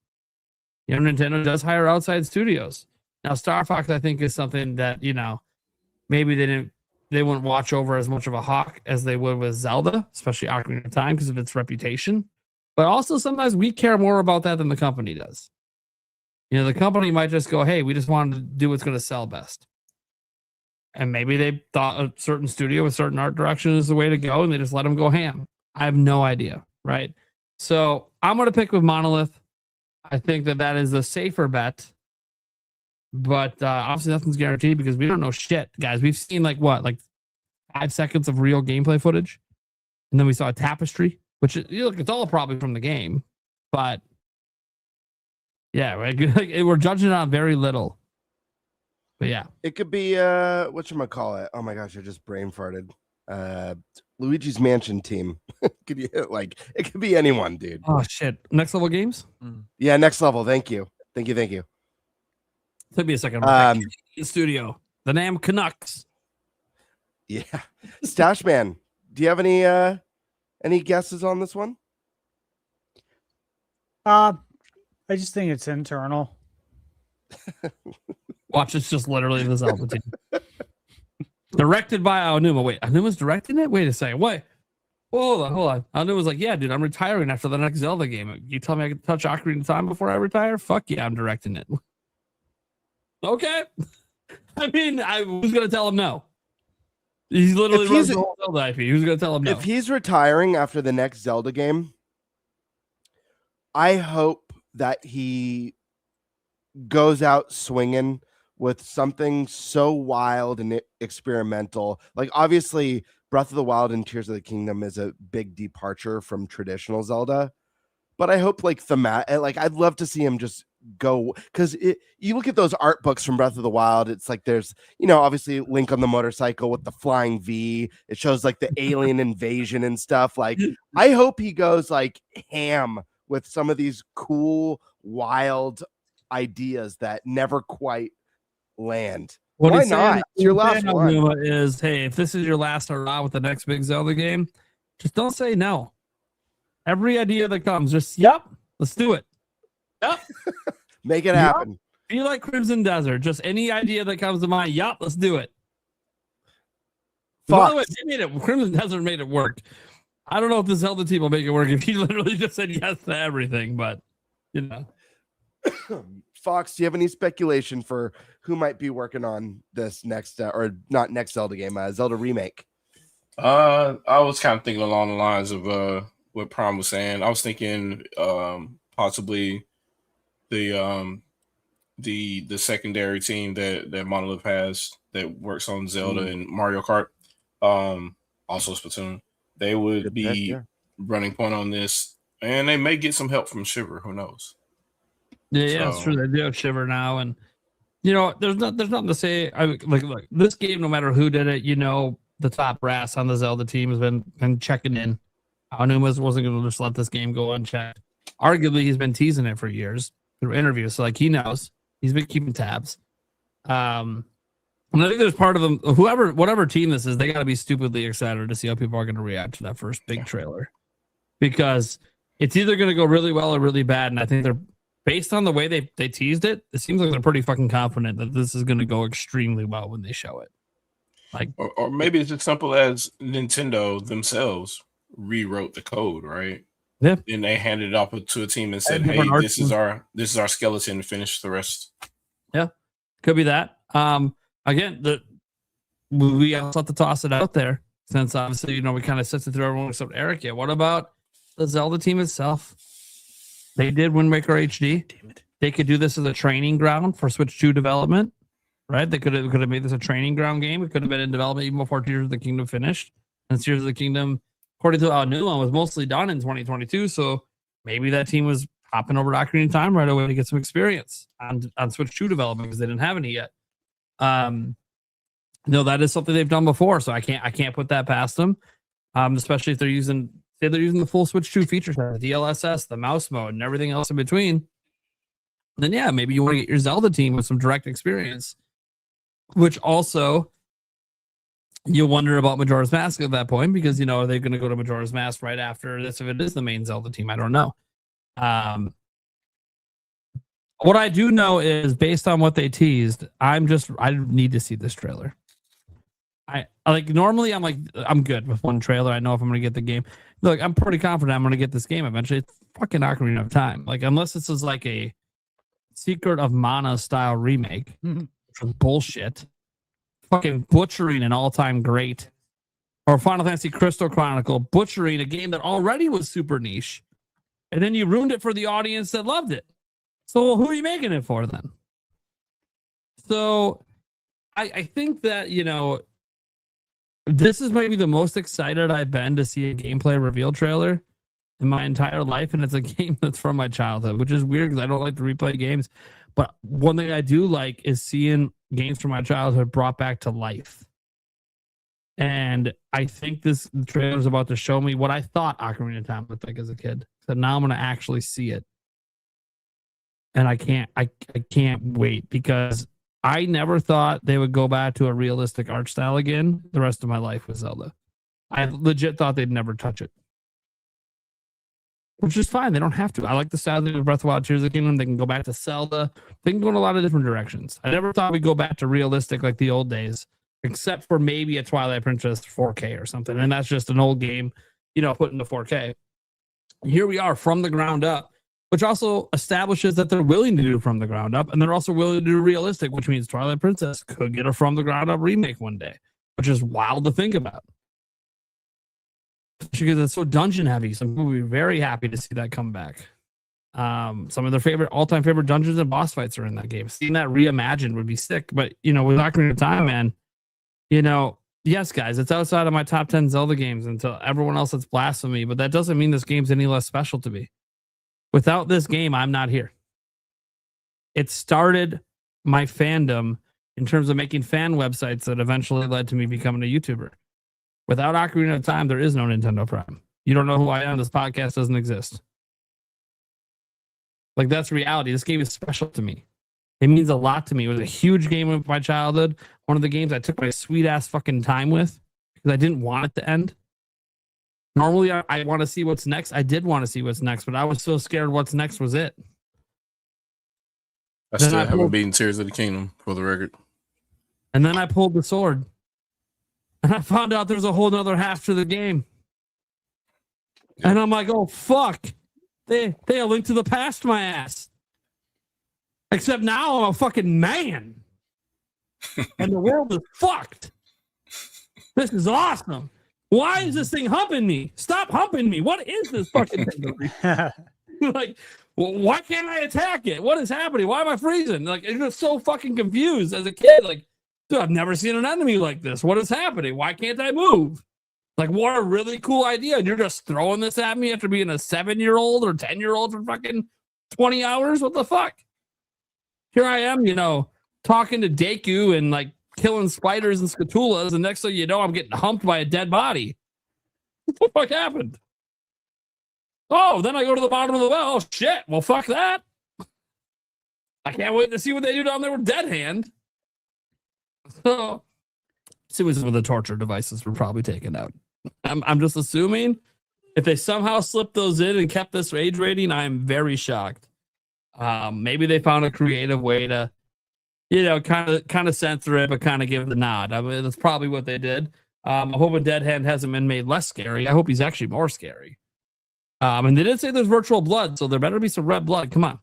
You know, Nintendo does hire outside studios. Now, Star Fox, I think, is something that, you know, maybe they wouldn't watch over as much of a hawk as they would with Zelda, especially Ocarina of Time because of its reputation. But also sometimes we care more about that than the company does. You know, the company might just go, hey, we just wanted to do what's going to sell best. And maybe they thought a certain studio with certain art direction is the way to go, and they just let them go ham. I have no idea, right? So I'm going to pick with Monolith. I think that is the safer bet. But obviously nothing's guaranteed because we don't know shit, guys. We've seen like 5 seconds of real gameplay footage. And then we saw a tapestry, which look, it's all probably from the game. But yeah, we're judging it on very little. But yeah. It could be whatchamacallit. Oh my gosh, I just brain farted. Luigi's Mansion team. It could be anyone, dude. Oh shit. Next level games? Yeah, next level. Thank you. Took me a second. In the studio. The Nam Canucks. Yeah. Stash Man, do you have any guesses on this one? I just think it's internal. Watch, it's just literally the Zelda team. Directed by Aonuma. Wait, Aonuma's directing it? Wait a second. Wait. Hold on. Aonuma's like, yeah, dude, I'm retiring after the next Zelda game. You tell me I can touch Ocarina of Time before I retire? Fuck yeah, I'm directing it. Okay. I mean, who's going to tell him no? He's literally runs the whole Zelda IP. Who's going to tell him no? If he's retiring after the next Zelda game, I hope that he goes out swinging with something so wild and experimental. Like, obviously, Breath of the Wild and Tears of the Kingdom is a big departure from traditional Zelda. But I hope, I'd love to see him just go, because you look at those art books from Breath of the Wild, it's like there's, obviously Link on the motorcycle with the flying V. It shows like the alien invasion and stuff. Like, I hope he goes like ham with some of these cool, wild ideas that never quite land. Why not? It's your last one. Is, hey, if this is your last hurrah with the next big Zelda game, just don't say no. Every idea that comes, just let's do it. Yep. Make it happen. Be like Crimson Desert. Just any idea that comes to mind. Yup, let's do it. By the way, Crimson Desert made it work. I don't know if the Zelda team will make it work if he literally just said yes to everything, but Fox, do you have any speculation for who might be working on this next or not next Zelda game, Zelda remake? I was kind of thinking along the lines of what Prime was saying. I was thinking possibly the secondary team that Monolith has that works on Zelda and Mario Kart, also Splatoon. They would be running point on this, and they may get some help from Shiver. Who knows? Yeah, it's true. They do have Shiver now, and there's nothing to say. Look, this game, no matter who did it, the top brass on the Zelda team has been checking in. Aonuma wasn't going to just let this game go unchecked. Arguably, he's been teasing it for years through interviews, so he knows. He's been keeping tabs. And I think there's part of them, whatever team this is, they got to be stupidly excited to see how people are going to react to that first big trailer, because it's either going to go really well or really bad. And I think they're, based on the way they teased it, it seems like they're pretty fucking confident that this is going to go extremely well when they show it. Or maybe it's as simple as Nintendo themselves rewrote the code, right? Yeah. And they handed it off to a team and said, "Hey, this is our skeleton to finish the rest." Yeah, could be that. Again, we also have to toss it out there, since obviously we kind of sifted through everyone except Eric. Yeah, what about the Zelda team itself? They did Wind Waker HD. Damn it. They could do this as a training ground for Switch 2 development, right? They could have made this a training ground game. It could have been in development even before Tears of the Kingdom finished. And Tears of the Kingdom, according to Aonuma, was mostly done in 2022. So maybe that team was hopping over to Ocarina of Time right away to get some experience on Switch 2 development because they didn't have any yet. That is something they've done before, so I can't put that past them. Especially if they're using the full Switch 2 feature set, the DLSS, the mouse mode, and everything else in between. Then yeah, maybe you want to get your Zelda team with some direct experience, which also you wonder about Majora's Mask at that point, because are they going to go to Majora's Mask right after this if it is the main Zelda team? I don't know. What I do know is, based on what they teased, I need to see this trailer. Normally I'm good with one trailer. I know if I'm going to get the game. Look, I'm pretty confident I'm going to get this game eventually. It's fucking Ocarina of Time. Unless this is like a Secret of Mana style remake, which was bullshit. Fucking butchering an all-time great. Or Final Fantasy Crystal Chronicle, butchering a game that already was super niche. And then you ruined it for the audience that loved it. So who are you making it for then? So I think that, this is maybe the most excited I've been to see a gameplay reveal trailer in my entire life. And it's a game that's from my childhood, which is weird because I don't like to replay games. But one thing I do like is seeing games from my childhood brought back to life. And I think this trailer is about to show me what I thought Ocarina of Time looked like as a kid. So now I'm going to actually see it. And I can't wait because I never thought they would go back to a realistic art style again the rest of my life with Zelda. I legit thought they'd never touch it. Which is fine. They don't have to. I like the style of Breath of the Wild, Tears of the Kingdom. They can go back to Zelda. They can go in a lot of different directions. I never thought we'd go back to realistic like the old days, except for maybe a Twilight Princess 4K or something. And that's just an old game, put into 4K. Here we are from the ground up, which also establishes that they're willing to do from the ground up, and they're also willing to do realistic, which means Twilight Princess could get a from the ground up remake one day, which is wild to think about. Because it's so dungeon heavy, some people will be very happy to see that come back. Some of their all-time favorite dungeons and boss fights are in that game. Seeing that reimagined would be sick, but with Ocarina of Time, man, yes, guys, it's outside of my top 10 Zelda games until everyone else it's blasphemy, but that doesn't mean this game's any less special to me. Without this game, I'm not here. It started my fandom in terms of making fan websites that eventually led to me becoming a YouTuber. Without Ocarina of Time, there is no Nintendo Prime. You don't know who I am. This podcast doesn't exist. Like, that's reality. This game is special to me. It means a lot to me. It was a huge game of my childhood. One of the games I took my sweet ass fucking time with because I didn't want it to end. Normally, I want to see what's next. I did want to see what's next, but I was so scared what's next was it. I still haven't beaten Tears of the Kingdom, for the record. And then I pulled the sword. And I found out there's a whole nother half to the game. Yeah. And I'm like, oh, fuck. They a Link to the Past my ass. Except now I'm a fucking man. And the world is fucked. This is awesome. Why is this thing humping me? Stop humping me. What is this fucking thing? Like, why can't I attack it? What is happening? Why am I freezing? Like, I'm just so fucking confused as a kid. Like, dude, I've never seen an enemy like this. What is happening? Why can't I move? Like, what a really cool idea. And you're just throwing this at me after being a 7-year-old or 10-year-old for fucking 20 hours? What the fuck? Here I am, talking to Deku and, like, killing spiders and Scatulas, and next thing you know, I'm getting humped by a dead body. What the fuck happened? Oh, then I go to the bottom of the well. Oh, shit. Well, fuck that. I can't wait to see what they do down there with Dead Hand. So, see what some of the torture devices were probably taken out. I'm just assuming if they somehow slipped those in and kept this age rating, I'm very shocked. Maybe they found a creative way to, kind of censor it, but kind of give the nod. I mean, that's probably what they did. I'm hoping Dead Hand hasn't been made less scary. I hope he's actually more scary. And they did say there's virtual blood, so there better be some red blood. Come on.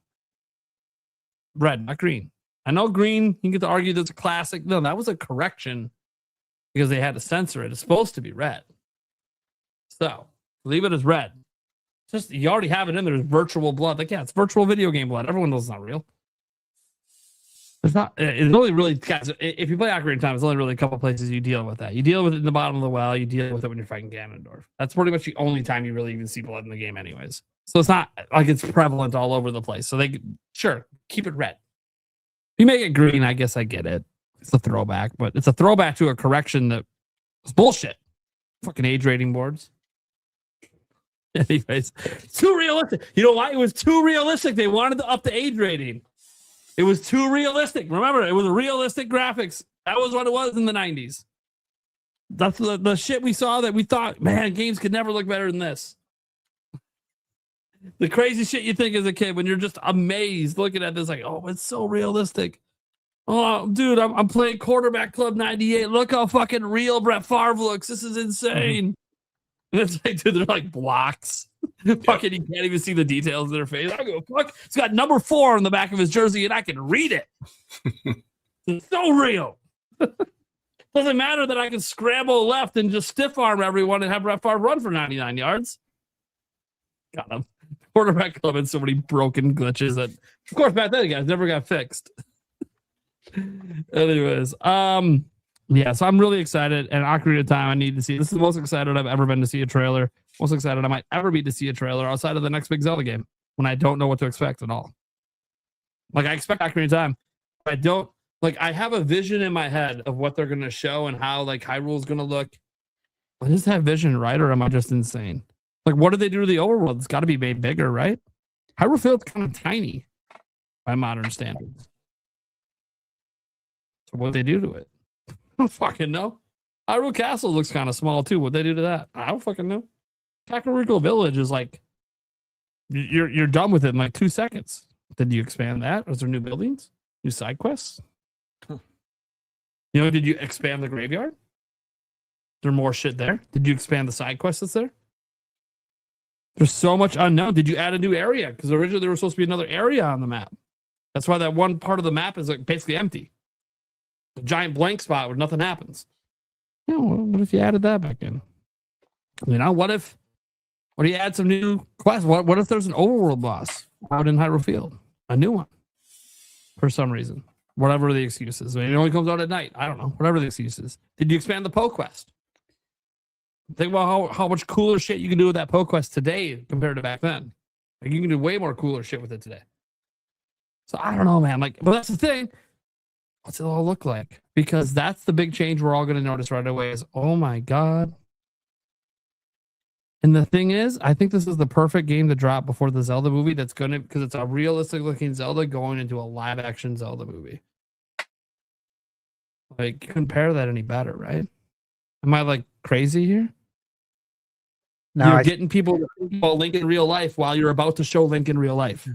Red, not green. I know green, you get to argue that's a classic. No, that was a correction because they had to censor it. It's supposed to be red. So, leave it as red. Just, you already have it in there. There's virtual blood. Like, yeah, it's virtual video game blood. Everyone knows it's not real. It's only really, guys, if you play Ocarina of Time, it's only really a couple places you deal with that. You deal with it in the bottom of the well. You deal with it when you're fighting Ganondorf. That's pretty much the only time you really even see blood in the game anyways. So it's not like it's prevalent all over the place. So sure, keep it red. If you make it green, I guess I get it. It's a throwback, but it's a throwback to a correction that was bullshit. Fucking age rating boards. Anyways, too realistic. You know why? It was too realistic. They wanted to up the age rating. It was too realistic. Remember, it was realistic graphics. That was what it was in the 90s. That's the shit we saw that we thought, man, games could never look better than this. The crazy shit you think as a kid when you're just amazed looking at this, like, oh, it's so realistic. Oh, dude, I'm playing Quarterback Club 98. Look how fucking real Brett Favre looks. This is insane. And it's like, dude, they're like blocks. Fucking, you can't even see the details in their face. I go, fuck, it's got number 4 on the back of his jersey, and I can read it. It's so real. Doesn't matter that I can scramble left and just stiff arm everyone and have Brett Favre run for 99 yards. Got him. Quarterback club had so many broken glitches that, of course, back then, guys never got fixed. Anyways, yeah, so I'm really excited. And Ocarina of Time, I need to see. This is the most excited I've ever been to see a trailer. Most excited I might ever be to see a trailer outside of the next big Zelda game when I don't know what to expect at all. Like, I expect Ocarina of Time. I don't, like, I have a vision in my head of what they're going to show and how, like, Hyrule's going to look. But is that vision right, or am I just insane? Like, what do they do to the overworld? It's got to be made bigger, right? Hyrule Field's kind of tiny by modern standards. So what they do to it? I don't fucking know. Hyrule Castle looks kind of small too. What they do to that? I don't fucking know. Kakariko Village is like, you're done with it in like 2 seconds. Did you expand that? Was there new buildings? New side quests? You know, did you expand the graveyard? Is there more shit there? Did you expand the side quests that's there? There's so much unknown. Did you add a new area? Because originally there was supposed to be another area on the map. That's why that one part of the map is like basically empty. A giant blank spot where nothing happens. You know, what if you added that back in? You know, what if you add some new quests? What if there's an overworld boss out in Hyrule Field? A new one. For some reason. Whatever the excuse is. I mean, it only comes out at night. I don't know. Whatever the excuse is. Did you expand the Poe Quest? Think about how much cooler shit you can do with that Poe Quest today compared to back then. Like, you can do way more cooler shit with it today. So I don't know, man. Like, but that's the thing. What's it all look like? Because that's the big change we're all going to notice right away is, oh my God. And the thing is, I think this is the perfect game to drop before the Zelda movie. That's going to, because it's a realistic looking Zelda going into a live action Zelda movie. Like, compare that any better, right? Am I like crazy here? No, You're getting people to think about Link in real life while you're about to show Link in real life. I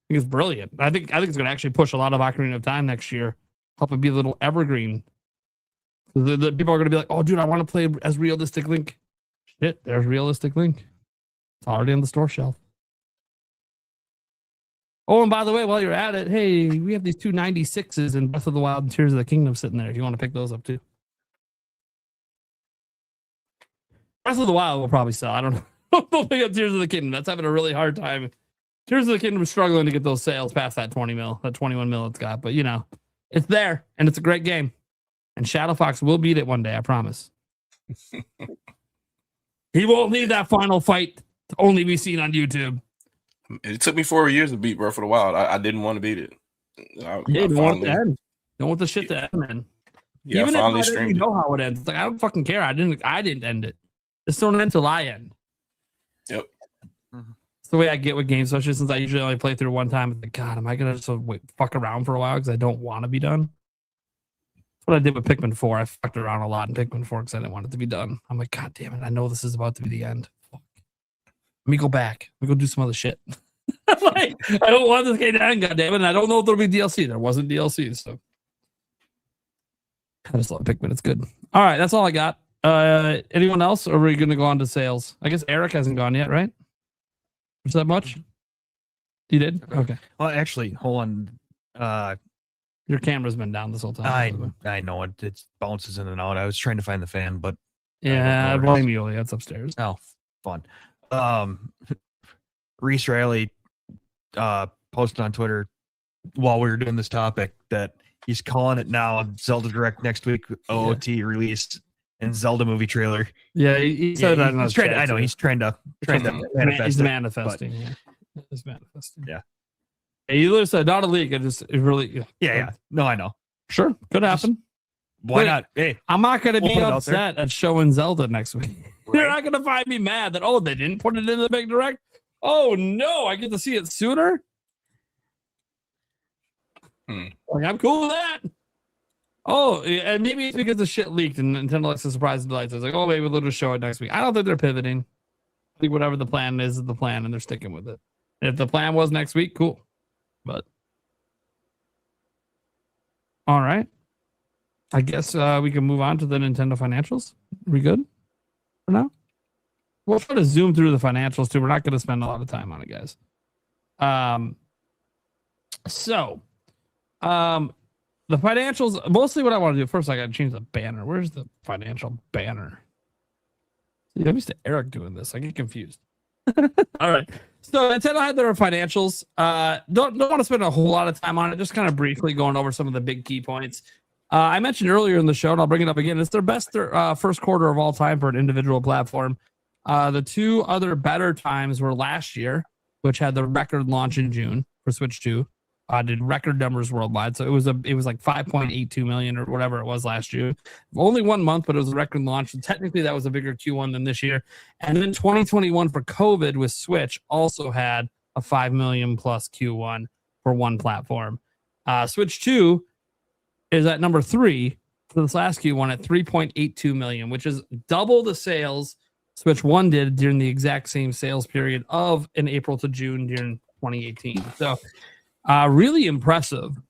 think it's brilliant. I think it's going to actually push a lot of Ocarina of Time next year. Help it be a little evergreen. The people are going to be like, oh, dude, I want to play as realistic Link. Shit, there's realistic Link. It's already on the store shelf. Oh, and by the way, while you're at it, hey, we have these 296s in Breath of the Wild and Tears of the Kingdom sitting there if you want to pick those up too. Breath of the Wild will probably sell. I don't know. Don't pick up Tears of the Kingdom. That's having a really hard time. Tears of the Kingdom is struggling to get those sales past that 20 mil, that 21 mil it's got. But, you know, it's there, and it's a great game. And Shadow Fox will beat it one day, I promise. He won't leave that final fight to only be seen on YouTube. It took me 4 years to beat Breath of the Wild. I didn't want to beat it. Don't want the end. Don't want the shit to end, man. Yeah, even I finally if I streamed didn't it. know how it ends. It's like, I don't fucking care. I didn't end it. This don't end till I end. Yep. It's the way I get with games, especially since I usually only play through one time. It's like, God, am I gonna just fuck around for a while because I don't want to be done? That's what I did with Pikmin 4. I fucked around a lot in Pikmin 4 because I didn't want it to be done. I'm like, God damn it, I know this is about to be the end. Fuck. Let me go back. Let me go do some other shit. Like, I don't want this game to end, God damn it. And I don't know if there'll be DLC. There wasn't DLC, so I just love Pikmin. It's good. All right, that's all I got. Anyone else? Or are we gonna go on to sales? I guess Eric hasn't gone yet, right? Is that much? You did? Okay. Well, actually, hold on. Your camera's been down this whole time. I know it bounces in and out. I was trying to find the fan, but yeah, I blame you. It's upstairs. Oh, fun. Reese Riley posted on Twitter while we were doing this topic that he's calling it now. Zelda Direct next week, OOT released and Zelda movie trailer. Yeah, he said that. He's trying to, I know he's trying to manifest. He's it, manifesting. Yeah. He's manifesting. Yeah. He literally said, not a leak. It really. Yeah. No, I know. Sure, could happen. Why not? Hey, I'm not going to be put it out upset at showing Zelda next week. Right. You're not going to find me mad that, oh, they didn't put it in the big direct. Oh, no, I get to see it sooner. Like, I'm cool with that. Oh, and maybe it's because the shit leaked and Nintendo likes to surprise and delight. So it's like, oh, maybe they'll just show it next week. I don't think they're pivoting. I think whatever the plan is the plan, and they're sticking with it. And if the plan was next week, cool. But all right. I guess we can move on to the Nintendo financials. Are we good for now? We'll try to zoom through the financials too. We're not going to spend a lot of time on it, guys. The financials, mostly what I want to do first, I got to change the banner. Where's the financial banner? I'm used to Eric doing this. I get confused. All right. So Nintendo had their financials. Don't want to spend a whole lot of time on it. Just kind of briefly going over some of the big key points. I mentioned earlier in the show, and I'll bring it up again. It's their best first quarter of all time for an individual platform. The two other better times were last year, which had the record launch in June for Switch 2. Did record numbers worldwide. So it was like 5.82 million or whatever it was last year. Only 1 month, but it was a record launch. And technically that was a bigger Q1 than this year. And then 2021 for COVID with Switch also had a 5 million plus Q1 for one platform. Switch 2 is at number 3 for this last Q1 at 3.82 million, which is double the sales Switch 1 did during the exact same sales period of in April to June during 2018. So really impressive,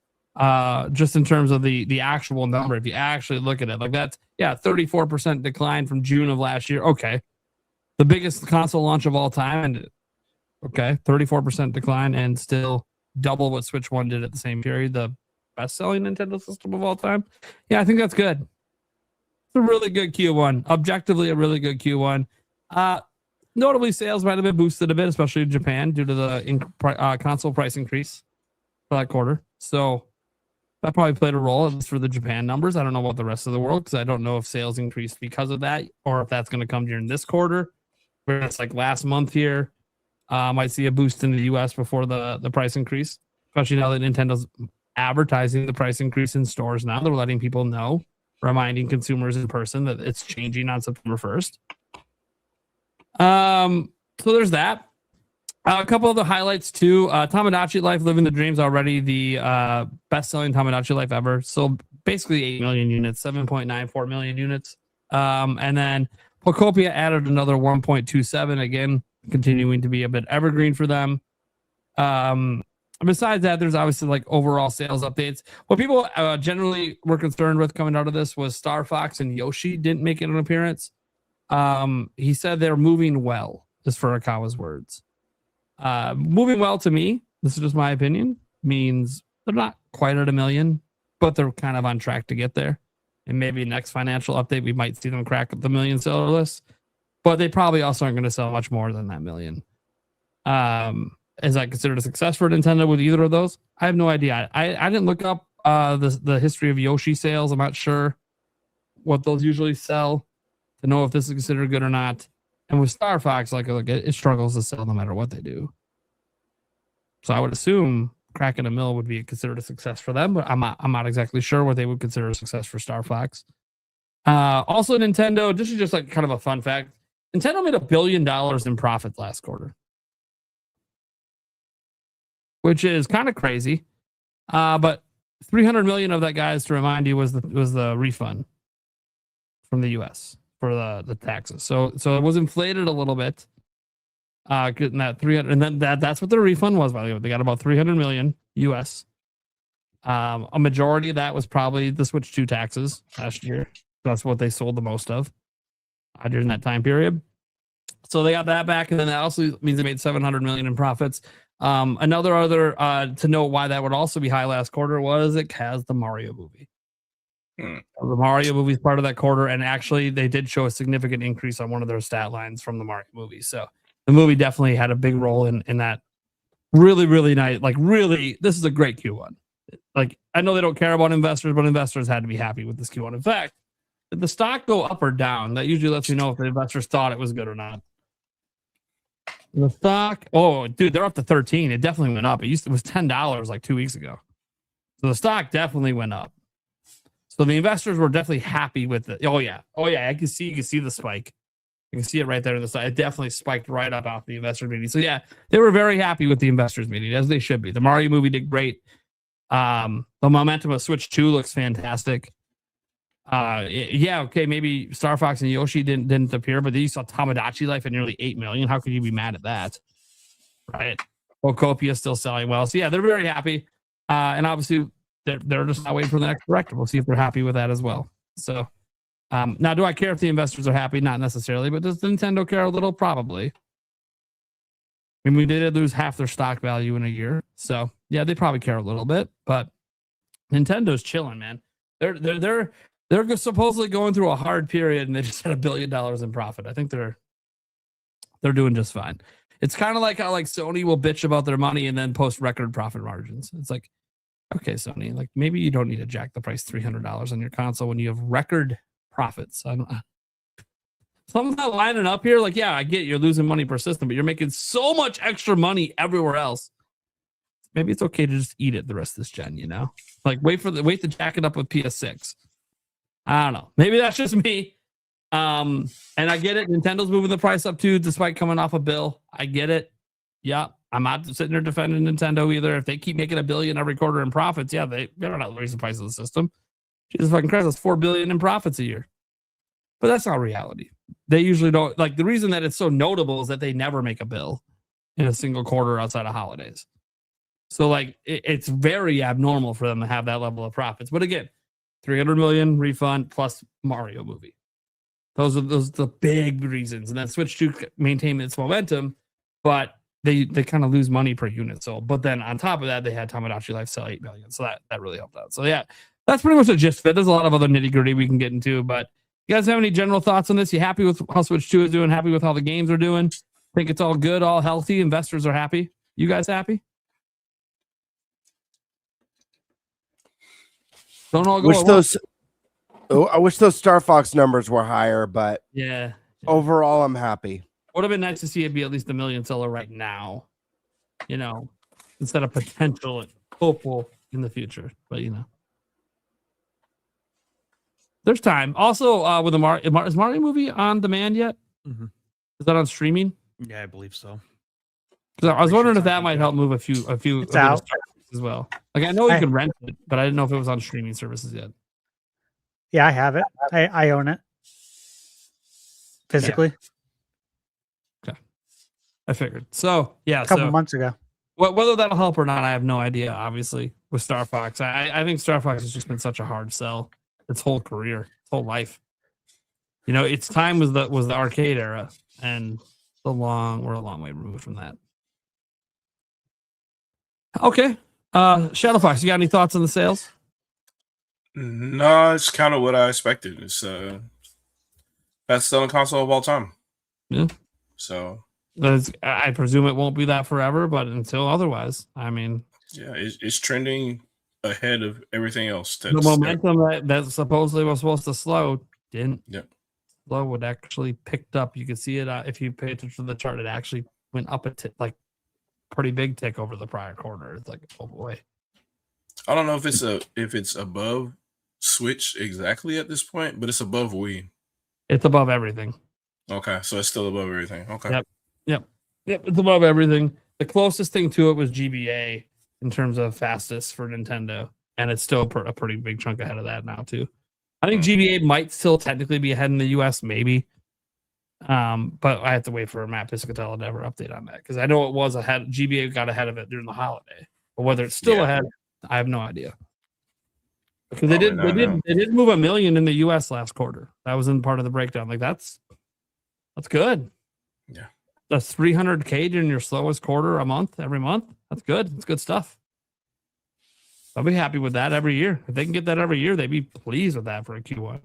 just in terms of the actual number. If you actually look at it, like that's 34% decline from June of last year. Okay, the biggest console launch of all time, and 34% decline, and still double what Switch 1 did at the same period. The best-selling Nintendo system of all time. Yeah, I think that's good. It's a really good Q1. Objectively, a really good Q1. Notably, sales might have been boosted a bit, especially in Japan, due to the console price increase for that quarter. So that probably played a role, at least for the Japan numbers. I don't know about the rest of the world, because I don't know if sales increased because of that, or if that's going to come during this quarter, where it's like last month here. Might see a boost in the US before the price increase, especially now that Nintendo's advertising the price increase in stores now. They're letting people know, reminding consumers in person that it's changing on September 1st. So there's that. A couple of the highlights too. Tamagotchi Life, Living the Dreams, already the best-selling Tamagotchi Life ever. So basically 8 million units, 7.94 million units. And then Pocopia added another 1.27, again, continuing to be a bit evergreen for them. Besides that, there's obviously like overall sales updates. What people generally were concerned with coming out of this was Star Fox and Yoshi didn't make an appearance. He said they're moving well, just for Akawa's words. Moving well, to me, this is just my opinion, means they're not quite at 1 million, but they're kind of on track to get there. And maybe next financial update, we might see them crack the 1 million seller list, but they probably also aren't going to sell much more than that 1 million. Is that considered a success for Nintendo with either of those? I have no idea. I didn't look up the history of Yoshi sales. I'm not sure what those usually sell to know if this is considered good or not. And with Star Fox, like it struggles to sell no matter what they do. So I would assume cracking 1 mil would be considered a success for them, but I'm not exactly sure what they would consider a success for Star Fox. Also, Nintendo, this is just like kind of a fun fact. Nintendo made $1 billion in profit last quarter, which is kind of crazy. But 300 million of that, guys, to remind you, was the refund from the US for the taxes. So it was inflated a little bit. Getting that 300, and then that's what the refund was, by the way. They got about 300 million US. A majority of that was probably the Switch 2 taxes last year. That's what they sold the most of during that time period. So they got that back, and then that also means they made 700 million in profits. Another to note why that would also be high last quarter was it has the Mario movie. The Mario movie is part of that quarter, and actually they did show a significant increase on one of their stat lines from the Mario movie. So the movie definitely had a big role in that. Really, really nice. Like, really, this is a great Q1. Like, I know they don't care about investors, but investors had to be happy with this Q1. In fact, did the stock go up or down? That usually lets you know if the investors thought it was good or not. The stock, oh, dude, they're up to 13. It definitely went up. It was $10 like 2 weeks ago. So the stock definitely went up. So the investors were definitely happy with it. Oh yeah. You can see the spike. You can see it right there in the side. It definitely spiked right up off the investor meeting. So yeah, they were very happy with the investors meeting, as they should be. The Mario movie did great. The momentum of Switch 2 looks fantastic. Okay, maybe Star Fox and Yoshi didn't appear, but then you saw Tamagotchi Life at nearly 8 million. How could you be mad at that? Right? Pocopia is still selling well. So yeah, they're very happy. And obviously they're just not waiting for the next director. We'll see if they're happy with that as well. So now, do I care if the investors are happy? Not necessarily, but does Nintendo care a little? Probably. I mean, we did lose half their stock value in a year. So yeah, they probably care a little bit, but Nintendo's chilling, man. They're They're supposedly going through a hard period, and they just had $1 billion in profit. I think they're doing just fine. It's kind of like how like Sony will bitch about their money and then post record profit margins. It's like, okay, Sony, like maybe you don't need to jack the price $300 on your console when you have record profits. I don't. Something's not lining up here. Like, yeah, I get you're losing money per system, but you're making so much extra money everywhere else. Maybe it's okay to just eat it the rest of this gen, you know? Like wait to jack it up with PS6. I don't know. Maybe that's just me. And I get it. Nintendo's moving the price up too, despite coming off a bill. I get it. Yeah. I'm not sitting there defending Nintendo either. If they keep making $1 billion every quarter in profits, yeah, they're not raising the price of the system. Jesus fucking Christ, that's $4 billion in profits a year. But that's not reality. They usually don't. Like the reason that it's so notable is that they never make a bill in a single quarter outside of holidays. So like it's very abnormal for them to have that level of profits. But again, 300 million refund plus Mario movie. Those are the big reasons. And then Switch 2 maintain its momentum, but they kind of lose money per unit sold. But then on top of that, they had Tamagotchi Life sell 8 million. So that really helped out. So yeah, that's pretty much the gist of it. There's a lot of other nitty-gritty we can get into, but you guys have any general thoughts on this? You happy with how Switch 2 is doing? Happy with how the games are doing? Think it's all good, all healthy? Investors are happy? You guys happy? Don't all go I wish those Star Fox numbers were higher, but yeah. Overall, I'm happy. Would have been nice to see it be at least 1 million seller right now, you know, instead of potential and hopeful in the future. But you know, there's time. Also, with the is Mario movie on demand yet? Mm-hmm. Is that on streaming? Yeah, I believe so. Because I was wondering if that might help move a few it's out as well. Like I know you can rent it, but I didn't know if it was on streaming services yet. Yeah, I have it. I own it physically. Okay, I figured. So yeah, a couple months ago. Whether that'll help or not, I have no idea. Obviously, with Star Fox, I think Star Fox has just been such a hard sell its whole career, its whole life. You know, its time was the arcade era, and we're a long way removed from that. Okay, Shadow Fox, you got any thoughts on the sales? No, it's kind of what I expected. It's best selling console of all time. Yeah. So I presume it won't be that forever, but until otherwise, I mean, yeah, it's trending ahead of everything else. The momentum that supposedly was supposed to slow didn't. Yep. Slow. It actually picked up. You could see it if you pay attention to the chart. It actually went up like pretty big tick over the prior quarter. It's like, oh boy. I don't know if it's above Switch exactly at this point, but it's above Wii. It's above everything. Okay, so it's still above everything. Okay. Yep. It's above everything. The closest thing to it was GBA in terms of fastest for Nintendo, and it's still a pretty big chunk ahead of that now too. I think GBA might still technically be ahead in the US, maybe. But I have to wait for Matt Piscatella to ever update on that because I know it was ahead. GBA got ahead of it during the holiday, but whether it's still ahead, I have no idea. Because they did move 1 million in the US last quarter. That was in part of the breakdown. Like that's good. Yeah. That's 300K during your slowest quarter every month. That's good. That's good stuff. I'll be happy with that every year. If they can get that every year, they'd be pleased with that for a Q1.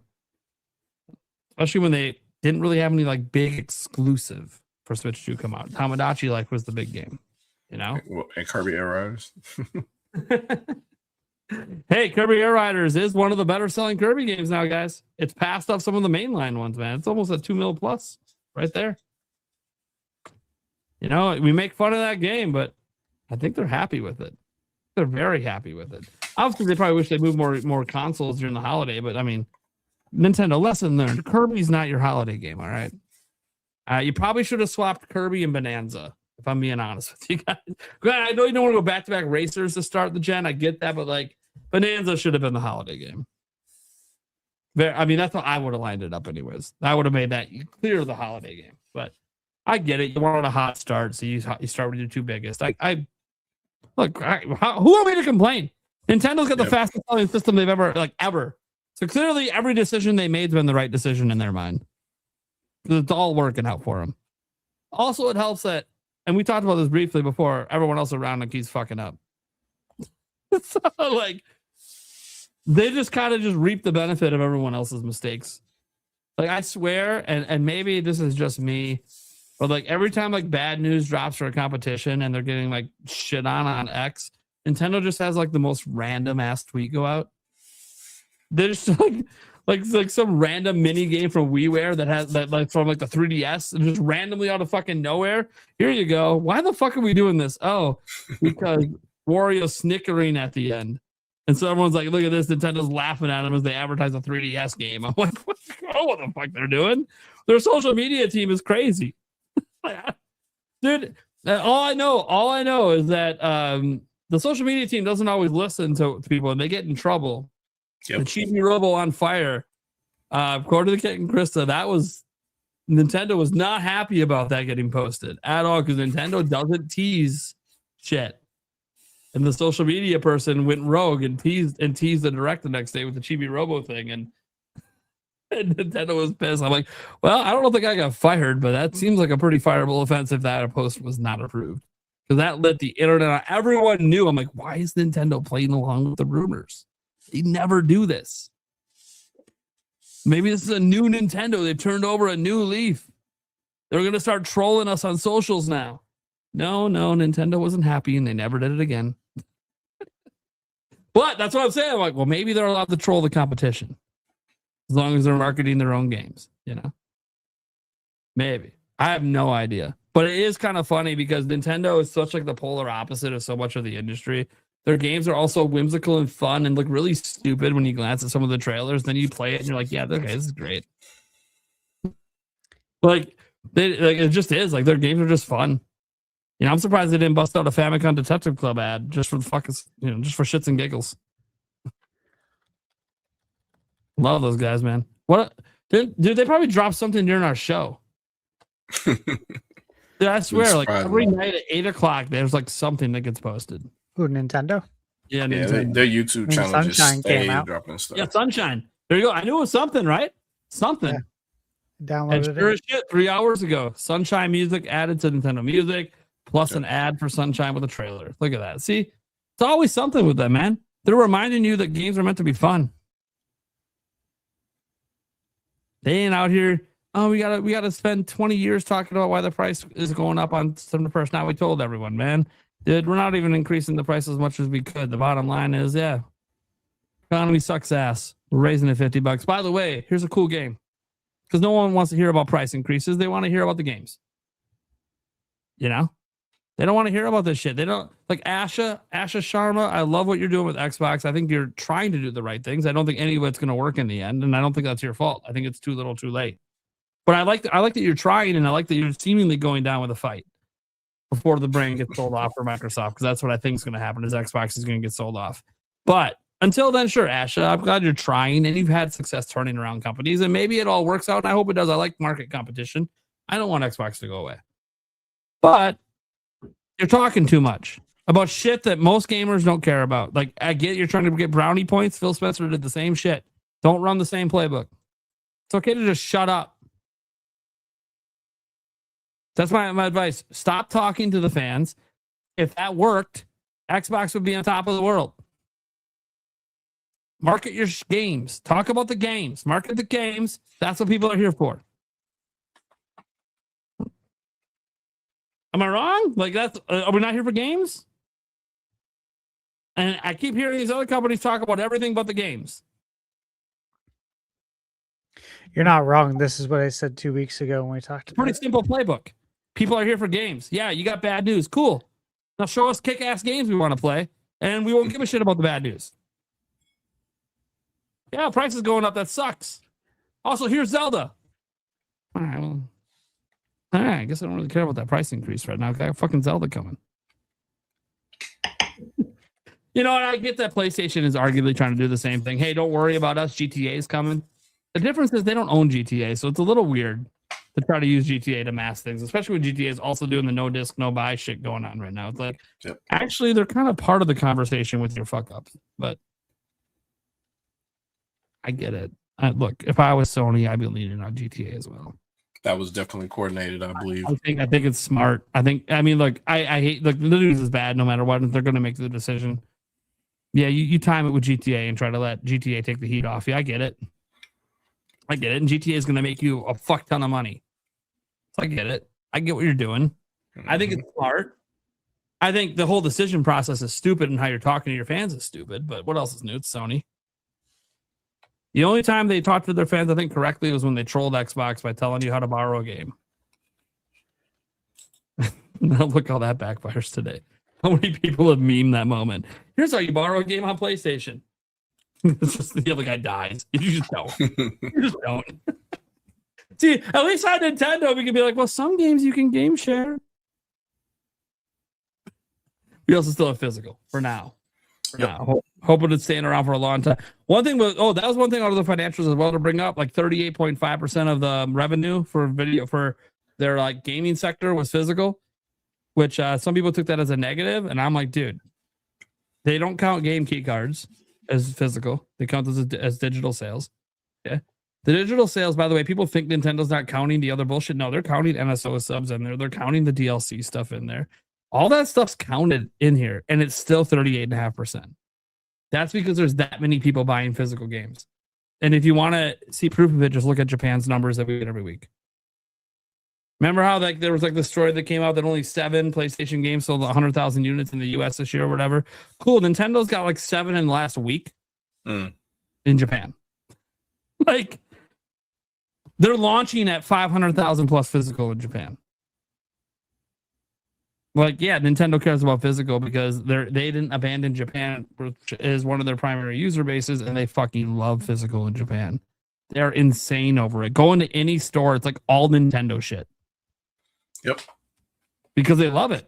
Especially when they didn't really have any like big exclusive for Switch 2 come out. Tamagotchi Life was the big game, you know? And Kirby Air Riders. Hey, Kirby Air Riders is one of the better selling Kirby games now, guys. It's passed up some of the mainline ones, man. It's almost a 2 mil plus right there. You know, we make fun of that game, but I think they're happy with it. They're very happy with it. Obviously, they probably wish they moved more consoles during the holiday, but I mean, Nintendo, lesson learned. Kirby's not your holiday game, all right? You probably should have swapped Kirby and Bonanza, if I'm being honest with you guys. I know you don't want to go back-to-back racers to start the gen. I get that, but like Bonanza should have been the holiday game. I mean, that's how I would have lined it up anyways. I would have made that clear the holiday game, but I get it. You wanted a hot start, so you start with your two biggest. Who am I to complain? Nintendo's got the fastest selling system they've ever. So clearly, every decision they made's been the right decision in their mind. It's all working out for them. Also, it helps that, and we talked about this briefly before, everyone else around them keeps fucking up. So, like, they just kind of just reap the benefit of everyone else's mistakes. Like I swear, and maybe this is just me, but like every time like bad news drops for a competition and they're getting like shit on X, Nintendo just has like the most random ass tweet go out. They're just like some random mini game from WiiWare that has that like from like the 3DS and just randomly out of fucking nowhere. Here you go. Why the fuck are we doing this? Oh, because Wario's snickering at the end. And so everyone's like, look at this. Nintendo's laughing at them as they advertise a 3DS game. I'm like, what the fuck they're doing? Their social media team is crazy. Dude, all I know is that the social media team doesn't always listen to people and they get in trouble. Yep. The Chibi Robo on fire. According to Kit and Krista, Nintendo was not happy about that getting posted at all because Nintendo doesn't tease shit. And the social media person went rogue and teased the direct the next day with the Chibi Robo thing, and Nintendo was pissed. I'm like, well, I don't think I got fired, but that seems like a pretty fireable offense if that post was not approved. Because that lit the internet. Everyone knew. I'm like, why is Nintendo playing along with the rumors? They never do this. Maybe this is a new Nintendo. They've turned over a new leaf. They're going to start trolling us on socials now. No, Nintendo wasn't happy and they never did it again. But that's what I'm saying. I'm like, well, maybe they're allowed to troll the competition as long as they're marketing their own games, you know? Maybe. I have no idea. But it is kind of funny because Nintendo is such like the polar opposite of so much of the industry. Their games are also whimsical and fun and look really stupid when you glance at some of the trailers. Then you play it and you're like, yeah, okay, this is great. It just is. Like, their games are just fun. You know, I'm surprised they didn't bust out a Famicom Detective Club ad just for the fucking, just for shits and giggles. Love those guys, man. What? Dude, they probably dropped something during our show. Dude, I swear, like every night at 8:00, there's like something that gets posted. Who, Nintendo? Yeah, Nintendo. Their YouTube channel Sunshine just came stayed out. dropping stuff. Yeah, Sunshine. There you go. I knew it was something, right? Something. Yeah. Downloaded and sure as shit, 3 hours ago. Sunshine Music added to Nintendo Music, plus an ad for Sunshine with a trailer. Look at that. See, it's always something with them, man. They're reminding you that games are meant to be fun. They ain't out here. Oh, we gotta spend 20 years talking about why the price is going up on September 1st. Now we told everyone, man. Dude, we're not even increasing the price as much as we could. The bottom line is, yeah, economy sucks ass. We're raising it $50. By the way, here's a cool game. Because no one wants to hear about price increases. They want to hear about the games. You know? They don't want to hear about this shit. They don't like Asha Sharma. I love what you're doing with Xbox. I think you're trying to do the right things. I don't think any of it's going to work in the end, and I don't think that's your fault. I think it's too little, too late. But I like that you're trying, and I like that you're seemingly going down with a fight before the brand gets sold off for Microsoft, because that's what I think is going to happen. Is Xbox is going to get sold off. But until then, sure, Asha, I'm glad you're trying, and you've had success turning around companies, and maybe it all works out. And I hope it does. I like market competition. I don't want Xbox to go away, but you're talking too much about shit that most gamers don't care about. Like, I get you're trying to get brownie points. Phil Spencer did the same shit. Don't run the same playbook. It's okay to just shut up. That's my advice. Stop talking to the fans. If that worked, Xbox would be on top of the world. Market your games. Talk about the games. Market the games. That's what people are here for. Am I wrong? Like, are we not here for games? And I keep hearing these other companies talk about everything but the games. You're not wrong. This is what I said 2 weeks ago when we talked about it. Pretty simple playbook. People are here for games. Yeah, you got bad news. Cool. Now show us kick-ass games we want to play, and we won't give a shit about the bad news. Yeah, price is going up. That sucks. Also, here's Zelda. All right, well, I guess I don't really care about that price increase right now. I got fucking Zelda coming. You know, and I get that PlayStation is arguably trying to do the same thing. Hey, don't worry about us. GTA is coming. The difference is they don't own GTA, so it's a little weird to try to use GTA to mask things, especially when GTA is also doing the no disc, no buy shit going on right now. It's like, actually, they're kind of part of the conversation with your fuck ups, but I get it. Look, if I was Sony, I'd be leaning on GTA as well. That was definitely coordinated, I believe. I think it's smart. I mean, look, I hate, look, the news is bad no matter what. They're going to make the decision. Yeah, you time it with GTA and try to let GTA take the heat off you. I get it. And GTA is going to make you a fuck ton of money. So I get it. I get what you're doing. I think it's smart. I think the whole decision process is stupid and how you're talking to your fans is stupid. But what else is new? It's Sony. The only time they talked to their fans, I think, correctly was when they trolled Xbox by telling you how to borrow a game. Look how that backfires today. How many people have memed that moment? Here's how you borrow a game on PlayStation. It's just the other guy dies. You just don't. You just don't. See, at least on Nintendo, we can be like, well, some games you can game share. We also still have physical for now. Now. Hoping it's staying around for a long time. One thing was, that was one thing out of the financials as well to bring up. Like 38.5% of the revenue for video for their like gaming sector was physical, which some people took that as a negative. And I'm like, dude, they don't count game key cards as physical. They count those as digital sales. Yeah. The digital sales, by the way, people think Nintendo's not counting the other bullshit. No, they're counting NSO subs in there. They're counting the DLC stuff in there. All that stuff's counted in here, and it's still 38.5%. That's because there's that many people buying physical games. And if you want to see proof of it, just look at Japan's numbers that we get every week. Remember how like there was like the story that came out that only 7 PlayStation games sold 100,000 units in the US this year or whatever? Cool. Nintendo's got like 7 in the last week in Japan. Like they're launching at 500,000 plus physical in Japan. Like, yeah, Nintendo cares about physical because they didn't abandon Japan, which is one of their primary user bases, and they fucking love physical in Japan. They're insane over it. Go into any store, it's like all Nintendo shit. Yep. Because they love it.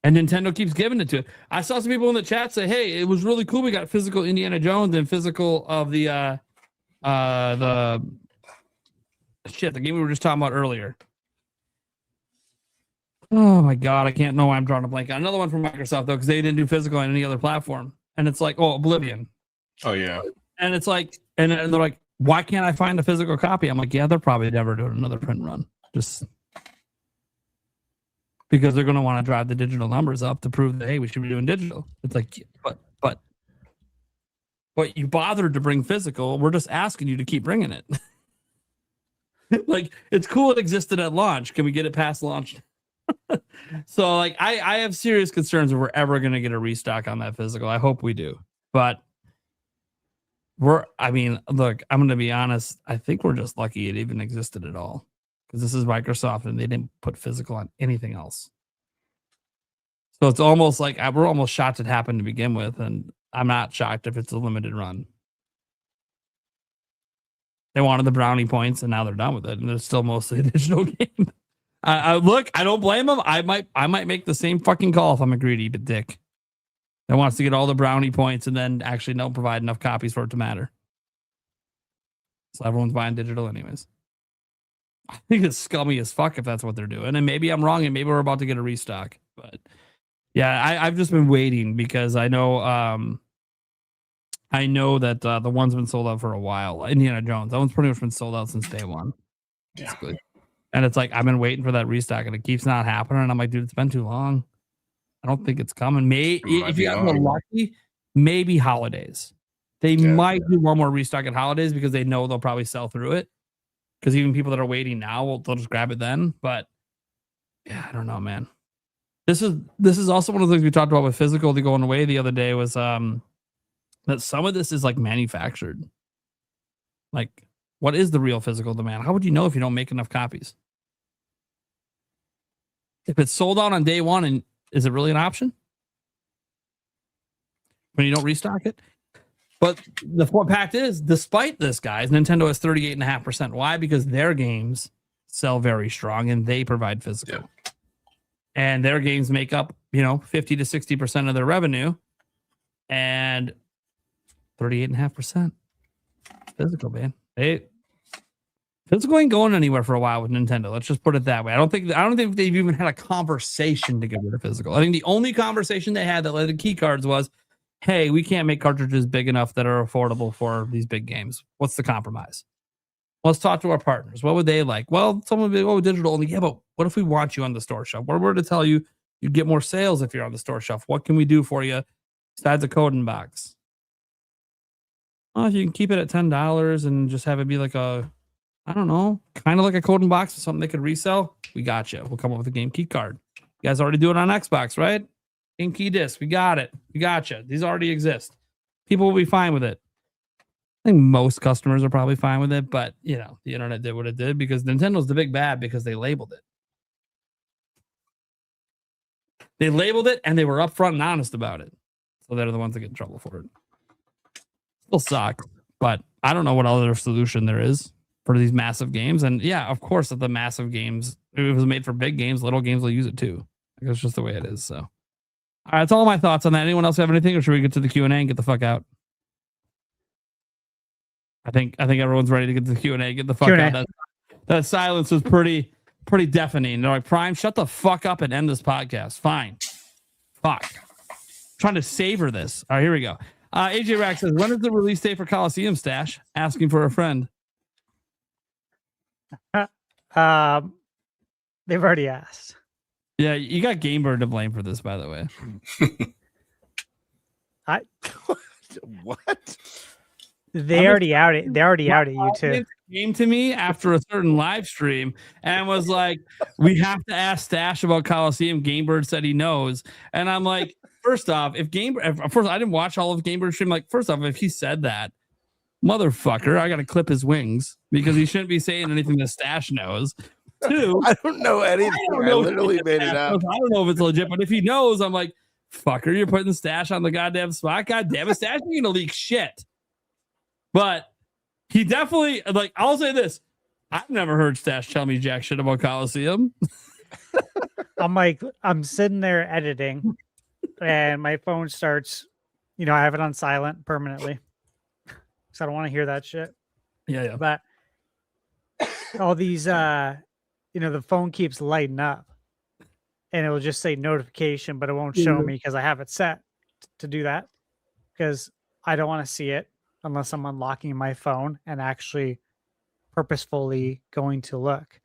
And Nintendo keeps giving it to it. I saw some people in the chat say, hey, it was really cool. We got physical Indiana Jones and physical of the game we were just talking about earlier. Oh my God, I can't know why I'm drawing a blank on another one from Microsoft though, because they didn't do physical on any other platform. And it's like, Oblivion. Oh yeah. And it's like, and they're like, why can't I find a physical copy? I'm like, yeah, they're probably never doing another print run. Just because they're gonna want to drive the digital numbers up to prove that hey, we should be doing digital. It's like, but you bothered to bring physical. We're just asking you to keep bringing it. Like, it's cool it existed at launch. Can we get it past launch? So like I have serious concerns if we're ever going to get a restock on that physical. I hope we do. But look, I'm going to be honest. I think we're just lucky it even existed at all because this is Microsoft and they didn't put physical on anything else. So it's almost like we're almost shocked it happened to begin with. And I'm not shocked if it's a limited run. They wanted the brownie points and now they're done with it. And they're still mostly a digital game. I don't blame them. I might make the same fucking call if I'm a greedy dick that wants to get all the brownie points and then actually don't provide enough copies for it to matter. So everyone's buying digital anyways. I think it's scummy as fuck if that's what they're doing. And maybe I'm wrong and maybe we're about to get a restock. But yeah, I've just been waiting because I know that the one's been sold out for a while. Indiana Jones, that one's pretty much been sold out since day one. Basically. And it's like, I've been waiting for that restock and it keeps not happening. And I'm like, dude, it's been too long. I don't think it's coming. If you guys are lucky, maybe holidays. They might do one more restock at holidays because they know they'll probably sell through it. Because even people that are waiting now, they'll just grab it then. But yeah, I don't know, man. This is also one of the things we talked about with physical going away the other day was that some of this is like manufactured. Like, what is the real physical demand? How would you know if you don't make enough copies? If it's sold out on day one, and is it really an option when you don't restock it? But the fact is, despite this, guys, Nintendo has 38.5%. Why? Because their games sell very strong and they provide physical. Yeah. And their games make up, 50 to 60% of their revenue. And 38.5% physical, man. Physical ain't going anywhere for a while with Nintendo. Let's just put it that way. I don't think they've even had a conversation to get rid of physical. I think the only conversation they had that led to key cards was, hey, we can't make cartridges big enough that are affordable for these big games. What's the compromise? Let's talk to our partners. What would they like? Well, someone would be, digital only. Yeah, but what if we want you on the store shelf? What were to tell you you'd get more sales if you're on the store shelf? What can we do for you besides a coding box? Well, if you can keep it at $10 and just have it be like a, I don't know, kind of like a coding box or something they could resell, we got you. We'll come up with a game key card. You guys already do it on Xbox, right? Game key disc. We got it. We got you. These already exist. People will be fine with it. I think most customers are probably fine with it, but you know, the internet did what it did because Nintendo's the big bad because they labeled it. They labeled it and they were upfront and honest about it. So they're the ones that get in trouble for it. Still sucks, but I don't know what other solution there is for these massive games. And yeah, of course, that the massive games, if it was made for big games, little games will use it too. It's just the way it is. So, all right, that's all my thoughts on that. Anyone else have anything, or should we get to the Q&A and get the fuck out? I think everyone's ready to get to the Q&A. Get the fuck Q&A. out. That silence was pretty deafening. They're like, Prime, shut the fuck up and end this podcast. Fine. Fuck. Trying to savor this. All right, here we go. AJ Rack says, when is the release date for Coliseum Stash? Asking for a friend. They've already asked. Yeah, you got Gamebird to blame for this, by the way. What? They already outed you too. Came to me after a certain live stream and was like, we have to ask Stash about Coliseum. Gamebird said he knows. And I'm like, first off, I didn't watch all of Gamebird's stream. Like, first off, if he said that, motherfucker, I got to clip his wings because he shouldn't be saying anything that Stash knows. Two, I don't know anything. I literally made it up. I don't know if it's legit, but if he knows, I'm like, fucker, you're putting Stash on the goddamn spot. God damn it, Stash ain't gonna leak shit. But he definitely, like, I'll say this. I've never heard Stash tell me jack shit about Coliseum. I'm sitting there editing and my phone starts, I have it on silent permanently. Because I don't want to hear that shit. Yeah. But all these, the phone keeps lighting up and it will just say notification, but it won't show me because I have it set to do that because I don't want to see it unless I'm unlocking my phone and actually purposefully going to look.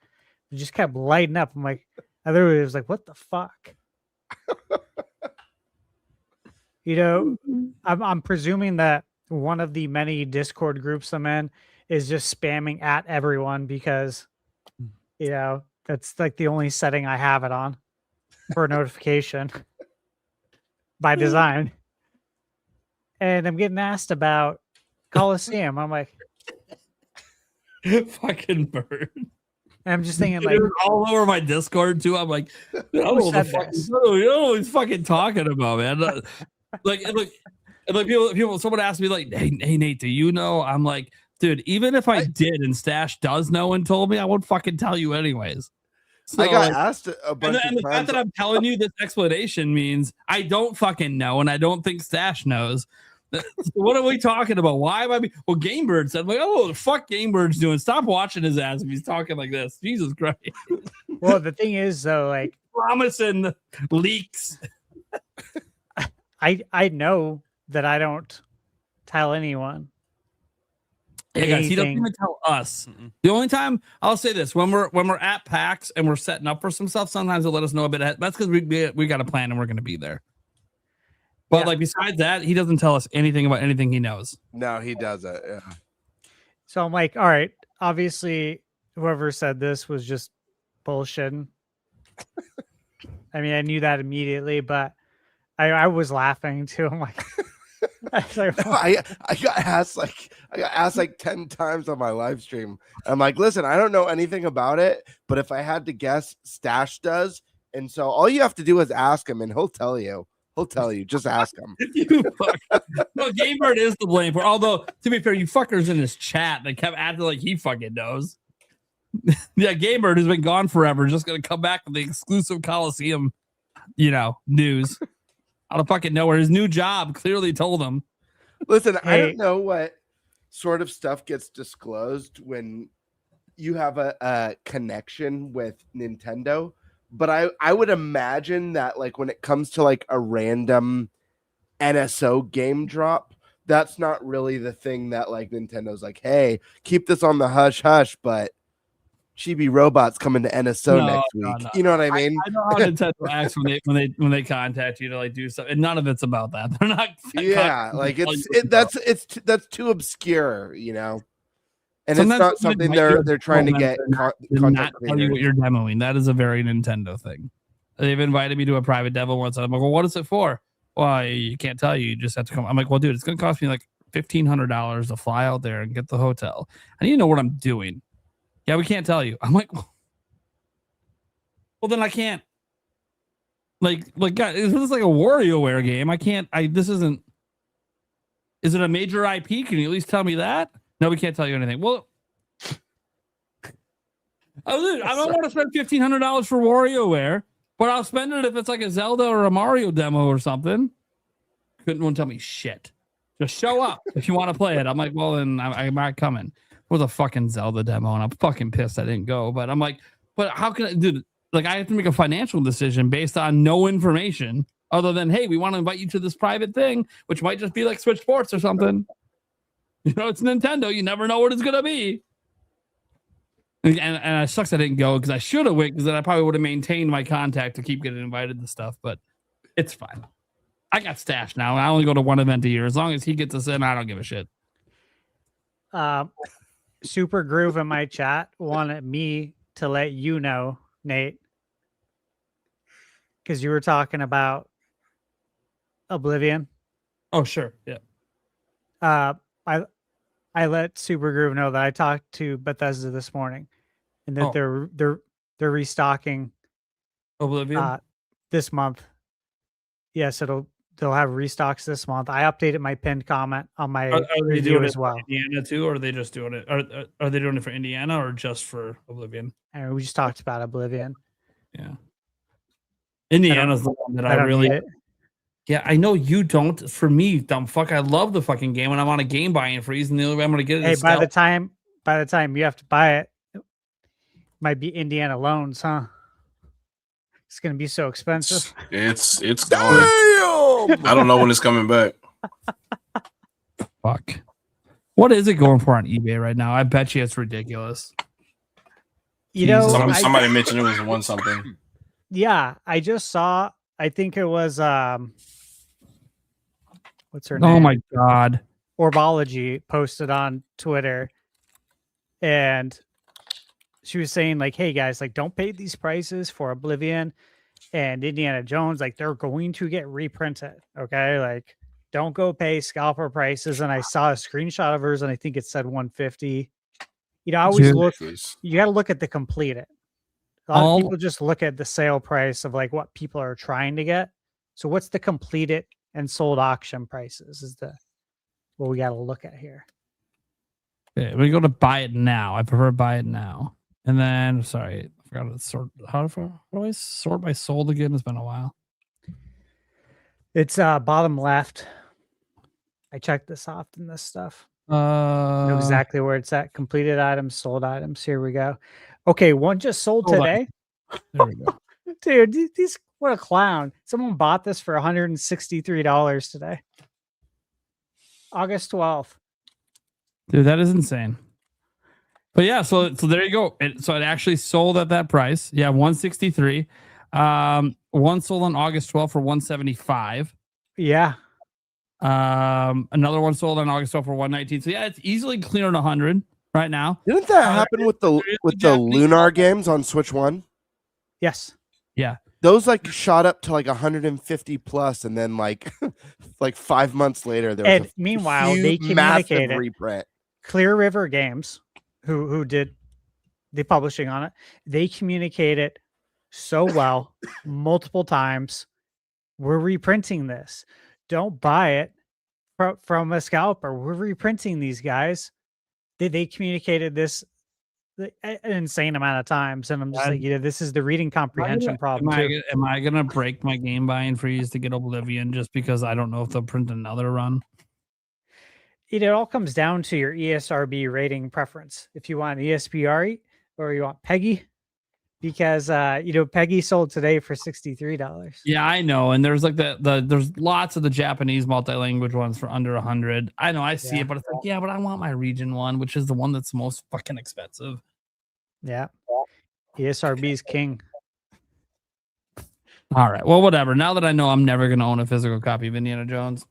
It just kept lighting up. I'm like, I literally was like, what the fuck? I'm presuming that one of the many Discord groups I'm in is just spamming at everyone because, that's like the only setting I have it on for a notification by design. And I'm getting asked about Coliseum. I'm like, fucking bird. And I'm just thinking, like, all over my Discord too. I'm like, I don't know what he's fucking talking about, man. like people. Someone asked me, like, hey Nate, do you know? I'm like, dude, even if I did and Stash does know and told me, I won't fucking tell you anyways. So, I got asked a bunch of times. And the fact that I'm telling you this explanation means I don't fucking know, and I don't think Stash knows. What are we talking about? Why am I? Well, Gamebird said, like, oh, the fuck Gamebird's doing. Stop watching his ass if he's talking like this. Jesus Christ. Well, the thing is, though, like, promising leaks. I know that I don't tell anyone. Yeah, guys, he doesn't even tell us. The only time I'll say this, when we're at PAX and we're setting up for some stuff, sometimes they'll let us know a bit ahead. That's because we got a plan and we're going to be there. But like besides that, he doesn't tell us anything about anything he knows. No, he doesn't. Yeah. So I'm like, all right, obviously whoever said this was just bullshitting. I mean, I knew that immediately, but I was laughing too. I'm like, I got asked like 10 times on my live stream. I'm like, listen, I don't know anything about it, but if I had to guess, Stash does. And so all you have to do is ask him and he'll tell you. Just ask him. No, Gamebird is to blame for. Although, to be fair, you fuckers in this chat that kept acting like he fucking knows. Yeah, Gamebird has been gone forever. Just gonna come back with the exclusive Coliseum, news out of fucking nowhere. His new job clearly told him. Listen, I don't know what sort of stuff gets disclosed when you have a connection with Nintendo. But I would imagine that, like, when it comes to like a random NSO game drop, that's not really the thing that like Nintendo's like, hey, keep this on the hush hush, but Chibi Robots coming to NSO next week. You know what I mean? I know how Nintendo acts when they contact you to like do stuff, and none of it's about that. They're not. Yeah, like that's too obscure, you know. And Sometimes it's not something they're trying to get not tell you what you're demoing. That is a very Nintendo thing. They've invited me to a private demo once. I'm like, well, what is it for? Well, you can't tell you. You just have to come. I'm like, well, dude, it's going to cost me like $1,500 to fly out there and get the hotel. I need to know what I'm doing. Yeah, we can't tell you. I'm like, well, then I can't. Like, God, this is like a WarioWare game. I can't. This isn't. Is it a major IP? Can you at least tell me that? No, we can't tell you anything. Well, I don't want to spend $1,500 for WarioWare, but I'll spend it if it's like a Zelda or a Mario demo or something. Couldn't one tell me shit. Just show up if you want to play it. I'm like, well, then I'm not coming. It was a fucking Zelda demo, and I'm fucking pissed I didn't go. But I'm like, but how can I do? Like, I have to make a financial decision based on no information other than, hey, we want to invite you to this private thing, which might just be like Switch Sports or something. You know, it's Nintendo. You never know what it's gonna be. And it sucks I didn't go because I should have went, because then I probably would have maintained my contact to keep getting invited to stuff. But it's fine. I got stashed now. I only go to one event a year. As long as he gets us in, I don't give a shit. Super Groove in my chat wanted me to let you know, Nate, because you were talking about Oblivion. Oh, sure. Yeah. I let Super Groove know that I talked to Bethesda this morning, and that they're restocking Oblivion this month. Yes, they'll have restocks this month. I updated my pinned comment on my review as well. Indiana too, or are they just doing it? Are they doing it for Indiana or just for Oblivion? And we just talked about Oblivion. Yeah, Indiana's the one that I really. Yeah, I know you don't. For me, dumb fuck, I love the fucking game, and I'm on a game buying freeze, and the only way I'm going to get it is by the time you have to buy it, it might be Indiana loans, huh? It's going to be so expensive. It's gone. I don't know when it's coming back. Fuck. What is it going for on eBay right now? I bet you it's ridiculous. You know, somebody mentioned it was one something. Yeah, I just saw. I think it was what's her name? Oh my god. Orbology posted on Twitter, and she was saying like, hey guys, like, don't pay these prices for Oblivion and Indiana Jones. Like, they're going to get reprinted. Okay. Like, don't go pay scalper prices. And I saw a screenshot of hers, and I think it said 150. You know, I always you got to look at the completed. A lot of people just look at the sale price of like what people are trying to get. So what's the completed and sold auction prices is what we got to look at here. Okay, we go to buy it now. I prefer buy it now. And then, sorry, I forgot to sort. How do I sort by sold again? It's been a while. It's bottom left. I check this often. This stuff. Know exactly where it's at. Completed items, sold items. Here we go. Okay, one just sold today. There we go. Dude, what a clown. Someone bought this for $163 today. August 12th. Dude, that is insane. But yeah, so there you go. So it actually sold at that price. Yeah, 163. One sold on August 12th for 175. Yeah. Another one sold on August 12th for 119. So yeah, it's easily clearing 100 right now. Didn't that happen with the Lunar games on Switch 1? Yes. Yeah. Those like shot up to like 150 plus, and then like 5 months later there was meanwhile they communicated reprint. Clear River Games, who did the publishing on it, they communicated so well multiple times. We're reprinting this. Don't buy it from a scalper. We're reprinting these guys. They communicated this an insane amount of times, and I'm just like, this is the reading comprehension problem. Am I gonna break my game buying freeze to get Oblivion just because I don't know if they'll print another run? It all comes down to your ESRB rating preference. If you want ESPR or you want PEGI, because PEGI sold today for $63. Yeah, I know. And there's like there's lots of the Japanese multi-language ones for under 100. I know, I see it, but it's like, yeah, but I want my region one, which is the one that's most fucking expensive. Yeah. ESRB's king. All right. Well, whatever. Now that I know I'm never going to own a physical copy of Indiana Jones,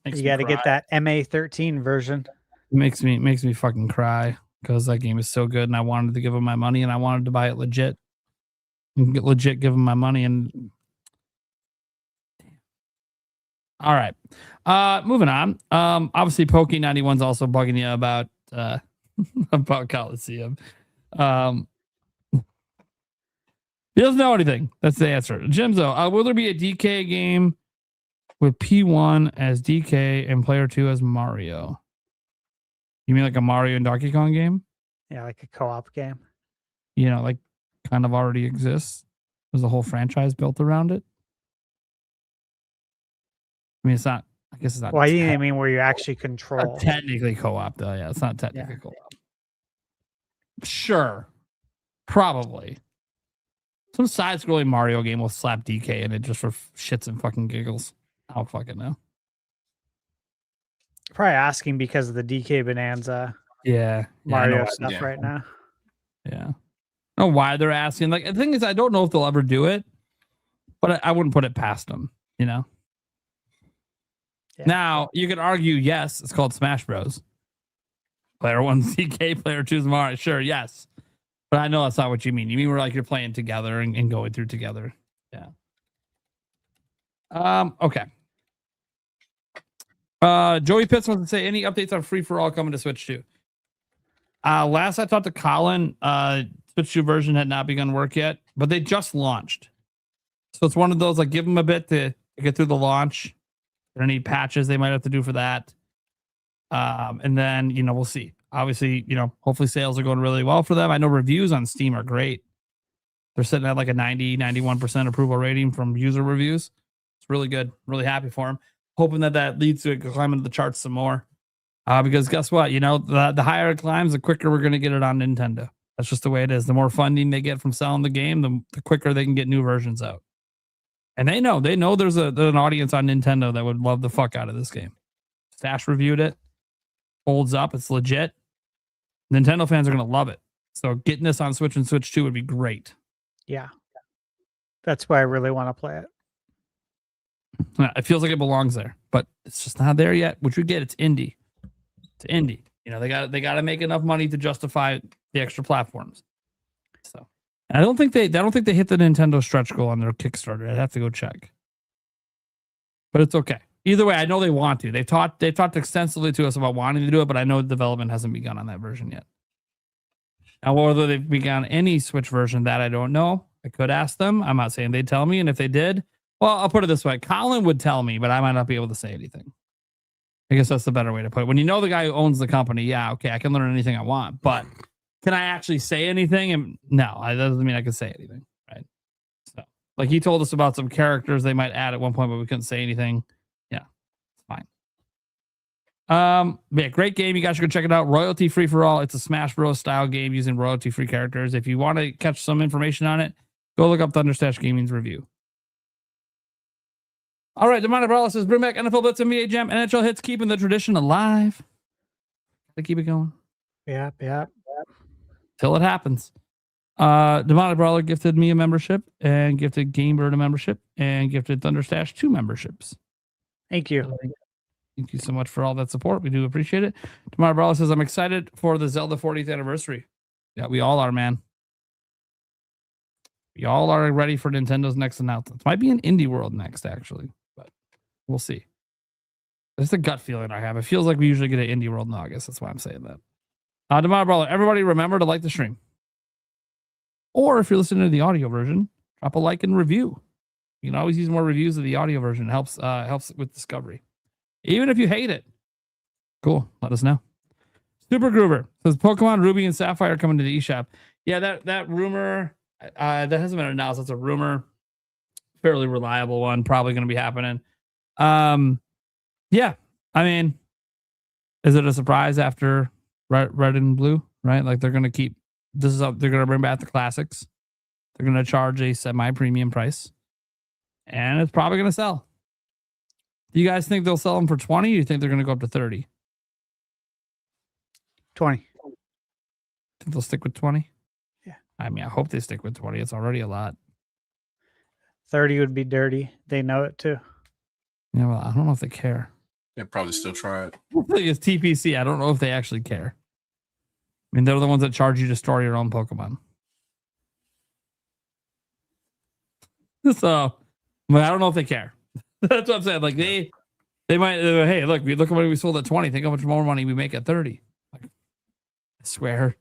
You got to get that MA13 version. Makes me fucking cry because that game is so good, and I wanted to give him my money, and I wanted to buy it legit. And get legit, give him my money, and all right. Moving on. Obviously, Pokey 91's also bugging you about about Coliseum. He doesn't know anything. That's the answer. Jimzo, will there be a DK game with P1 as DK and player 2 as Mario? You mean like a Mario and Donkey Kong game? Yeah, like a co-op game. You know, like kind of already exists. There's a whole franchise built around it. I mean, it's not. I guess it's not. Well, I mean, where you actually control. Technically co-op, though. Yeah, it's not technically co-op. Sure, probably. Some side-scrolling Mario game will slap DK in it just for shits and fucking giggles. I don't fucking know. Probably asking because of the DK Bonanza. Yeah, Mario stuff right now. Yeah. I don't know why they're asking. Like, the thing is, I don't know if they'll ever do it, but I wouldn't put it past them, you know? Yeah. Now, you could argue, yes, it's called Smash Bros. Player 1's DK, player 2's Mario. Sure, yes. But I know that's not what you mean. You mean we're like you're playing together and going through together. Yeah. Okay. Joey Pitts wants to say any updates on Free for All coming to Switch 2. Last I talked to Colin, Switch 2 version had not begun work yet, but they just launched. So it's one of those, like, give them a bit to get through the launch. There are any patches they might have to do for that. And then, you know, we'll see. Obviously, you know, hopefully sales are going really well for them. I know reviews on Steam are great. They're sitting at like a 91% approval rating from user reviews. It's really good. Really happy for them. Hoping that leads to it climbing the charts some more. Because guess what? You know, the higher it climbs, the quicker we're going to get it on Nintendo. That's just the way it is. The more funding they get from selling the game, the quicker they can get new versions out. And they know there's an audience on Nintendo that would love the fuck out of this game. Stash reviewed it. Holds up. It's legit. Nintendo fans are going to love it. So getting this on Switch and Switch 2 would be great. Yeah. That's why I really want to play it. It feels like it belongs there, but it's just not there yet, which we get. It's indie. It's indie. You know, they got to make enough money to justify the extra platforms. So I don't think they hit the Nintendo stretch goal on their Kickstarter. I'd have to go check. But it's okay. Either way, I know they want to. They've talked extensively to us about wanting to do it, but I know development hasn't begun on that version yet. Now, whether they've begun any Switch version, that I don't know. I could ask them. I'm not saying they'd tell me, and if they did, well, I'll put it this way. Colin would tell me, but I might not be able to say anything. I guess that's the better way to put it. When you know the guy who owns the company, yeah, okay, I can learn anything I want, but can I actually say anything? And no, that doesn't mean I can say anything, right? So, like, he told us about some characters they might add at one point, but we couldn't say anything. Yeah, it's fine. Yeah, great game. You guys should go check it out. Royalty free for all. It's a Smash Bros. Style game using royalty free characters. If you want to catch some information on it, go look up Thunderstash Gaming's review. All right, Demonic Brawler says, bring back NFL Blitz, NBA Jam, NHL hits, keeping the tradition alive. They keep it going. Yeah. Till it happens. Demonic Brawler gifted me a membership and gifted Gamebird a membership and gifted Thunderstash 2 memberships. Thank you. Thank you so much for all that support. We do appreciate it. Demonic Brawler says, I'm excited for the Zelda 40th anniversary. Yeah, we all are, man. We all are ready for Nintendo's next announcement. Might be an Indie World next, actually. But we'll see. There's a gut feeling I have. It feels like we usually get an Indie World in August. That's why I'm saying that. Demonic Brawler, everybody remember to like the stream. Or if you're listening to the audio version, drop a like and review. You can always use more reviews of the audio version. It helps with discovery. Even if you hate it. Cool. Let us know. Super Groover says Pokemon Ruby and Sapphire coming to the eShop. Yeah, that rumor, that hasn't been announced. That's a rumor. Fairly reliable one. Probably going to be happening. Yeah. I mean, is it a surprise after Red and Blue? Right? Like they're going to keep this up. They're going to bring back the classics. They're going to charge a semi-premium price. And it's probably going to sell. Do you guys think they'll sell them for 20? Or do you think they're going to go up to 30? 20. Think they'll stick with 20? Yeah. I mean, I hope they stick with 20. It's already a lot. 30 would be dirty. They know it too. Yeah, well, I don't know if they care. They'll probably still try it. It's TPC. I don't know if they actually care. I mean, they're the ones that charge you to store your own Pokemon. So, but I don't know if they care. That's what I'm saying. Like they might. Hey, look at what we sold at 20. Think how much more money we make at 30. Like, I swear,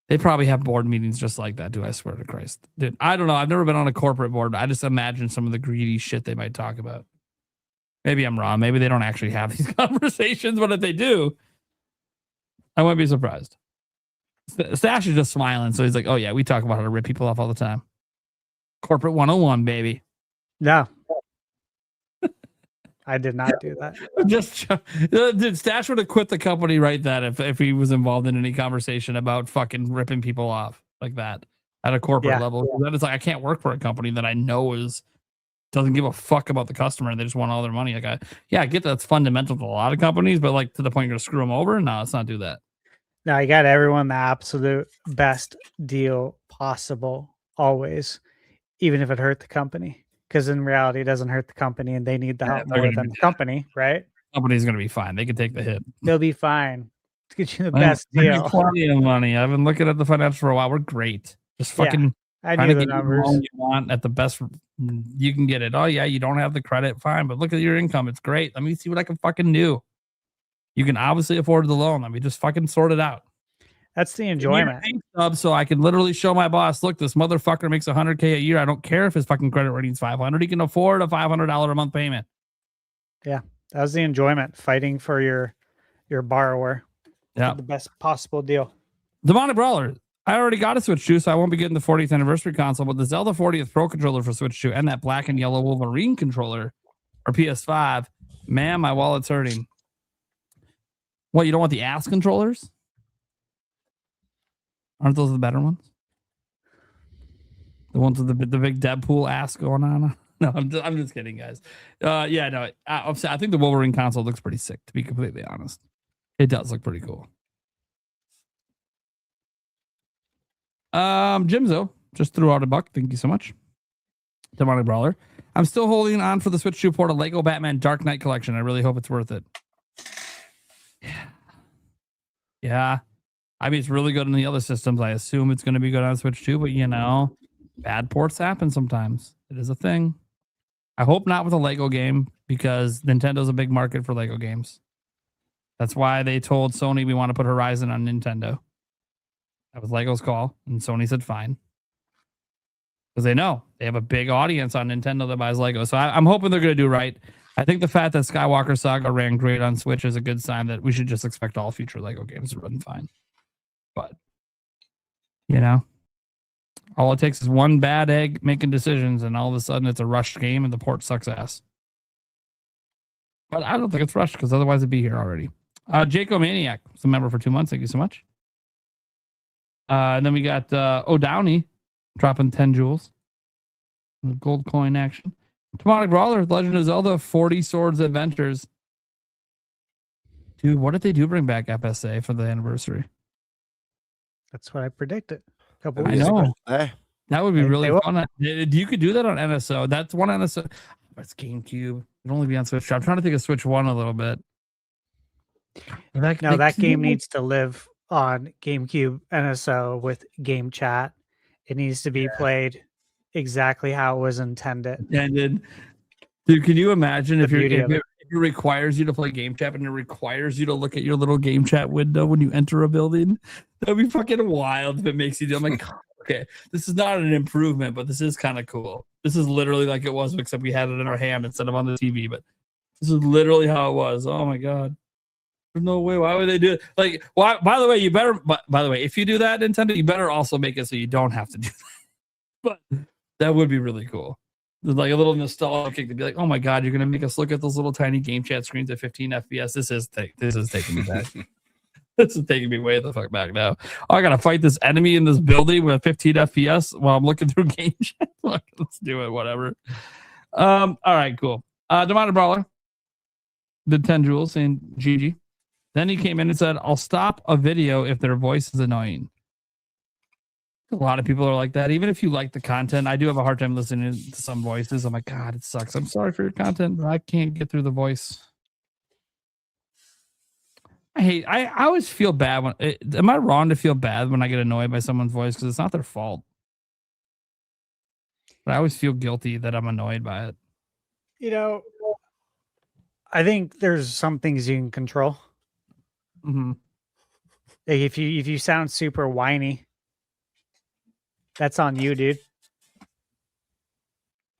they probably have board meetings just like that. Do I swear to Christ, dude? I don't know. I've never been on a corporate board. But I just imagine some of the greedy shit they might talk about. Maybe I'm wrong. Maybe they don't actually have these conversations, but if they do, I wouldn't be surprised. Stash is just smiling, so he's like, "Oh yeah, we talk about how to rip people off all the time." Corporate 101, baby. No. I did not do that. Dude, Stash would have quit the company right then if he was involved in any conversation about fucking ripping people off like that at a corporate level. Then it's like, I can't work for a company that I know doesn't give a fuck about the customer. They just want all their money. Like, I get that's fundamental to a lot of companies, but like to the point you're gonna screw them over. No, let's not do that. No, you got everyone the absolute best deal possible always, even if it hurt the company. Because in reality, it doesn't hurt the company, and they need the help more than the company, right? Company's gonna be fine. They can take the hit. They'll be fine. Let's get you the best deal. Plenty of money. I've been looking at the financials for a while. We're great. Just fucking. I knew the numbers. You want at the best you can get it. Oh yeah, you don't have the credit, fine, but look at your income. It's great. Let me see what I can fucking do. You can obviously afford the loan. Let me just fucking sort it out. That's the enjoyment. So I can literally show my boss, look, this motherfucker makes $100K a year. I don't care if his fucking credit rating's 500. He can afford a $500 a month payment. Yeah, that was the enjoyment, fighting for your borrower. Yeah, the best possible deal. Demonic Brawler. I already got a Switch 2, so I won't be getting the 40th anniversary console, but the Zelda 40th Pro controller for Switch 2 and that black and yellow Wolverine controller or PS5. Man, my wallet's hurting. What, you don't want the ass controllers? Aren't those the better ones? The ones with the big Deadpool ass going on? No, I'm just kidding, guys. Yeah, no, I think the Wolverine console looks pretty sick, to be completely honest. It does look pretty cool. Jimzo just threw out a buck. Thank you so much. Demonic Brawler. I'm still holding on for the Switch 2 port of Lego Batman Dark Knight Collection. I really hope it's worth it. Yeah. I mean, it's really good in the other systems. I assume it's going to be good on Switch 2, but bad ports happen sometimes. It is a thing. I hope not with a Lego game because Nintendo's a big market for Lego games. That's why they told Sony we want to put Horizon on Nintendo. That was Lego's call, and Sony said fine. Because they know they have a big audience on Nintendo that buys Lego. So I'm hoping they're going to do right. I think the fact that Skywalker Saga ran great on Switch is a good sign that we should just expect all future Lego games to run fine. But, all it takes is one bad egg making decisions, and all of a sudden it's a rushed game and the port sucks ass. But I don't think it's rushed because otherwise it'd be here already. Jaco Maniac is a member for 2 months. Thank you so much. And then we got O'Downey dropping 10 jewels. Gold coin action. Demonic Brawler, Legend of Zelda, 40 Swords Adventures. Dude, what if they do bring back FSA for the anniversary? That's what I predicted. A couple I weeks know. ago. That would be really fun. You could do that on NSO. That's one NSO. It's GameCube. It'd only be on Switch. I'm trying to think of Switch 1 a little bit. That game needs to live on GameCube NSO with game chat. It needs to be played exactly how it was intended. Dude, can you imagine if it requires you to play game chat and it requires you to look at your little game chat window when you enter a building? That'd be fucking wild if it makes you do. I'm like, okay, this is not an improvement, but this is kind of cool. This is literally like it was, except we had it in our hand instead of on the TV. But this is literally how it was. Oh my god. There's no way. Why would they do it? Like, why? By the way, you better. By the way, if you do that, Nintendo, you better also make it so you don't have to do that. But that would be really cool. There's like a little nostalgia kick to be like, oh my god, you're gonna make us look at those little tiny game chat screens at 15 FPS. This is taking me back. This is taking me way the fuck back now. Oh, I gotta fight this enemy in this building with 15 FPS while I'm looking through game chat. Let's do it. Whatever. All right, cool. Demonic Brawler did 10 jewels saying GG. Then he came in and said, I'll stop a video if their voice is annoying. A lot of people are like that. Even if you like the content, I do have a hard time listening to some voices. I'm like, God, it sucks. I'm sorry for your content, but I can't get through the voice. I always feel bad when, am I wrong to feel bad when I get annoyed by someone's voice? Because it's not their fault. But I always feel guilty that I'm annoyed by it. You know, I think there's some things you can control. Mm-hmm. Like if you sound super whiny, that's on you, dude.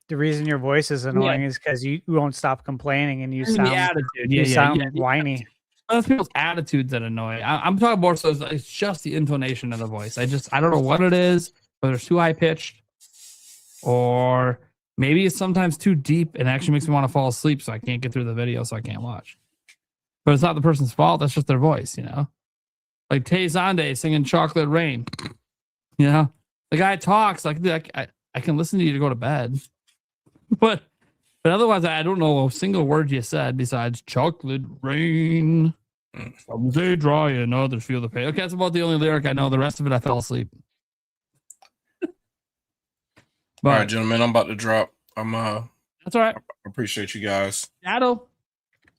The reason your voice is annoying is because you won't stop complaining and you sound attitude. You sound whiny. Those people's attitudes that annoy. I'm talking more so it's just the intonation of the voice. I don't know what it is, whether it's too high pitched or maybe it's sometimes too deep and actually makes me want to fall asleep, so I can't get through the video, so I can't watch. But it's not the person's fault. That's just their voice, you know. Like Tay Zonde singing "Chocolate Rain." You know, the guy talks like I can listen to you to go to bed, but otherwise I don't know a single word you said besides "chocolate rain." Some say dry and others feel the pain. Okay, that's about the only lyric I know. The rest of it I fell asleep. All right, gentlemen, I'm about to drop. That's all right. I appreciate you guys. Shadow,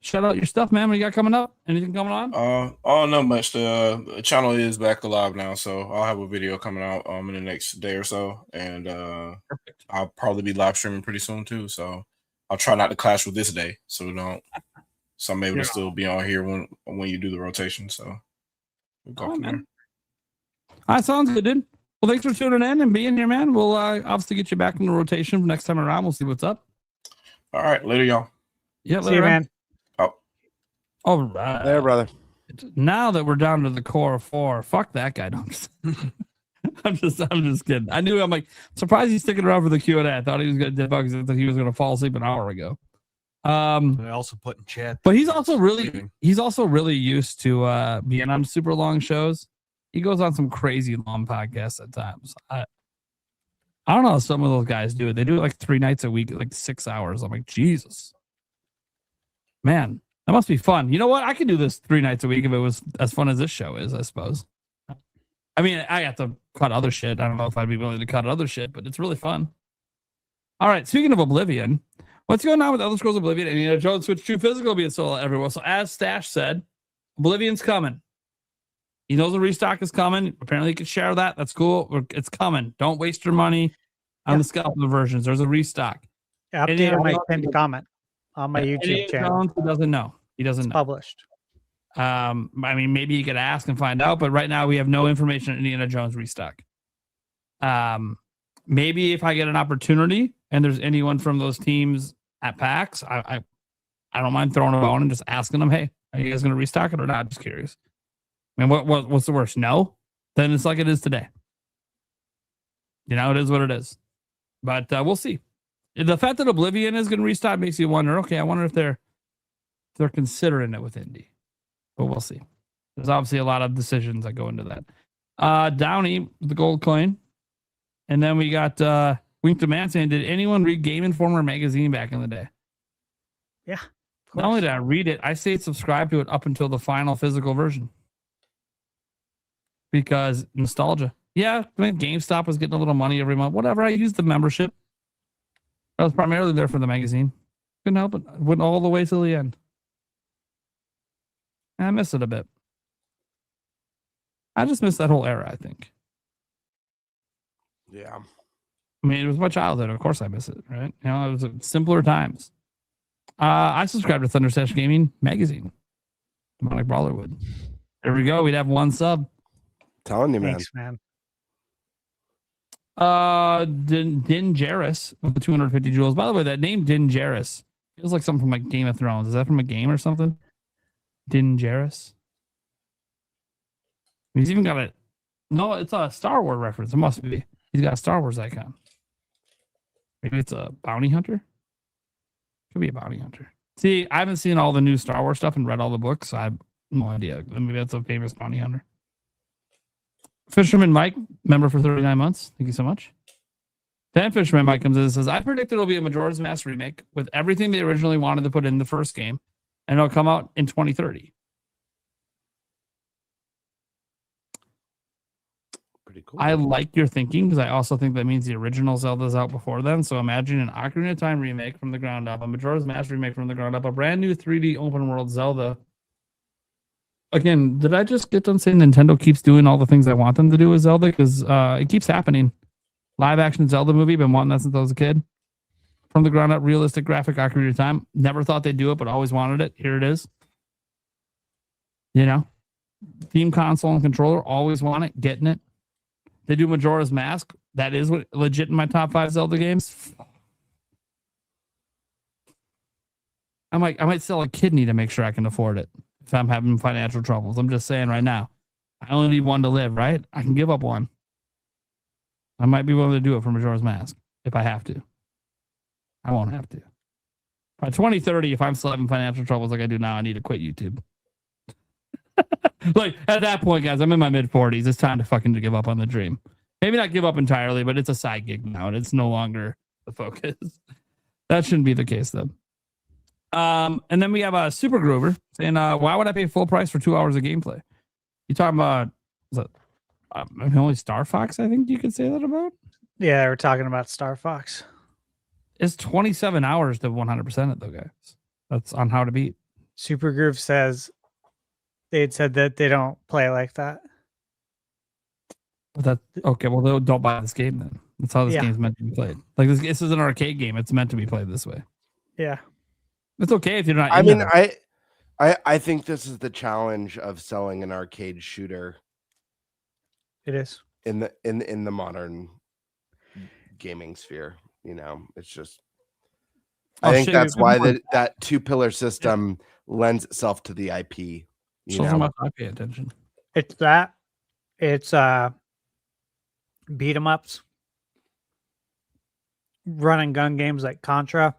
shout out your stuff, man. What you got coming up? Anything coming on? Not much. The channel is back alive now, so I'll have a video coming out in the next day or so, and I'll probably be live streaming pretty soon too. So I'll try not to clash with this day, so I'm able to still be on here when you do the rotation. So we'll go from there. All right, sounds good, dude. Well, thanks for tuning in and being here, man. We'll obviously get you back in the rotation next time around. We'll see what's up. All right, later, y'all. Yeah, see you, man. Oh, all right, there, brother. Now that we're down to the core of 4, fuck that guy. Don't. I'm just kidding. I'm like surprised he's sticking around for the Q&A. I thought he was going to debug. I thought he was going to fall asleep an hour ago. I also put in chat, but he's also really used to being on super long shows. He goes on some crazy long podcasts at times. I don't know how some of those guys do it. They do it like 3 nights a week, like 6 hours. I'm like, Jesus, man, that must be fun. You know what? I could do this 3 nights a week if it was as fun as this show is, I suppose. I mean, I have to cut other shit. I don't know if I'd be willing to cut other shit, but it's really fun. All right, speaking of Oblivion, what's going on with Elder Scrolls Oblivion? And Jones Switch 2 Physical will be a solo everywhere. So as Stash said, Oblivion's coming. He knows the restock is coming. Apparently, he can share that. That's cool. It's coming. Don't waste your money on the scalper versions. There's a restock. Yeah, updated my pinned comment on my YouTube channel. He doesn't know. It's published. I mean, maybe you could ask and find out, but right now we have no information on Indiana Jones restock. Maybe if I get an opportunity and there's anyone from those teams at PAX, I don't mind throwing a bone and just asking them, hey, are you guys going to restock it or not? Just curious. I mean, what's the worst? No? Then it's like it is today. You know, it is what it is. But we'll see. The fact that Oblivion is going to restock makes you wonder, okay, I wonder if they're considering it with Indy. But we'll see. There's obviously a lot of decisions that go into that. Downey, the gold coin. And then we got Wink Demand saying, did anyone read Game Informer magazine back in the day? Yeah. Not only did I read it, I stayed subscribed to it up until the final physical version. Because nostalgia. Yeah, I mean, GameStop was getting a little money every month. Whatever, I used the membership. I was primarily there for the magazine. Couldn't help it. I went all the way till the end. I miss it a bit. I just miss that whole era, I think. Yeah. I mean, it was my childhood. Of course I miss it, right? You know, it was simpler times. I subscribed to Thunderstash Gaming magazine. Demonic Brawler would. There we go. We'd have 1 sub. Telling you, man. Thanks, man. Din Djarin with the 250 jewels. By the way, that name Din Djarin feels like something from like Game of Thrones. Is that from a game or something? Din Djarin. He's even got a no, it's a Star Wars reference. It must be. He's got a Star Wars icon. Maybe it's a bounty hunter. Could be a bounty hunter. See, I haven't seen all the new Star Wars stuff and read all the books, so I have no idea. Maybe that's a famous bounty hunter. Fisherman Mike, member for 39 months. Thank you so much. Then Fisherman Mike comes in and says, I predict it'll be a Majora's Mask remake with everything they originally wanted to put in the first game, and it'll come out in 2030. pretty cool. I like your thinking because I also think that means the original Zelda's out before then. So imagine an Ocarina of Time remake from the ground up, a Majora's Mask remake from the ground up, a brand new 3D open world Zelda. Again, did I just get done saying Nintendo keeps doing all the things I want them to do with Zelda? Because it keeps happening. Live action Zelda movie, been wanting that since I was a kid. From the ground up, realistic graphic Ocarina of Time. Never thought they'd do it, but always wanted it. Here it is. You know, theme console and controller, always want it, getting it. They do Majora's Mask. That is what legit in my top 5 Zelda games. I might sell a kidney to make sure I can afford it if I'm having financial troubles. I'm just saying right now. I only need one to live, right? I can give up one. I might be willing to do it for Majora's Mask if I have to. I won't have to. By 2030, if I'm still having financial troubles like I do now, I need to quit YouTube. Like at that point, guys, I'm in my mid 40s. It's time to fucking give up on the dream. Maybe not give up entirely, but it's a side gig now, and it's no longer the focus. That shouldn't be the case, though. And then we have a Super Groover saying, "Why would I pay full price for 2 hours of gameplay?" You talking about only Star Fox? I think you could say that about. Yeah, we're talking about Star Fox. It's 27 hours to 100% it, though, guys. That's on How to Beat. Super Groove says they had said that they don't play like that. But that okay. Well, don't buy this game then. That's how this game's meant to be played. Like this is an arcade game. It's meant to be played this way. Yeah, it's okay if you're not. I mean, I think this is the challenge of selling an arcade shooter. It is in the modern gaming sphere. You know, it's just. I think that's why that 2-pillar system lends itself to the IP. So much I pay attention. It's that. It's beat 'em ups, run and gun games like Contra.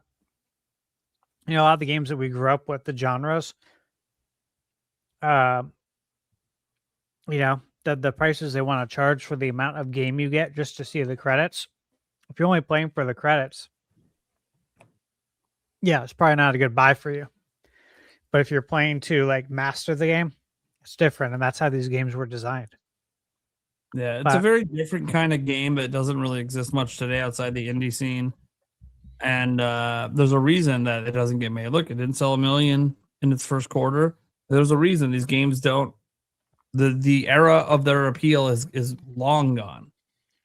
You know, a lot of the games that we grew up with, the genres. You know, the prices they want to charge for the amount of game you get just to see the credits. If you're only playing for the credits, yeah, it's probably not a good buy for you. But if you're playing to like master the game, it's different, and that's how these games were designed. Yeah, it's a very different kind of game, but it doesn't really exist much today outside the indie scene. And there's a reason that it doesn't get made. Look, it didn't sell 1 million in its first quarter. There's a reason these games don't. The era of their appeal is long gone.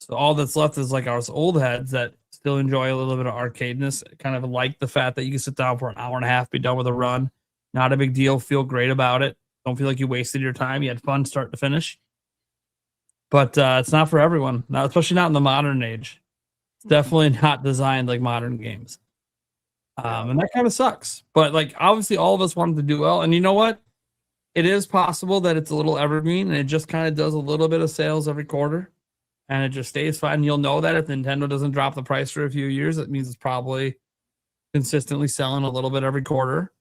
So all that's left is like our old heads that still enjoy a little bit of arcadeness, kind of like the fact that you can sit down for an hour and a half, be done with a run. Not a big deal. Feel great about it. Don't feel like you wasted your time. You had fun start to finish. But it's not for everyone, especially not in the modern age. It's definitely not designed like modern games. And that kind of sucks. But like obviously all of us wanted to do well. And you know what? It is possible that it's a little evergreen and it just kind of does a little bit of sales every quarter. And it just stays fine. You'll know that if Nintendo doesn't drop the price for a few years, it means it's probably consistently selling a little bit every quarter.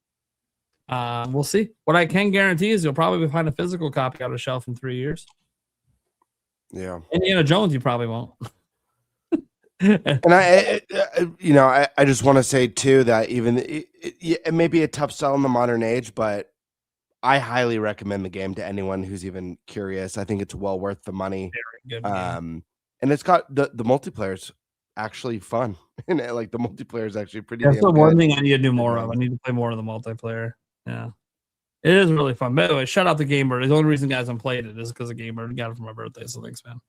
We'll see. What I can guarantee is you'll probably find a physical copy on a shelf in 3 years. Yeah. Indiana Jones, you probably won't. And I just want to say too that even it may be a tough sell in the modern age, but I highly recommend the game to anyone who's even curious. I think it's well worth the money. Very good game. And it's got the multiplayer's actually fun, and like the multiplayer is actually pretty. That's damn the one good. thing I need to do more of. I need to play more of the multiplayer. Yeah, it is really fun. By the way, shout out to Gamebird. The only reason guys I'm playing it is because of Gamebird. Got it for my birthday, so thanks, man.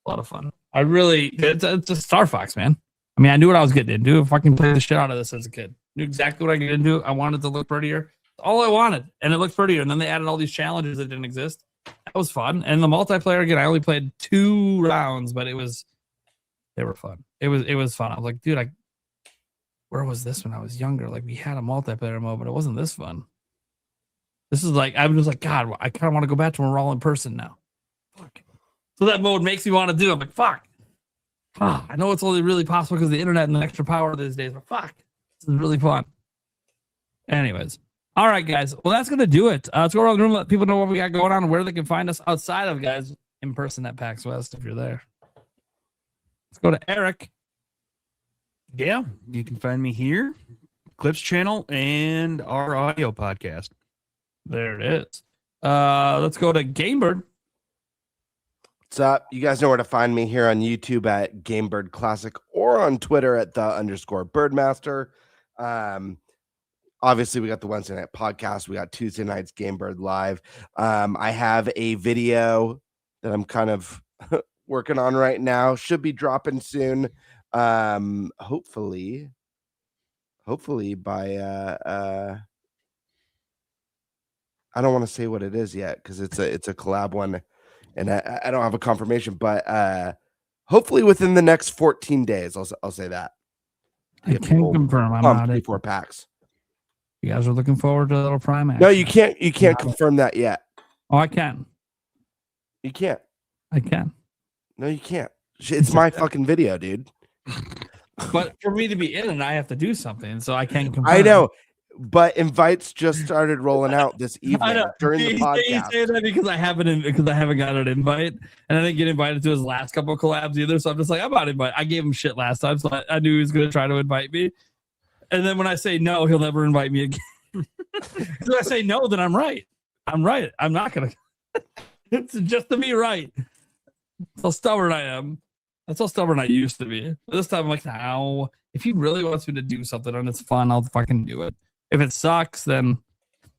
A lot of fun. It's a Star Fox, man. I mean, I knew what I was getting into. I fucking played the shit out of this as a kid. Knew exactly what I get into. I wanted to look prettier. All I wanted, and it looked prettier. And then they added all these challenges that didn't exist. That was fun. And the multiplayer again, I only played 2 rounds, but they were fun. It was fun. I was like, dude, where was this when I was younger? Like we had a multiplayer mode, but it wasn't this fun. This is like I was just like, God, I kind of want to go back to when we're all in person now. Fuck. So that mode makes me want to do it. I'm like, fuck. I know it's only really possible because of the internet and the extra power these days, but fuck. This is really fun. Anyways. All right, guys. Well, that's going to do it. Let's go around the room, let people know what we got going on and where they can find us outside of, guys, in person at PAX West if you're there. Let's go to Eric. Yeah, you can find me here, Clips channel, and our audio podcast. There it is. Let's go to Gamebird. What's up? You guys know where to find me here on YouTube at GameBird Classic or on Twitter at _Birdmaster. Obviously, we got the Wednesday night podcast. We got Tuesday night's GameBird Live. I have a video that I'm kind of working on right now. Should be dropping soon. Hopefully by I don't want to say what it is yet because it's a collab one, and I don't have a confirmation, but hopefully within the next 14 days, I'll say that. I can't confirm. I'm not it. 4 packs. You guys are looking forward to a little Prime action. No, you can't confirm that yet. Oh, I can. You can't. I can. No, you can't. It's my fucking video, dude. But for me to be in it, I have to do something, so I can't confirm. I know, but invites just started rolling out this evening during the podcast. He's saying that because I haven't got an invite, and I didn't get invited to his last couple of collabs either. So I'm just like, I'm not invited. I gave him shit last time, so I knew he was going to try to invite me. And then when I say no, he'll never invite me again. If I say no, then I'm right. I'm right. I'm not going to. It's just to be right. That's how stubborn I am. That's how stubborn I used to be. But this time I'm like, no. If he really wants me to do something and it's fun, I'll fucking do it. If it sucks, then.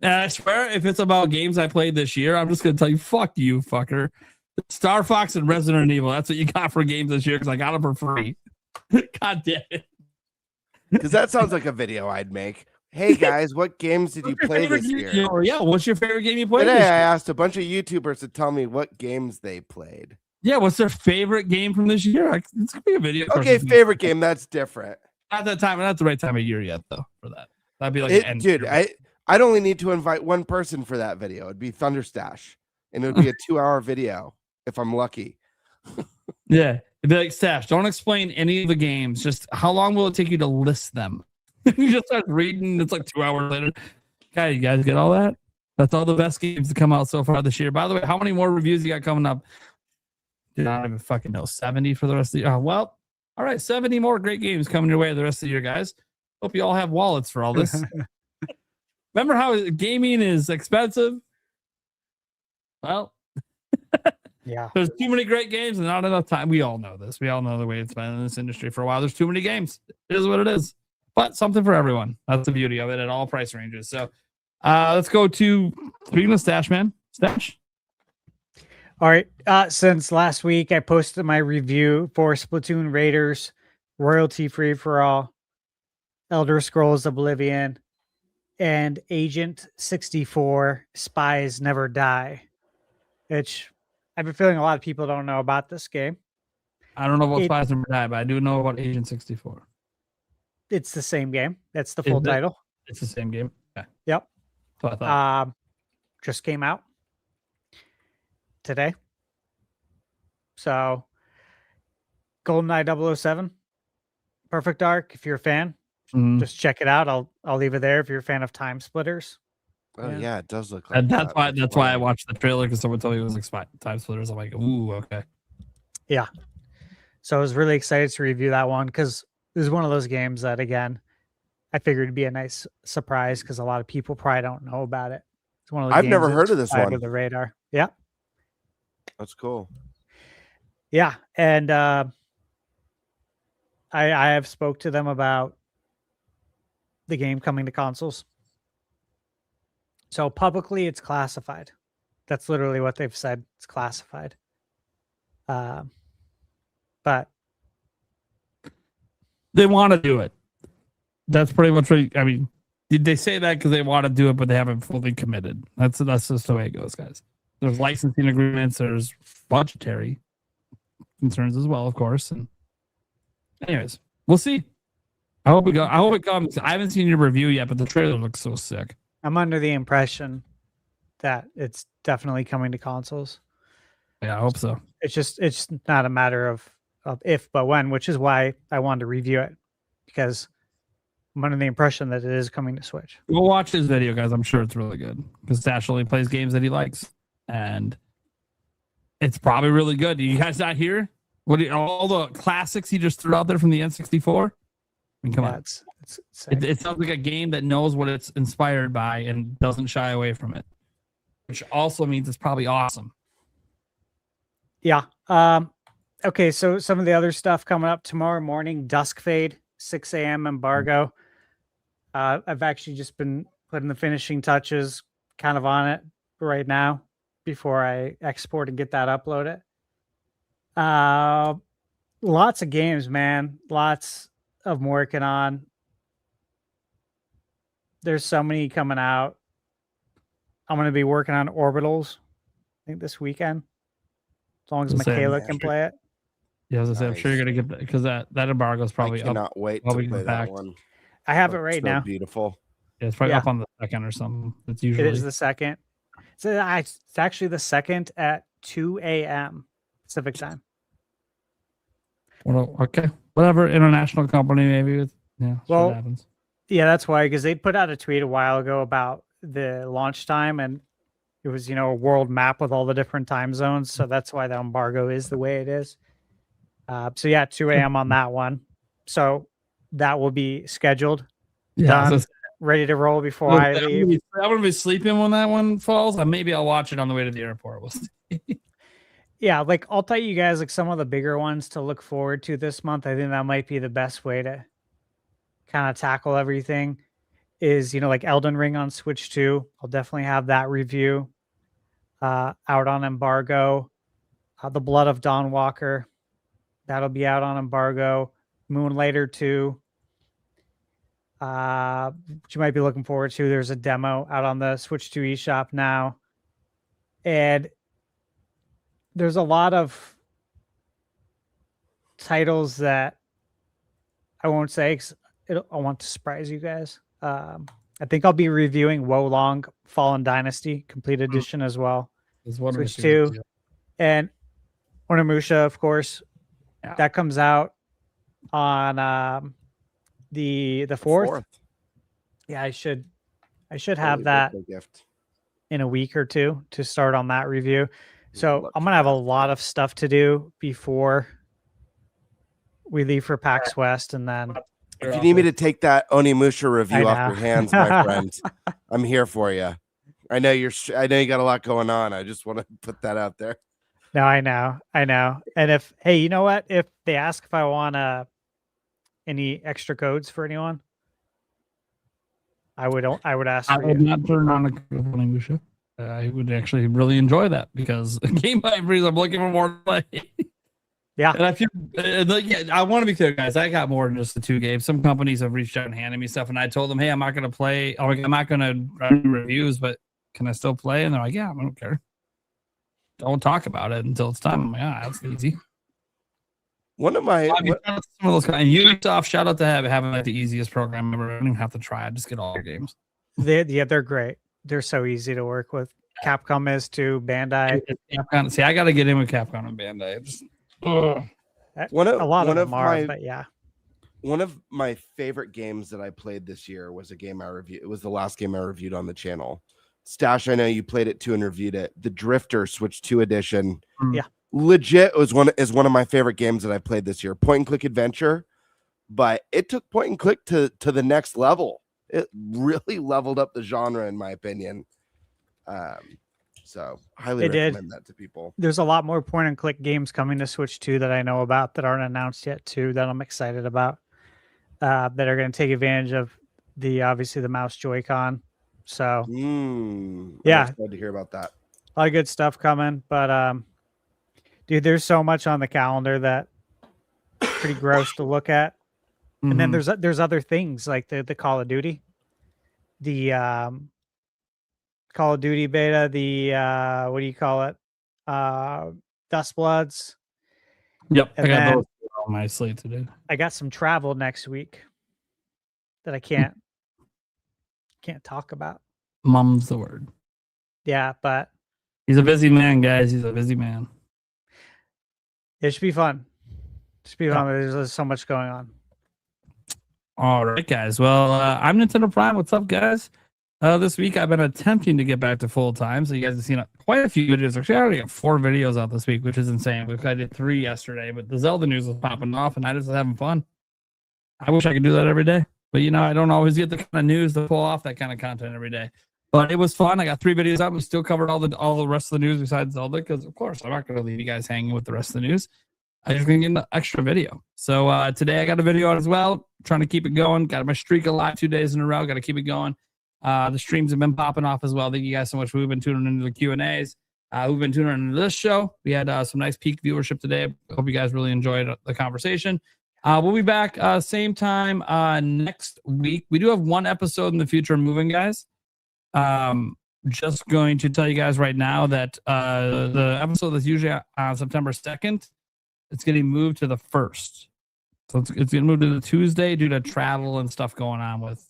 And I swear, if it's about games I played this year, I'm just going to tell you, fuck you, fucker. Star Fox and Resident Evil. That's what you got for games this year because I got them for free. God damn it. Because that sounds like a video I'd make. Hey guys, what games did you play this year? Yeah, what's your favorite game you played? Today I asked a bunch of YouTubers to tell me what games they played. Yeah, what's their favorite game from this year? It's gonna be a video. Okay, favorite game, that's different. Not that time, not the right time of year yet, though. For that, that'd be like dude. I'd only need to invite one person for that video. It'd be Thunderstash, and it would be a 2-hour video if I'm lucky. Yeah, it'd be like Stash. Don't explain any of the games. Just how long will it take you to list them? You just start reading. It's like 2 hours later. Okay, you guys get all that? That's all the best games to come out so far this year. By the way, how many more reviews you got coming up? Dude, I don't even fucking know. 70 for the rest of the year. Well, all right, 70 more great games coming your way the rest of the year, guys. Hope you all have wallets for all this. Remember how gaming is expensive? Well, yeah. There's too many great games and not enough time. We all know this. We all know the way it's been in this industry for a while. There's too many games. It is what it is. But something for everyone. That's the beauty of it at all price ranges. So let's go to speaking of Stash, man. Stash. All right. Since last week, I posted my review for Splatoon Raiders, royalty free for all, Elder Scrolls Oblivion, and Agent 64 Spies Never Die, which I've been feeling a lot of people don't know about this game. I don't know about Spies Never Die, but I do know about Agent 64. It's the same game. That's the full title. It's the same game. Okay. Yep. So I thought. Just came out today. So GoldenEye 007, Perfect Dark. If you're a fan, just check it out. I'll leave it there if you're a fan of Time Splitters. Oh yeah, it does look like and that's why I watched the trailer because someone told me it was like Time Splitters. I'm like, ooh, okay. Yeah. So I was really excited to review that one because it was one of those games that, again, I figured it'd be a nice surprise because a lot of people probably don't know about it. It's one of the I've never heard of this one. Under the radar. Yeah. That's cool. Yeah. And I have spoke to them about the game coming to consoles. So publicly it's classified. That's literally what they've said. It's classified. But they want to do it. That's pretty much what I mean. Did they say that because they want to do it, but they haven't fully committed? That's just the way it goes, guys. There's licensing agreements. There's budgetary concerns as well, of course. And anyways, we'll see. I hope it comes. I haven't seen your review yet, but the trailer looks so sick. I'm under the impression that it's definitely coming to consoles. Yeah, I hope so. It's just not a matter of if but when, which is why I wanted to review it, because I'm under the impression that it is coming to Switch. We'll watch his video, guys. I'm sure it's really good because Stash only plays games that he likes, and it's probably really good. You guys not here? All the classics he just threw out there from the N64? I mean, come on. It sounds like a game that knows what it's inspired by and doesn't shy away from it, which also means it's probably awesome. Yeah. Okay, so some of the other stuff coming up tomorrow morning, Dusk Fade, 6 a.m. embargo. I've actually just been putting the finishing touches kind of on it right now before I export and get that uploaded. Lots of games, man. Lots of working on. There's so many coming out. I'm going to be working on Orbitals, I think, this weekend. As long as Michaela can play it. Yeah, as I said, I'm sure you're going to get that because that embargo is probably I cannot wait to play that one. I have it right now. Beautiful. Yeah, it's probably up on the 2nd or something. It's usually. It is the 2nd. So it's actually the 2nd at 2 a.m. Pacific time. Well, okay. Whatever international company, maybe. Well, happens. Yeah, that's why, because they put out a tweet a while ago about the launch time, and it was, a world map with all the different time zones. So that's why the embargo is the way it is. So yeah, 2 a.m. on that one. So that will be scheduled. Yeah, done, ready to roll before I leave. I'm going to be sleeping when that one falls. Maybe I'll watch it on the way to the airport. We'll see. Yeah, I'll tell you guys some of the bigger ones to look forward to this month. I think that might be the best way to kind of tackle everything is, Elden Ring on Switch 2. I'll definitely have that review out on embargo. The Blood of Dawnwalker, that'll be out on embargo. Moonlighter 2, which you might be looking forward to. There's a demo out on the Switch 2 eShop now. And there's a lot of titles that I won't say because I want to surprise you guys. I think I'll be reviewing Wolong Fallen Dynasty Complete Edition as well. Switch 2. And Onimusha, of course. Yeah. That comes out on the 4th. Yeah, I should have that in a week or two to start on that review. So I'm going to have a lot of stuff to do before we leave for PAX West. And then if you need me to take that Onimusha review off your hands, my friend, I'm here for you. I know you got a lot going on. I just want to put that out there. No, I know. And hey, you know what? If they ask if I want any extra codes for anyone, I would ask. I would not turn on a Onimusha. I would actually really enjoy that because game libraries, I'm looking for more to play. Yeah. And I feel, I want to be clear, guys. I got more than just the 2 games. Some companies have reached out and handed me stuff, and I told them, hey, I'm not going to play, or I'm not going to run reviews, but can I still play? And they're like, yeah, I don't care. Don't talk about it until it's time. I'm like, that's easy. One of my some of those kind. Ubisoft, shout out to having the easiest program ever. I don't even have to try. I just get all your games. They're great. They're so easy to work with. Capcom is too. Bandai. Capcom. See, I got to get in with Capcom and Bandai. One of my favorite games that I played this year was a game I reviewed. It was the last game I reviewed on the channel. Stash, I know you played it too and reviewed it. The Drifter Switch 2 edition. Yeah. Legit is one of my favorite games that I played this year. Point and click adventure, but it took point and click to the next level. It really leveled up the genre, in my opinion. So highly recommend that to people. There's a lot more point and click games coming to Switch 2 that I know about that aren't announced yet too, that I'm excited about, that are going to take advantage of obviously the mouse Joy-Con. So yeah, I'm excited to hear about that. A lot of good stuff coming, but dude, there's so much on the calendar that pretty gross to look at. And then there's other things like the Call of Duty, the Call of Duty beta, the what do you call it? Dust Bloods. Yep, I got those on my slate to do. I got some travel next week that I can't talk about. Mum's the word. Yeah, but he's a busy man, guys. He's a busy man. It should be fun. There's so much going on. All right, guys. Well, I'm Nintendo Prime. What's up, guys? This week I've been attempting to get back to full time. So you guys have seen quite a few videos. Actually, I already got 4 videos out this week, which is insane. I did 3 yesterday, but the Zelda news was popping off, and I just was having fun. I wish I could do that every day, but I don't always get the kind of news to pull off that kind of content every day. But it was fun. I got 3 videos up and still covered all the rest of the news besides Zelda, because of course I'm not going to leave you guys hanging with the rest of the news. I just going to get an extra video. So today I got a video out as well, trying to keep it going. Got my streak alive 2 days in a row. Got to keep it going. The streams have been popping off as well. Thank you guys so much. We've been tuning into the Q&As. We've been tuning into this show. We had some nice peak viewership today. Hope you guys really enjoyed the conversation. We'll be back same time next week. We do have 1 episode in the future moving, guys. Just going to tell you guys right now that the episode that's usually on September 2nd, it's getting moved to the 1st. So it's going to move to the Tuesday due to travel and stuff going on with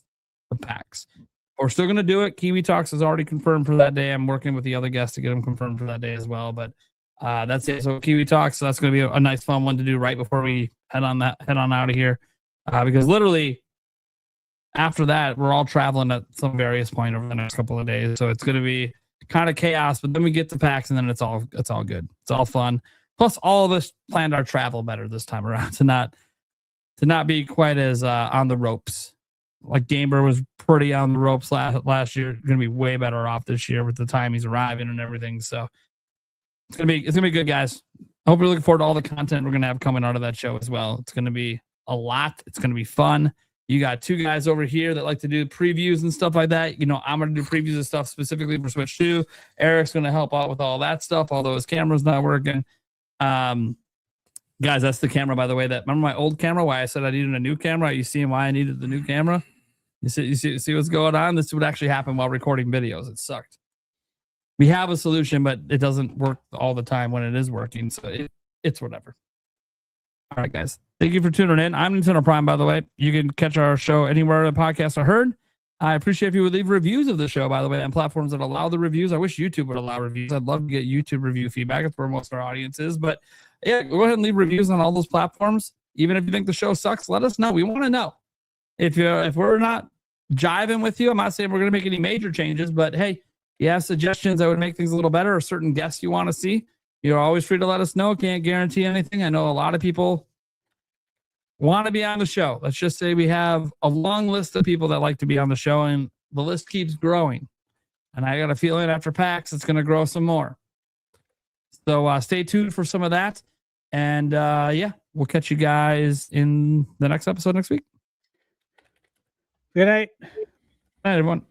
the PAX. We're still going to do it. Kiwi Talks is already confirmed for that day. I'm working with the other guests to get them confirmed for that day as well. But that's it. So Kiwi Talks, so that's going to be a nice, fun one to do right before we head on out of here. Because literally after that, we're all traveling at some various point over the next couple of days. So it's going to be kind of chaos. But then we get to PAX, and then it's all good. It's all fun. Plus, all of us planned our travel better this time around to not be quite as on the ropes. Like Gamer was pretty on the ropes last year. Going to be way better off this year with the time he's arriving and everything. So it's gonna be good, guys. I hope you're looking forward to all the content we're gonna have coming out of that show as well. It's gonna be a lot. It's gonna be fun. You got 2 guys over here that like to do previews and stuff like that. You know, I'm gonna do previews of stuff specifically for Switch 2. Eric's gonna help out with all that stuff, although his camera's not working. Guys, that's the camera, by the way. Remember my old camera? Why I said I needed a new camera? Are you seeing why I needed the new camera? You see what's going on? This would actually happen while recording videos. It sucked. We have a solution, but it doesn't work all the time when it is working. So it's whatever. All right, guys. Thank you for tuning in. I'm Nintendo Prime, by the way. You can catch our show anywhere the podcasts are heard. I appreciate if you would leave reviews of the show, by the way, on platforms that allow the reviews. I wish YouTube would allow reviews. I'd love to get YouTube review feedback. That's where most of our audience is. But yeah, go ahead and leave reviews on all those platforms. Even if you think the show sucks, let us know. We want to know. If we're not jiving with you, I'm not saying we're going to make any major changes, but hey, you have suggestions that would make things a little better or certain guests you want to see, you're always free to let us know. Can't guarantee anything. I know a lot of people want to be on the show. Let's just say we have a long list of people that like to be on the show, and the list keeps growing. And I got a feeling after PAX, it's going to grow some more. So stay tuned for some of that. And yeah, we'll catch you guys in the next episode next week. Good night. Good night, everyone.